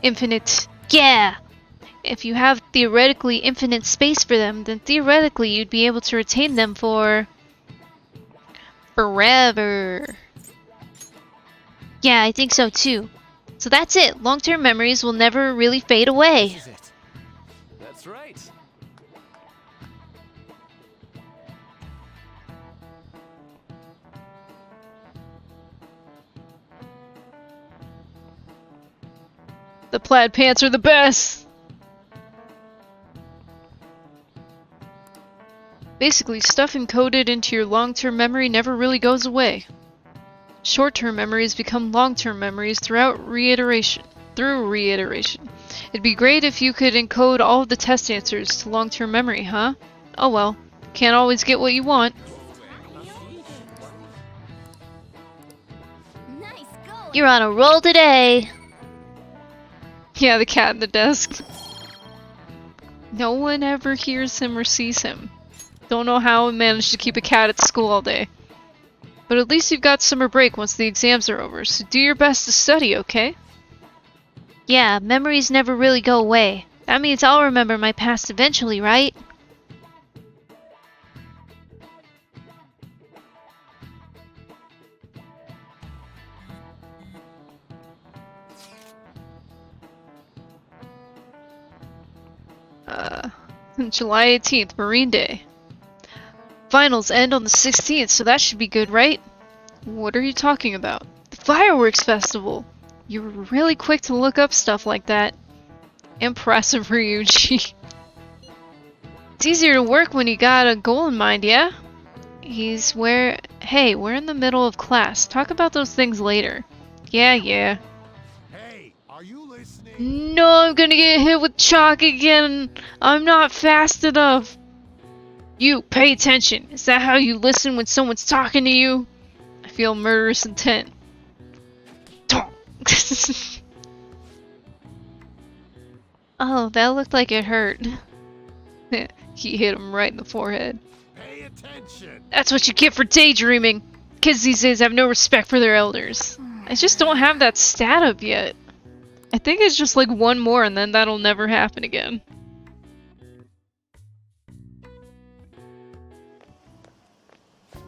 Infinite. Yeah! If you have theoretically infinite space for them, then theoretically you'd be able to retain them for... forever. Yeah, I think so too. So that's it. Long-term memories will never really fade away. This is it. That's right. The plaid pants are the best! Basically, stuff encoded into your long-term memory never really goes away. Short-term memories become long-term memories through reiteration. It'd be great if you could encode all of the test answers to long-term memory, huh? Oh well, can't always get what you want. You're on a roll today! Yeah, the cat in the desk. No one ever hears him or sees him. Don't know how I managed to keep a cat at school all day. But at least you've got summer break once the exams are over, so do your best to study, okay? Yeah, memories never really go away. That means I'll remember my past eventually, right? July 18th, Marine Day. Finals end on the 16th, so that should be good, right? What are you talking about? The fireworks festival! You were really quick to look up stuff like that. Impressive, Ryuji. It's easier to work when you got a goal in mind, yeah? Hey, we're in the middle of class. Talk about those things later. Yeah. Hey, are you listening? No, I'm gonna get hit with chalk again. I'm not fast enough. You, pay attention. Is that how you listen when someone's talking to you? I feel murderous intent. Oh, that looked like it hurt. He hit him right in the forehead. Pay attention. That's what you get for daydreaming. Kids these days have no respect for their elders. I just don't have that stat up yet. I think it's just like one more and then that'll never happen again.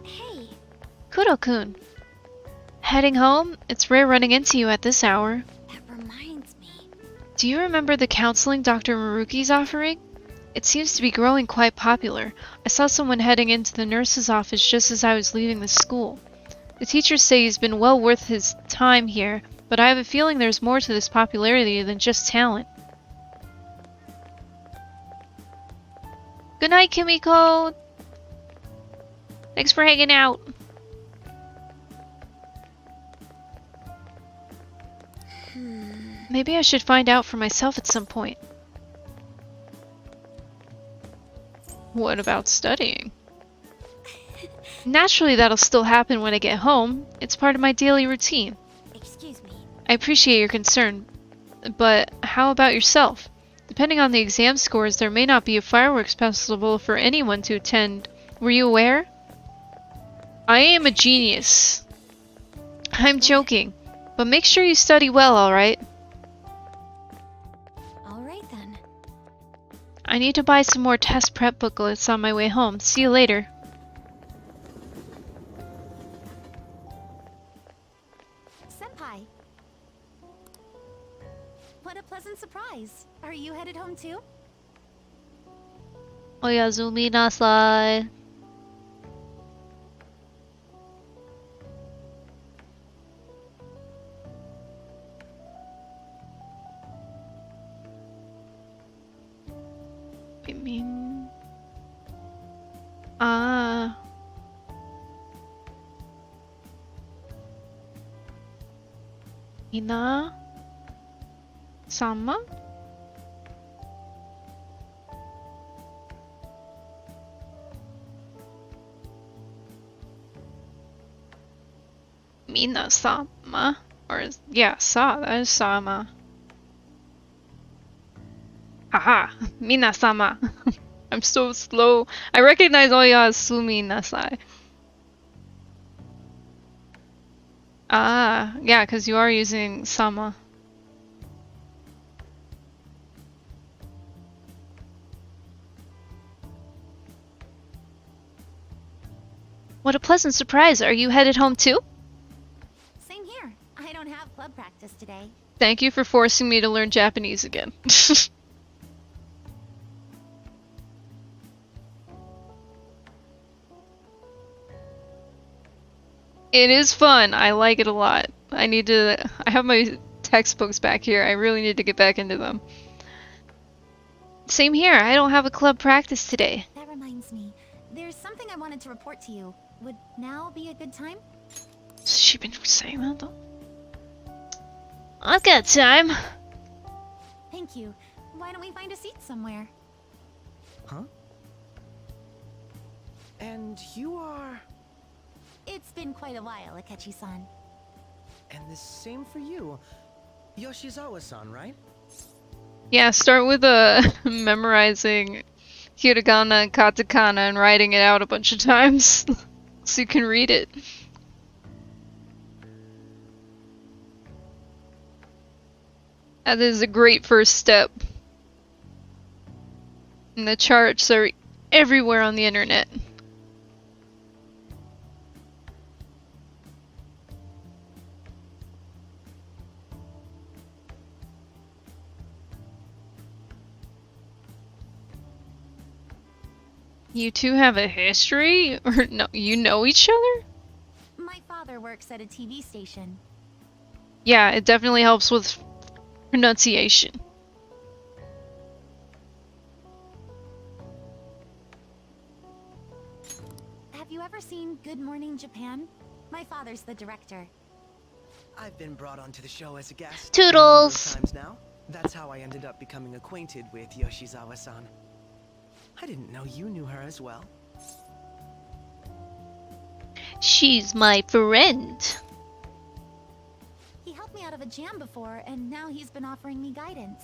Hey. Kudo-kun. Heading home? It's rare running into you at this hour. That reminds me. Do you remember the counseling Dr. Maruki's offering? It seems to be growing quite popular. I saw someone heading into the nurse's office just as I was leaving the school. The teachers say he's been well worth his time here, but I have a feeling there's more to this popularity than just talent. Good night, Kimiko. Thanks for hanging out. Maybe I should find out for myself at some point. What about studying? Naturally, that'll still happen when I get home. It's part of my daily routine. Excuse me. I appreciate your concern, but how about yourself? Depending on the exam scores, there may not be a fireworks festival for anyone to attend. Were you aware? I am a genius. I'm joking, but make sure you study well, alright? Alright then. I need to buy some more test prep booklets on my way home. See you later. Senpai. What a pleasant surprise. Are you headed home too? Oyazumi nasai. I mean... Ina? Sama? Mina-sama? Or, yeah, that is Sama. Haha, Mina-sama. I'm so slow. I recognize Oyasumi Nasai. Ah, yeah, because you are using Sama. What a pleasant surprise. Are you headed home too? Same here. I don't have club practice today. Thank you for forcing me to learn Japanese again. It is fun. I like it a lot. I have my textbooks back here. I really need to get back into them. Same here. I don't have a club practice today. That reminds me. There's something I wanted to report to you. Would now be a good time? Has she been saying that though? I've got time. Thank you. Why don't we find a seat somewhere? Huh? And you are... It's been quite a while, Akechi-san. And the same for you. Yoshizawa-san, right? Yeah, start with memorizing hiragana and katakana and writing it out a bunch of times so you can read it. That is a great first step. And the charts are everywhere on the internet. You two have a history? Or no, you know each other? My father works at a TV station. Yeah, it definitely helps with pronunciation. Have you ever seen Good Morning Japan? My father's the director. I've been brought onto the show as a guest. Toodles! A number of times now. That's how I ended up becoming acquainted with Yoshizawa-san. I didn't know you knew her as well. She's my friend. He helped me out of a jam before, and now he's been offering me guidance.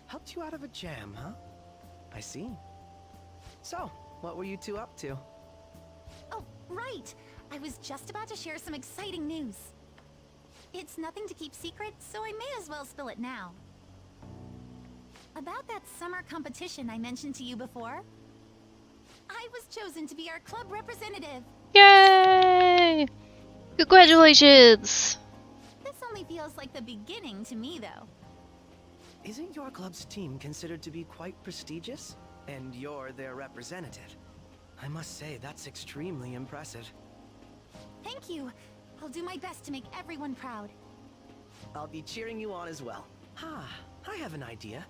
Helped you out of a jam, huh? I see. So, what were you two up to? Oh, right! I was just about to share some exciting news. It's nothing to keep secret, so I may as well spill it now. About that summer competition I mentioned to you before, I was chosen to be our club representative. Yay! Congratulations! This only feels like the beginning to me, though. Isn't your club's team considered to be quite prestigious? And you're their representative. I must say, that's extremely impressive. Thank you. I'll do my best to make everyone proud. I'll be cheering you on as well. I have an idea.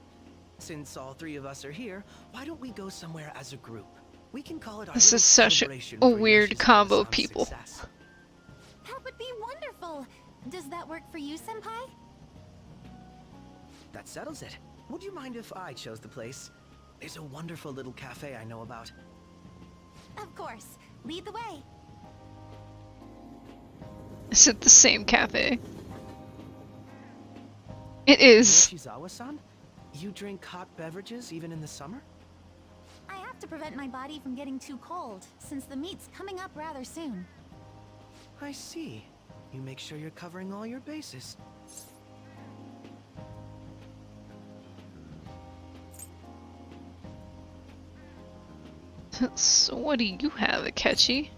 Since all three of us are here, why don't we go somewhere as a group? We can call it our This little is such celebration a for weird Yoshi's combo of Awasan's people. success. That would be wonderful. Does that work for you, Senpai? That settles it. Would you mind if I chose the place? There's a wonderful little cafe I know about. Of course. Lead the way. Is it the same cafe? It is. Yoshizawa-san? You drink hot beverages even in the summer? I have to prevent my body from getting too cold, since the meet's coming up rather soon. I see. You make sure you're covering all your bases. So what do you have, Akechi?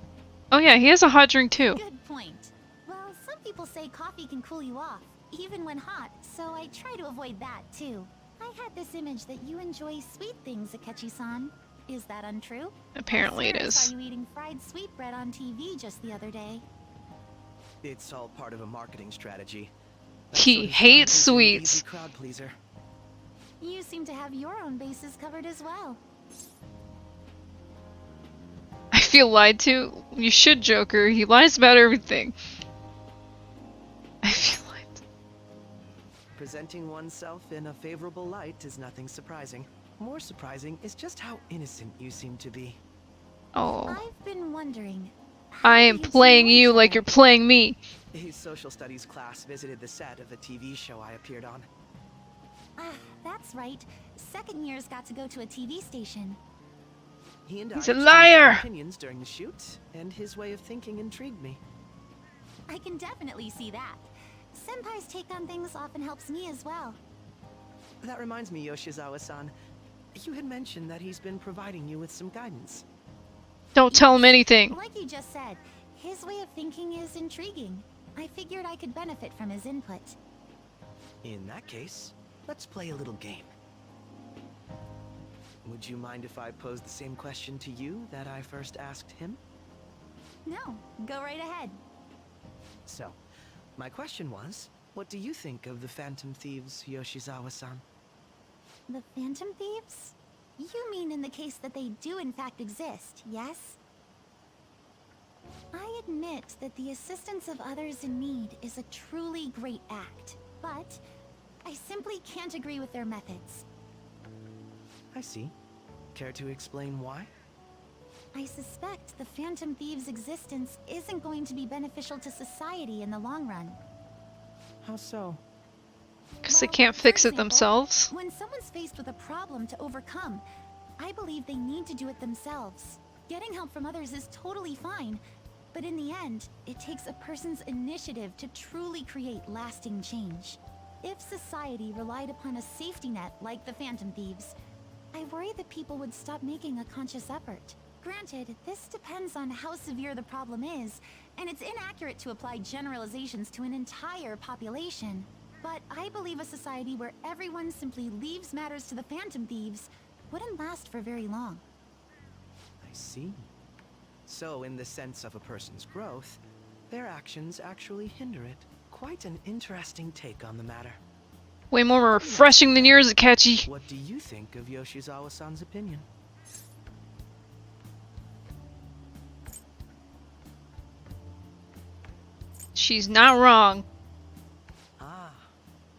Oh yeah, he has a hot drink too. Good point. Well, some people say coffee can cool you off, even when hot, so I try to avoid that too. I had this image that you enjoy sweet things, Akechi-san. Is that untrue? Apparently it I is. saw you eating fried sweetbread on TV just the other day. It's all part of a marketing strategy. He hates Easy sweets. crowd pleaser. You seem to have your own bases covered as well. I feel lied to. You should, Joker. He lies about everything. I feel lied to. Presenting oneself in a favorable light is nothing surprising. More surprising is just how innocent you seem to be. Oh. I've been wondering. I am playing you like you're playing me. His social studies class visited the set of a TV show I appeared on. Ah, that's right. Second years got to go to a TV station. He and He's I a exchanged our liar! opinions during the shoot, and his way of thinking intrigued me. I can definitely see that. Senpai's take on things often helps me as well. That reminds me, Yoshizawa-san. You had mentioned that he's been providing you with some guidance. Don't tell him anything. Like you just said, his way of thinking is intriguing. I figured I could benefit from his input. In that case, let's play a little game. Would you mind if I posed the same question to you that I first asked him? No, go right ahead. So, my question was, what do you think of the Phantom Thieves, Yoshizawa-san? The Phantom Thieves? You mean in the case that they do in fact exist, yes? I admit that the assistance of others in need is a truly great act, but I simply can't agree with their methods. I see. Care to explain why? I suspect the Phantom Thieves' existence isn't going to be beneficial to society in the long run. How so? Because they can't fix it example, themselves. When someone's faced with a problem to overcome, I believe they need to do it themselves. Getting help from others is totally fine, but in the end, it takes a person's initiative to truly create lasting change. If society relied upon a safety net like the Phantom Thieves, I worry that people would stop making a conscious effort. Granted, this depends on how severe the problem is, and it's inaccurate to apply generalizations to an entire population. But I believe a society where everyone simply leaves matters to the Phantom Thieves wouldn't last for very long. I see. So, in the sense of a person's growth, their actions actually hinder it. Quite an interesting take on the matter. Way more refreshing than yours, Akechi. What do you think of Yoshizawa-san's opinion? She's not wrong. Ah,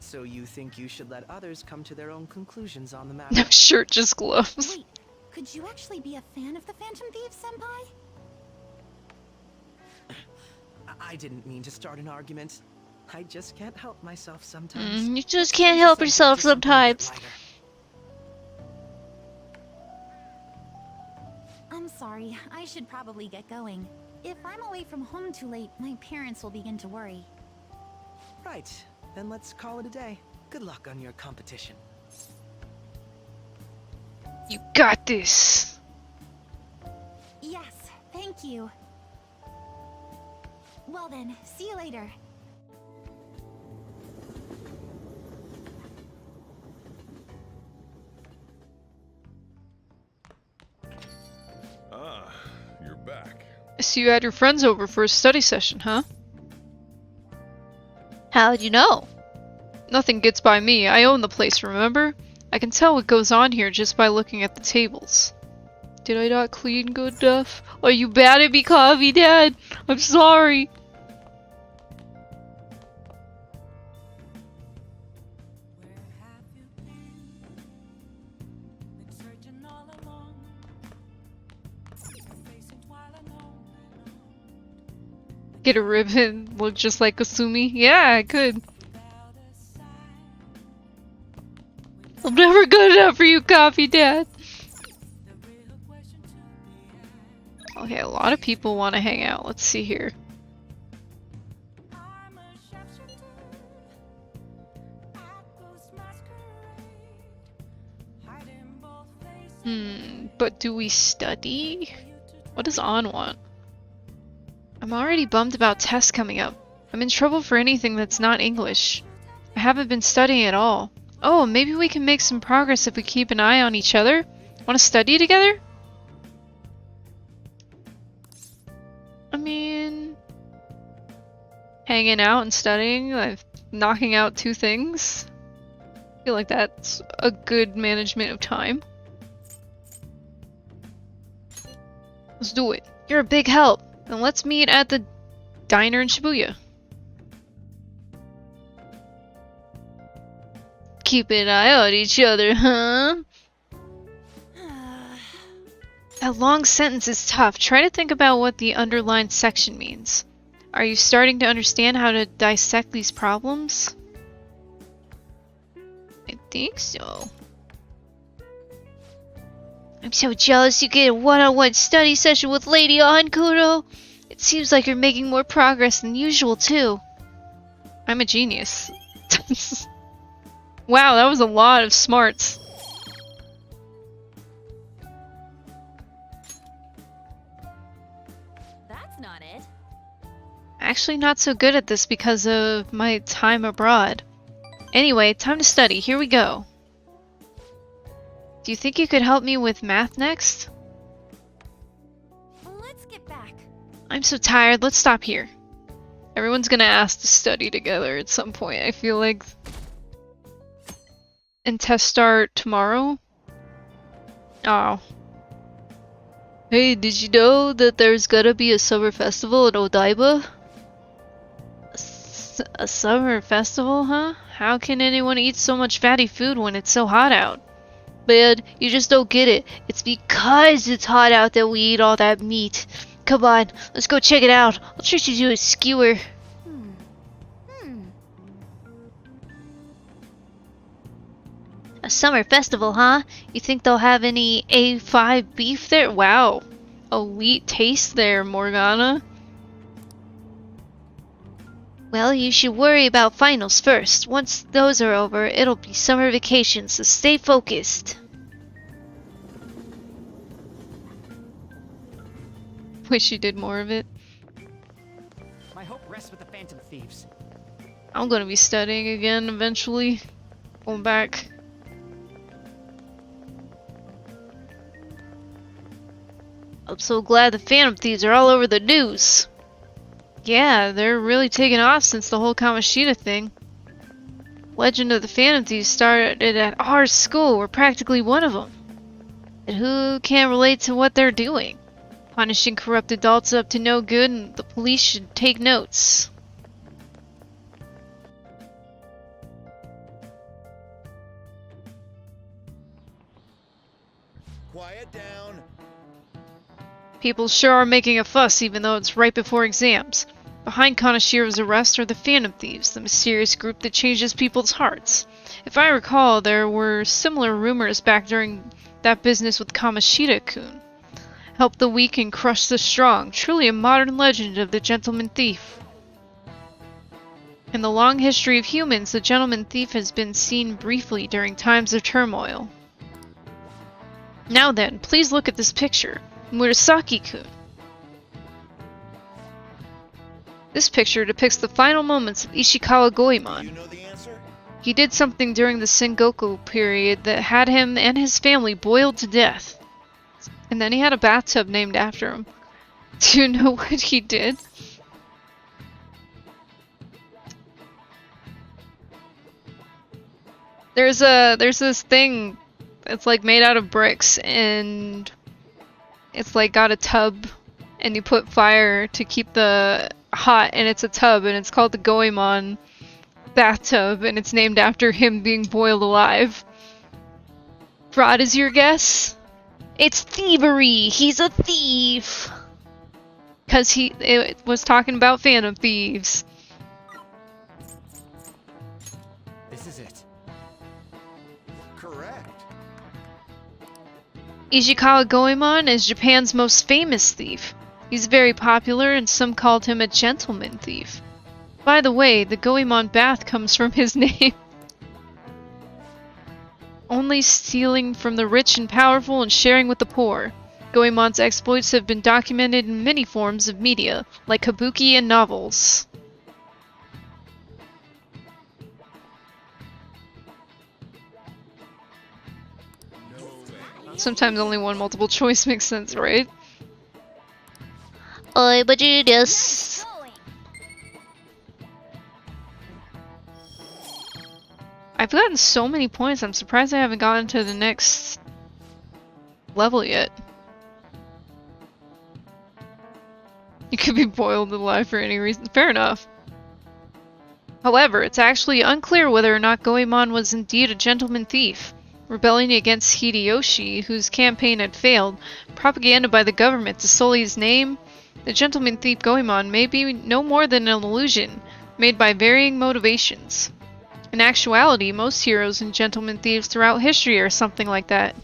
so you think you should let others come to their own conclusions on the matter? No shirt, just gloves. Wait, could you actually be a fan of the Phantom Thieves, Senpai? I didn't mean to start an argument. I just can't help myself sometimes. You just can't help yourself sometimes. I'm sorry, I should probably get going. If I'm away from home too late, my parents will begin to worry. Right, then let's call it a day. Good luck on your competition. You got this. Yes, thank you. Well then, see you later. Ah, you're back. So you had your friends over for a study session, huh? How'd you know? Nothing gets by me. I own the place, remember? I can tell what goes on here just by looking at the tables. Did I not clean good enough? Are you bad at me, Coffee Dad? I'm sorry. Get a ribbon, look just like Kasumi? Yeah, I could. I'm never good enough for you, Coffee Dad. Okay, a lot of people want to hang out. Let's see here. But do we study? What does On want? I'm already bummed about tests coming up. I'm in trouble for anything that's not English. I haven't been studying at all. Oh, maybe we can make some progress if we keep an eye on each other? Want to study together? I mean... hanging out and studying, like knocking out 2 things? I feel like that's a good management of time. Let's do it. You're a big help. Then let's meet at the diner in Shibuya. Keep an eye on each other, huh? That long sentence is tough. Try to think about what the underlined section means. Are you starting to understand how to dissect these problems? I think so. I'm so jealous you get a one-on-one study session with Lady Ankuro. It seems like you're making more progress than usual, too. I'm a genius. Wow, that was a lot of smarts. That's not it. Actually not so good at this because of my time abroad. Anyway, time to study. Here we go. Do you think you could help me with math next? Let's get back. I'm so tired. Let's stop here. Everyone's gonna ask to study together at some point, I feel like. And tests start tomorrow? Oh. Hey, did you know that there's gonna be a summer festival in Odaiba? A summer festival, huh? How can anyone eat so much fatty food when it's so hot out? Man, you just don't get it. It's because it's hot out that we eat all that meat. Come on, let's go check it out. I'll treat you to a skewer. A summer festival, huh? You think they'll have any A5 beef there? Wow. Elite taste there, Morgana. Well, you should worry about finals first. Once those are over, it'll be summer vacation, so stay focused. Wish you did more of it. My hope rests with the Phantom Thieves. I'm gonna be studying again eventually. Going back. I'm so glad the Phantom Thieves are all over the news. Yeah, they're really taking off since the whole Kamoshida thing. Legend of the Phantom Thieves started at our school. We're practically one of them. And who can't relate to what they're doing? Punishing corrupt adults up to no good, and the police should take notes. Quiet down. People sure are making a fuss even though it's right before exams. Behind Kanashiro's arrest are the Phantom Thieves, the mysterious group that changes people's hearts. If I recall, there were similar rumors back during that business with Kamoshida-kun. Help the weak and crush the strong, truly a modern legend of the gentleman thief. In the long history of humans, the gentleman thief has been seen briefly during times of turmoil. Now then, please look at this picture. Murasaki-kun. This picture depicts the final moments of Ishikawa Goemon. You know the answer? He did something during the Sengoku period that had him and his family boiled to death. And then he had a bathtub named after him. Do you know what he did? There's this thing that's like made out of bricks, and it's like got a tub, and you put fire to keep the hot, and it's a tub, and it's called the Goemon bathtub, and it's named after him being boiled alive. Rod is your guess? It's thievery! He's a thief! Cause it was talking about Phantom Thieves. This is it. Correct. Ishikawa Goemon is Japan's most famous thief. He's very popular, and some called him a gentleman thief. By the way, the Goemon bath comes from his name. Only stealing from the rich and powerful and sharing with the poor. Goemon's exploits have been documented in many forms of media, like kabuki and novels. Sometimes only one multiple choice makes sense, right? I'm a genius. I've gotten so many points, I'm surprised I haven't gotten to the next level yet. You could be boiled alive for any reason. Fair enough. However, it's actually unclear whether or not Goemon was indeed a gentleman thief. Rebelling against Hideyoshi, whose campaign had failed, propaganda by the government to sully his name, the gentleman thief Goemon may be no more than an illusion, made by varying motivations. In actuality, most heroes and gentleman thieves throughout history are something like that.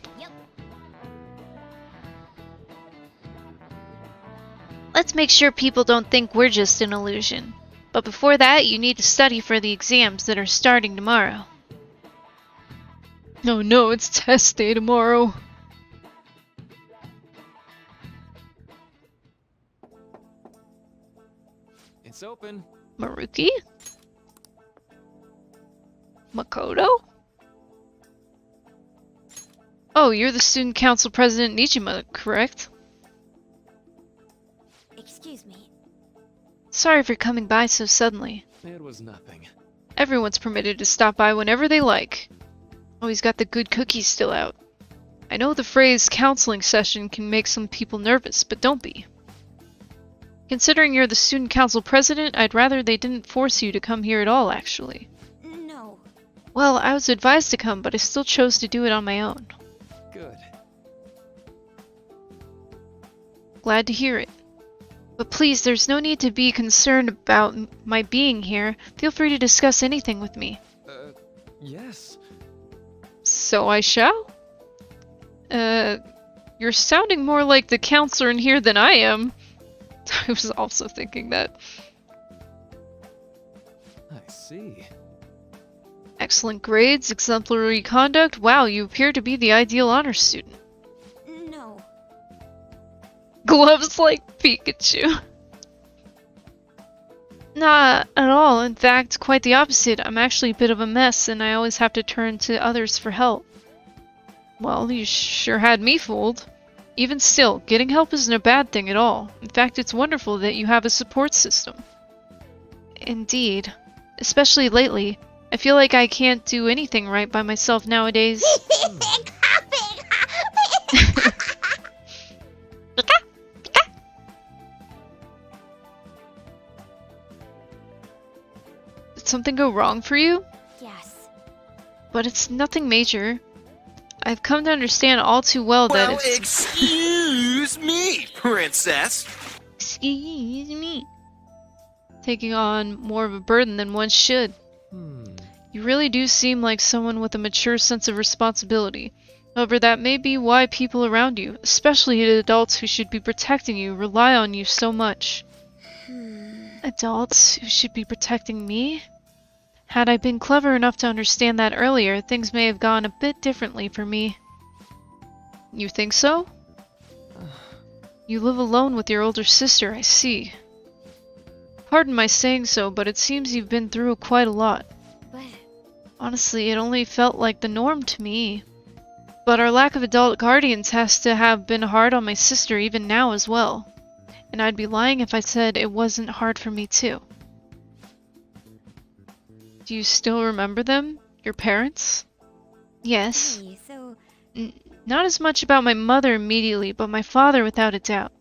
Let's make sure people don't think we're just an illusion. But before that, you need to study for the exams that are starting tomorrow. Oh no, it's test day tomorrow. It's open. Maruki? Makoto? Oh, you're the student council president Nijima, correct? Excuse me. Sorry for coming by so suddenly. It was nothing. Everyone's permitted to stop by whenever they like. Oh, he's got the good cookies still out. I know the phrase counseling session can make some people nervous, but don't be. Considering you're the student council president, I'd rather they didn't force you to come here at all, actually. No. Well, I was advised to come, but I still chose to do it on my own. Good. Glad to hear it. But please, there's no need to be concerned about my being here. Feel free to discuss anything with me. Yes. So I shall? You're sounding more like the counselor in here than I am. I was also thinking that. I see. Excellent grades, exemplary conduct. Wow, you appear to be the ideal honor student. No. Gloves like Pikachu. Not at all. In fact, quite the opposite. I'm actually a bit of a mess, and I always have to turn to others for help. Well, you sure had me fooled. Even still, getting help isn't a bad thing at all. In fact, it's wonderful that you have a support system. Indeed. Especially lately. I feel like I can't do anything right by myself nowadays. Did something go wrong for you? Yes. But it's nothing major. I've come to understand all too well that it's... Excuse me, princess. Excuse me. Taking on more of a burden than one should. You really do seem like someone with a mature sense of responsibility. However, that may be why people around you, especially the adults who should be protecting you, rely on you so much. Adults who should be protecting me? Had I been clever enough to understand that earlier, things may have gone a bit differently for me. You think so? You live alone with your older sister, I see. Pardon my saying so, but it seems you've been through quite a lot. But... Honestly, it only felt like the norm to me. But our lack of adult guardians has to have been hard on my sister even now as well. And I'd be lying if I said it wasn't hard for me too. Do you still remember them? Your parents? Yes. Hey, so Not as much about my mother immediately, but my father without a doubt.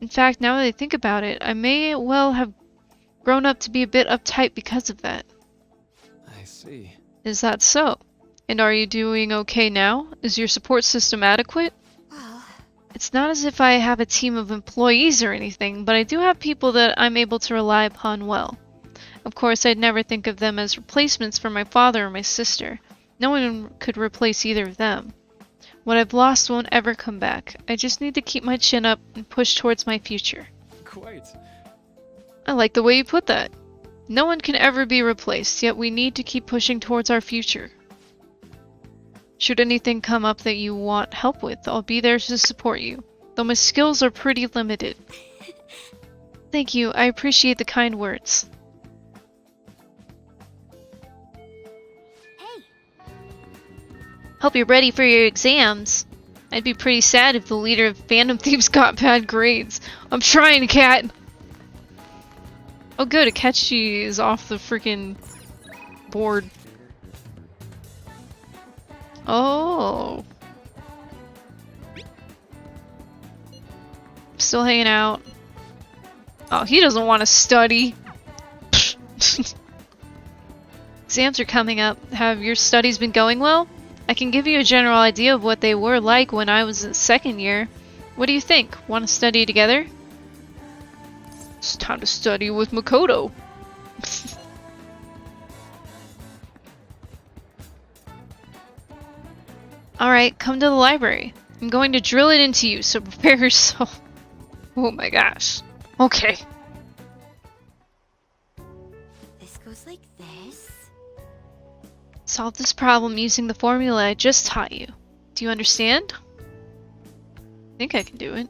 In fact, now that I think about it, I may well have grown up to be a bit uptight because of that. I see. Is that so? And are you doing okay now? Is your support system adequate? well, It's not as if I have a team of employees or anything, but I do have people that I'm able to rely upon well. Of course, I'd never think of them as replacements for my father or my sister. No one could replace either of them. What I've lost won't ever come back. I just need to keep my chin up and push towards my future. Quite. I like the way you put that. No one can ever be replaced, yet we need to keep pushing towards our future. Should anything come up that you want help with, I'll be there to support you, though my skills are pretty limited. Thank you, I appreciate the kind words. Hope you're ready for your exams. I'd be pretty sad if the leader of Phantom Thieves got bad grades. I'm trying, Cat! Oh good, Akechi is off the freaking board. Oh. Still hanging out. Oh, he doesn't want to study. Exams are coming up. Have your studies been going well? I can give you a general idea of what they were like when I was in second year. What do you think? Want to study together? It's time to study with Makoto. Alright, come to the library. I'm going to drill it into you, so prepare yourself. Oh my gosh. Okay. this goes like this. Solve this problem using the formula I just taught you. Do you understand? I think I can do it.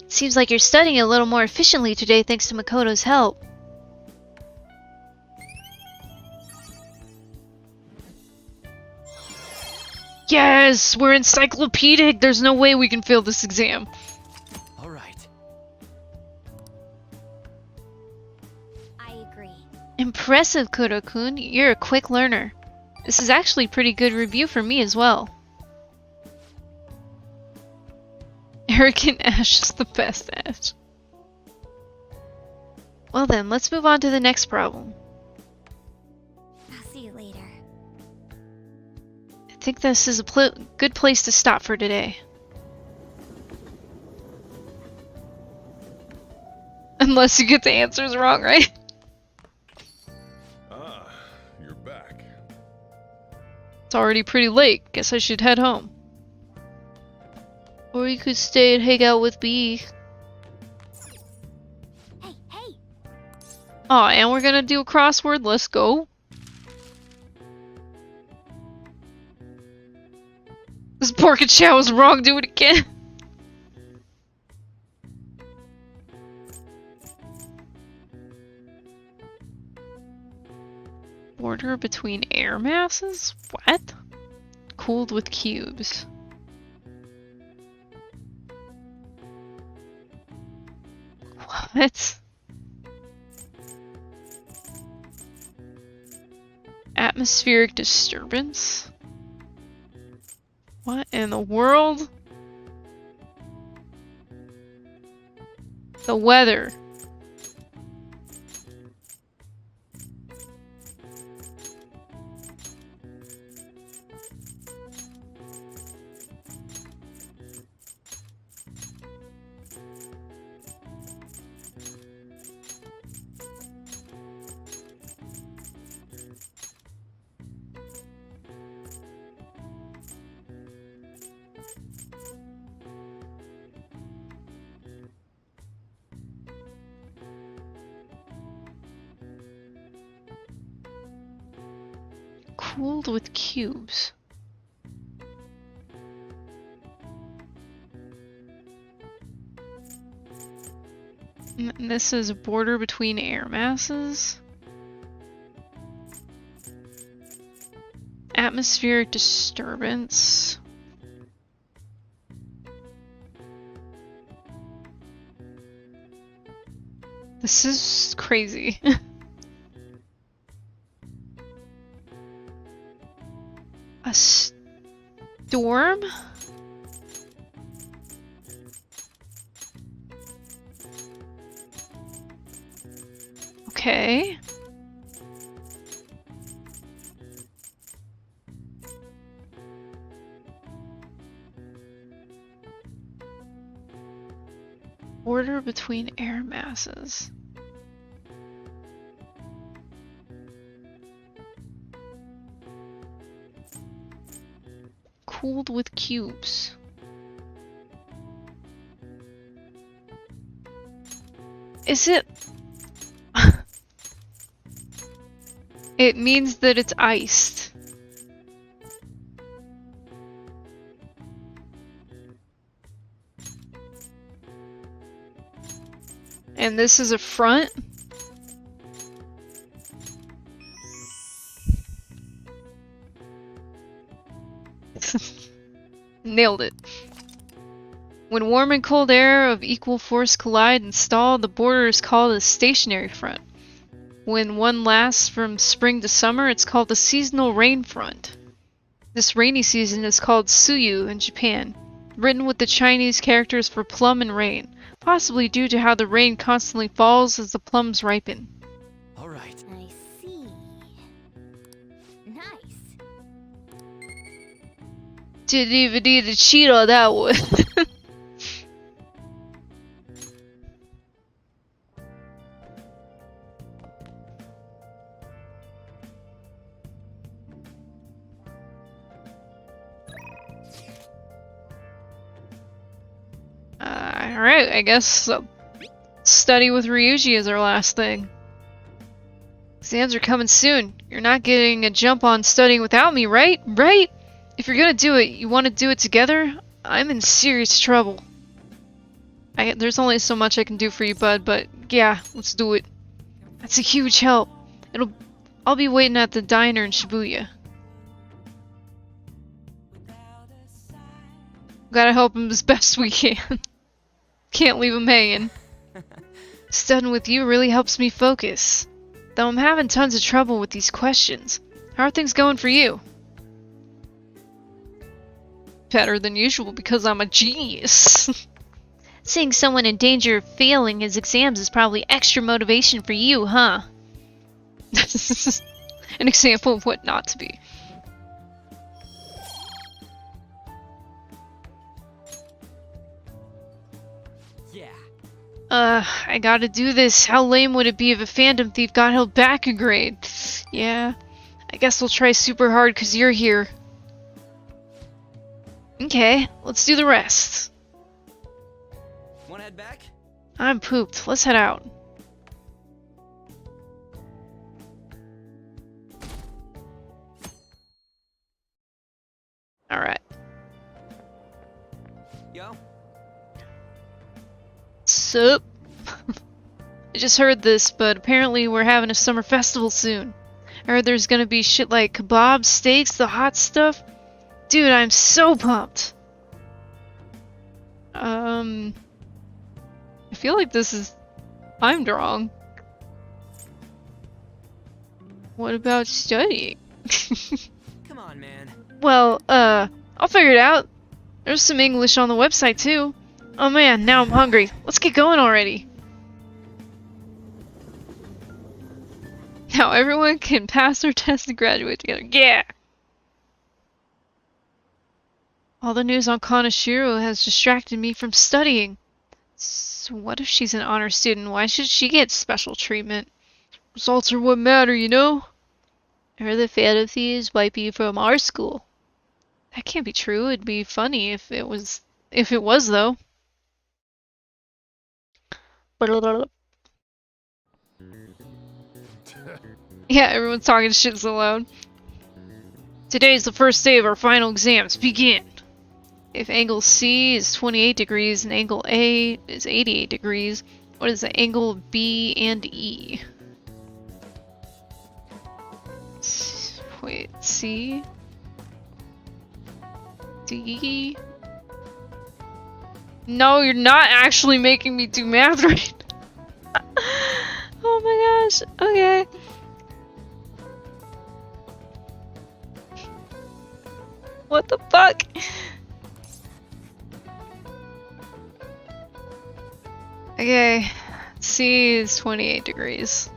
Seems like you're studying a little more efficiently today thanks to Makoto's help. Yes! We're encyclopedic! There's no way we can fail this exam. All right. I agree. Impressive, Kuro-kun. You're a quick learner. This is actually pretty good review for me as well. Arrogant Ash is the best Ash. Well then, let's move on to the next problem. I'll see you later. I think this is a good place to stop for today. Unless you get the answers wrong, right? Ah, you're back. It's already pretty late. Guess I should head home. Or you could stay and hang out with B. Hey, hey! Aw, and we're gonna do a crossword. Let's go. This pork and chow was wrong. Do it again. Border between air masses? What? Cooled with cubes. What? Atmospheric disturbance? What in the world? The weather. Cooled with cubes. This is a border between air masses. Atmospheric disturbance. This is crazy. Dorm? Okay. Border between air masses. Cooled with cubes. Is it? It means that it's iced. And this is a front? Nailed it. When warm and cold air of equal force collide and stall, the border is called a stationary front. When one lasts from spring to summer, it's called the seasonal rain front. This rainy season is called Suyu in Japan, written with the Chinese characters for plum and rain, possibly due to how the rain constantly falls as the plums ripen. All right. I see. Nice. Didn't even need to cheat on that one. Alright, I guess study with Ryuji is our last thing. Exams are coming soon. You're not getting a jump on studying without me, right? Right? If you're gonna do it, you want to do it together? I'm in serious trouble. There's only so much I can do for you, bud, but yeah, let's do it. That's a huge help. I'll be waiting at the diner in Shibuya. Gotta help him as best we can. Can't leave him hanging. Studying with you really helps me focus. Though I'm having tons of trouble with these questions. How are things going for you? Better than usual because I'm a genius. Seeing someone in danger of failing his exams is probably extra motivation for you, huh? An example of what not to be. I gotta do this. How lame would it be if a Phantom Thief got held back a grade? Yeah, I guess we'll try super hard because you're here. Okay, let's do the rest. Wanna head back? I'm pooped. Let's head out. Alright. Yo. Sup? I just heard this, but apparently we're having a summer festival soon. I heard there's gonna be shit like kebabs, steaks, the hot stuff. Dude, I'm so pumped. I feel like I'm wrong. What about studying? Come on, man. Well, I'll figure it out. There's some English on the website too. Oh man, now I'm hungry. Let's get going already. Now everyone can pass their test and graduate together. Yeah! All the news on Kaneshiro has distracted me from studying. So what if she's an honor student? Why should she get special treatment? Results are what matter, you know? Or the Phantom Thieves might be from our school. That can't be true. It'd be funny if it was though. Yeah, everyone's talking shit so loud. Today is the first day of our final exams. Begin! If angle C is 28 degrees and angle A is 88 degrees, what is the angle of B and E? Wait, C? D? No, you're not actually making me do math right. Oh my gosh, okay. What the fuck? Okay, C is 28 degrees.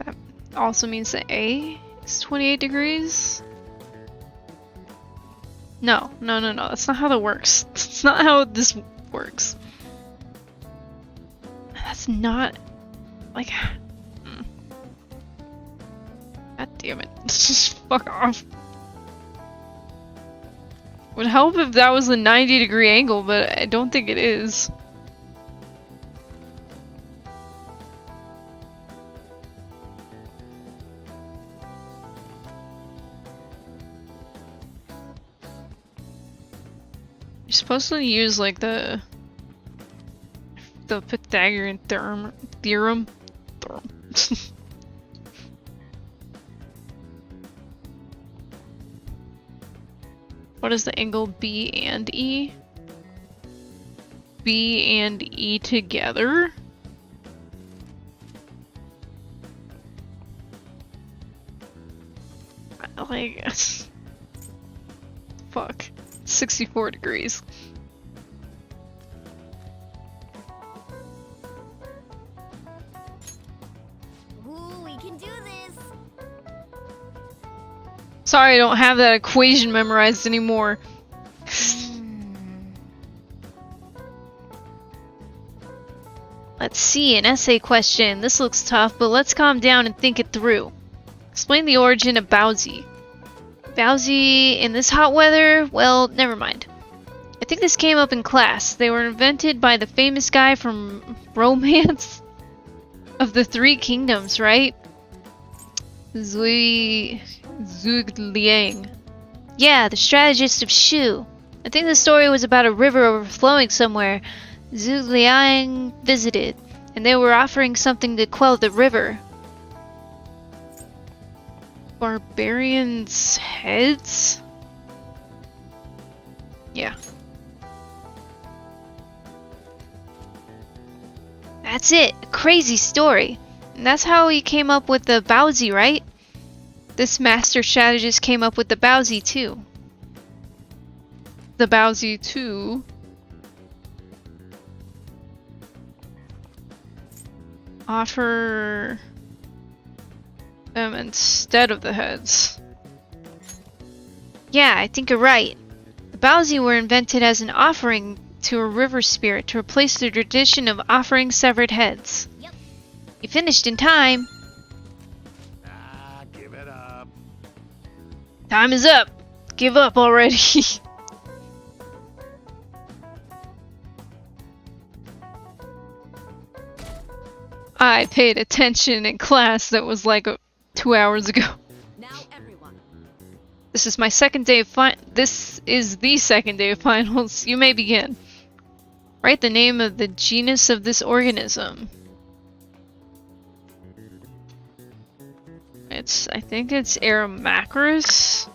That also means that A is 28 degrees? No, that's not how that works. That's not how this works. That's not, like... God damn it. Just fuck off. Would help if that was a 90-degree angle, but I don't think it is. You're supposed to use like the Pythagorean theorem. What is the angle B and E? B and E together? Like, fuck. 64 degrees. Ooh, we can do this. Sorry, I don't have that equation memorized anymore. Let's see, an essay question. This looks tough, but let's calm down and think it through. Explain the origin of Bowsy. Bowsy in this hot weather? Well, never mind. I think this came up in class. They were invented by the famous guy from Romance of the Three Kingdoms, right? Zhuge Liang. Yeah, the strategist of Shu. I think the story was about a river overflowing somewhere. Zhuge Liang visited, and they were offering something to quell the river. Barbarians' heads? Yeah. That's it. A crazy story. And that's how he came up with the Bowsy, right? This master strategist came up with the Bowsy too. The Bowsy 2. Offer them instead of the heads. Yeah, I think you're right. The Bowsy were invented as an offering to a river spirit to replace the tradition of offering severed heads. Yep. You finished in time. Give it up. Time is up. Give up already. I paid attention in class. That was like 2 hours ago. Now everyone. This is my second day of This is the second day of finals. You may begin. Write the name of the genus of this organism. I think it's Aeromacrus.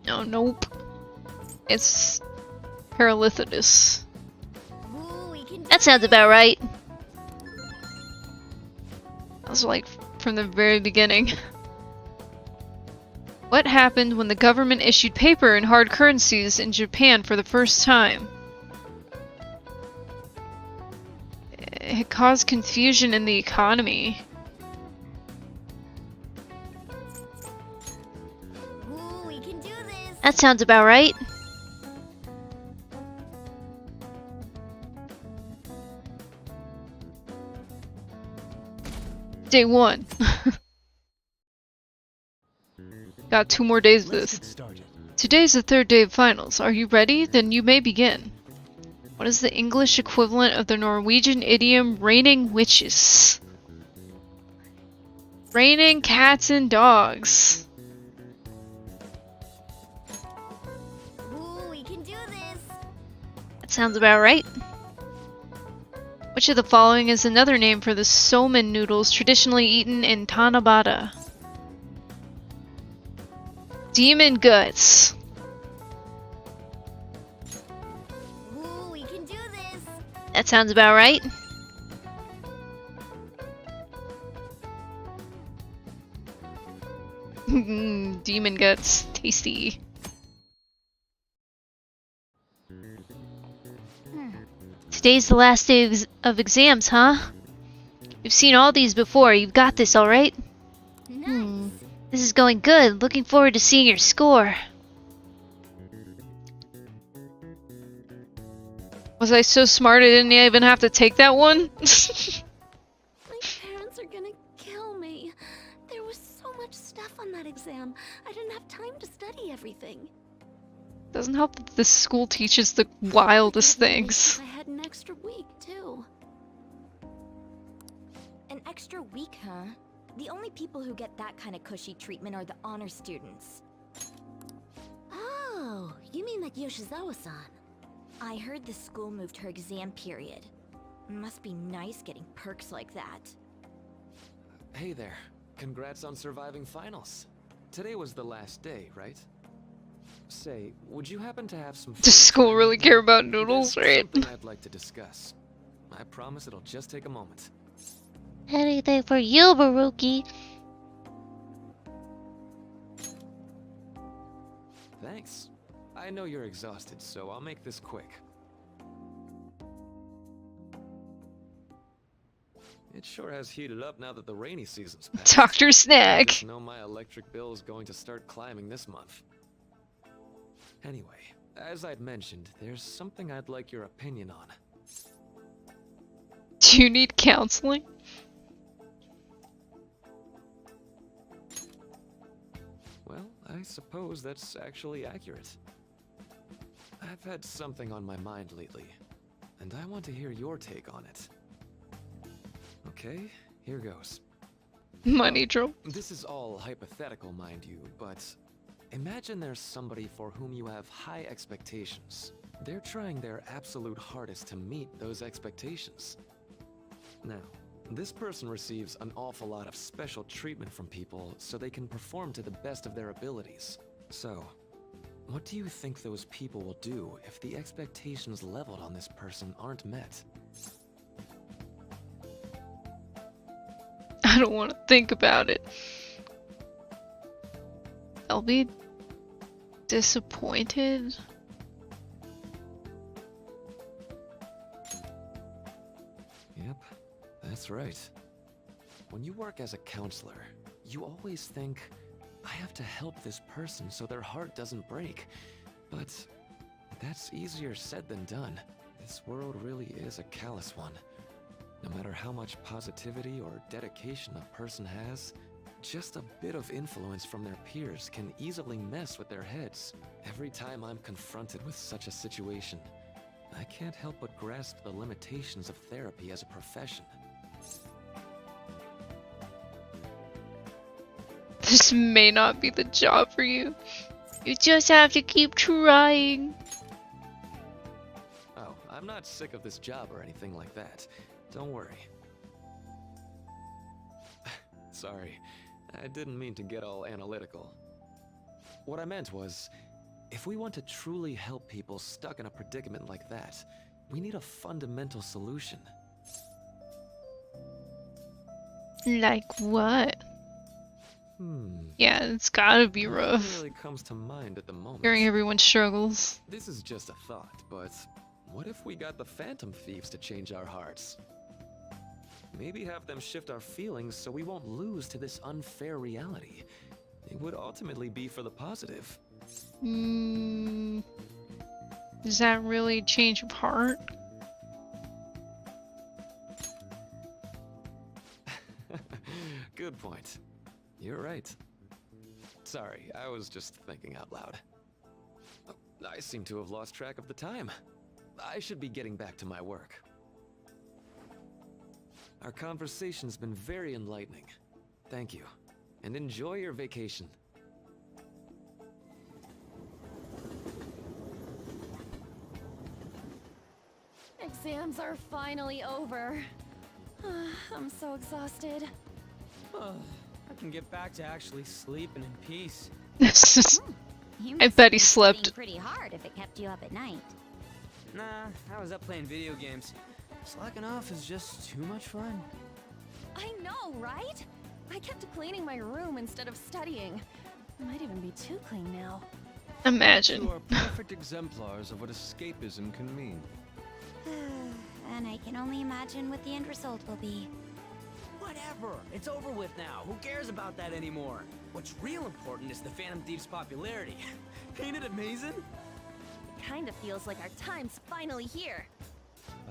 No, nope. It's Paralithodus. That sounds about right. That was like from the very beginning. What happened when the government issued paper and hard currencies in Japan for the first time? It caused confusion in the economy. Ooh, we can do this. That sounds about right. Day 1. Got 2 more days of this. Today's the 3rd day of finals. Are you ready? Then you may begin. What is the English equivalent of the Norwegian idiom raining witches? Raining cats and dogs. Ooh, we can do this. That sounds about right. Which of the following is another name for the somen noodles traditionally eaten in Tanabata? Demon guts. Ooh, we can do this. That sounds about right. Demon guts. Tasty. Today's the last day of exams, huh? You've seen all these before. You've got this, alright? This is going good. Looking forward to seeing your score. Was I so smart I didn't even have to take that one? My parents are gonna kill me. There was so much stuff on that exam. I didn't have time to study everything. Doesn't help that the school teaches the wildest things. I had an extra week, too. An extra week, huh? The only people who get that kind of cushy treatment are the honor students. Oh, you mean like Yoshizawa-san? I heard the school moved her exam period. Must be nice getting perks like that. Hey there. Congrats on surviving finals. Today was the last day, right? Say, would you happen to have some Does school really care about noodles, There's right? something I'd like to discuss. I promise it'll just take a moment. Anything for you, Baruki. Thanks. I know you're exhausted, so I'll make this quick. It sure has heated up now that the rainy season's passed. Dr. Snack. I just know my electric bill is going to start climbing this month. Anyway, as I'd mentioned, there's something I'd like your opinion on. Do you need counseling? Well, I suppose that's actually accurate. I've had something on my mind lately, and I want to hear your take on it. Okay, here goes. Money troll. This is all hypothetical, mind you, but imagine there's somebody for whom you have high expectations. They're trying their absolute hardest to meet those expectations. Now, this person receives an awful lot of special treatment from people so they can perform to the best of their abilities. So, what do you think those people will do if the expectations leveled on this person aren't met? I don't want to think about it. I'll be disappointed. Yep, that's right. When you work as a counselor, you always think, I have to help this person so their heart doesn't break. But that's easier said than done. This world really is a callous one. No matter how much positivity or dedication a person has, just a bit of influence from their peers can easily mess with their heads. Every time I'm confronted with such a situation, I can't help but grasp the limitations of therapy as a profession. This may not be the job for you. You just have to keep trying. Oh, I'm not sick of this job or anything like that. Don't worry. Sorry, I didn't mean to get all analytical. What I meant was, if we want to truly help people stuck in a predicament like that, we need a fundamental solution. Like what? Yeah, it's gotta be rough. Nothing really comes to mind at the moment. Hearing everyone's struggles. This is just a thought, but what if we got the Phantom Thieves to change our hearts? Maybe have them shift our feelings so we won't lose to this unfair reality. It would ultimately be for the positive. Does that really change of heart? Good point. You're right. Sorry, I was just thinking out loud. Oh, I seem to have lost track of the time. I should be getting back to my work. Our conversation's been very enlightening. Thank you, and enjoy your vacation. Exams are finally over. I'm so exhausted. I can get back to actually sleeping in peace. I bet he slept. Pretty hard if it kept you up at night. Nah, I was up playing video games. Slacking off is just too much fun. I know, right? I kept cleaning my room instead of studying. Might even be too clean now. Imagine. You are perfect exemplars of what escapism can mean. And I can only imagine what the end result will be. Whatever. It's over with now. Who cares about that anymore? What's real important is the Phantom Thief's popularity. Ain't it amazing? It kind of feels like our time's finally here.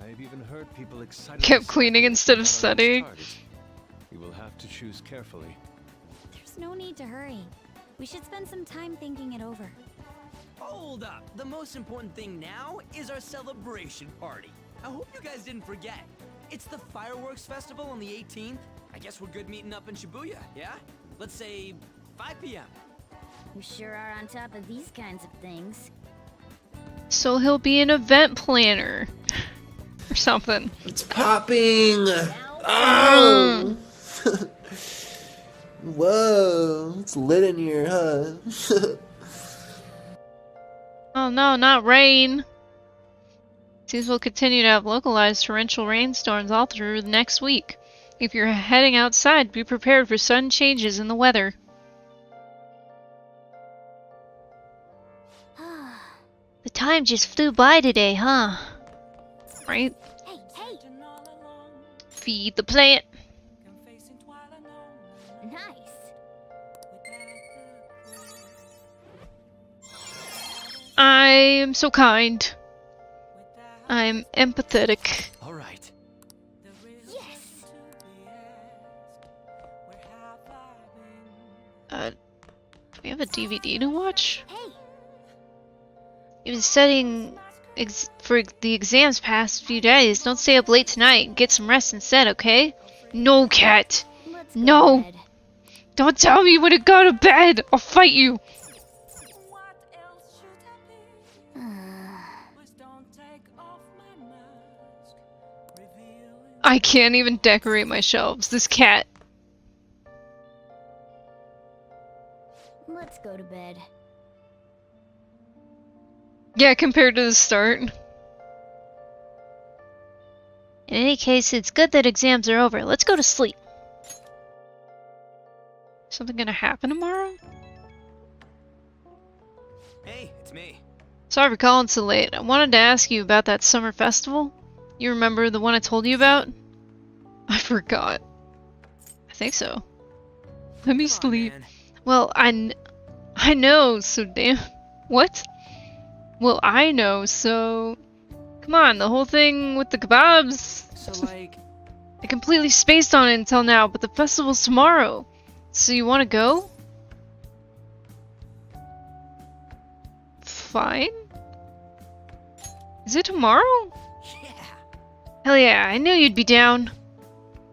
I've even heard people excited. Kept cleaning instead of studying. You will have to choose carefully. There's no need to hurry. We should spend some time thinking it over. Hold up. The most important thing now is our celebration party. I hope you guys didn't forget. It's the fireworks festival on the 18th. I guess we're good meeting up in Shibuya, yeah? Let's say 5 p.m. You sure are on top of these kinds of things. So he'll be an event planner. Or something. It's popping! Oh! Whoa, it's lit in here, huh? Oh no, not rain. Seems we'll continue to have localized torrential rainstorms all through the next week. If you're heading outside, be prepared for sudden changes in the weather. The time just flew by today, huh? Right? Hey, hey! Feed the plant. Nice. I am so kind. I'm empathetic. All right. Yes. Do we have a DVD to watch? Hey. You've been studying for the exams past few days. Don't stay up late tonight. Get some rest instead, okay? No, Cat. No. Don't tell me when to go to bed. I'll fight you. I can't even decorate my shelves. This cat. Let's go to bed. Yeah, compared to the start. In any case, it's good that exams are over. Let's go to sleep. Something gonna happen tomorrow? Hey, it's me. Sorry for calling so late. I wanted to ask you about that summer festival. You remember the one I told you about? I forgot. I think so. Let me sleep. Well, I know, so damn... What? Well, I know, so... Come on, the whole thing with the kebabs... So, like... I completely spaced on it until now, but the festival's tomorrow. So you wanna go? Fine. Is it tomorrow? Yeah. Hell yeah, I knew you'd be down.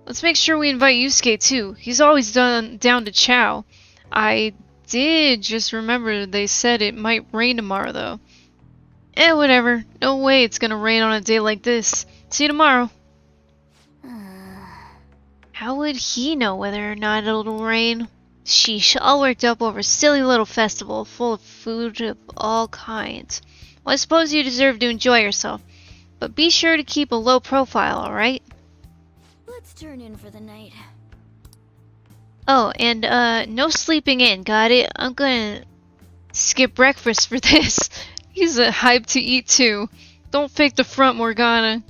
Let's make sure we invite Yusuke too. He's always down to chow. I did just remember they said it might rain tomorrow though. Whatever. No way it's gonna rain on a day like this. See you tomorrow. How would he know whether or not it'll rain? Sheesh, all worked up over a silly little festival full of food of all kinds. Well, I suppose you deserve to enjoy yourself. But be sure to keep a low profile, alright? Let's turn in for the night. Oh, and no sleeping in, got it? I'm gonna skip breakfast for this. He's a hype to eat too. Don't fake the front, Morgana.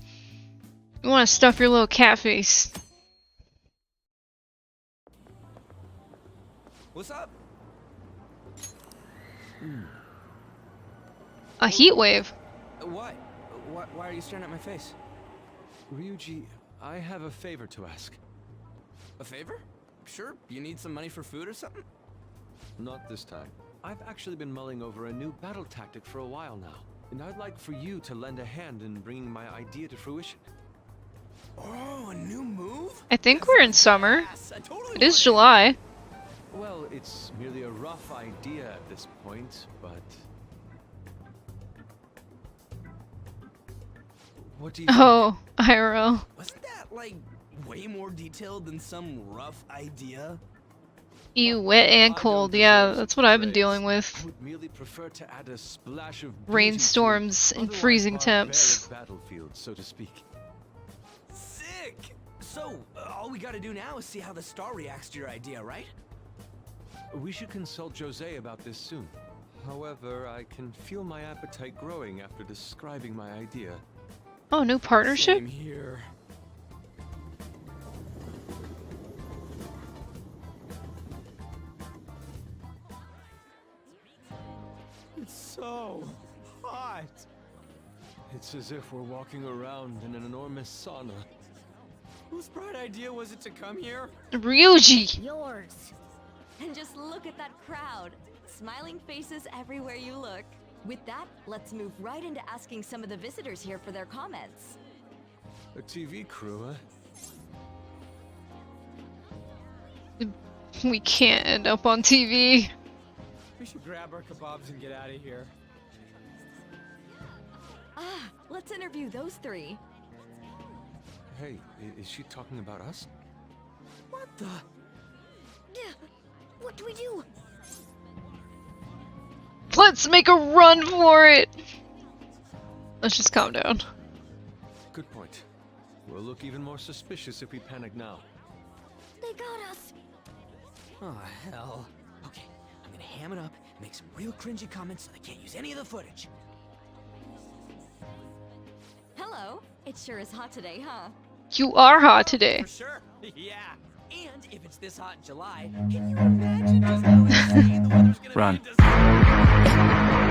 You wanna stuff your little cat face. What's up? A heat wave. What? Why are you staring at my face? Ryuji, I have a favor to ask. A favor? Sure. You need some money for food or something? Not this time. I've actually been mulling over a new battle tactic for a while now, and I'd like for you to lend a hand in bringing my idea to fruition. Oh, a new move? I think we're in summer. It is July. Well, it's merely a rough idea at this point, but... What do you think? Oh, IRL. Wasn't that, like, way more detailed than some rough idea? You wet and cold, yeah, that's what I've been dealing with. I would merely prefer to add a splash of Rainstorms and freezing temps. Battlefield, so to speak. Sick! So, all we gotta do now is see how the star reacts to your idea, right? We should consult Jose about this soon. However, I can feel my appetite growing after describing my idea. Oh, new partnership? Same here. It's so hot. It's as if we're walking around in an enormous sauna. Whose bright idea was it to come here? Ryuji! Yours. And just look at that crowd. Smiling faces everywhere you look. With that, let's move right into asking some of the visitors here for their comments. A TV crew, huh? We can't end up on TV. We should grab our kebabs and get out of here. Ah, let's interview those three. Hey, is she talking about us? What the? What do we do? Let's make a run for it! Let's just calm down. Good point. We'll look even more suspicious if we panic now. They got us. Oh, hell. Okay, I'm gonna ham it up and make some real cringy comments so they can't use any of the footage. Hello. It sure is hot today, huh? You are hot today. For sure. Yeah. And if it's this hot in July, can you imagine just how insane the weather's gonna Run. be in December?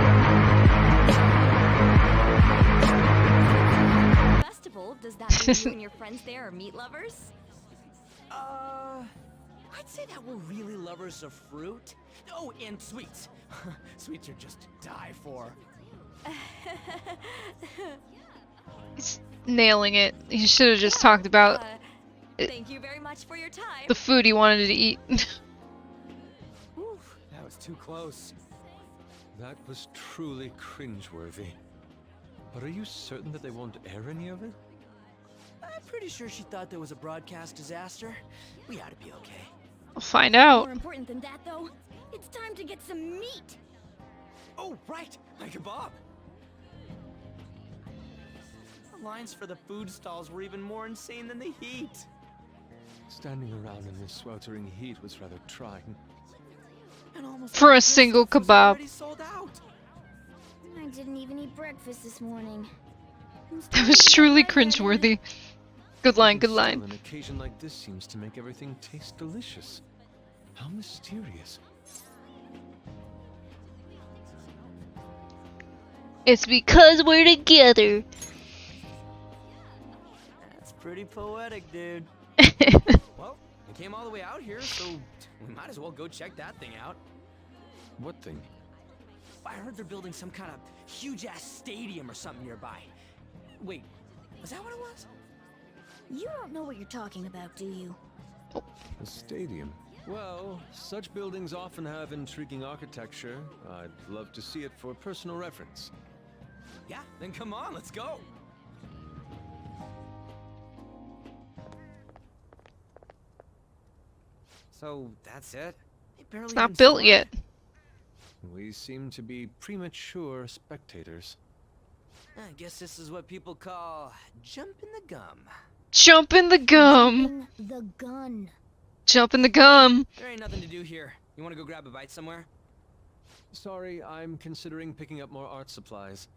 Festival, does that mean you and your friends there are meat lovers? I'd say that we're really lovers of fruit. Oh, and sweets. Sweets are just to die for. He's nailing it. He should have just talked about Thank you very much for your time. the food he wanted to eat. Oof, that was too close. That was truly cringeworthy. But are you certain that they won't air any of it? I'm pretty sure she thought there was a broadcast disaster. We ought to be okay. I'll find out. More important than that, though, it's time to get some meat. Oh, right, my kebab. The lines for the food stalls were even more insane than the heat. Standing around in this sweltering heat was rather trying. And almost For all a this single stuff was kebab. already sold out. I didn't even eat breakfast this morning. That was truly cringeworthy. Good line, good line. Still, an occasion like this seems to make everything taste delicious. How mysterious. It's because we're together. That's pretty poetic, dude. Well, we came all the way out here, so we might as well go check that thing out. What thing? I heard they're building some kind of huge-ass stadium or something nearby. Wait, was that what it was? You don't know what you're talking about, do you? A stadium. Well, such buildings often have intriguing architecture. I'd love to see it for personal reference. Yeah, then come on, let's go. So, that's it? They barely It's not even built started. yet. We seem to be premature spectators. I guess this is what people call jumping the gum. Jump in the gum. The gun. Jump in the gum. There ain't nothing to do here. You want to go grab a bite somewhere? Sorry, I'm considering picking up more art supplies.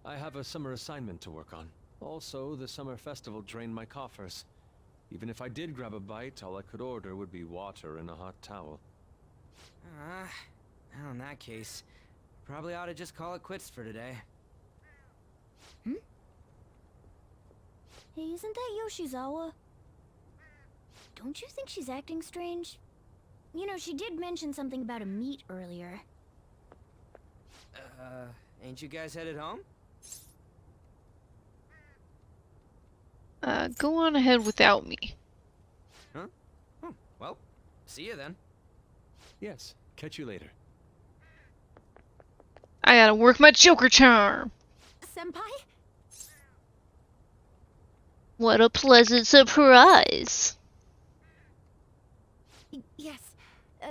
I have a summer assignment to work on. Also, the summer festival drained my coffers. Even if I did grab a bite, all I could order would be water and a hot towel. Well, in that case, probably ought to just call it quits for today. Hey, isn't that Yoshizawa? Don't you think she's acting strange? You know, she did mention something about a meat earlier. Ain't you guys headed home? Go on ahead without me. Huh? Oh, well, see you then. Yes, catch you later. I gotta work my Joker charm. Senpai? What a pleasant surprise. Yes.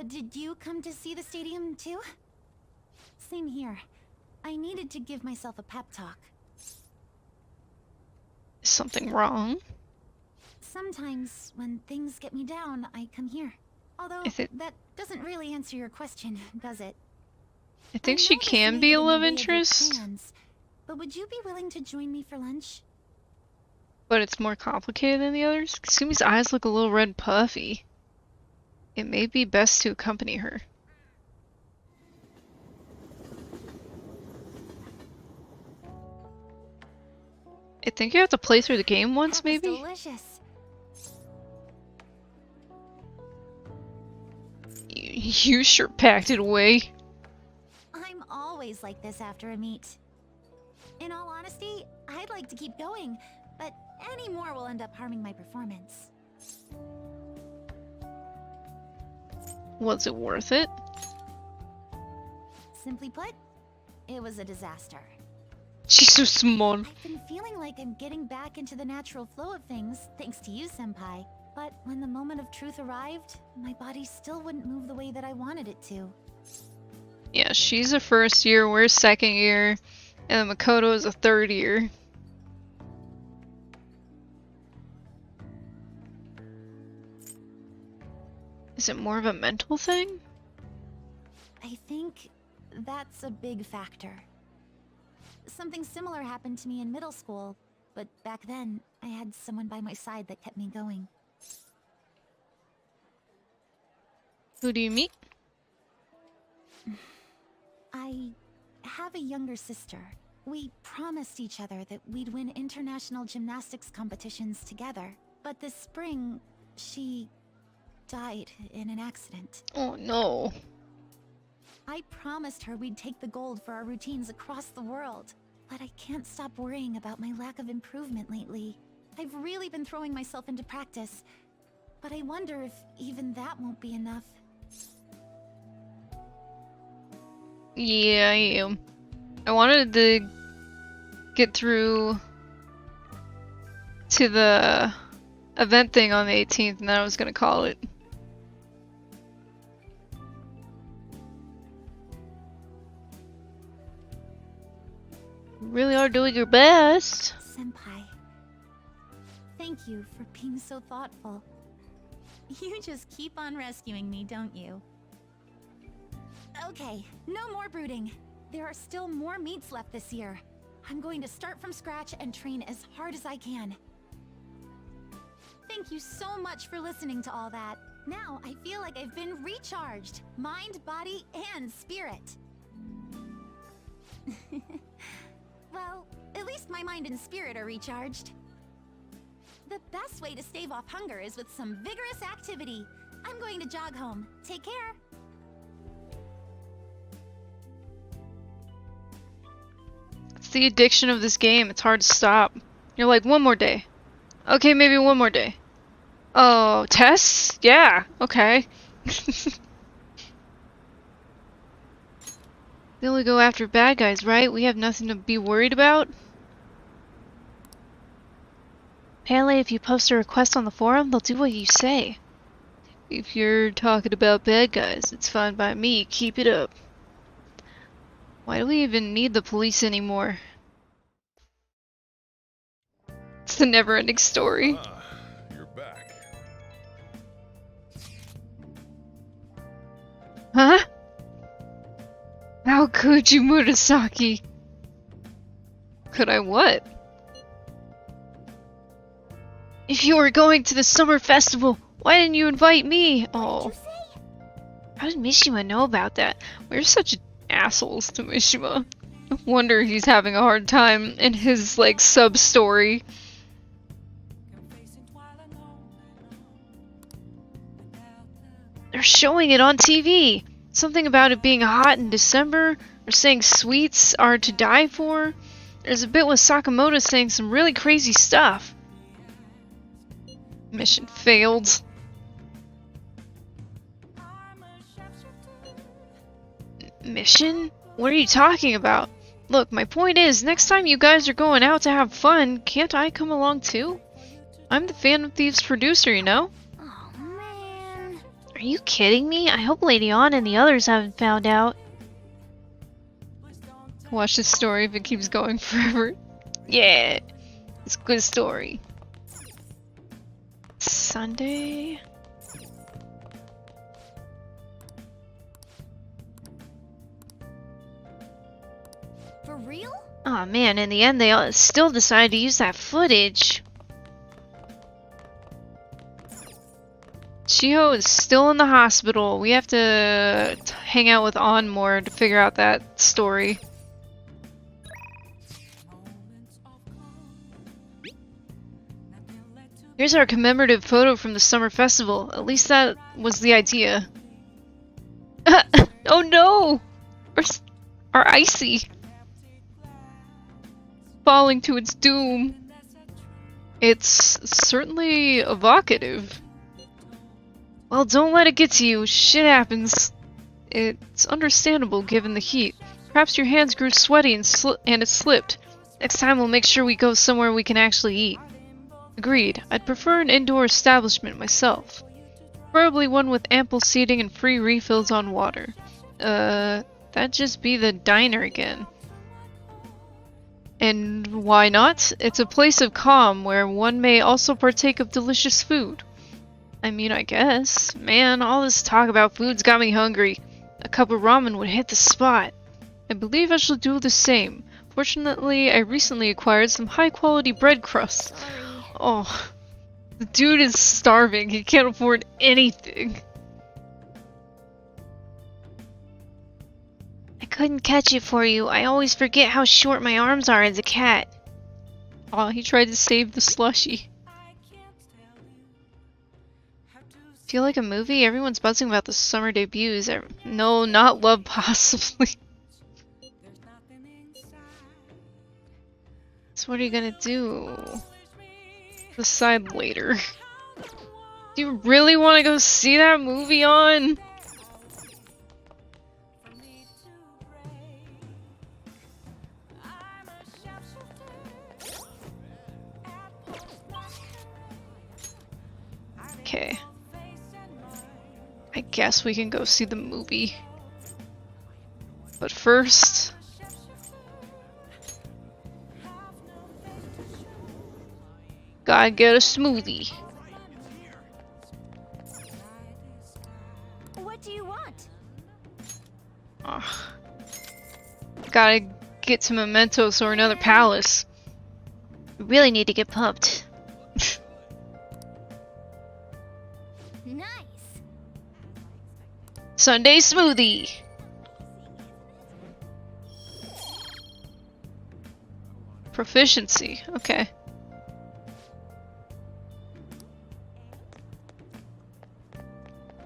Did you come to see the stadium too? Same here. I needed to give myself a pep talk. Is something wrong? Sometimes, when things get me down, I come here. Although, that doesn't really answer your question, does it? I think she can be a love interest, But would you be willing to join me for lunch? but it's more complicated than the others. Kasumi's eyes look a little red and puffy. It may be best to accompany her. I think you have to play through the game once, maybe? Delicious. You sure packed it away. I'm always like this after a meet. In all honesty, I'd like to keep going, but any more will end up harming my performance. Was it worth it? Simply put, it was a disaster. She's so small. I've been feeling like I'm getting back into the natural flow of things, thanks to you, Senpai. But when the moment of truth arrived, my body still wouldn't move the way that I wanted it to. Yeah, she's a first year, we're second year, and Makoto is a third year. Is it more of a mental thing? I think that's a big factor. Something similar happened to me in middle school, but back then, I had someone by my side that kept me going. Who do you meet? I have a younger sister. We promised each other that we'd win international gymnastics competitions together. But this spring, she died in an accident. Oh no. I promised her we'd take the gold for our routines across the world. But I can't stop worrying about my lack of improvement lately. I've really been throwing myself into practice. But I wonder if even that won't be enough. Yeah, I am. I wanted to get through to the event thing on the 18th, and then I was gonna call it. You really are doing your best. Senpai, thank you for being so thoughtful. You just keep on rescuing me, don't you? Okay, no more brooding. There are still more meets left this year. I'm going to start from scratch and train as hard as I can. Thank you so much for listening to all that. Now I feel like I've been recharged. Mind, body, and spirit. Well, at least my mind and spirit are recharged. The best way to stave off hunger is with some vigorous activity. I'm going to jog home. Take care. It's the addiction of this game. It's hard to stop. You're like, one more day. Okay, maybe one more day. Oh, tests? Yeah, okay. They only go after bad guys, right? We have nothing to be worried about? Apparently, if you post a request on the forum, they'll do what you say. If you're talking about bad guys, it's fine by me. Keep it up. Why do we even need the police anymore? It's the never-ending story. You're back. Huh? How could you, Murasaki? Could I what? If you were going to the summer festival, why didn't you invite me? Oh. How did Mishima know about that? We're such assholes to Mishima. No wonder he's having a hard time in his, like, sub-story. They're showing it on TV. Something about it being hot in December, or saying sweets are to die for. There's a bit with Sakamoto saying some really crazy stuff. Mission failed. Mission? What are you talking about? Look, my point is, next time you guys are going out to have fun, can't I come along too? I'm the Phantom Thieves producer, you know? Are you kidding me? I hope Lady On and the others haven't found out. Watch this story if it keeps going forever. Yeah, it's a good story. Sunday? real? Aw man, in the end they all still decided to use that footage. Chiho is still in the hospital. We have to hang out with On more to figure out that story. Here's our commemorative photo from the summer festival. At least that was the idea. Oh no! Our Icy! Falling to its doom. It's certainly evocative. Well, don't let it get to you. Shit happens. It's understandable given the heat. Perhaps your hands grew sweaty and it slipped. Next time we'll make sure we go somewhere we can actually eat. Agreed. I'd prefer an indoor establishment myself. Preferably one with ample seating and free refills on water. That'd just be the diner again. And why not? It's a place of calm where one may also partake of delicious food. I mean, I guess. Man, all this talk about food's got me hungry. A cup of ramen would hit the spot. I believe I shall do the same. Fortunately, I recently acquired some high-quality bread crusts. Oh, the dude is starving. He can't afford anything. I couldn't catch it for you. I always forget how short my arms are as a cat. Aw, he tried to save the slushie. Feel like a movie? Everyone's buzzing about the summer debuts. No, not Love Possibly. So what are you gonna do? Decide later. Do you really want to go see that movie on? Okay. I guess we can go see the movie. But first... gotta get a smoothie. What do you want? Gotta get to Mementos or another palace. We really need to get pumped. Nice. Sunday smoothie. Proficiency. Okay.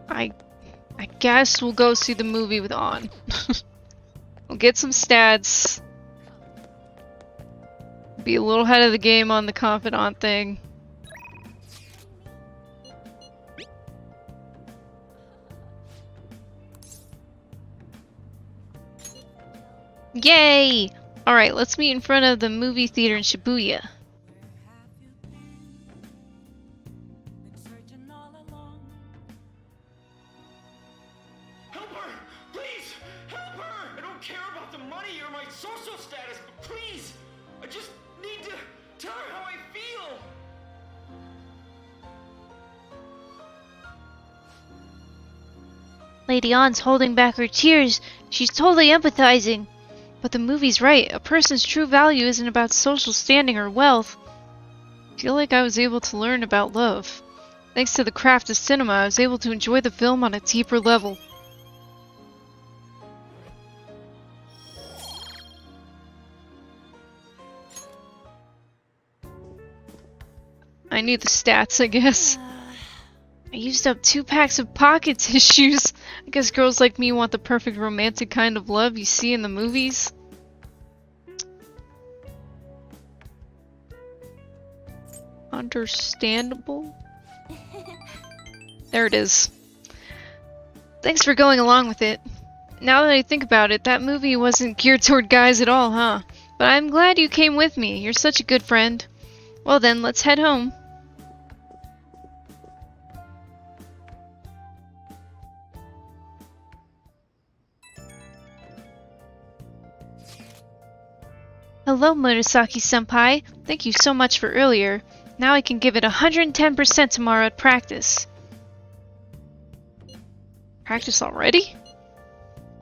I guess we'll go see the movie with On. We'll get some stats. Be a little ahead of the game on the confidant thing. Yay! Alright, let's meet in front of the movie theater in Shibuya. Help her! Please! Help her! I don't care about the money or my social status, but please! I just need to tell her how I feel! Lady On's holding back her tears. She's totally empathizing. But the movie's right. A person's true value isn't about social standing or wealth. I feel like I was able to learn about love. Thanks to the craft of cinema, I was able to enjoy the film on a deeper level. I need the stats, I guess. I used up 2 packs of pocket tissues. I guess girls like me want the perfect romantic kind of love you see in the movies. Understandable? There it is. Thanks for going along with it. Now that I think about it, that movie wasn't geared toward guys at all, huh? But I'm glad you came with me. You're such a good friend. Well then, let's head home. Hello, Murasaki-senpai. Thank you so much for earlier. Now I can give it 110% tomorrow at practice. Practice already?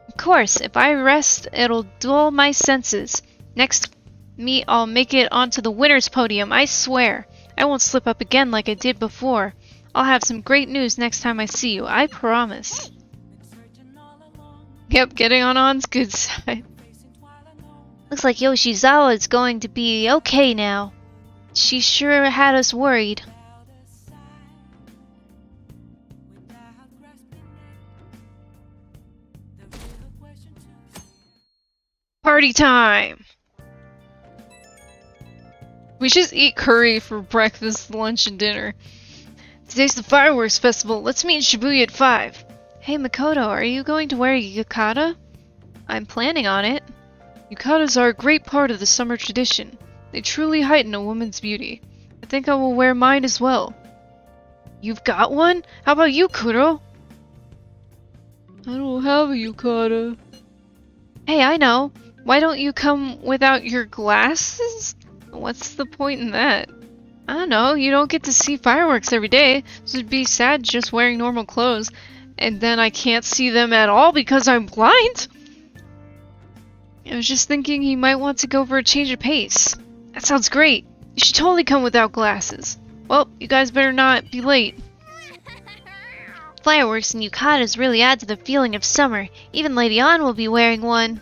Of course, if I rest, it'll dull my senses. Next meet, I'll make it onto the winner's podium, I swear. I won't slip up again like I did before. I'll have some great news next time I see you, I promise. Yep, getting on On's good side. Looks like Yoshizawa is going to be okay now. She sure had us worried. Party time! We just eat curry for breakfast, lunch, and dinner. Today's the fireworks festival. Let's meet in Shibuya at 5. Hey Makoto, are you going to wear a yukata? I'm planning on it. Yukatas are a great part of the summer tradition. They truly heighten a woman's beauty. I think I will wear mine as well. You've got one? How about you, Kuro? I don't have a yukata. Hey, I know. Why don't you come without your glasses? What's the point in that? I don't know, you don't get to see fireworks every day, so it'd be sad just wearing normal clothes, and then I can't see them at all because I'm blind? I was just thinking he might want to go for a change of pace. That sounds great. You should totally come without glasses. Well, you guys better not be late. Fireworks and yukatas really add to the feeling of summer. Even Lady Ann will be wearing one.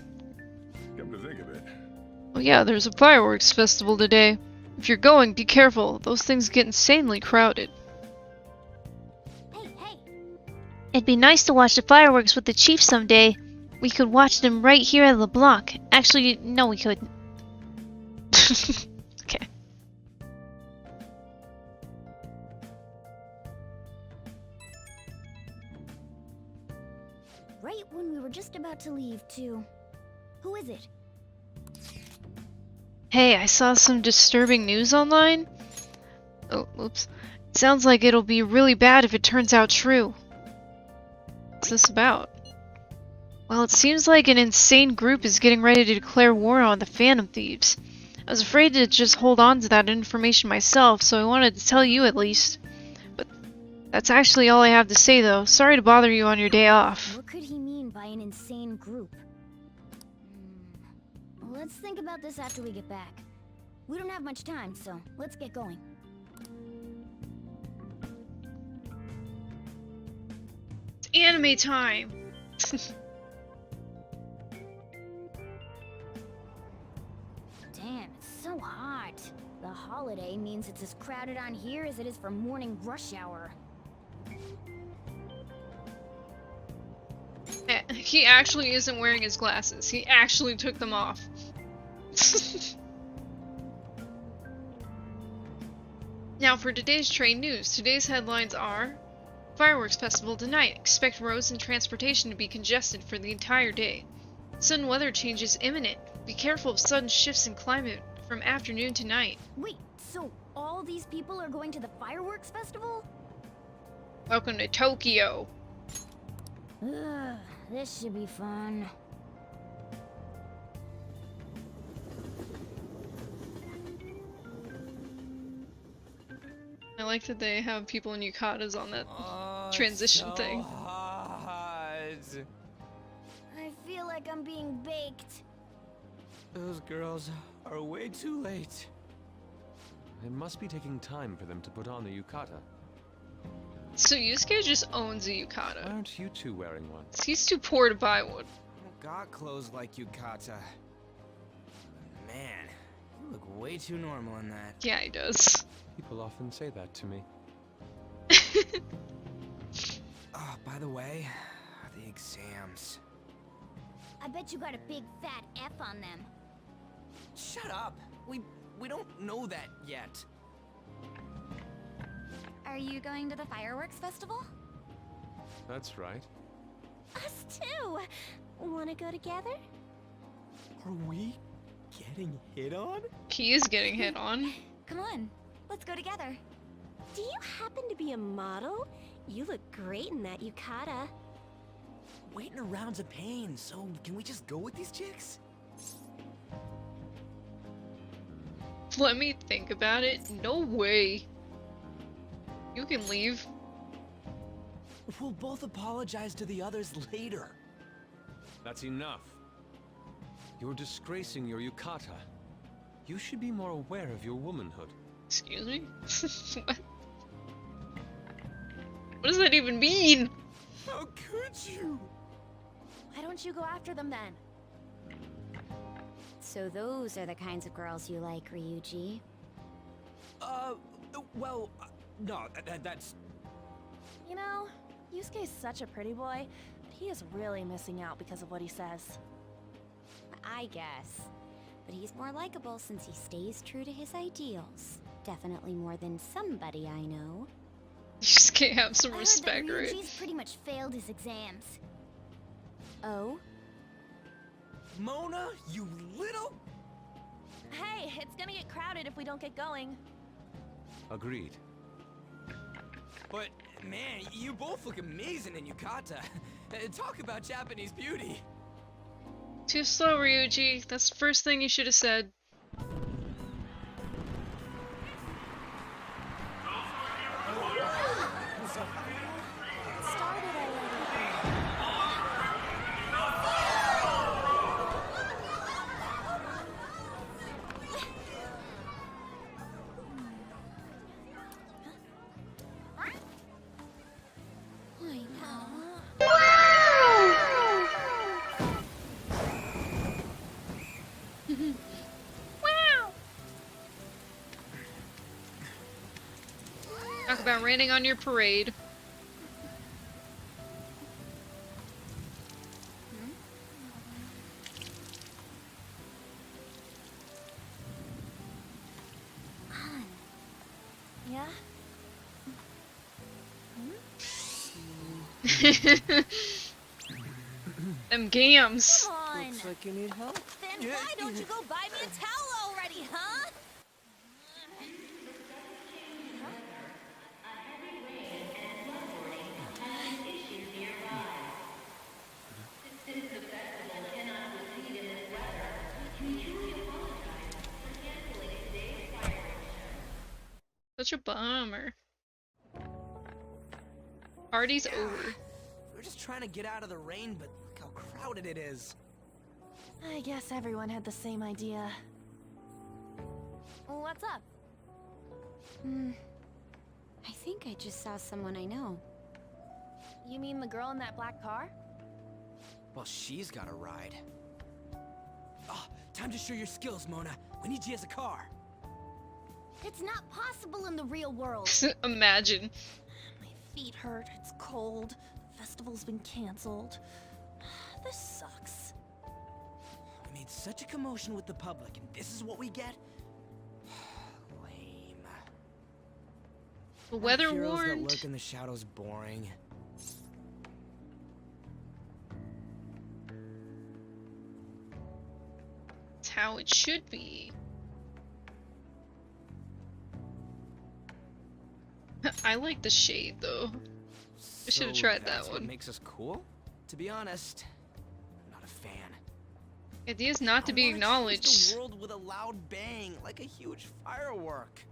Come to think of it. Well, yeah, there's a fireworks festival today. If you're going, be careful. Those things get insanely crowded. It'd be nice to watch the fireworks with the chief someday. We could watch them right here at LeBlanc. Actually, no, we couldn't. Okay. Right when we were just about to leave, too. Who is it? Hey, I saw some disturbing news online. Oh, oops. It sounds like it'll be really bad if it turns out true. What's this about? Well, it seems like an insane group is getting ready to declare war on the Phantom Thieves. I was afraid to just hold on to that information myself, so I wanted to tell you at least. But that's actually all I have to say, though. Sorry to bother you on your day off. What could he mean by an insane group? Let's think about this after we get back. We don't have much time, so let's get going. It's anime time! Damn, it's so hot. The holiday means it's as crowded on here as it is for morning rush hour. He actually isn't wearing his glasses. He actually took them off. Now for today's train news. Today's headlines are: Fireworks Festival tonight. Expect roads and transportation to be congested for the entire day. Sudden weather changes imminent. Be careful of sudden shifts in climate from afternoon to night. Wait, so all these people are going to the fireworks festival? Welcome to Tokyo. Ugh, this should be fun. I like that they have people in yukatas on that transition so thing. Hot. I feel like I'm being baked. Those girls are way too late. It must be taking time for them to put on the yukata. So Yusuke just owns a yukata. Why aren't you two wearing one? He's too poor to buy one. Got clothes like yukata. Man, you look way too normal in that. Yeah, he does. People often say that to me. Oh, by the way, the exams. I bet you got a big fat F on them. Shut up. We don't know that yet. Are you going to the fireworks festival? That's right. Us too. Wanna go together? Are we getting hit on? He is getting hit on. Come on, let's go together. Do you happen to be a model? You look great in that yukata. Waiting around's a pain, so can we just go with these chicks? Let me think about it. No way. You can leave. We'll both apologize to the others later. That's enough. You're disgracing your yukata. You should be more aware of your womanhood. Excuse me? What? What does that even mean? How could you? Why don't you go after them then? So those are the kinds of girls you like, Ryuji. Well, no, that's... You know, Yusuke's such a pretty boy, but he is really missing out because of what he says. I guess. But he's more likable since he stays true to his ideals. Definitely more than somebody I know. You just can't have some I heard respect, that right? Ryuji's pretty much failed his exams. Oh? Mona, you little... Hey, it's gonna get crowded if we don't get going. Agreed. But, man, you both look amazing in yukata. Talk about Japanese beauty. Too slow, Ryuji. That's the first thing you should have said. Talk about raining on your parade. Yeah? Them gams. Come on. Looks like you need help. Then why don't you go buy me a towel already, huh? Such a bummer. Party's over. We're just trying to get out of the rain, but look how crowded it is. I guess everyone had the same idea. What's up? I think I just saw someone I know. You mean the girl in that black car? Well, she's got a ride. Ah, time to show your skills, Mona. We need you as a car. It's not possible in the real world. Imagine. My feet hurt, it's cold, the festival's been canceled. This sucks. We made such a commotion with the public, and this is what we get? Lame. The weather Heroes warned. that lurk in the shadows boring. It's how it should be. I like the shade though. I should have tried that That's what one. makes us cool? To be honest, I'm not a fan. Ideas not to I be wanna change acknowledged. the world with a loud bang, like a huge firework.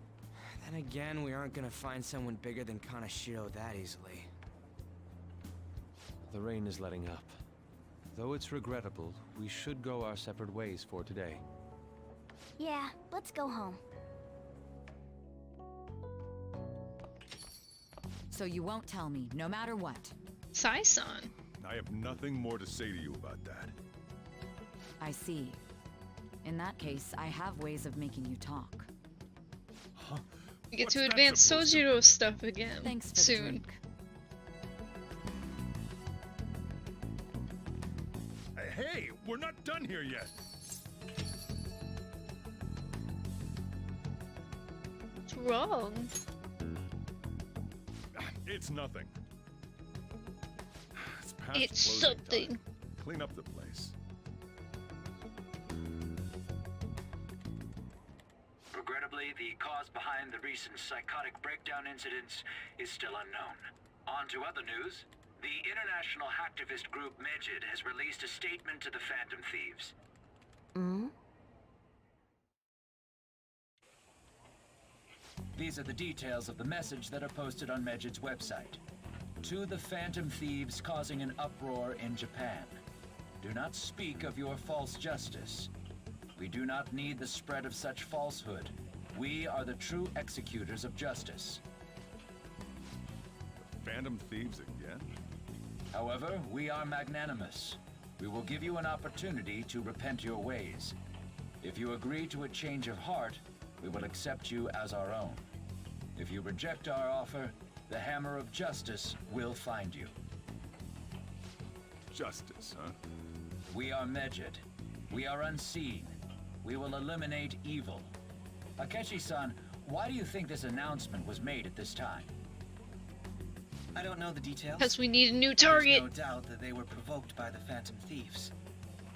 Then again, we aren't gonna find someone bigger than Kaneshiro that easily. The rain is letting up. Though it's regrettable, we should go our separate ways for today. Yeah, let's go home. So you won't tell me, no matter what. Sai-san. I have nothing more to say to you about that. I see. In that case, I have ways of making you talk. We get What's to that advance supposed to Sojiro stuff again Thanks for the soon. drink. Hey, we're not done here yet. What's wrong? It's nothing. It's past It's closing something. time. Clean up the place. Regrettably, the cause behind the recent psychotic breakdown incidents is still unknown. On to other news. The international hacktivist group Megid has released a statement to the Phantom Thieves. These are the details of the message that are posted on Megid's website. To the Phantom Thieves causing an uproar in Japan. Do not speak of your false justice. We do not need the spread of such falsehood. We are the true executors of justice. Phantom thieves again? However, we are magnanimous. We will give you an opportunity to repent your ways. If you agree to a change of heart, we will accept you as our own. If you reject our offer, the hammer of justice will find you. Justice, huh? We are Medjed. We are unseen. We will eliminate evil. Akechi-san, why do you think this announcement was made at this time? I don't know the details. Because we need a new target. There's no doubt that they were provoked by the Phantom Thieves.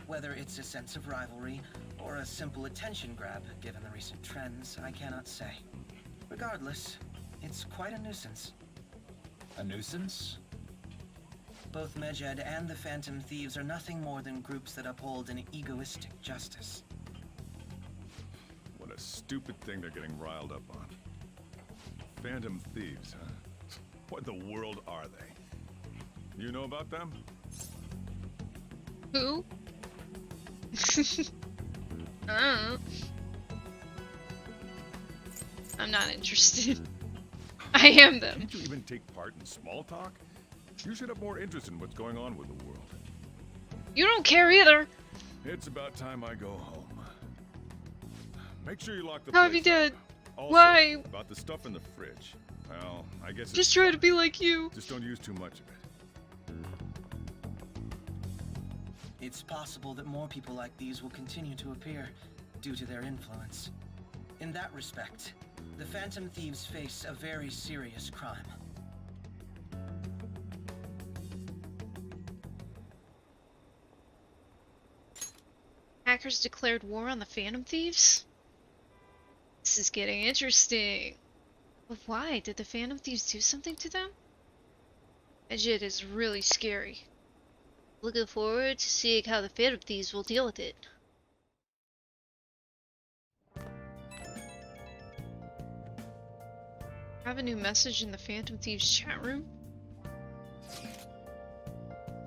Whether it's a sense of rivalry or a simple attention grab, given the recent trends, I cannot say. Regardless, it's quite a nuisance. A nuisance? Both Medjed and the Phantom Thieves are nothing more than groups that uphold an egoistic justice. What a stupid thing they're getting riled up on. Phantom thieves, huh? What in the world are they? You know about them? Who? I'm not interested. I am them. Can't you even take part in small talk? You should have more interest in what's going on with the world. You don't care either. It's about time I go home. Make sure you lock the How place have you dead? up. Also, Why? about the stuff in the fridge. Well, I guess Just it's try to fine. be like you. Just don't use too much of it. It's possible that more people like these will continue to appear due to their influence. In that respect, the Phantom Thieves face a very serious crime. Hackers declared war on the Phantom Thieves? This is getting interesting. But why? Did the Phantom Thieves do something to them? Medjed is really scary. Looking forward to seeing how the Phantom Thieves will deal with it. Have a new message in the Phantom Thieves chat room?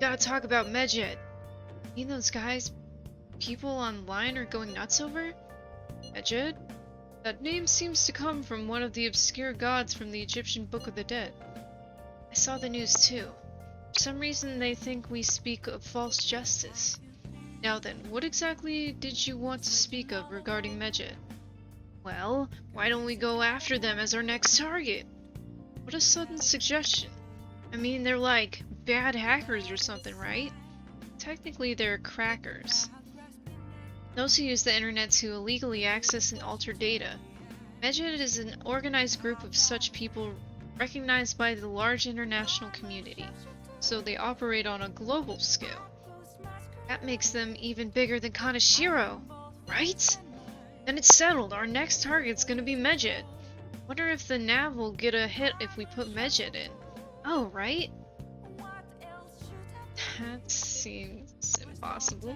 Gotta talk about Medjed. You know those guys people online are going nuts over? Medjed? That name seems to come from one of the obscure gods from the Egyptian Book of the Dead. I saw the news too. For some reason they think we speak of false justice. Now then, what exactly did you want to speak of regarding Medjed? Well, why don't we go after them as our next target? What a sudden suggestion. I mean, they're like bad hackers or something, right? Technically, they're crackers. Those who use the internet to illegally access and alter data. Medjed is an organized group of such people recognized by the large international community, so they operate on a global scale. That makes them even bigger than Kaneshiro, right? Then it's settled, our next target's gonna be Medjed. Wonder if the nav will get a hit if we put Medjed in. Oh, right? That seems impossible.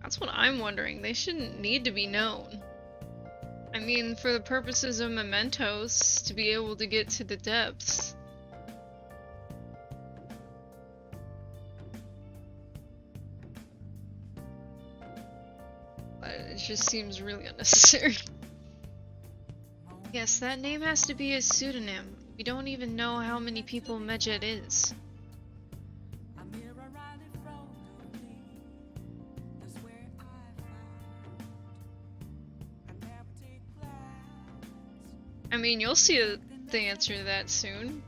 That's what I'm wondering. They shouldn't need to be known. I mean, for the purposes of mementos, to be able to get to the depths. But it just seems really unnecessary. Yes, that name has to be a pseudonym. We don't even know how many people Medjed is. I mean, you'll see the answer to that soon.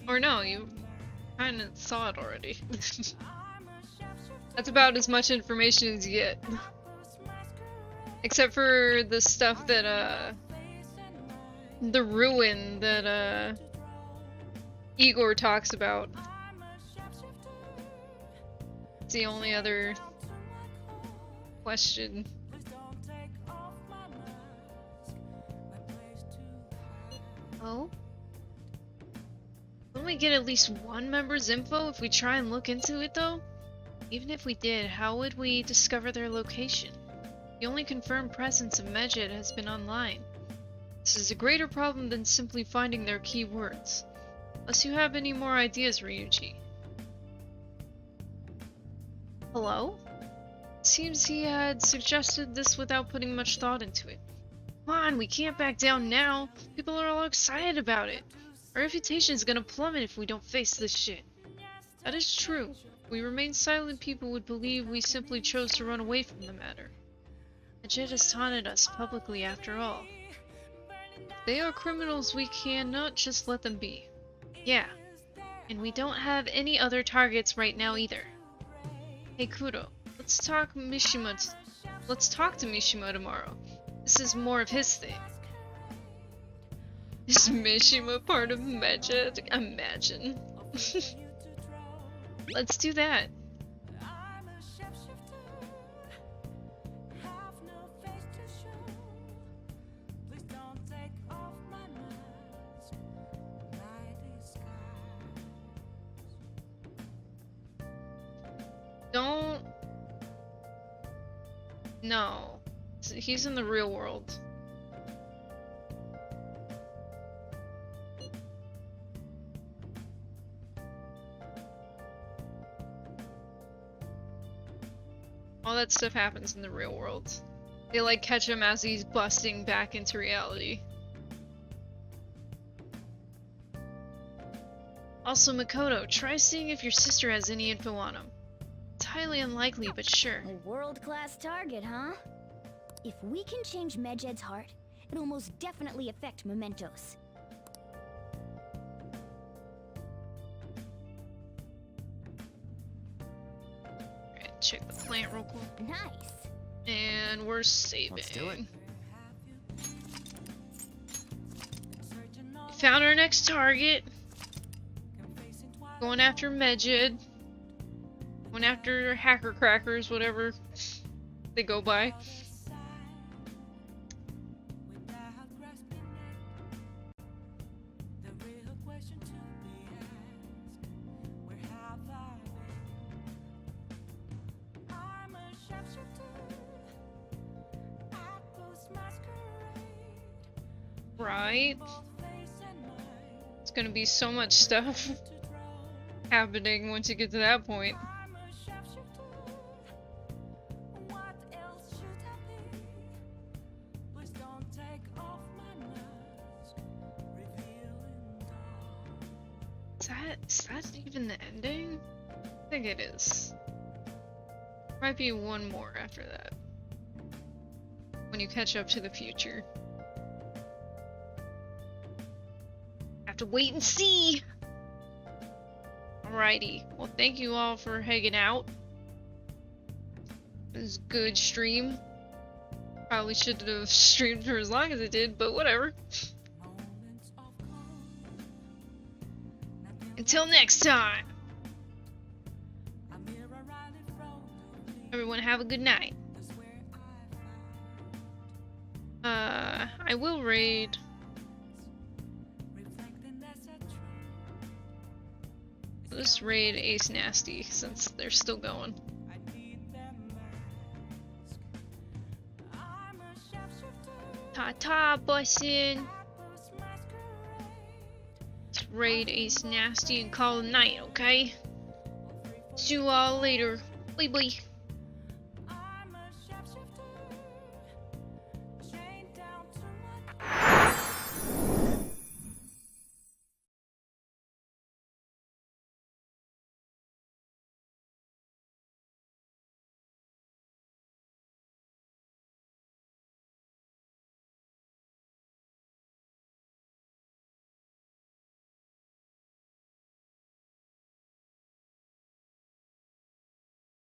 Or no, you kind of saw it already. That's about as much information as you get. Except for the stuff that, the ruin that, Igor talks about. It's the only other question. Oh? Don't we get at least one member's info if we try and look into it, though? Even if we did, how would we discover their location? The only confirmed presence of Medjed has been online. This is a greater problem than simply finding their keywords. Unless you have any more ideas, Ryuji. Hello? Seems he had suggested this without putting much thought into it. Come on, we can't back down now. People are all excited about it. Our reputation is gonna plummet if we don't face this shit. That is true. If we remain silent, people would believe we simply chose to run away from the matter. Medjed has taunted us publicly after all. If they are criminals, we cannot just let them be. Yeah. And we don't have any other targets right now either. Hey Kuro, let's talk to Mishima tomorrow. This is more of his thing. Is Mishima part of Medjed? Imagine. Let's do that. Don't... No. He's in the real world. All that stuff happens in the real world. They like catch him as he's busting back into reality. Also, Makoto, try seeing if your sister has any info on him. It's highly unlikely, but sure. A world-class target, huh? If we can change Medjed's heart, it'll most definitely affect Mementos. Alright, check the plant real quick. Nice. And we're saving. Let's do it. Found our next target. Going after Medjed. Going after hacker crackers, whatever they go by. Right? It's gonna be so much stuff happening once you get to that point. Is that even the ending? I think it is. Might be one more after that. When you catch up to the future. Have to wait and see! Alrighty. Well, thank you all for hanging out. It was a good stream. Probably shouldn't have streamed for as long as it did, but whatever. Until next time! Everyone have a good night. I will raid. Let's raid Ace Nasty since they're still going. Ta-ta, bussin'. Let's raid Ace Nasty and call it a night, okay? See you all later. Bye bye.